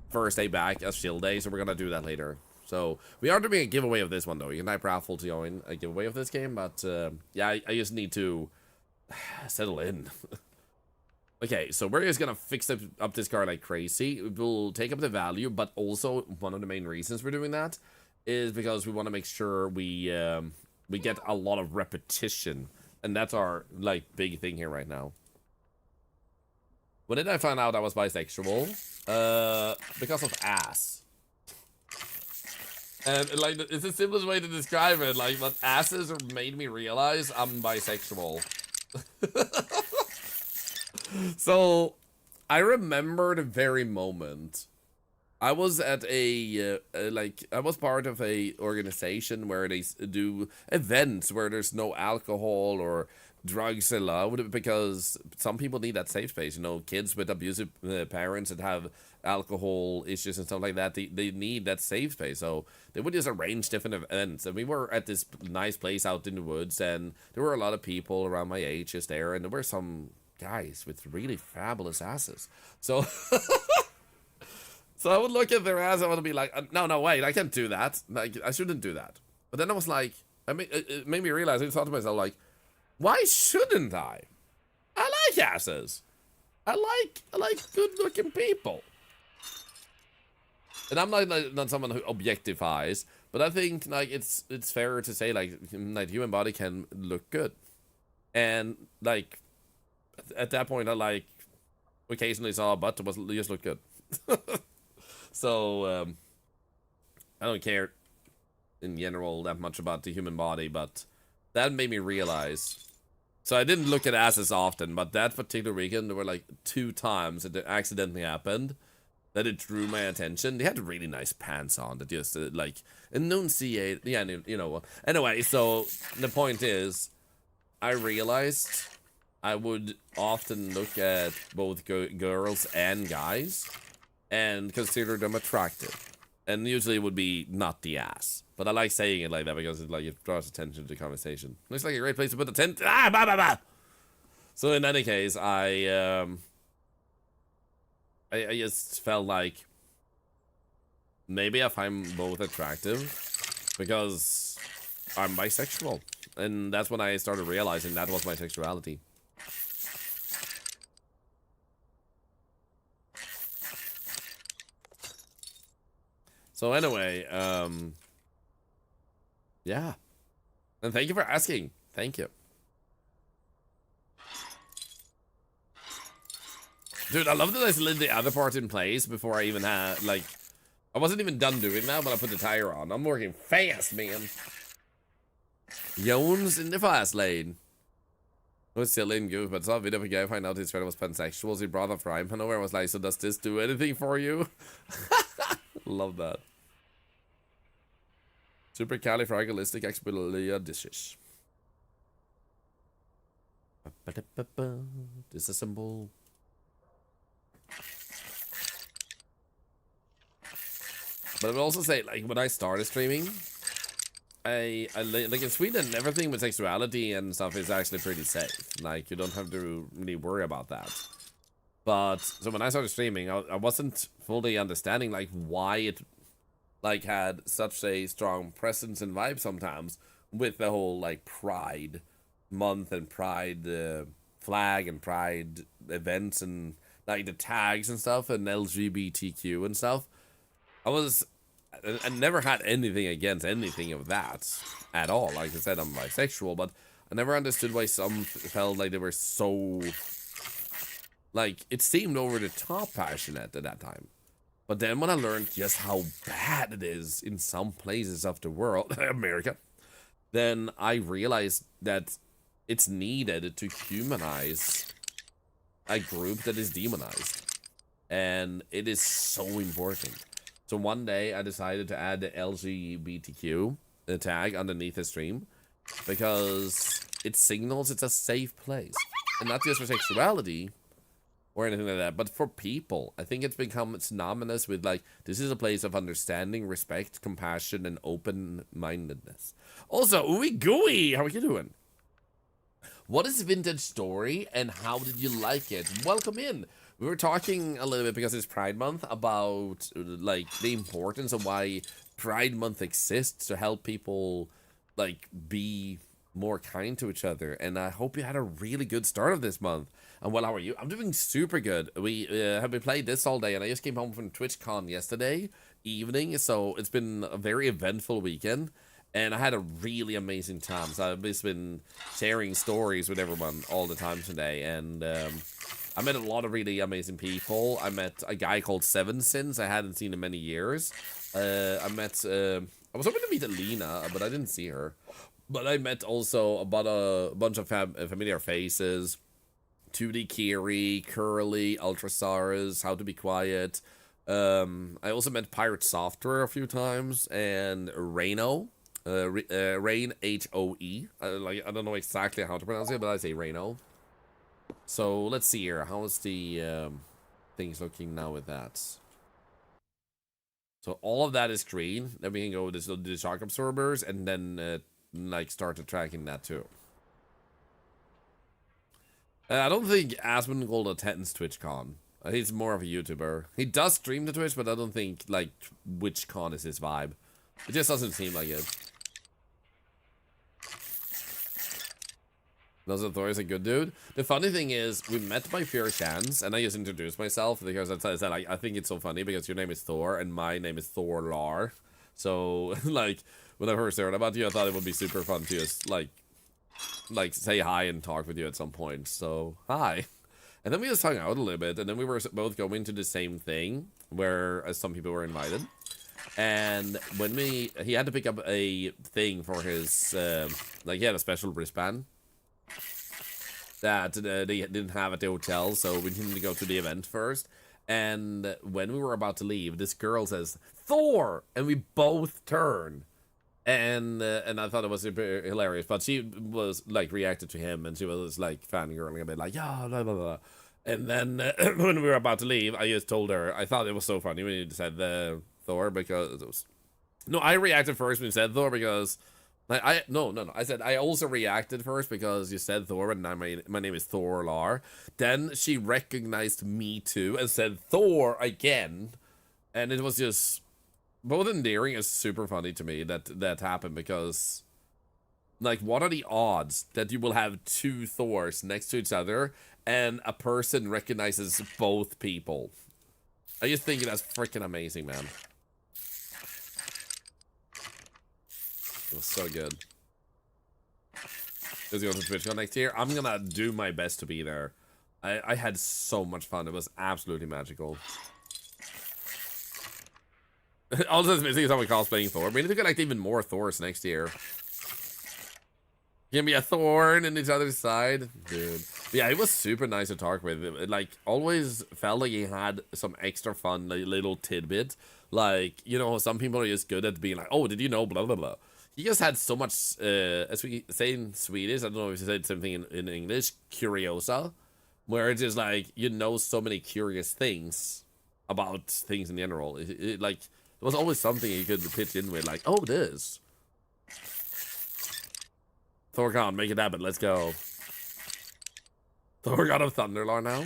Speaker 1: first day back as Shield Day, so we're gonna do that later. So we are doing a giveaway of this one though. You can type raffle to join a giveaway of this game, but yeah, I just need to settle in. Okay, so we're just gonna fix up this car like crazy. We'll take up the value, but also one of the main reasons we're doing that is because we want to make sure we get a lot of repetition, and that's our like big thing here right now. When did I find out I was bisexual? Because of ass. And like it's the simplest way to describe it. Like, but asses made me realize I'm bisexual. So I remember the very moment. I was at a I was part of a organization where they do events where there's no alcohol or drugs allowed, because some people need that safe space. You know, kids with abusive parents that have alcohol issues and stuff like that, they need that safe space. So they would just arrange different events, and we were at this nice place out in the woods, and there were a lot of people around my age just there, and there were some guys with really fabulous asses. So so I would look at their ass and I would be like, no, wait, I can't do that. Like, I shouldn't do that. But then I was like, it made me realize, I thought to myself, like, why shouldn't I? I like asses. I like good-looking people. And I'm not someone who objectifies, but I think like it's fair to say like human body can look good, and like at that point I like occasionally saw a butt that just looked good. So I don't care in general that much about the human body, but that made me realize. So I didn't look at asses often, but that particular weekend there were like 2 times that it accidentally happened, that it drew my attention. They had really nice pants on that just like enunciate. Yeah, you know. Anyway, so the point is, I realized I would often look at both girls and guys and consider them attractive. And usually it would be not the ass. But I like saying it like that because it draws attention to the conversation. Looks like a great place to put the tent. Ah, bah, bah, bah. So in any case, I just felt like maybe I find both attractive because I'm bisexual. And that's when I started realizing that was my sexuality. So anyway, yeah. And thank you for asking. Thank you. Dude, I love that I slid the other part in place before I even had, like, I wasn't even done doing that, but I put the tire on. I'm working fast, man. Jones in the fast lane. It was silly and goof, but saw a video of a guy find out his friend was pansexual, so he brought up frying pan over and was like, so does this do anything for you? Love that. Supercalifragilisticexpialidocious. Disassemble. But I would also say, like, when I started streaming, I like in Sweden, everything with sexuality and stuff is actually pretty safe. Like, you don't have to really worry about that. But so when I started streaming, I wasn't fully understanding like why it like had such a strong presence and vibe sometimes with the whole like Pride month and Pride flag and Pride events and like the tags and stuff and LGBTQ and stuff. I never had anything against anything of that at all. Like I said, I'm bisexual, but I never understood why some felt like they were so, like, it seemed over the top passionate at that time. But then when I learned just how bad it is in some places of the world, America, then I realized that it's needed to humanize a group that is demonized. And it is so important. So one day I decided to add the LGBTQ tag underneath the stream because it signals it's a safe place. And not just for sexuality or anything like that, but for people. I think it's become synonymous with like, this is a place of understanding, respect, compassion, and open-mindedness. Also, ooey gooey, how are you doing? What is Vintage Story and how did you like it? Welcome in. We were talking a little bit because it's Pride Month about like the importance of why Pride Month exists to help people like be more kind to each other. And I hope you had a really good start of this month. And well, how are you? I'm doing super good. We have been playing this all day and I just came home from TwitchCon yesterday evening. So it's been a very eventful weekend. And I had a really amazing time. So I've just been sharing stories with everyone all the time today. And I met a lot of really amazing people. I met a guy called Seven Sins. I hadn't seen in many years. I was hoping to meet Alina, but I didn't see her. But I met also about a bunch of familiar faces. 2D Kiri, Curly, Ultrasaurus, How to Be Quiet. I also met Pirate Software a few times. And Reno. Rain, H-O-E. I don't know exactly how to pronounce it, but I say Reno. So let's see here. How is the things looking now with that? So all of that is green. Then we can go with the shock absorbers and then like start tracking that too. I don't think Asmongold attends TwitchCon. He's more of a YouTuber. He does stream to Twitch, but I don't think like WitchCon is his vibe. It just doesn't seem like it. Also, Thor is a good dude. The funny thing is, we met by pure chance, and I just introduced myself because I said, I think it's so funny because your name is Thor, and my name is Thorlar. So, like, when I first heard about you, I thought it would be super fun to just, like say hi and talk with you at some point. So, hi. And then we just hung out a little bit, and then we were both going to the same thing, where some people were invited. And when he had to pick up a thing for his, like, he had a special wristband that they didn't have at the hotel, so we needed to go to the event first. And when we were about to leave, this girl says, Thor! And we both turn. And I thought it was super hilarious. But she was, like, reacted to him. And she was, like, fangirling a bit, like, yeah, blah, blah, blah. And then when we were about to leave, I just told her, I thought it was so funny when you said Thor, because it was... No, I reacted first when you said Thor, because... No. I said I also reacted first because you said Thor, and now my name is Thorlar. Then she recognized me too and said Thor again, and it was just both endearing and super funny to me that happened, because like, what are the odds that you will have two Thors next to each other and a person recognizes both people? I just think that's freaking amazing, man. It was so good. Is he going to TwitchCon next year? I'm gonna do my best to be there. I had so much fun. It was absolutely magical. Also, it's missing someone cosplaying Thor. We need to collect even more Thors next year. Give me a thorn in each other's side. Dude. Yeah, it was super nice to talk with. It, like, always felt like he had some extra fun, like, little tidbit. Like, you know, some people are just good at being like, oh, did you know, blah, blah, blah. He just had so much, as we say in Swedish, I don't know if you said something in English, curiosa, where it's just like, you know, so many curious things about things in general. Like, there was always something you could pitch in with, like, oh, this. Thorcon, make it happen, let's go. Thor got a Thunderlar now.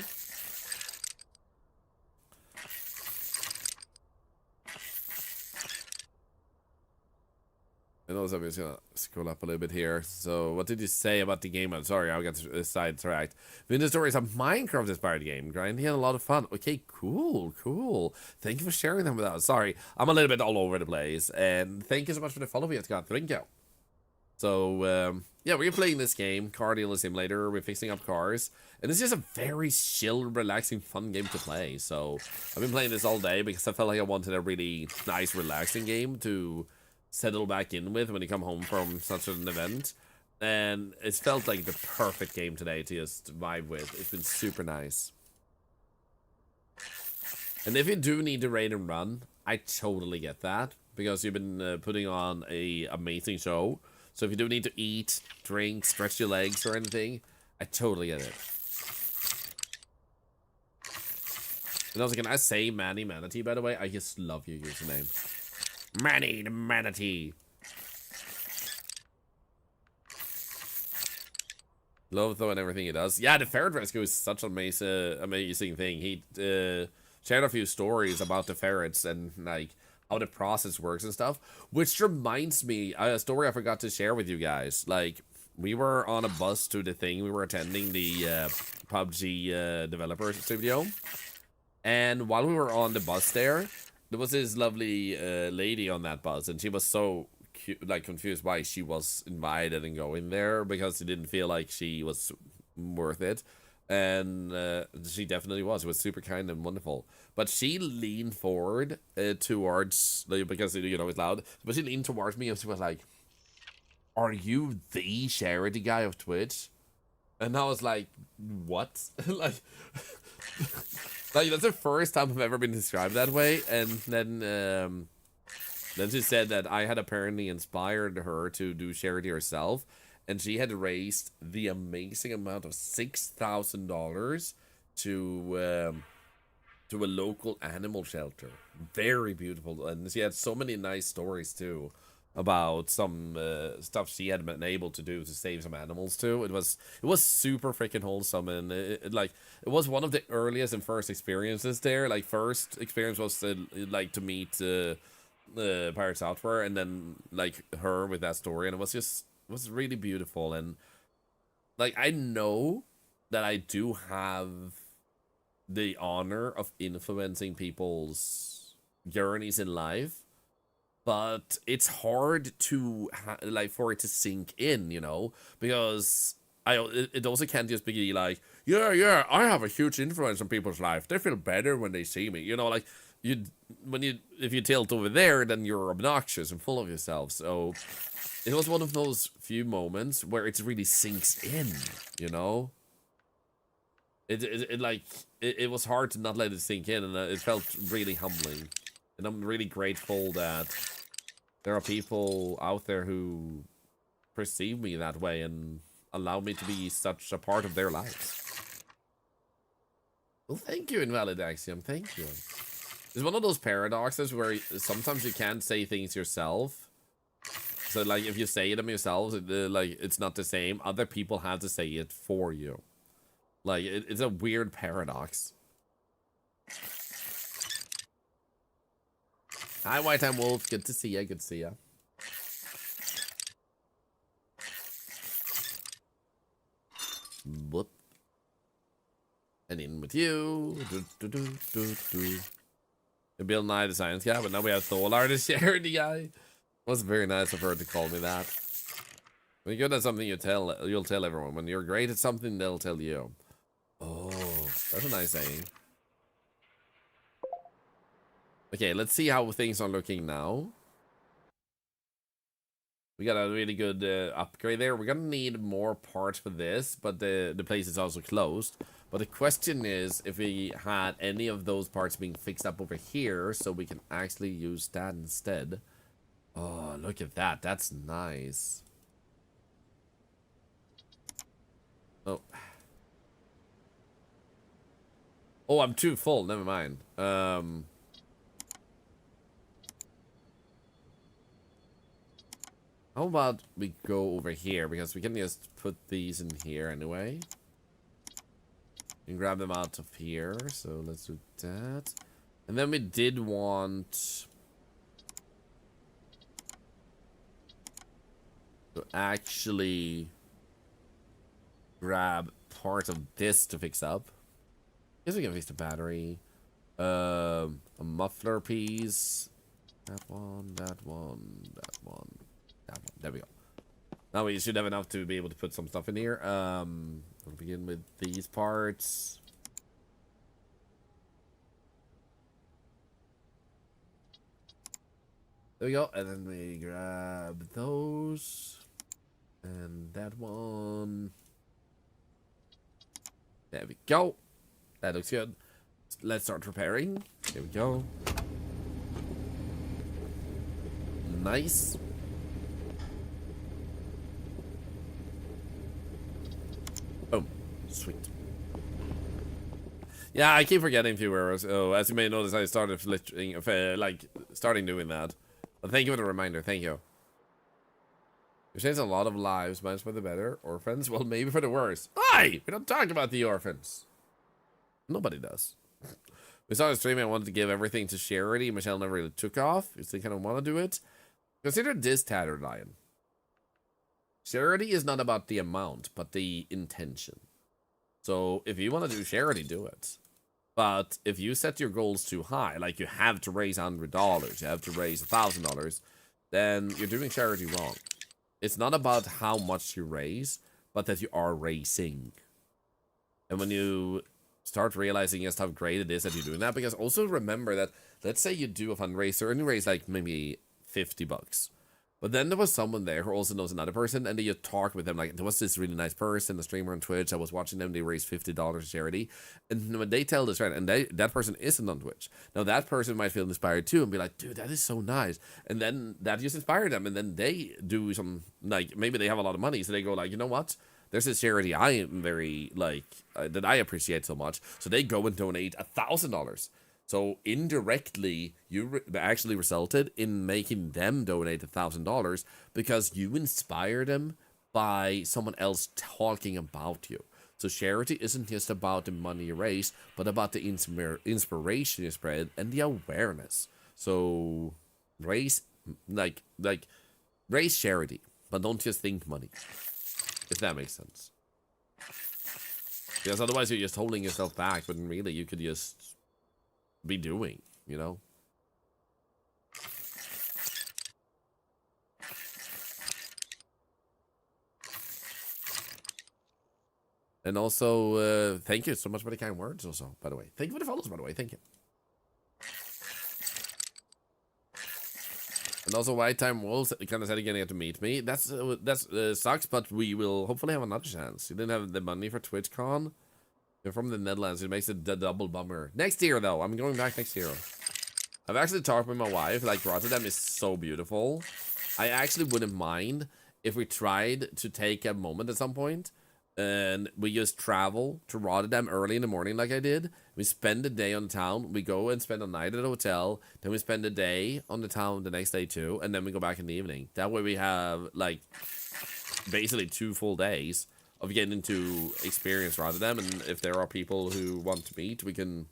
Speaker 1: And also, I'm just gonna scroll up a little bit here. So, what did you say about the game? I'm sorry, I got sidetracked. Vintage Story is a Minecraft-inspired game. Grinding had a lot of fun. Okay, cool. Thank you for sharing them with us. Sorry, I'm a little bit all over the place. And thank you so much for the follow, Vietcon. Thank you. So, yeah, we're playing this game, Car Dealer Simulator. We're fixing up cars. And it's just a very chill, relaxing, fun game to play. So, I've been playing this all day because I felt like I wanted a really nice, relaxing game to settle back in with when you come home from such an event. And it's felt like the perfect game today to just vibe with. It's been super nice. And if you do need to raid and run, I totally get that, because you've been putting on a amazing show. So if you do need to eat, drink, stretch your legs or anything, I totally get it. And also, can I say Manny Manatee, by the way? I just love your username. Manny the Manatee. Love though and everything he does. Yeah, the ferret rescue is such an amazing thing. He shared a few stories about the ferrets and like how the process works and stuff. Which reminds me, a story I forgot to share with you guys. Like, we were on a bus to the thing. We were attending the PUBG developer studio. And while we were on the bus there was this lovely lady on that bus, and she was so confused why she was invited and going there, because she didn't feel like she was worth it. And she definitely was. It was super kind and wonderful. But she leaned forward towards, because, you know, it's loud, but she leaned towards me and she was like, are you the charity guy of Twitch? And I was like, what? like that's the first time I've ever been described that way. And then she said that I had apparently inspired her to do charity herself, and she had raised the amazing amount of $6,000 to a local animal shelter. Very beautiful, and she had so many nice stories too about some stuff she had been able to do to save some animals too. It was super freaking wholesome, and it was one of the earliest and first experiences there. Like, first experience was like to meet Pirate Software, and then like her with that story, and it was really beautiful. And like, I know that I do have the honor of influencing people's journeys in life, but it's hard to for it to sink in, you know, because it also can't just be like, yeah, I have a huge influence on people's life. They feel better when they see me, you know, like if you tilt over there, then you're obnoxious and full of yourself. So it was one of those few moments where it really sinks in, you know. It like, it was hard to not let it sink in, and it felt really humbling. And I'm really grateful that there are people out there who perceive me that way and allow me to be such a part of their lives. Well, thank you, Invalid Axiom. Thank you. It's one of those paradoxes where sometimes you can't say things yourself. So, like, if you say them yourselves, like, it's not the same. Other people have to say it for you. Like, it's a weird paradox. Hi, White Time Wolf. Good to see ya. Good to see ya. Whoop. And in with you. Bill Nye, the science guy, but now we have Thorlar, the charity guy. It was very nice of her to call me that. When you're good at something, you'll tell everyone. When you're great at something, they'll tell you. Oh, that's a nice saying. Okay, let's see how things are looking now. We got a really good upgrade there. We're gonna need more parts for this, but the place is also closed. But the question is if we had any of those parts being fixed up over here, so we can actually use that instead. Oh, look at that. That's nice. Oh. Oh, I'm too full. Never mind. How about we go over here, because we can just put these in here anyway. And grab them out of here, so let's do that. And then we did want to actually grab part of this to fix up. Guess we can fix the battery. A muffler piece. That one, that one, that one. There we go. Now we should have enough to be able to put some stuff in here. We'll begin with these parts. There we go. And then we grab those. And that one. There we go. That looks good. Let's start repairing. Here we go. Nice. Boom. Sweet. Yeah, I keep forgetting viewers. Oh, as you may notice, I started starting doing that. But thank you for the reminder. Thank you. You changed a lot of lives, managed for the better. Orphans, well, maybe for the worse. Hi! We don't talk about the orphans. Nobody does. We started streaming. I wanted to give everything to charity. Michelle never really took off. You still kind of want to do it. Consider this, Tattered Lion. Charity is not about the amount, but the intention. So if you want to do charity, do it. But if you set your goals too high, like you have to raise $100, you have to raise $1,000, then you're doing charity wrong. It's not about how much you raise, but that you are raising. And when you start realizing just how great it is that you're doing that, because also remember that, let's say you do a fundraiser and you raise like maybe $50. But then there was someone there who also knows another person, and then you talk with them. Like, there was this really nice person, a streamer on Twitch. I was watching them. They raised $50 charity. And when they tell this, right, and that person isn't on Twitch. Now, that person might feel inspired too and be like, dude, that is so nice. And then that just inspired them. And then they do some, like, maybe they have a lot of money. So they go like, you know what? There's this charity I am very, like, that I appreciate so much. So they go and donate $1,000. So indirectly, you actually resulted in making them donate $1,000 because you inspired them by someone else talking about you. So charity isn't just about the money you raise, but about the inspiration you spread and the awareness. So raise charity, but don't just think money. If that makes sense. Because otherwise you're just holding yourself back, but really you could just be doing, you know? And also, thank you so much for the kind words also, by the way. Thank you for the follows, by the way. Thank you. And also, White Time Wolves kind of said again, you have to meet me. That's sucks, but we will hopefully have another chance. You didn't have the money for TwitchCon. You're from the Netherlands. It makes it the double bummer. Next year, though. I'm going back next year. I've actually talked with my wife. Like, Rotterdam is so beautiful. I actually wouldn't mind if we tried to take a moment at some point and we just travel to Rotterdam early in the morning like I did. We spend the day on the town. We go and spend a night at a hotel. Then we spend a day on the town the next day too. And then we go back in the evening. That way we have, like, basically 2 full days of getting to experience Rotterdam. And if there are people who want to meet, we can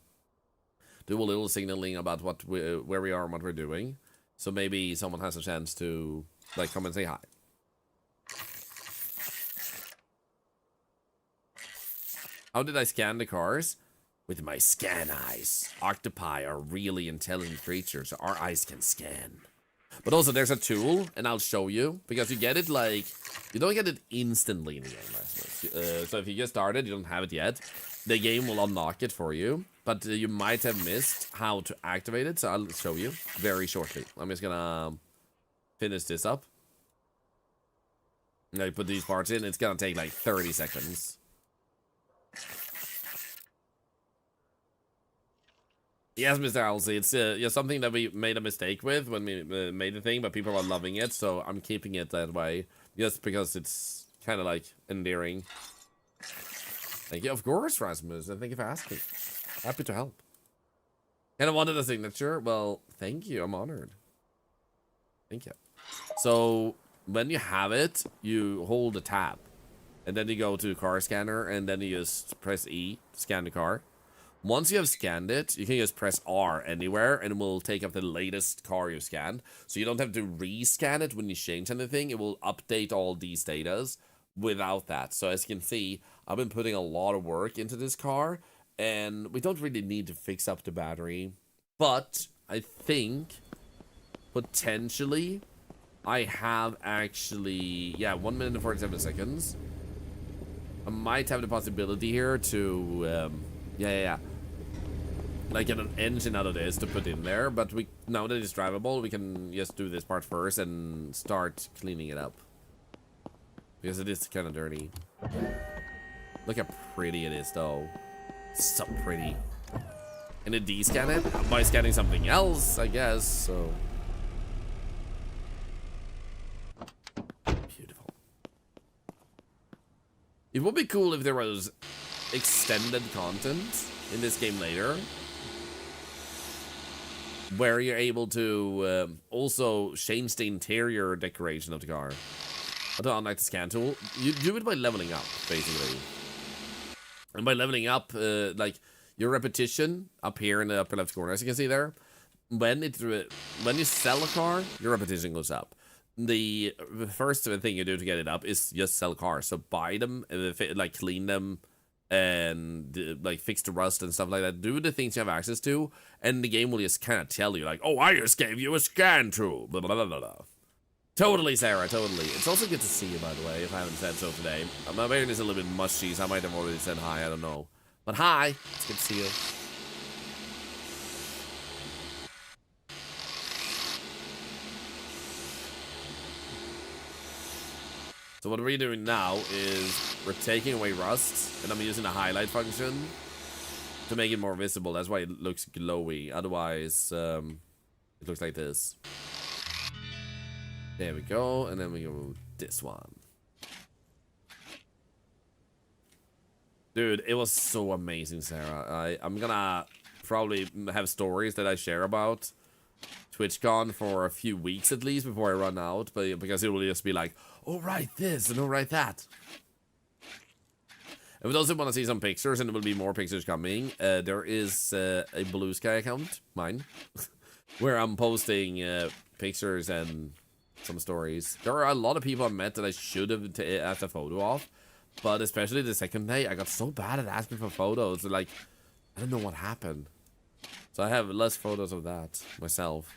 Speaker 1: do a little signaling about where we are and what we're doing. So maybe someone has a chance to, like, come and say hi. How did I scan the cars? With my scan eyes. Octopi are really intelligent creatures. Our eyes can scan. But also, there's a tool, and I'll show you. Because you get it, like... You don't get it instantly in the game, Rasmus. So if you just started, you don't have it yet. The game will unlock it for you. But you might have missed how to activate it. So I'll show you very shortly. I'm just gonna finish this up. I put these parts in. It's gonna take like 30 seconds. Yes, Mr. Halsey, it's yeah, something that we made a mistake with when we made the thing, but people are loving it, so I'm keeping it that way. Just because it's kind of like endearing. Thank you. Of course, Rasmus, and thank you for asking. Happy to help. And I wanted a signature. Well, thank you. I'm honored. Thank you. So, when you have it, you hold the tab. And then you go to car scanner, and then you just press E to scan the car. Once you have scanned it, you can just press R anywhere, and it will take up the latest car you scanned. So you don't have to rescan it when you change anything. It will update all these datas without that. So as you can see, I've been putting a lot of work into this car, and we don't really need to fix up the battery. But I think, potentially, I have actually... Yeah, 1 minute and 47 seconds. I might have the possibility here to... Yeah. Like get an engine out of this to put in there, but we now that it's drivable, we can just do this part first and start cleaning it up. Because it is kind of dirty. Look how pretty it is, though. So pretty. And to de-scan it by scanning something else, I guess, so... Beautiful. It would be cool if there was extended content in this game later, where you're able to also change the interior decoration of the car. I don't like the scan tool. You do it by leveling up, basically. And by leveling up, like your repetition up here in the upper left corner, as you can see there, when you sell a car, your repetition goes up. The first thing you do to get it up is just sell cars. So buy them, like clean them, and like fix the rust and stuff like that. Do the things you have access to, and the game will just kind of tell you, like, oh, I just gave you a scan tool, blah, blah, blah, blah, blah. Totally, Sarah, totally. It's also good to see you, by the way, if I haven't said so today. My brain is a little bit mushy, so I might have already said hi, I don't know. But hi, it's good to see you. So what we're doing now is we're taking away rust, and I'm using the highlight function to make it more visible. That's why it looks glowy. Otherwise, it looks like this. There we go, and then we go this one. Dude, it was so amazing, Sarah. I'm gonna probably have stories that I share about TwitchCon for a few weeks at least before I run out, but because it will just be like, oh, right this and oh, right that. And for those who want to see some pictures, and there will be more pictures coming, there is a Blue Sky account, mine, where I'm posting pictures and some stories. There are a lot of people I met that I should have asked a photo of, but especially the second day, I got so bad at asking for photos. Like, I don't know what happened. So I have less photos of that myself.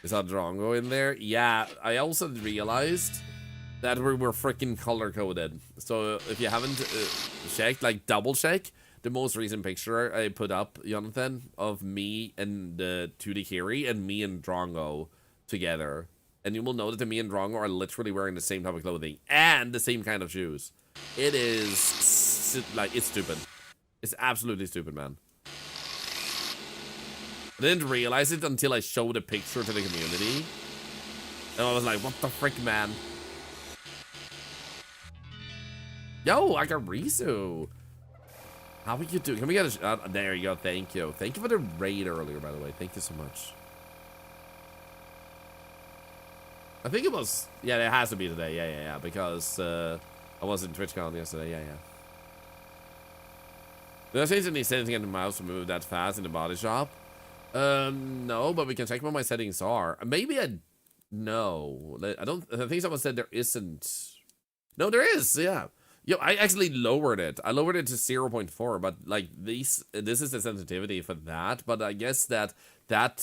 Speaker 1: Is that Drongo in there? Yeah, I also realized that we were freaking color coded. So if you haven't checked, like double check, the most recent picture I put up, Jonathan, of me and Tutti Kiri and me and Drongo together. And you will notice that me and Drongo are literally wearing the same type of clothing and the same kind of shoes. It is, like, it's stupid. It's absolutely stupid, man. I didn't realize it until I showed a picture to the community. And I was like, what the frick, man? Yo, I got Rizu. How are you doing? Can we get a... there you go. Thank you. Thank you for the raid earlier, by the way. Thank you so much. I think it was... yeah, it has to be today. Yeah. Because I was in TwitchCon yesterday. Yeah. Did I change any settings in the mouse to move that fast in the body shop? No, but we can check what my settings are. Maybe I... no. I think someone said there isn't. No, there is. Yeah. Yo, I actually lowered it. I lowered it to 0.4, but like this is the sensitivity for that. But I guess that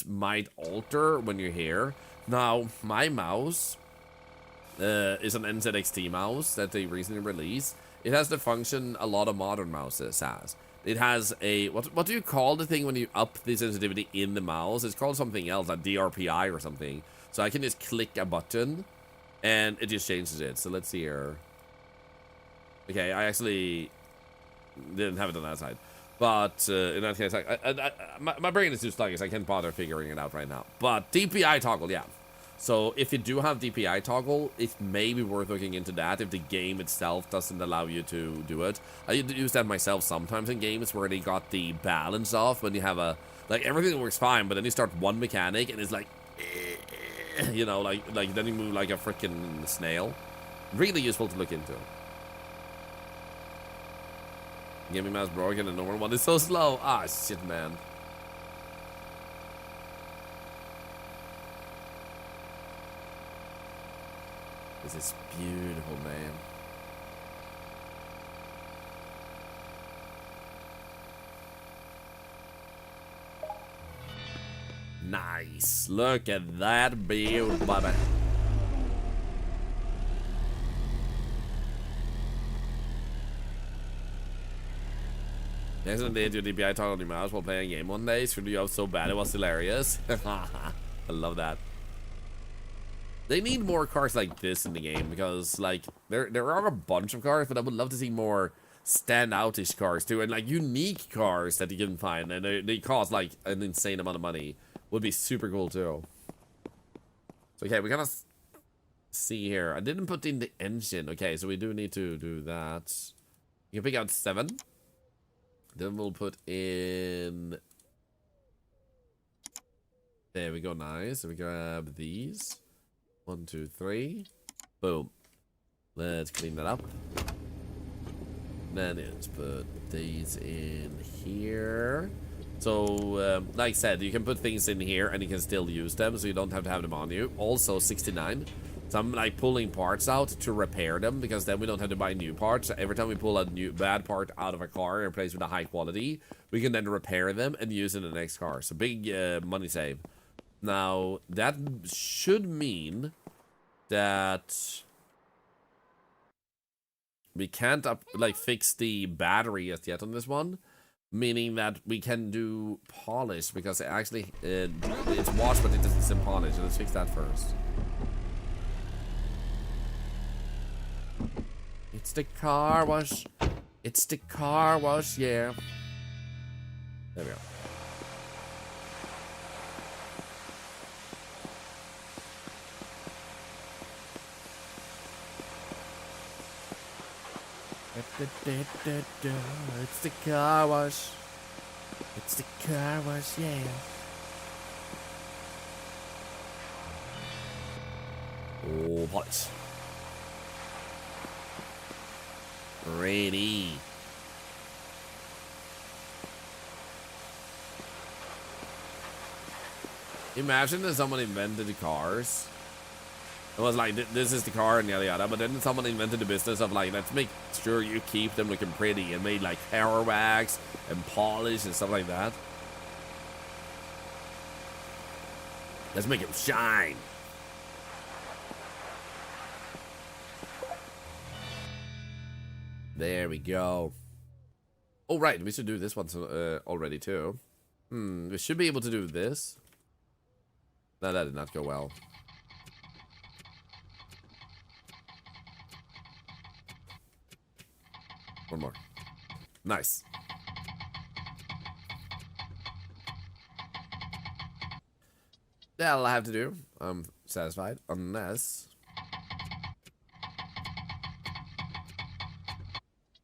Speaker 1: might alter when you're here. Now, my mouse is an NZXT mouse that they recently released. It has the function a lot of modern mouses has. It has a, what do you call the thing when you up the sensitivity in the mouse? It's called something else, like DRPI or something. So I can just click a button and it just changes it. So let's see here. Okay, I actually didn't have it on that side. But in that case, my brain is too sluggish. I can't bother figuring it out right now. But DPI toggle, yeah. So if you do have DPI toggle, it may be worth looking into that if the game itself doesn't allow you to do it. I use that myself sometimes in games where they got the balance off when you have a... like, everything works fine, but then you start one mechanic and it's like... you know, like then you move like a freaking snail. Really useful to look into. Gaming mouse broken and the normal one is so slow. Ah, shit, man. This is beautiful, man. Nice. Look at that build, baby. Accidentally did your DPI toggle on your mouse while playing a game one day. Screwed you up so bad it was hilarious. I love that. They need more cars like this in the game because, like, there are a bunch of cars, but I would love to see more stand-outish cars too, and like unique cars that you can find, and they cost like an insane amount of money. Would be super cool too. So okay, we're gonna see here. I didn't put in the engine. Okay, so we do need to do that. You can pick out 7. Then we'll put in... there we go, nice. So we grab these. 1, 2, 3. Boom. Let's clean that up. Then let's put these in here. So, like I said, you can put things in here and you can still use them, so you don't have to have them on you. Also, 69. So I'm like pulling parts out to repair them, because then we don't have to buy new parts. So every time we pull a new bad part out of a car and replace with a high quality, we can then repair them and use it in the next car. So big money save. Now, that should mean that we can't fix the battery as yet on this one, meaning that we can do polish, because it actually it's washed but it doesn't sim polish. So let's fix that first. It's the car wash. It's the car wash, yeah. There we go. It's the car wash. It's the car wash, yeah. Oh, polish. Ready. Imagine that someone invented the cars. It was like, this is the car and yada yada, but then someone invented the business of like, let's make sure you keep them looking pretty, and made like power wax and polish and stuff like that. Let's make them shine. There we go. Oh, right. We should do this one already, too. We should be able to do this. No, that did not go well. One more. Nice. That'll have to do. I'm satisfied. Unless...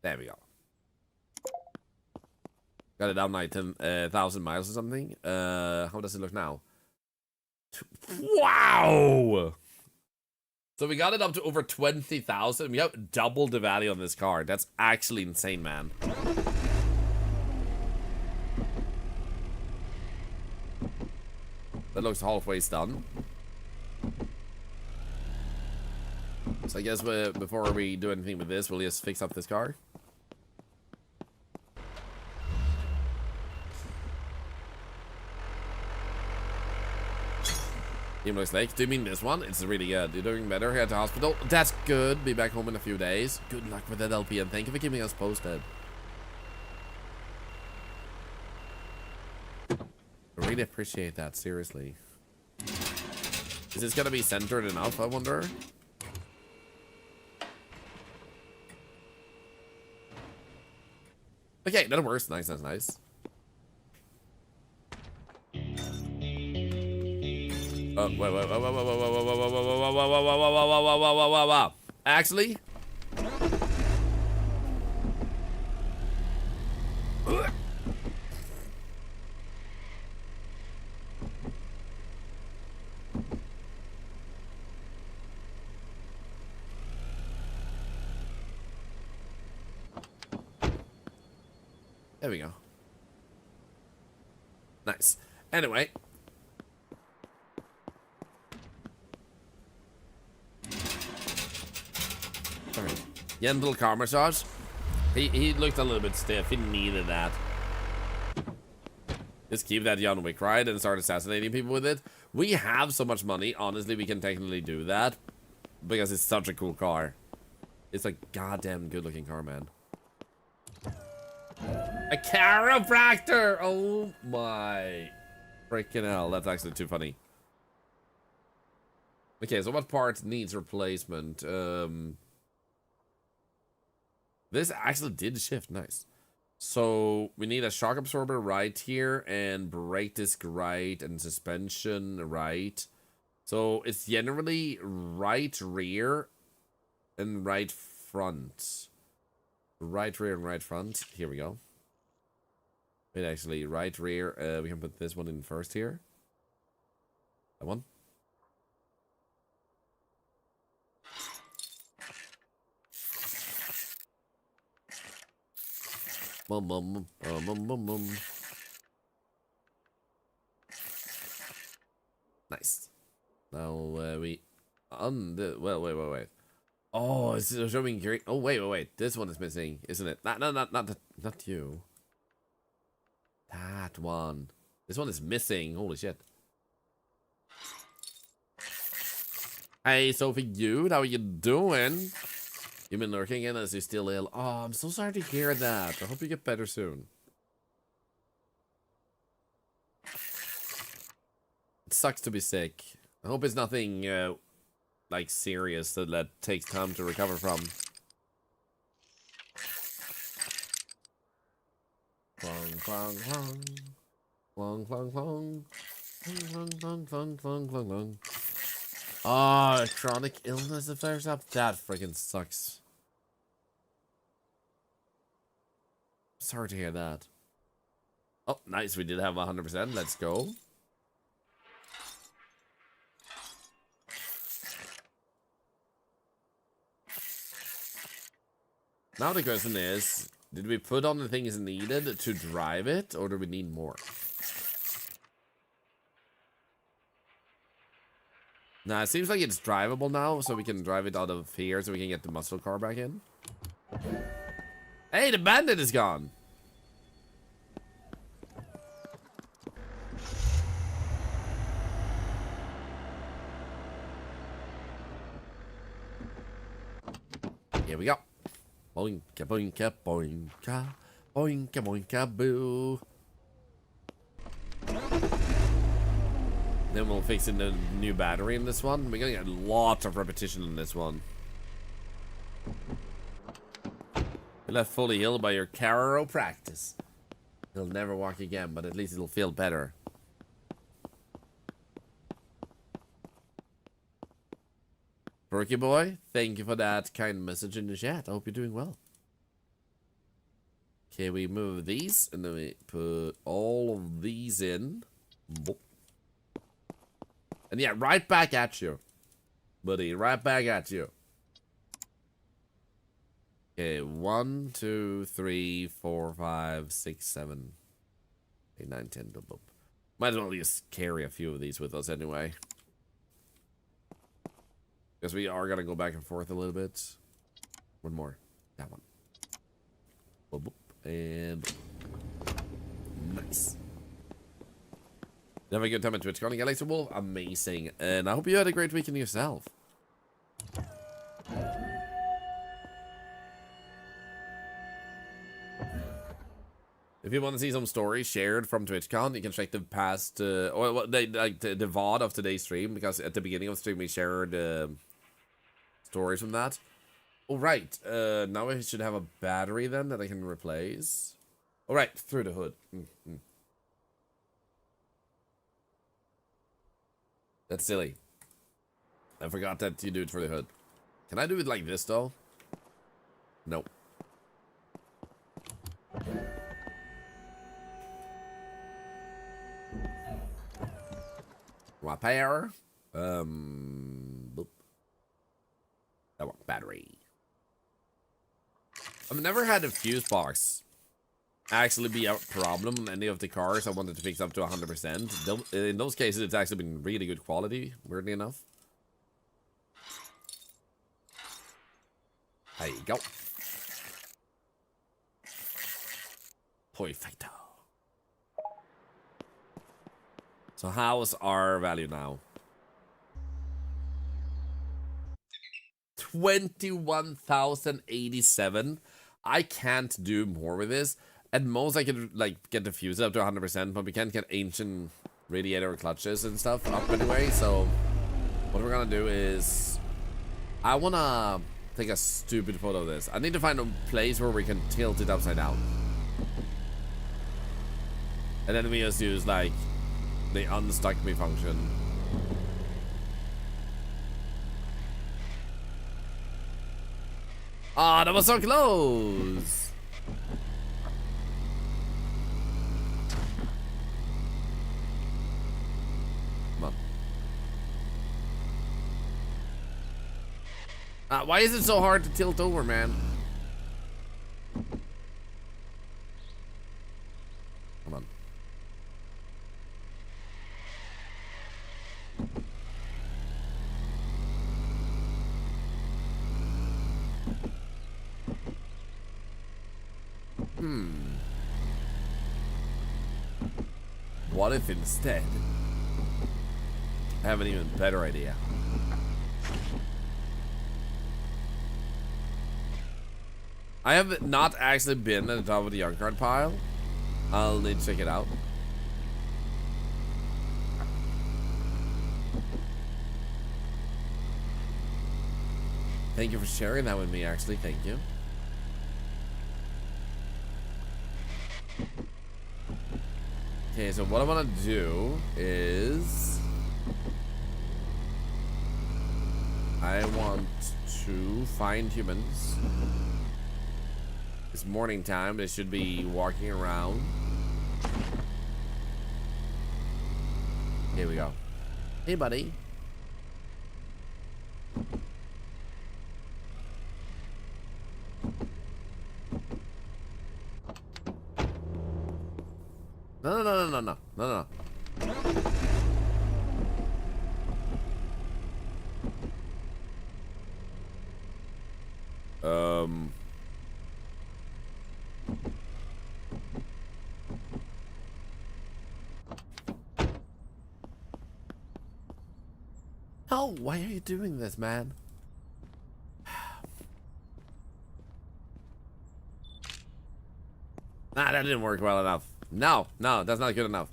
Speaker 1: There we go. Got it down like 10,000 miles or something. How does it look now? Wow! So we got it up to over 20,000. We have double the value on this car. That's actually insane, man. That looks halfway done. So I guess before we do anything with this, we'll just fix up this car. Team looks like. Do you mean this one? It's really good. You're doing better here at the hospital. That's good. Be back home in a few days. Good luck with that LP, and thank you for keeping us posted. I really appreciate that, seriously. Is this gonna be centered enough, I wonder? Okay, that works. Nice, nice, nice. Wait. Actually? There we go. Nice. Anyway. Alright. Gentle car massage. He looked a little bit stiff. He needed that. Just keep that John Wick ride and start assassinating people with it. We have so much money. Honestly, we can technically do that. Because it's such a cool car. It's a goddamn good looking car, man. A chiropractor! Oh my freaking hell. That's actually too funny. Okay, so what part needs replacement? This actually did shift. Nice. So we need a shock absorber right here and brake disc right and suspension right. So it's generally right rear and right front. Right rear and right front. Here we go. Wait, actually, right rear. We can put this one in first here. That one. Nice. Now we wait. Oh, it's showing great. Oh wait. This one is missing, isn't it? Not you. That one. This one is missing. Holy shit. Hey, Sophie, how are you doing? You've been lurking in as you're still ill. Oh, I'm so sorry to hear that. I hope you get better soon. It sucks to be sick. I hope it's nothing, like, serious that takes time to recover from. Clong, clong, clong. Clong, clong, clong. Clong, clong, clong, clong, clong, clong. Oh, chronic illness that flares up. That freaking sucks. Sorry to hear that. Oh, nice. We did have 100%. Let's go. Now the question is, did we put on the things needed to drive it, or do we need more? Nah, it seems like it's drivable now, so we can drive it out of here so we can get the muscle car back in. Hey, the bandit is gone! Here we go. Boinka, boinka, boinka. Boinka boinka boo. Then we'll fix in the new battery in this one. We're gonna get lots of repetition in this one. You left fully ill by your chiropractic. He'll never walk again, but at least it'll feel better. Perky boy, thank you for that kind message in the chat. I hope you're doing well. Okay, we move these, and then we put all of these in. Boop. And yeah, right back at you. Buddy, right back at you. Okay, 1, 2, 3, 4, 5, 6, 7, 8, 9, 10. Boop, boop. Might as well just carry a few of these with us anyway. Because we are gonna go back and forth a little bit. One more. That one. Boop, boop. And nice. You have a good time at TwitchCon, Galaxy Wolf? Amazing. And I hope you had a great weekend yourself. If you want to see some stories shared from TwitchCon, you can check the past, or the VOD of today's stream, because at the beginning of the stream we shared stories from that. All right, now I should have a battery then that I can replace. All right, through the hood. That's silly. I forgot that you do it for the hood. Can I do it like this though? Nope. Repair. Boop. That one, battery. I've never had a fuse box actually be a problem in any of the cars I wanted to fix up to 100%. In those cases, it's actually been really good quality, weirdly enough. There you go. Perfecto. So how's our value now? 21,087. I can't do more with this. At most, I could like get the fuse up to 100%, but we can't get ancient radiator clutches and stuff up anyway. So what we're gonna do is, I wanna take a stupid photo of this. I need to find a place where we can tilt it upside down, and then we just use like the unstuck me function. Ah, that was so close. Come on. Why is it so hard to tilt over, man? Come on. What if instead I have an even better idea? I have not actually been at the top of the young card pile. I'll need to check it out. Thank you for sharing that with me, actually. Thank you. Okay, so what I want to do is I want to find humans. It's morning time. They should be walking around. Here we go. Hey, buddy. No, no, no, no, no, no, no, no. Oh, why are you doing this, man? Nah, that didn't work well enough. No, that's not good enough.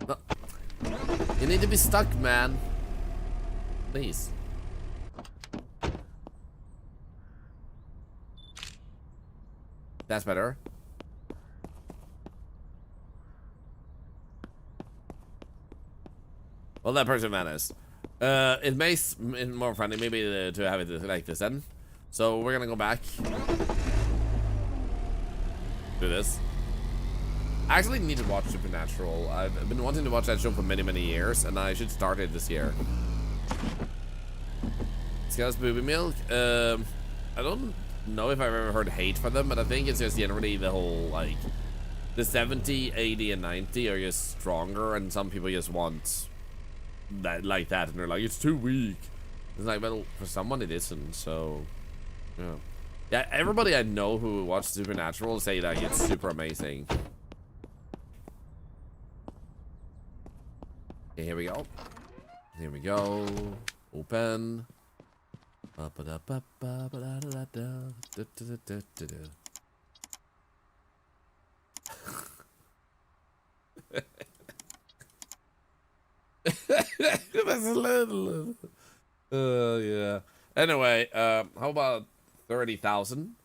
Speaker 1: No. You need to be stuck, man. Please. That's better. Well, that person vanished. It makes it more friendly, maybe to have it like this then. So we're gonna go back. Do this. I actually need to watch Supernatural. I've been wanting to watch that show for many, many years, and I should start it this year. Scales Booby Milk. I don't know if I've ever heard hate for them, but I think it's just generally the whole, like, the 70, 80, and 90 are just stronger, and some people just want that like that, and they're like, it's too weak. It's like, well, for someone it isn't, so, yeah. Yeah, everybody I know who watched Supernatural say that it's super amazing. Okay, here we go. Here we go. Open. That's a little. Yeah. Anyway, how about 30,000?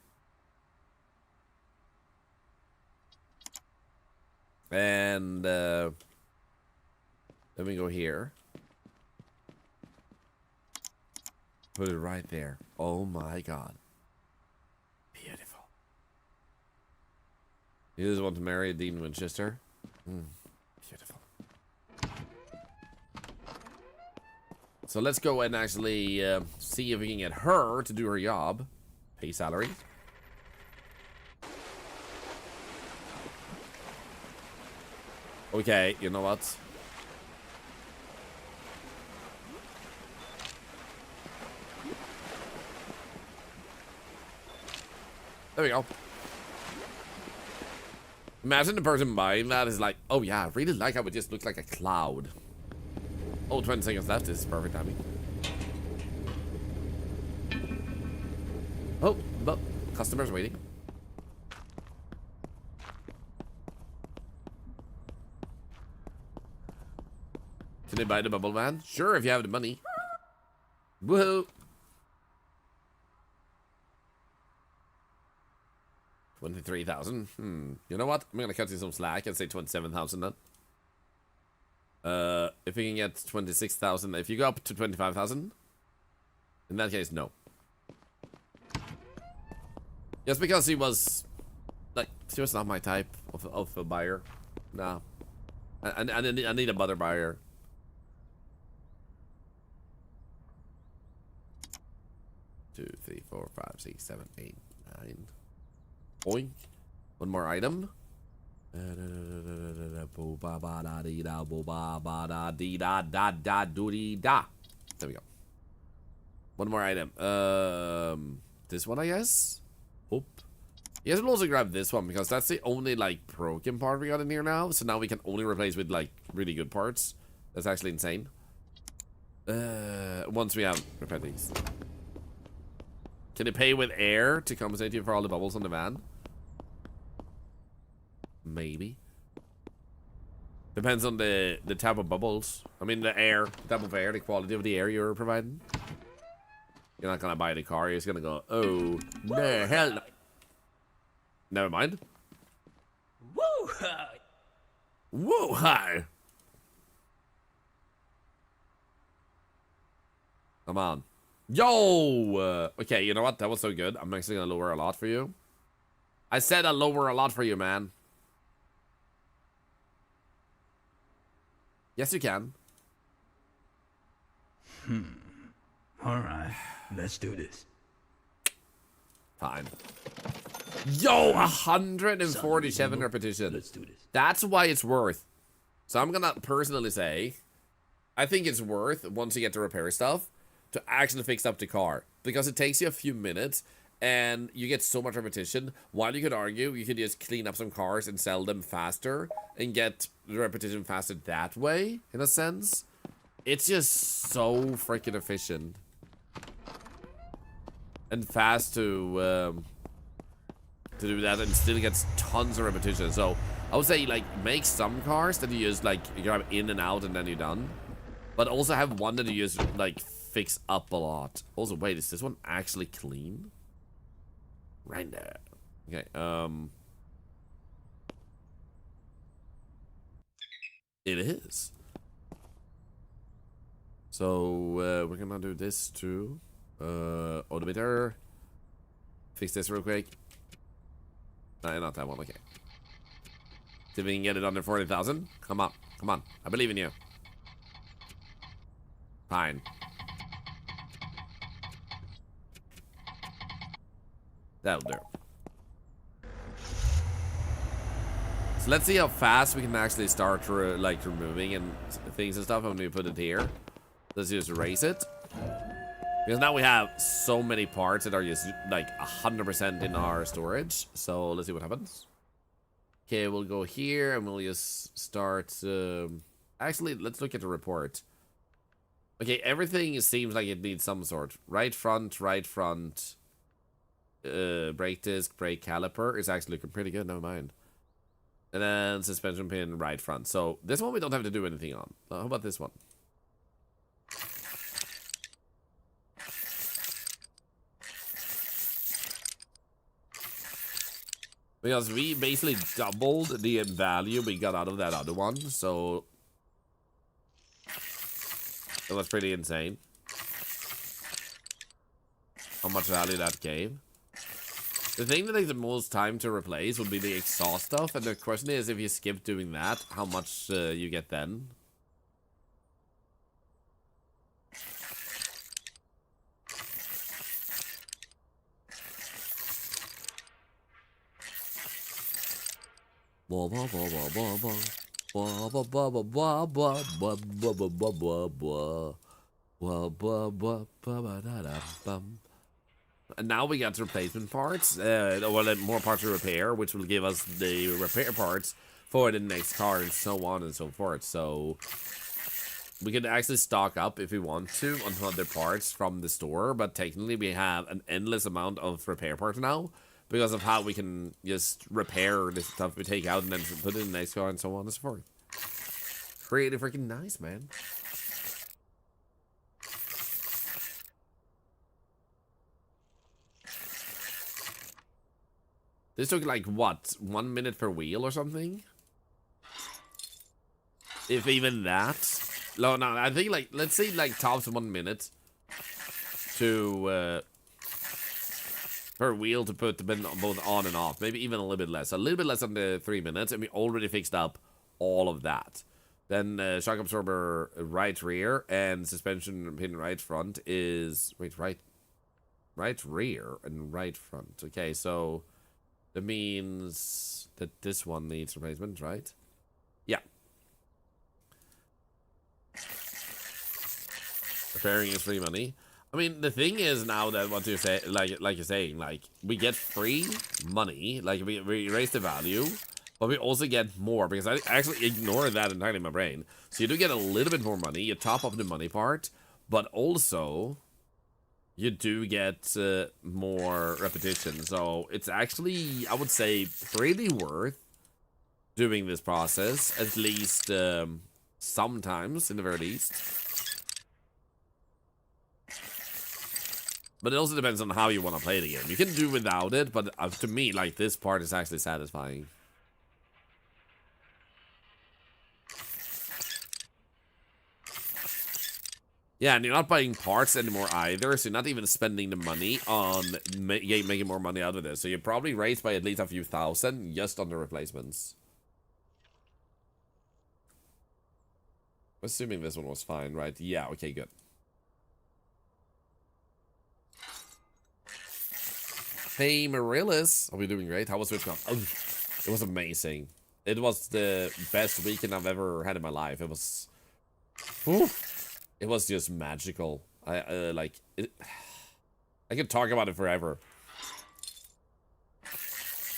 Speaker 1: And let me go here. Put it right there. Oh my god. Beautiful. You just want to marry Dean Winchester? Beautiful. So let's go and actually see if we can get her to do her job. Pay salary. Okay, you know what? There we go. Imagine the person buying that is like, oh yeah, I really like how it just looks like a cloud. Oh, 20 seconds left. This is perfect timing. Oh, but customers waiting. Can they buy the bubble van? Sure, if you have the money. Woohoo! 23,000. You know what? I'm gonna cut you some slack and say 27,000 then. If we can get 26,000, if you go up to 25,000, in that case, no. Just because he was, like, he was not my type of a buyer. No. I need a butter buyer. Two, three, four, five, six, seven, eight, nine. Oink. One more item. There we go. One more item. This one, I guess. Hope. Yes, we'll also grab this one because that's the only like broken part we got in here now. So now we can only replace with like really good parts. That's actually insane. Once we have repaired these. Can you pay with air to compensate you for all the bubbles on the van? Maybe. Depends on the type of bubbles. I mean, the air, type of air, the quality of the air you're providing. You're not gonna buy the car. You're just gonna go, oh, no, hell no. Never mind.
Speaker 5: Woo! Hi.
Speaker 1: Whoa, hi. Come on. Yo! Okay, you know what? That was so good. I'm actually gonna lower a lot for you. I said I'll lower a lot for you, man. Yes, you can.
Speaker 5: All right, let's do this.
Speaker 1: Fine. Yo, 147 repetitions.
Speaker 5: Let's do this.
Speaker 1: That's why it's worth. So I'm gonna personally say, I think it's worth, once you get to repair stuff, to actually fix up the car. Because it takes you a few minutes, and you get so much repetition. While you could argue, you could just clean up some cars and sell them faster, and get the repetition faster that way, in a sense. It's just so freaking efficient. And fast to do that, and still gets tons of repetition. So I would say, like, make some cars that you just, like, you grab in and out and then you're done. But also have one that you just, like, fix up a lot. Also, wait, is this one actually clean? Right there. Okay, it is. So, we're gonna do this too. Odometer. Fix this real quick. No, not that one, okay. See if we can get it under 40,000. Come on, come on. I believe in you. Fine. That'll do. So let's see how fast we can actually start like removing and things and stuff when we put it here. Let's just erase it. Because now we have so many parts that are just like 100% in our storage. So let's see what happens. Okay, we'll go here and we'll just start. Actually, let's look at the report. Okay, everything seems like it needs some sort. Right front, brake disc, brake caliper is actually looking pretty good. Never mind. And then suspension pin, right front. So this one we don't have to do anything on. How about this one? Because we basically doubled the value we got out of that other one, so it was pretty insane how much value that gave. The thing that takes the most time to replace would be the exhaust stuff, and the question is, if you skip doing that, how much you get then? And now we got replacement parts, well, more parts to repair, which will give us the repair parts for the next car and so on and so forth. So we can actually stock up if we want to on other parts from the store, but technically we have an endless amount of repair parts now because of how we can just repair the stuff we take out and then put it in the next car and so on and so forth. Pretty freaking nice, man. This took like, what, 1 minute per wheel or something? If even that. No, I think like, let's say like tops 1 minute to per wheel to put the bin both on and off. Maybe even a little bit less. A little bit less than the 3 minutes, and we already fixed up all of that. Then shock absorber right rear and suspension pin right front is right rear and right front. Okay, so that means that this one needs replacement, right? Yeah. Repairing is free money. I mean, the thing is now that what you say, like you're saying, like we get free money, like we raise the value, but we also get more because I actually ignored that entirely in my brain. So you do get a little bit more money. You top up the money part, but also you do get more repetition. So it's actually, I would say, pretty worth doing this process, at least sometimes, in the very least. But it also depends on how you want to play the game. You can do without it, but to me, like, this part is actually satisfying. Yeah, and you're not buying parts anymore either, so you're not even spending the money on making more money out of this. So you probably raised by at least a few thousand just on the replacements. Assuming this one was fine, right? Yeah, okay, good. Hey, Marillis. Are we doing great? How was TwitchCon? Oh, it was amazing. It was the best weekend I've ever had in my life. It was... Whew. It was just magical. I could talk about it forever.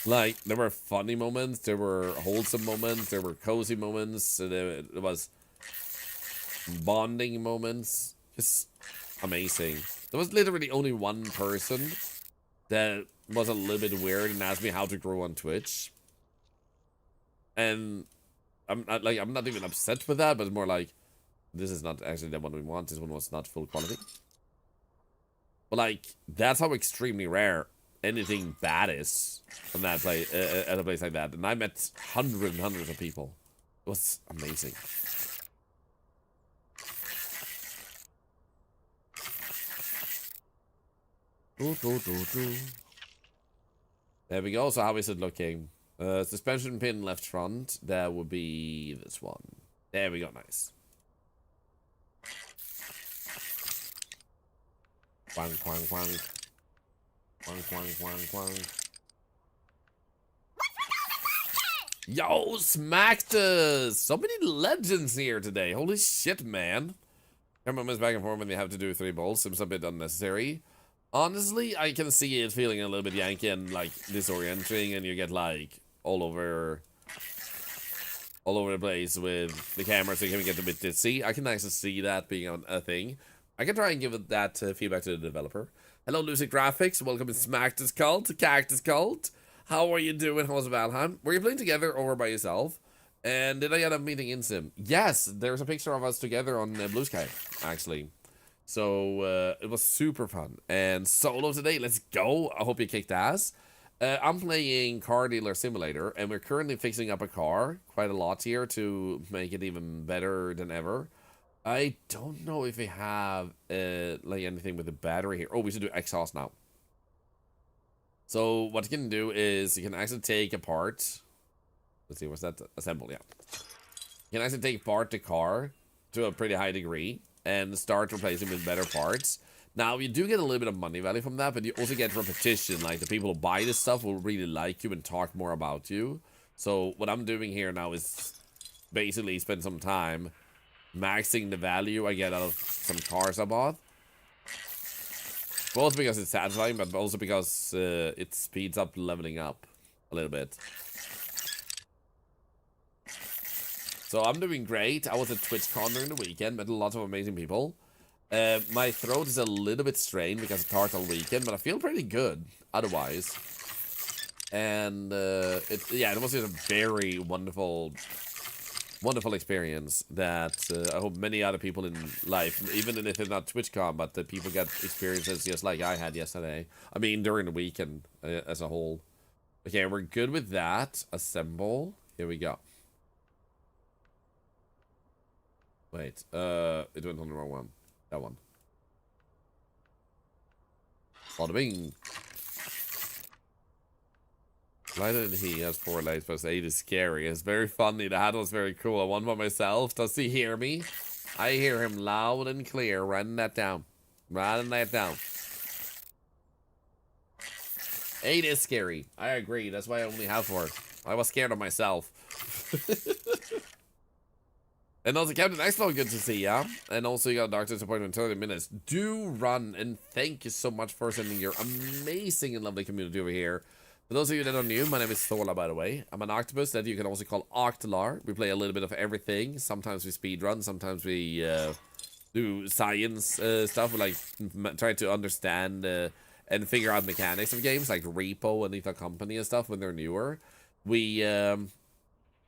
Speaker 1: Like, there were funny moments, there were wholesome moments, there were cozy moments, there was bonding moments. Just amazing. There was literally only one person that was a little bit weird and asked me how to grow on Twitch. And I'm not even upset with that, but it's more like, this is not actually the one we want. This one was not full quality. But like, that's how extremely rare anything bad is from that place, at a place like that. And I met hundreds and hundreds of people. It was amazing. There we go. So how is it looking? Suspension pin left front. That would be this one. There we go. Nice. Quang, quang, quang. Quang, quang, quang, quang. Yo, smacked us! So many legends here today. Holy shit, man. Camera moves back and forth when they have to do 3 bolts. Seems a bit unnecessary. Honestly, I can see it feeling a little bit yanky and like disorienting, and you get like all over the place with the camera, so you can get a bit dizzy. I can actually see that being a thing. I can try and give that feedback to the developer. Hello, Lucid Graphics. Welcome to Smacked Cult, Cactus Cult. How are you doing, Jose Valheim? Were you playing together or by yourself? And did I end up meeting in Sim? Yes, there's a picture of us together on Blue Sky, actually. So it was super fun. And solo today, let's go. I hope you kicked ass. I'm playing Car Dealer Simulator, and we're currently fixing up a car quite a lot here to make it even better than ever. I don't know if we have like anything with the battery here. Oh, we should do exhaust now. So what you can do is you can actually take apart. Let's see, what's that? Assemble, yeah. You can actually take apart the car to a pretty high degree and start replacing with better parts. Now, you do get a little bit of money value from that, but you also get repetition. Like, the people who buy this stuff will really like you and talk more about you. So what I'm doing here now is basically spend some time maxing the value I get out of some cars I bought. Both because it's satisfying, but also because it speeds up leveling up a little bit. So I'm doing great. I was at TwitchCon during the weekend, met a lot of amazing people. My throat is a little bit strained because it's hard all weekend, but I feel pretty good otherwise. And it was just a very wonderful experience that I hope many other people in life, even if it's not TwitchCon, but that people get experiences just like I had yesterday. I mean, during the weekend as a whole. Okay, we're good with that. Assemble. Here we go. Wait, it went on the wrong one. That one. Bada bing. Lighter than he has 4 legs, plus 8 is scary. It's very funny. The hat was very cool. I won by myself. Does he hear me? I hear him loud and clear. Writing that down. Writing that down. 8 is scary. I agree. That's why I only have 4. I was scared of myself. And also, Captain Expo, good to see ya. And also, you got a doctor's appointment in 30 minutes. Do run, and thank you so much for sending your amazing and lovely community over here. For those of you that are new, my name is Thorlar, by the way. I'm an octopus that you can also call Octolar. We play a little bit of everything. Sometimes we speedrun, sometimes we do science stuff. We like try to understand and figure out mechanics of games, like Repo and Lethal Company and stuff when they're newer. We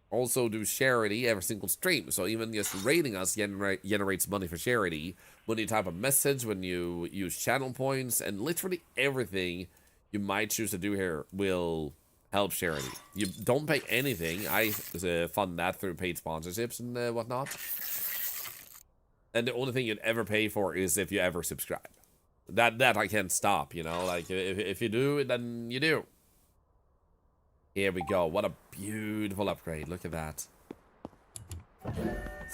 Speaker 1: also do charity every single stream, so even just rating us generates money for charity. When you type a message, when you use channel points, and literally everything you might choose to do here will help charity. You don't pay anything. I fund that through paid sponsorships and whatnot. And the only thing you'd ever pay for is if you ever subscribe. That I can't stop, you know? Like, if you do, then you do. Here we go. What a beautiful upgrade. Look at that.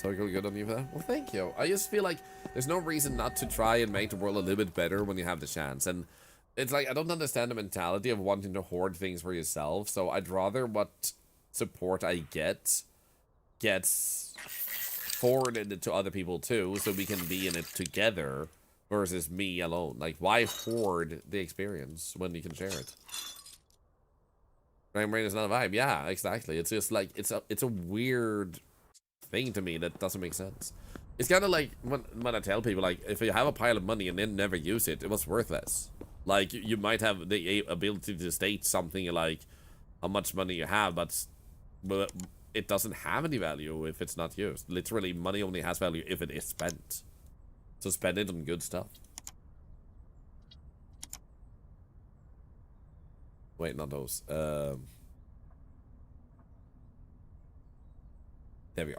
Speaker 1: So good on you for that? Well, thank you. I just feel like there's no reason not to try and make the world a little bit better when you have the chance. And it's like, I don't understand the mentality of wanting to hoard things for yourself. So I'd rather what support I gets forwarded to other people too, so we can be in it together versus me alone. Like, why hoard the experience when you can share it? Frame rate is not a vibe. Yeah, exactly. It's just like it's a weird thing to me that doesn't make sense. It's kind of like when I tell people, like, if you have a pile of money and then never use it, it was worthless. Like, you might have the ability to state something like how much money you have, but it doesn't have any value if it's not used. Literally, money only has value if it is spent. So spend it on good stuff. Wait, not those. There we go.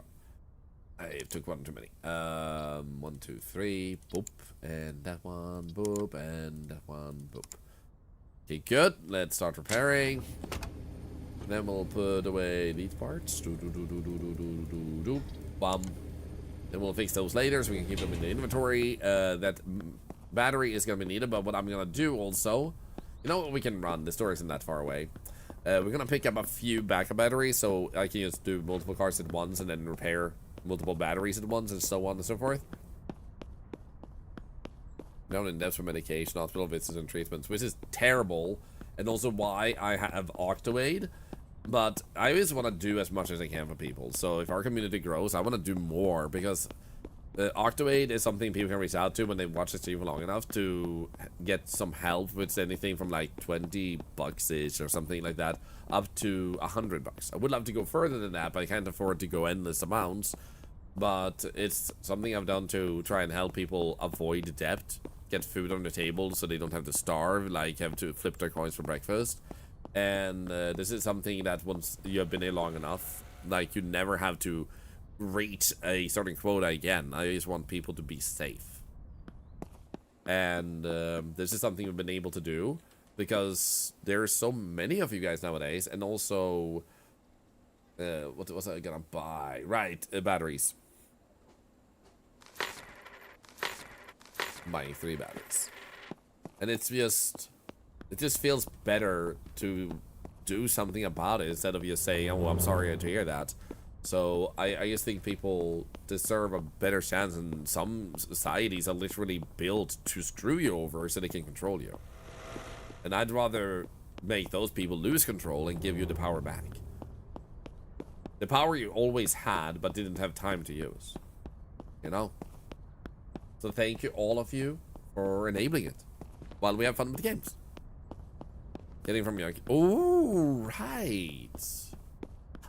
Speaker 1: I took one too many. 1, 2, 3, boop, and that one, boop, and that one, boop. Okay, good. Let's start repairing. Then we'll put away these parts. Bum. Then we'll fix those later so we can keep them in the inventory. That battery is gonna be needed, but what I'm gonna do also, you know what, we can run. The store isn't that far away. We're gonna pick up a few backup batteries so I can just do multiple cars at once and then repair multiple batteries at once and so on and so forth. Down in depth for medication, hospital visits and treatments, which is terrible, and also why I have Octoaid. But I always want to do as much as I can for people. So if our community grows, I want to do more, because Octoaid is something people can reach out to when they watch the stream for long enough to get some help with anything from like 20 bucks-ish or something like that up to $100. I would love to go further than that, but I can't afford to go endless amounts. But it's something I've done to try and help people avoid debt, get food on the table so they don't have to starve, like have to flip their coins for breakfast. And this is something that once you have been here long enough, like, you never have to reach a certain quota again. I just want people to be safe. And this is something we've been able to do because there's so many of you guys nowadays. And also, what was I gonna buy? Right, batteries. Buying 3 batteries. And it's just... it just feels better to do something about it instead of just saying, oh, I'm sorry to hear that. So I just think people deserve a better chance, and some societies are literally built to screw you over so they can control you. And I'd rather make those people lose control and give you the power back. The power you always had but didn't have time to use. You know? So thank you, all of you, for enabling it while we have fun with the games. Getting from young. Oh, right.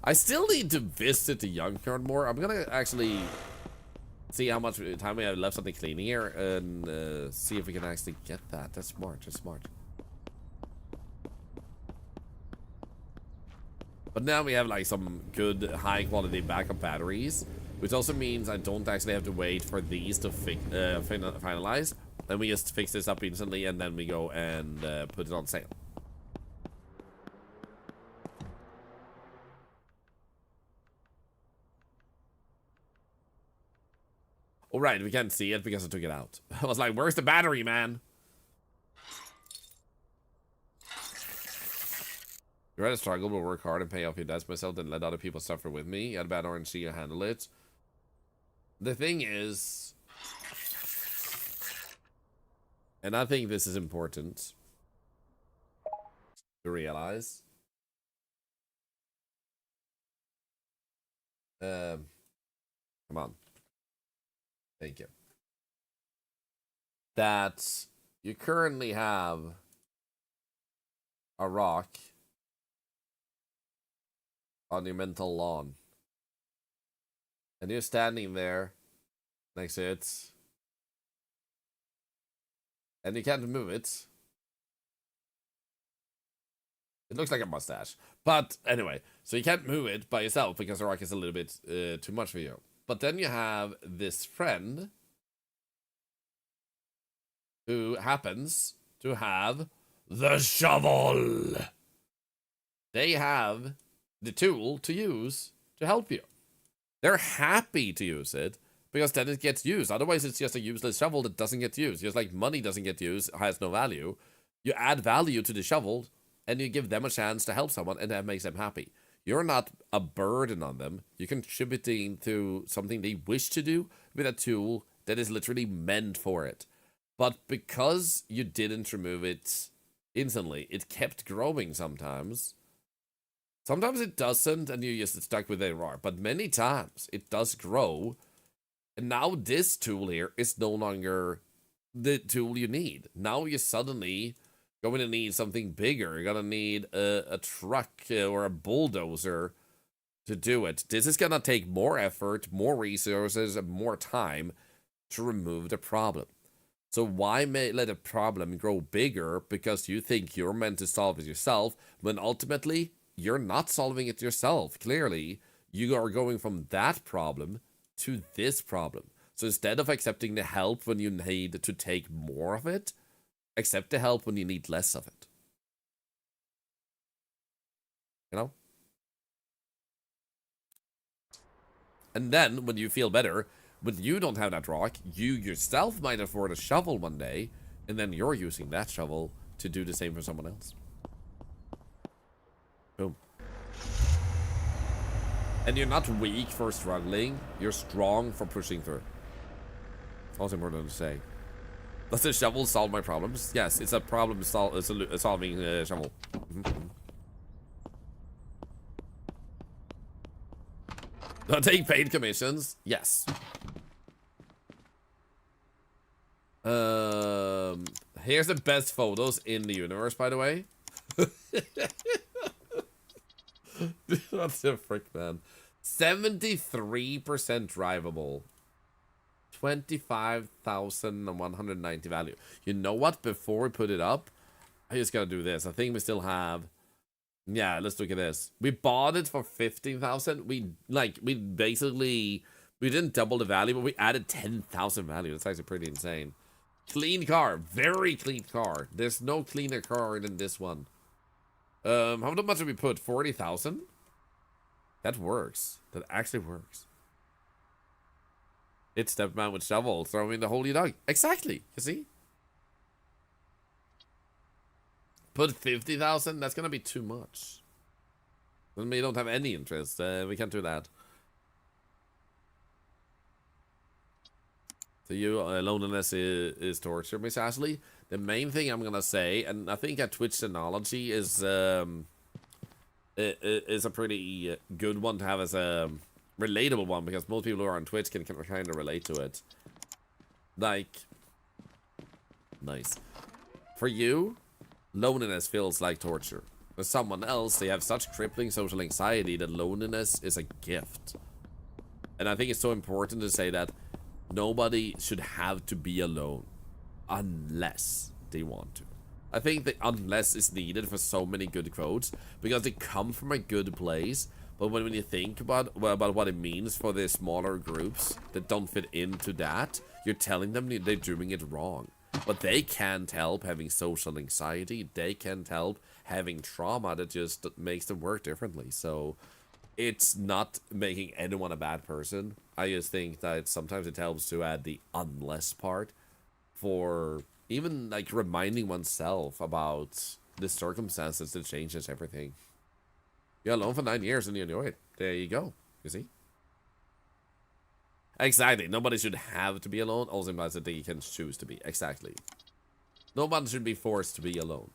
Speaker 1: I still need to visit the junkyard more. I'm gonna actually see how much time we have left on the cleaning here and see if we can actually get that. That's smart. That's smart. But now we have like some good high quality backup batteries, which also means I don't actually have to wait for these to finalize. Then we just fix this up instantly and then we go and put it on sale. All right, we can't see it because I took it out. I was like, where's the battery, man? You rather struggle but work hard and pay off your debts myself than let other people suffer with me. You had a bad orange, see you handle it. The thing is, and I think this is important to realize. Come on. Thank you. That you currently have a rock on your mental lawn. And you're standing there next to it. And you can't move it. It looks like a mustache. But anyway, so you can't move it by yourself because the rock is a little bit too much for you. But then you have this friend who happens to have the shovel. They have the tool to use to help you. They're happy to use it because then it gets used. Otherwise, it's just a useless shovel that doesn't get used. Just like money doesn't get used, has no value. You add value to the shovel and you give them a chance to help someone, and that makes them happy. You're not a burden on them. You're contributing to something they wish to do with a tool that is literally meant for it. But because you didn't remove it instantly, it kept growing sometimes. Sometimes it doesn't, and you just stuck with a rock. But many times it does grow, and now this tool here is no longer the tool you need. Now you suddenly going to need something bigger. You're gonna need a truck or a bulldozer to do it. This is gonna take more effort, more resources, and more time to remove the problem. So why let a problem grow bigger because you think you're meant to solve it yourself, when ultimately you're not solving it yourself? Clearly, you are going from that problem to this problem. So instead of accepting the help when you need to take more of it, accept the help when you need less of it. You know? And then, when you feel better, when you don't have that rock, you yourself might afford a shovel one day, and then you're using that shovel to do the same for someone else. Boom. And you're not weak for struggling, you're strong for pushing through. That's also important to say. Does the shovel solve my problems? Yes, it's a problem solving shovel. Do I take paid commissions? Yes. Here's the best photos in the universe, by the way. What the frick, man? 73% drivable. 25,190 value. You know what? Before we put it up, I just gotta do this. I think we still have... Yeah, let's look at this. We bought it for 15,000. We basically... We didn't double the value, but we added 10,000 value. That's actually pretty insane. Clean car. Very clean car. There's no cleaner car than this one. How much did we put? 40,000? That works. That actually works. It's Stepman with shovel, throwing the holy dog. Exactly. You see? Put 50,000. That's gonna be too much. Then we don't have any interest. We can't do that. To you, loneliness is torture, Miss Ashley. The main thing I'm gonna say, and I think a Twitch analogy is a pretty good one to have as a relatable one, because most people who are on Twitch can kind of relate to it. Like, nice. For you, loneliness feels like torture. For someone else, they have such crippling social anxiety that loneliness is a gift. And I think it's so important to say that nobody should have to be alone unless they want to. I think the unless is needed for so many good quotes because they come from a good place. But when you think about what it means for the smaller groups that don't fit into that, you're telling them they're doing it wrong. But they can't help having social anxiety. They can't help having trauma that just makes them work differently. So it's not making anyone a bad person. I just think that sometimes it helps to add the unless part for even like reminding oneself about the circumstances that changes everything. You're alone for 9 years and you enjoy it. There you go. You see? Exactly. Nobody should have to be alone. Also implies that they can choose to be. Exactly. No one should be forced to be alone.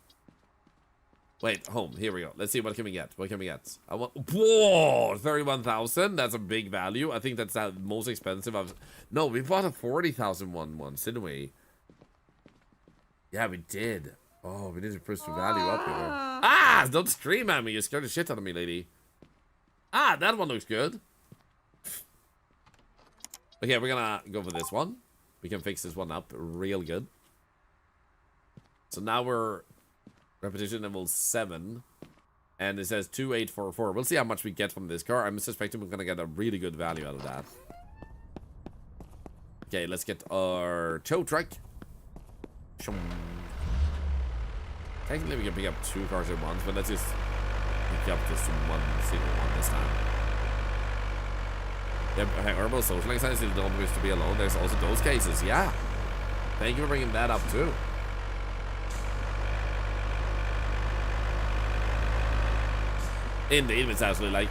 Speaker 1: Wait, home. Here we go. Let's see what can we get. What can we get? I want... Whoa! 31,000. That's a big value. I think that's the most expensive of... No, we bought a 40,000 one once, didn't we? Yeah, we did. Oh, we need to push the value up here. Ah! Don't scream at me. You scared the shit out of me, lady. Ah, that one looks good. Okay, we're gonna go for this one. We can fix this one up real good. So now we're repetition level 7. And it says 2844. We'll see how much we get from this car. I'm suspecting we're gonna get a really good value out of that. Okay, let's get our tow truck. Technically, we can pick up 2 cars at once, but let's just pick up this one single one this time. Yeah, herbal social anxiety don't wish to be alone. There's also those cases, yeah. Thank you for bringing that up too. Indeed, it's actually like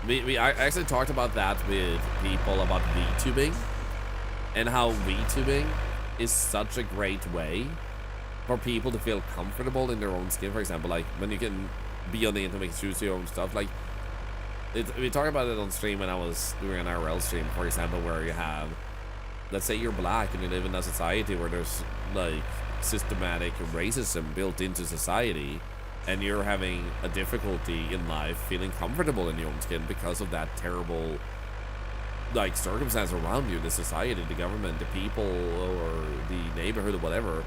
Speaker 1: I actually talked about that with people about VTubing and how VTubing is such a great way for people to feel comfortable in their own skin. For example, like when you can be on the internet, choose your own stuff. Like, we talked about it on stream when I was doing an IRL stream, for example, where you have, let's say you're black and you live in a society where there's like systematic racism built into society, and you're having a difficulty in life feeling comfortable in your own skin because of that terrible like circumstance around you, the society, the government, the people, or the neighborhood, or whatever,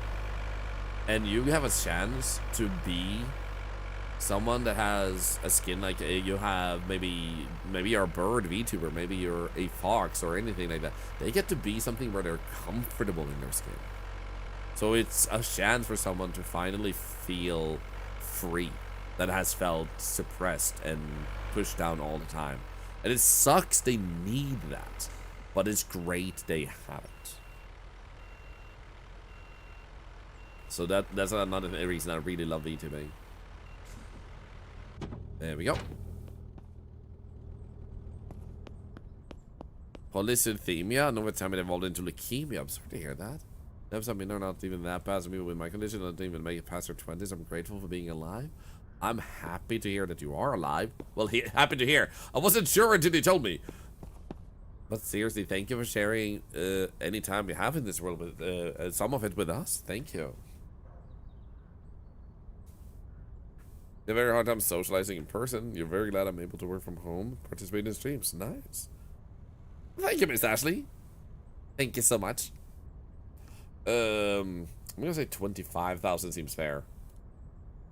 Speaker 1: and you have a chance to be someone that has a skin like you have, maybe you're a bird VTuber, maybe you're a fox or anything like that. They get to be something where they're comfortable in their skin. So it's a chance for someone to finally feel free that has felt suppressed and pushed down all the time. And it sucks they need that, but it's great they have it. So that's another reason I really love VTubing. There we go. Polycythemia, no time it evolved into leukemia. I'm sorry to hear that. I mean, they're not even that bad. Some people with my condition don't even make it past their 20s. I'm grateful for being alive. I'm happy to hear that you are alive. Well, happy to hear. I wasn't sure until you told me. But seriously, thank you for sharing any time you have in this world with some of it with us. Thank you. You have a very hard time socializing in person. You're very glad I'm able to work from home, participate in streams. Nice. Thank you, Miss Ashley. Thank you so much. I'm gonna say 25,000 seems fair.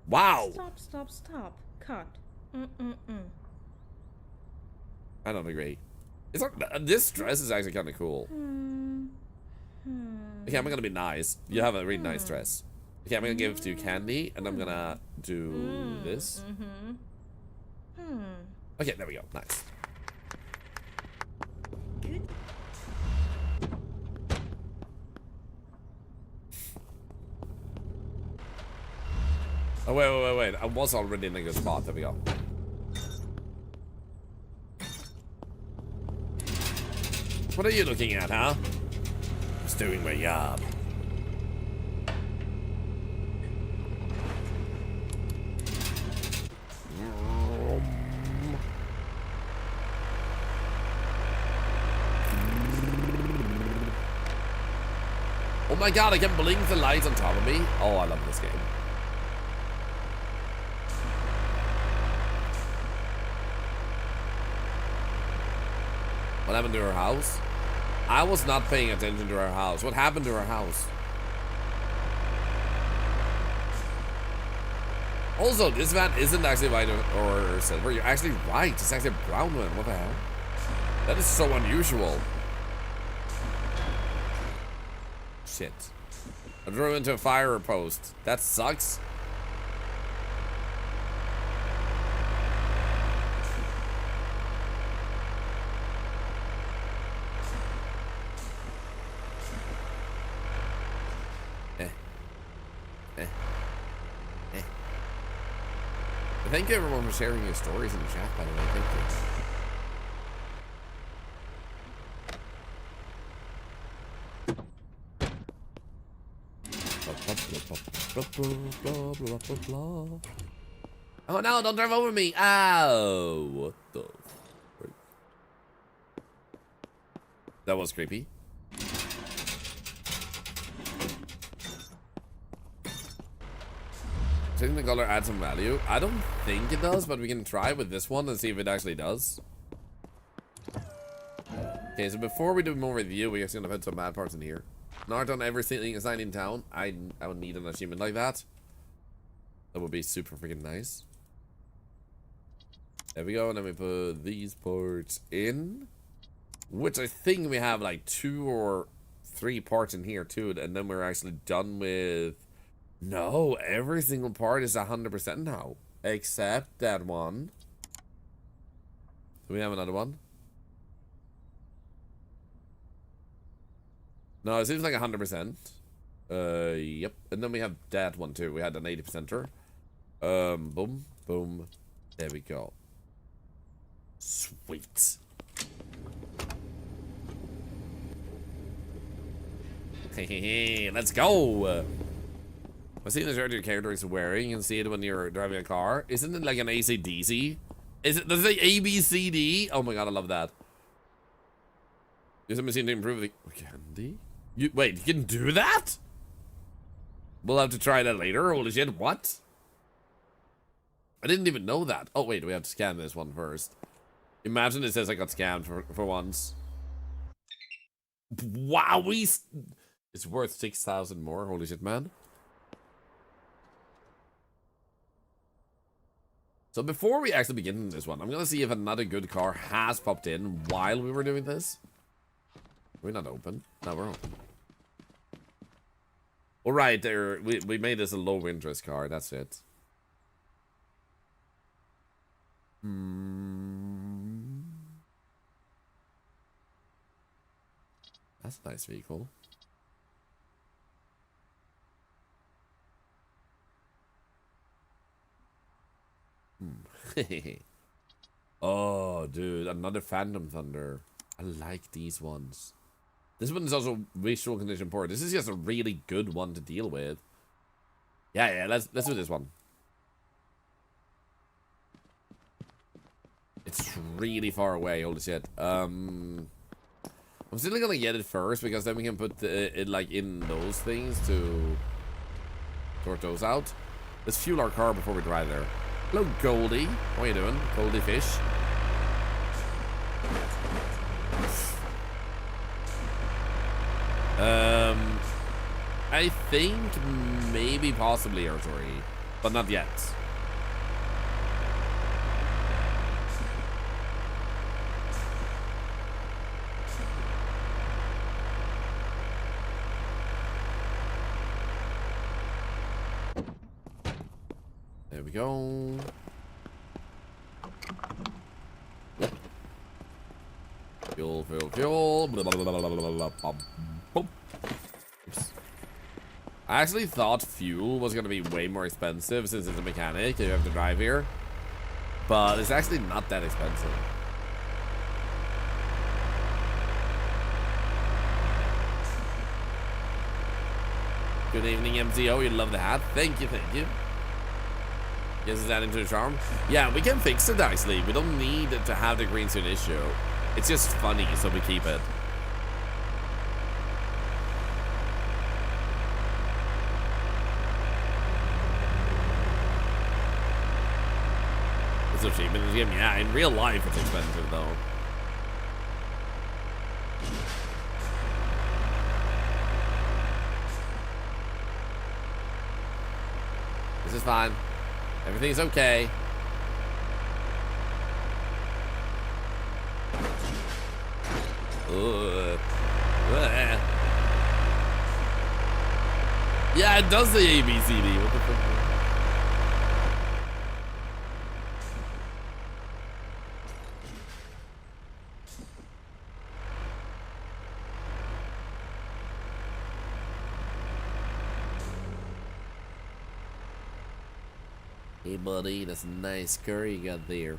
Speaker 1: Wow.
Speaker 2: Stop. Cut.
Speaker 1: I don't agree. It's not, this dress is actually kind of cool. Okay, I'm gonna be nice. You have a really nice dress. Okay, I'm gonna give it to you candy, and I'm gonna do this. Okay, there we go. Nice. Oh, wait. I was already in a good spot. There we go. What are you looking at, huh? Just doing my job. Oh my god, I can blink the lights on top of me. Oh, I love this game. What happened to her house? I was not paying attention to her house. What happened to her house? Also, this van isn't actually white or silver. You're actually right. It's actually a brown one. What the hell? That is so unusual. Shit. I drove into a fire post. That sucks. Thank you everyone for sharing your stories in the chat, by the way. Thank you. Oh no, don't drive over me. Ow. What the frick? That was creepy. Changing the color adds some value. I don't think it does, but we can try with this one and see if it actually does. Okay, so before we do more review, we're just gonna put some bad parts in here. Not on every single sign in town. I would need an achievement like that. That would be super freaking nice. There we go, and then we put these parts in. Which I think we have like 2 or 3 parts in here too, and then we're actually done with... No, every single part is 100% now. Except that one. Do we have another one? No, it seems like 100%. Yep. And then we have that one too. We had an 80%er. Boom, boom. There we go. Sweet. Hey, let's go. I've seen the shirt your character is wearing. You can see it when you're driving a car. Isn't it like an AC/DC? Does it say ABCD? Oh my god, I love that. Use a machine to improve the candy? Wait, you can do that? We'll have to try that later. Holy shit, what? I didn't even know that. Oh wait, we have to scan this one first. Imagine it says I got scammed for once. Wow, it's worth 6,000 more. Holy shit, man. So before we actually begin this one, I'm gonna see if another good car has popped in while we were doing this. We're not open. No, we're open. All right, there. We made this a low interest car. That's it. That's a nice vehicle. Oh, dude, another Phantom Thunder. I like these ones. This one is also visual condition poor. This is just a really good one to deal with. Yeah, let's do this one. It's really far away, holy shit. I'm still gonna get it first because then we can put it like in those things to sort those out. Let's fuel our car before we drive there. Hello, Goldie. How are you doing, Goldie Fish? I think maybe possibly Artori, but not yet. There we go. Fuel. Blah, blah, blah, blah, blah, blah, blah. Boom. Oops. I actually thought fuel was gonna be way more expensive since it's a mechanic and you have to drive here. But it's actually not that expensive. Good evening, MCO. You love the hat. Thank you. Yes, is that into the charm? Yeah, we can fix it actually. We don't need to have the green suit issue. It's just funny, so we keep it. It's a cheap in the game. Yeah, in real life it's expensive though. This is fine. Everything's okay. Yeah, it does say ABCD. What the fuck? Hey buddy, that's a nice curry you got there.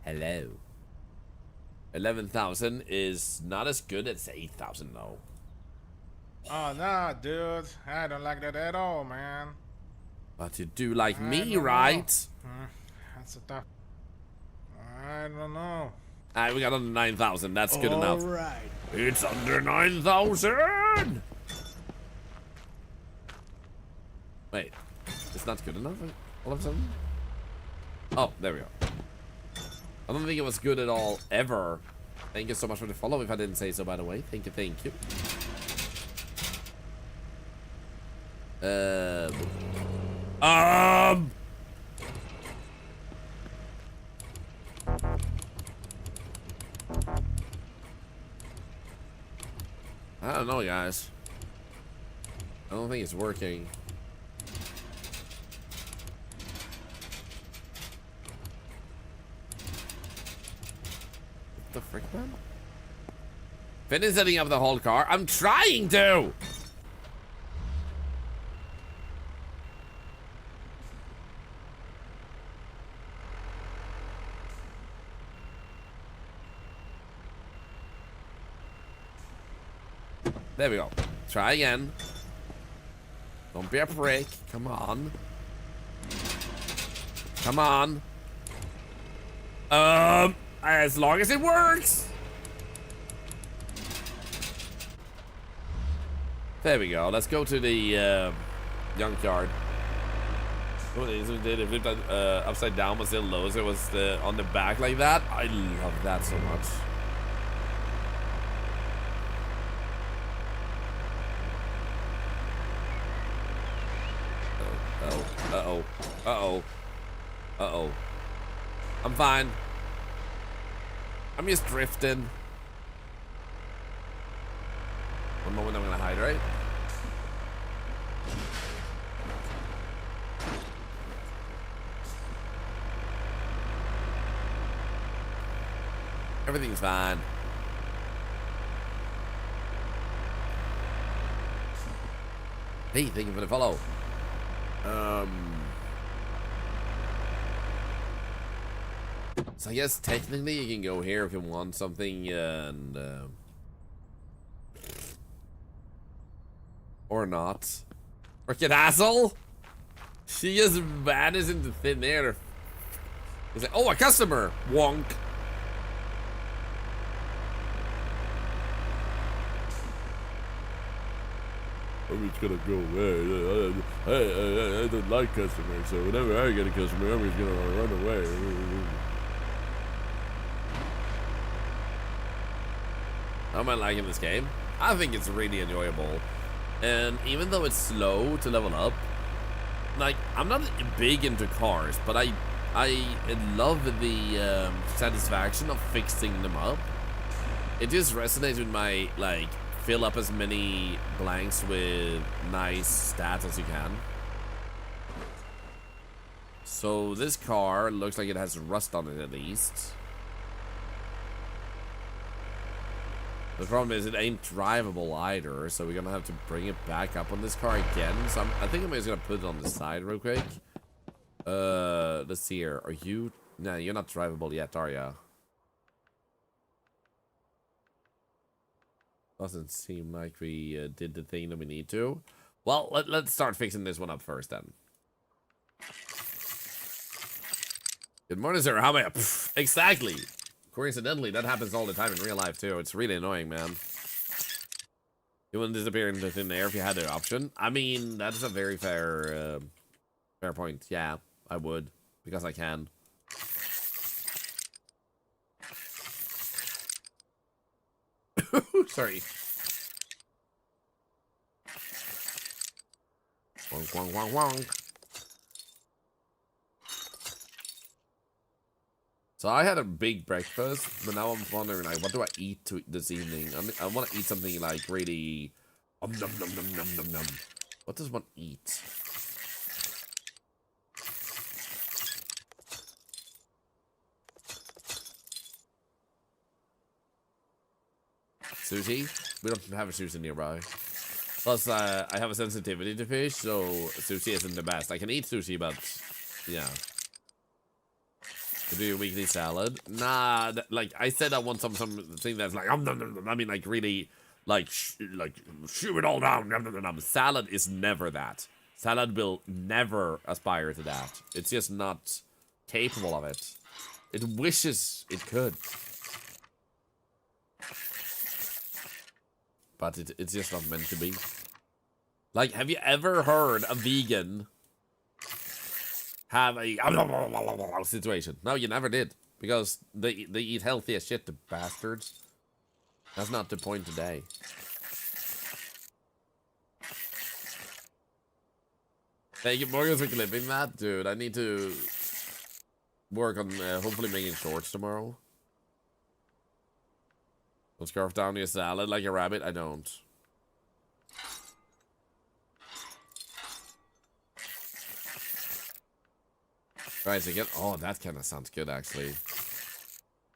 Speaker 1: Hello. 11,000 is not as good as 8,000 though.
Speaker 6: Oh, nah, dude. I don't like that at all, man.
Speaker 1: But you do like me,
Speaker 6: don't
Speaker 1: right?
Speaker 6: That's a tough. I don't know.
Speaker 1: Alright, we got under 9,000. That's good enough.
Speaker 7: Alright.
Speaker 1: It's under 9,000! Wait, it's not good enough all of a sudden? Oh, there we go. I don't think it was good at all, ever. Thank you so much for the follow, if I didn't say so, by the way. Thank you. I don't know, guys. I don't think it's working. What the frick, man? Finish setting up the whole car. I'm trying to! There we go. Try again. Don't be a prick. Come on. Come on. As long as it works. There we go. Let's go to the junkyard. What is it? Did it flip that upside down but still low? So it was on the back like that. I love that so much. Uh-oh. Uh-oh. Uh-oh. I'm fine. I'm just drifting. One moment I'm gonna hide, right? Everything's fine. Hey, thank you for the follow. So I guess technically you can go here if you want something and or not. Frickin' asshole! She just vanished into thin air. He's like, oh, a customer! Wonk. I'm just gonna go away. I don't like customers, so whenever I get a customer, I'm just gonna run away. How am I liking this game? I think it's really enjoyable. And even though it's slow to level up, like, I'm not big into cars, but I love the satisfaction of fixing them up. It just resonates with my, like, fill up as many blanks with nice stats as you can. So this car looks like it has rust on it at least. The problem is it ain't drivable either, so we're gonna have to bring it back up on this car again. So I think I'm just gonna put it on the side real quick. Let's see here. Are you? No, you're not drivable yet, are ya? Doesn't seem like we did the thing that we need to. Well, let's start fixing this one up first then. Good morning, sir. How may I? Pff, exactly. Coincidentally, that happens all the time in real life too. It's really annoying, man. You wouldn't disappear into thin air if you had the option. I mean, that's a very fair point. Yeah, I would, because I can. Sorry. Wonk, wonk, wonk, wonk. So I had a big breakfast, but now I'm wondering, like, what do I eat this evening? I want to eat something like really, nom nom nom nom nom nom. What does one eat? Sushi? We don't have a sushi nearby. Plus, I have a sensitivity to fish, so sushi isn't the best. I can eat sushi, but yeah. To do a weekly salad? Nah, like I said, I want something that's like I mean, like really, like shoot it all down. Salad is never that. Salad will never aspire to that. It's just not capable of it. It wishes it could, but it's just not meant to be. Like, have you ever heard a vegan have a situation? No, you never did, because they eat healthy as shit, the bastards. That's not the point today. Thank you, Morgan, for clipping that, dude. I need to work on hopefully making shorts tomorrow. Don't scarf down your salad like a rabbit. I don't. Right, again. Oh, that kind of sounds good, actually.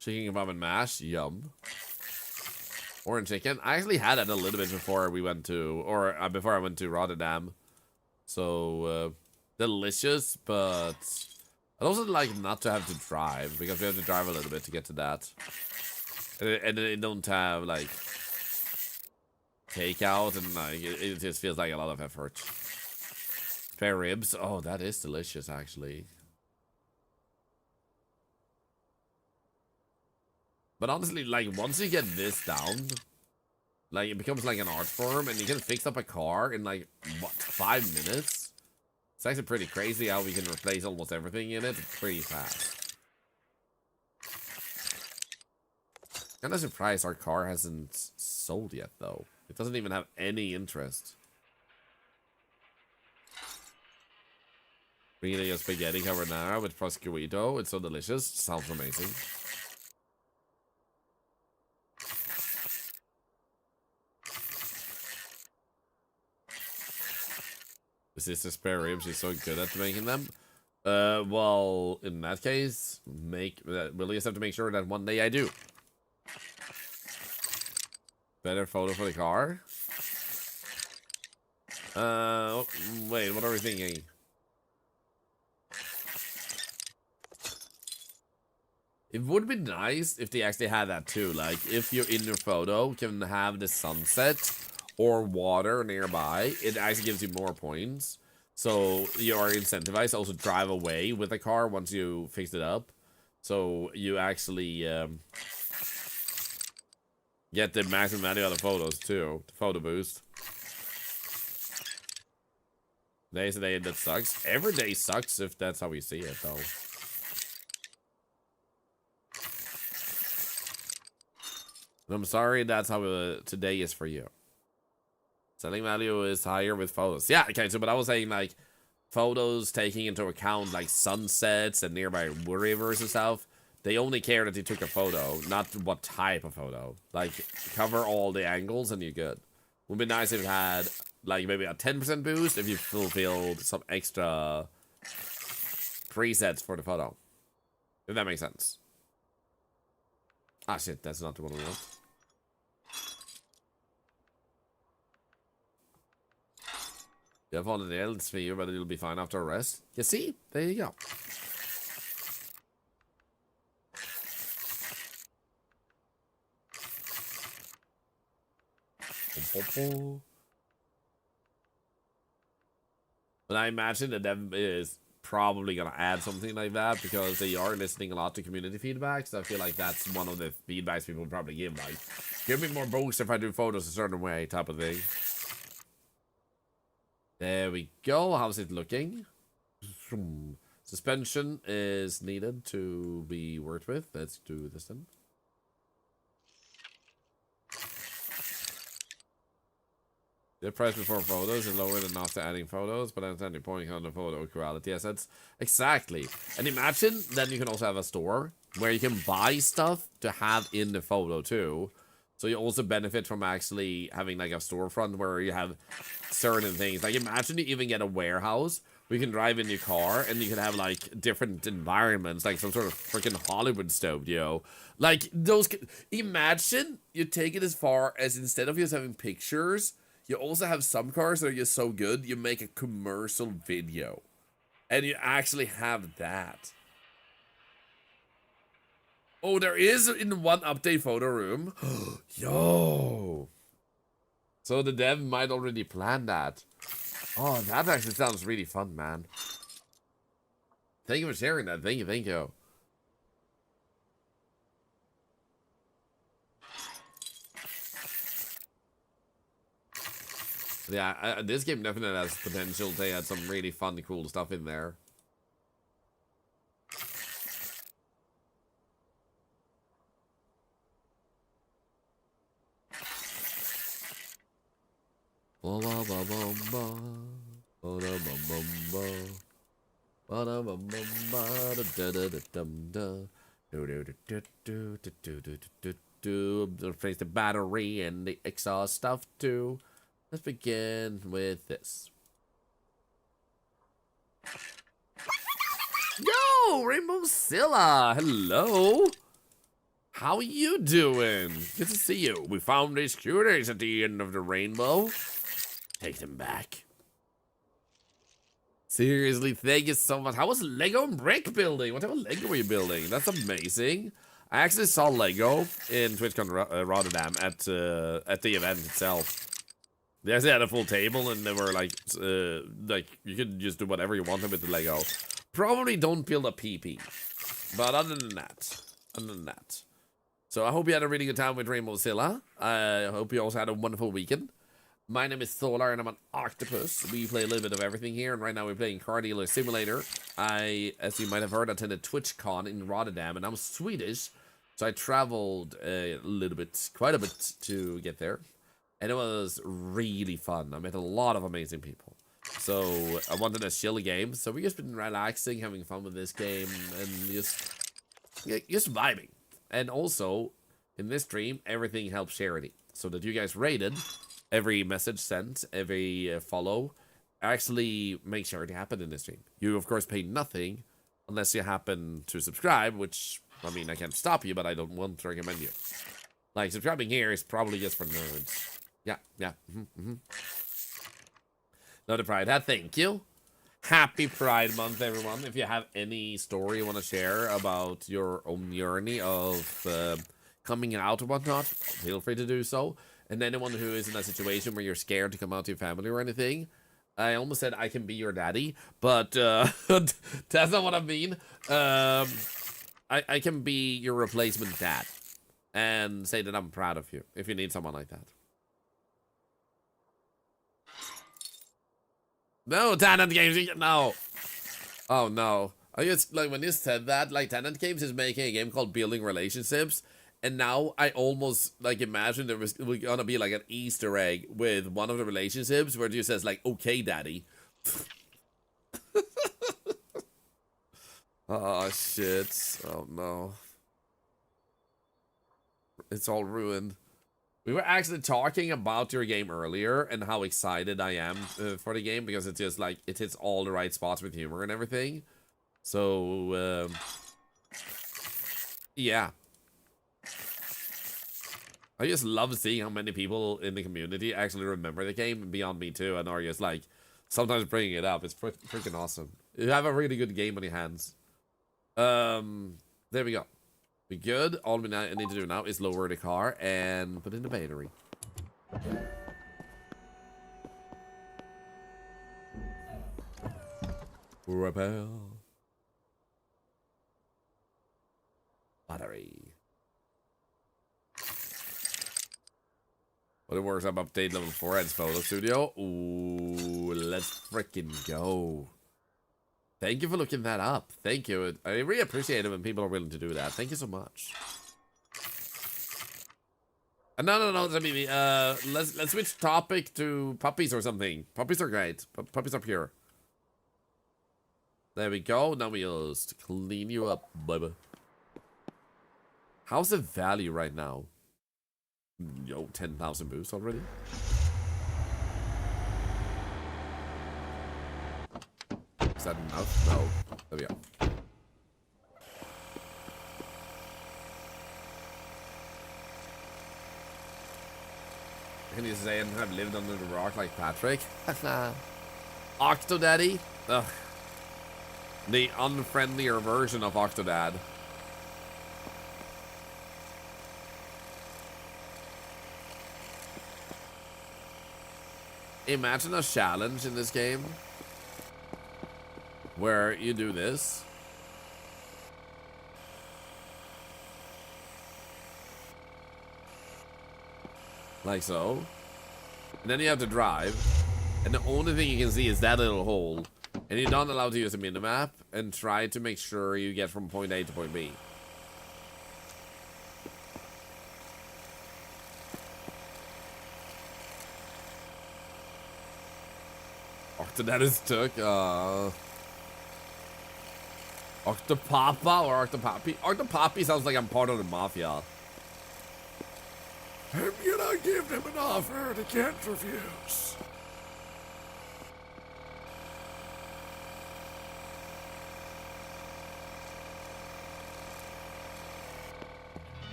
Speaker 1: Chicken kebab and mash. Yum. Orange chicken. I actually had it a little bit before we went to, or before I went to Rotterdam. So, delicious, but I'd also like not to have to drive, because we have to drive a little bit to get to that. And they don't have, like, takeout, and like, it just feels like a lot of effort. Spare ribs. Oh, that is delicious, actually. But honestly, like, once you get this down, like, it becomes like an art form, and you can fix up a car in, like, what, 5 minutes? It's actually pretty crazy how we can replace almost everything in it pretty fast. Kinda surprised our car hasn't sold yet, though. It doesn't even have any interest. We're eating a spaghetti carbonara with prosciutto. It's so delicious. Sounds amazing. This is the spare ribs. She's so good at making them. Well, in that case, we'll just have to make sure that one day I do. Better photo for the car. Wait, what are we thinking? It would be nice if they actually had that too. Like, if you're in your photo, can have the sunset or water nearby, it actually gives you more points. So you are incentivized to also drive away with the car once you fix it up. So you actually get the maximum value out of photos too. The photo boost. Today's a day that sucks. Every day sucks if that's how we see it, though. And I'm sorry that's how today is for you. Selling value is higher with photos. Yeah, okay, so but I was saying, like, photos taking into account, like, sunsets and nearby rivers and stuff. They only care that you took a photo, not what type of photo. Like, cover all the angles and you're good. Would be nice if it had, like, maybe a 10% boost if you fulfilled some extra presets for the photo. If that makes sense. Ah, shit, that's not the one I want. You have on the else for you, but it'll be fine after a rest. You see? There you go. But I imagine that them is probably gonna add something like that because they are listening a lot to community feedback. So I feel like that's one of the feedbacks people probably give, like, give me more boost if I do photos a certain way, type of thing. There we go. How's it looking? Suspension is needed to be worked with. Let's do this then. The price before photos is lower than after adding photos, but that's any point on the photo quality. Yes, that's exactly. And imagine then you can also have a store where you can buy stuff to have in the photo too. So you also benefit from actually having like a storefront where you have certain things. Like, imagine you even get a warehouse where you can drive in your car and you can have like different environments, like some sort of freaking Hollywood studio. Like those. Imagine you take it as far as instead of just having pictures, you also have some cars that are just so good, you make a commercial video. And you actually have that. Oh, there is in one update photo room. Yo. So the dev might already plan that. Oh, that actually sounds really fun, man. Thank you for sharing that. Thank you, thank you. Yeah, this game definitely has potential to add some really fun, cool stuff in there. Replace the battery and the exhaust stuff too. Let's begin with this. Yo, Rainbowzilla! Hello! How you doing? Good to see you. We found these cuties at the end of the rainbow. Take them back. Seriously, thank you so much. How was Lego and brick building? What type of Lego were you building? That's amazing. I actually saw Lego in TwitchCon Rotterdam at the event itself. They actually had a full table, and they were like you could just do whatever you wanted with the Lego. Probably don't build a PP, but other than that. So I hope you had a really good time with Rainbow Zilla. I hope you also had a wonderful weekend. My name is Thorlar, and I'm an octopus. We play a little bit of everything here, and right now we're playing Car Dealer Simulator. I, as you might have heard, attended TwitchCon in Rotterdam, and I'm Swedish, so I traveled a little bit, quite a bit, to get there. And it was really fun. I met a lot of amazing people. So I wanted a chill game, so we just been relaxing, having fun with this game, and just vibing. And also, in this stream, everything helps charity. So that you guys rated, every message sent, every follow, actually makes charity happen in this stream. You, of course, pay nothing unless you happen to subscribe, which, I mean, I can't stop you, but I don't want to recommend you. Like, subscribing here is probably just for nerds. Yeah. Another Pride hat, thank you. Happy Pride Month, everyone. If you have any story you want to share about your own journey of coming out or whatnot, feel free to do so. And anyone who is in a situation where you're scared to come out to your family or anything, I almost said I can be your daddy, but that's not what I mean. I can be your replacement dad and say that I'm proud of you if you need someone like that. No, Tenant Games, no. Oh no. I just, like, when you said that, like, Tenant Games is making a game called Building Relationships, and now I almost, like, imagine there was gonna be, like, an Easter egg with one of the relationships where it just says, like, okay, daddy. Oh, shit. Oh, no. It's all ruined. We were actually talking about your game earlier and how excited I am for the game because it's just like it hits all the right spots with humor and everything. So, yeah. I just love seeing how many people in the community actually remember the game beyond me too, and are just like sometimes bringing it up. It's freaking awesome. You have a really good game on your hands. There we go. We good. All we need to do now is lower the car and put in the battery. Repel. Battery. What it works up update level 4 adds photo studio. Ooh, let's freaking go. Thank you for looking that up. Thank you. I really appreciate it when people are willing to do that. Thank you so much. No, let's switch topic to puppies or something. Puppies are great. Puppies are pure. There we go. Now we just clean you up, baby. How's the value right now? Yo, 10,000 boosts already? Is that enough? No. There we go. Can you say I have lived under the rock like Patrick? Octodaddy? Ugh. The unfriendlier version of Octodad. Imagine a challenge in this game where you do this. Like so. And then you have to drive. And the only thing you can see is that little hole. And you're not allowed to use a minimap and try to make sure you get from point A to point B. Octodad is took. Octopapa or Octopappy? Octopappy sounds like I'm part of the mafia.
Speaker 4: Have you not given him an offer that he can't refuse?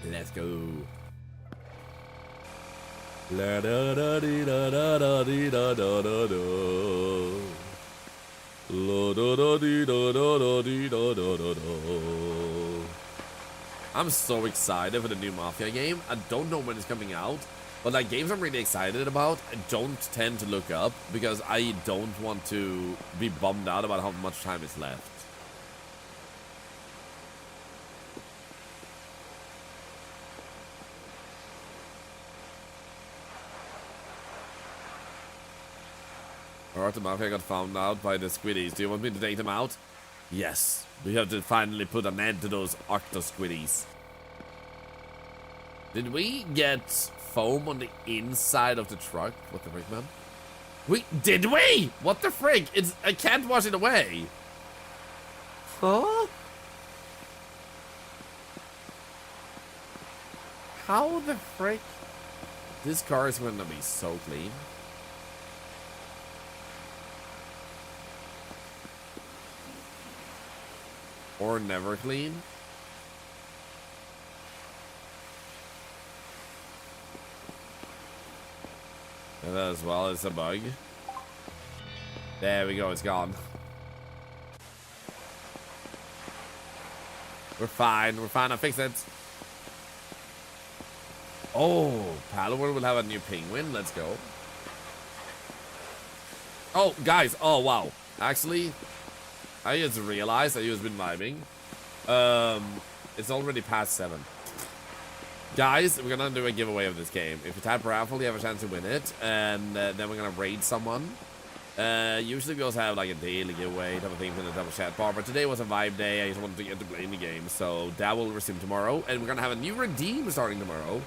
Speaker 1: Let's go. La da da dee da da da dee da da da da. La da da dee da da da dee da da da da. I'm so excited for the new Mafia game. I don't know when it's coming out, But like games I'm really excited about, I don't tend to look up because I don't want to be bummed out about how much time is left. Alright, the mafia got found out by the squiddies. Do you want me to take them out? Yes. We have to finally put an end to those octo squiddies. Did we get foam on the inside of the truck? What the frick, man? Did we? What the frick? I can't wash it away. Huh? How the frick? This car is going to be so clean. Or never clean. And that as well as a bug. There we go, it's gone. We're fine, I fixed it. Oh, Palworld will have a new penguin, let's go. Oh, guys, oh wow. Actually, I just realized that you've been vibing. It's already past 7. Guys, we're gonna do a giveaway of this game. If you tap raffle, you have a chance to win it, and then we're gonna raid someone. Usually we also have like a daily giveaway type of thing in the double chat bar, but today was a vibe day. I just wanted to get to playing the game, so that will resume tomorrow, and we're gonna have a new redeem starting tomorrow,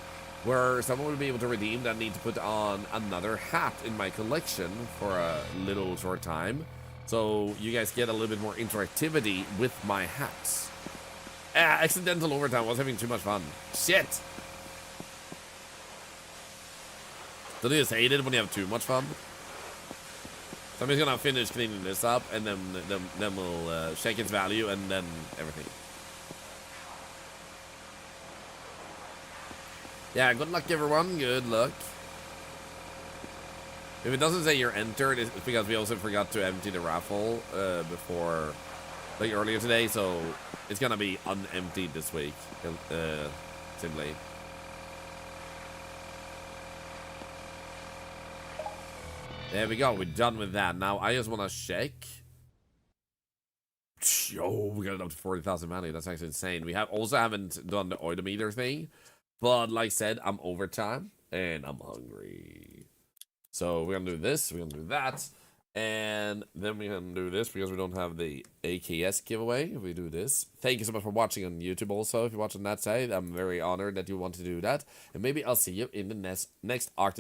Speaker 1: where someone will be able to redeem that need to put on another hat in my collection for a little short time. So you guys get a little bit more interactivity with my hats. Accidental overtime. Was having too much fun. Shit. Don't you just hate it when you have too much fun? So I'm just gonna finish cleaning this up, and then we'll check its value, and then everything. Yeah, good luck, everyone. Good luck. If it doesn't say you're entered, it's because we also forgot to empty the raffle before, like earlier today, so it's gonna be unemptied this week, simply. There we go, we're done with that. Now I just wanna check. Yo, we got it up to 40,000 money. That's actually insane. We haven't done the oidometer thing, but like I said, I'm overtime and I'm hungry. So we're gonna do this, we're gonna do that, and then we're gonna do this because we don't have the AKS giveaway. If we do this, thank you so much for watching on YouTube. Also, if you're watching that side, I'm very honored that you want to do that, and maybe I'll see you in the next Arctic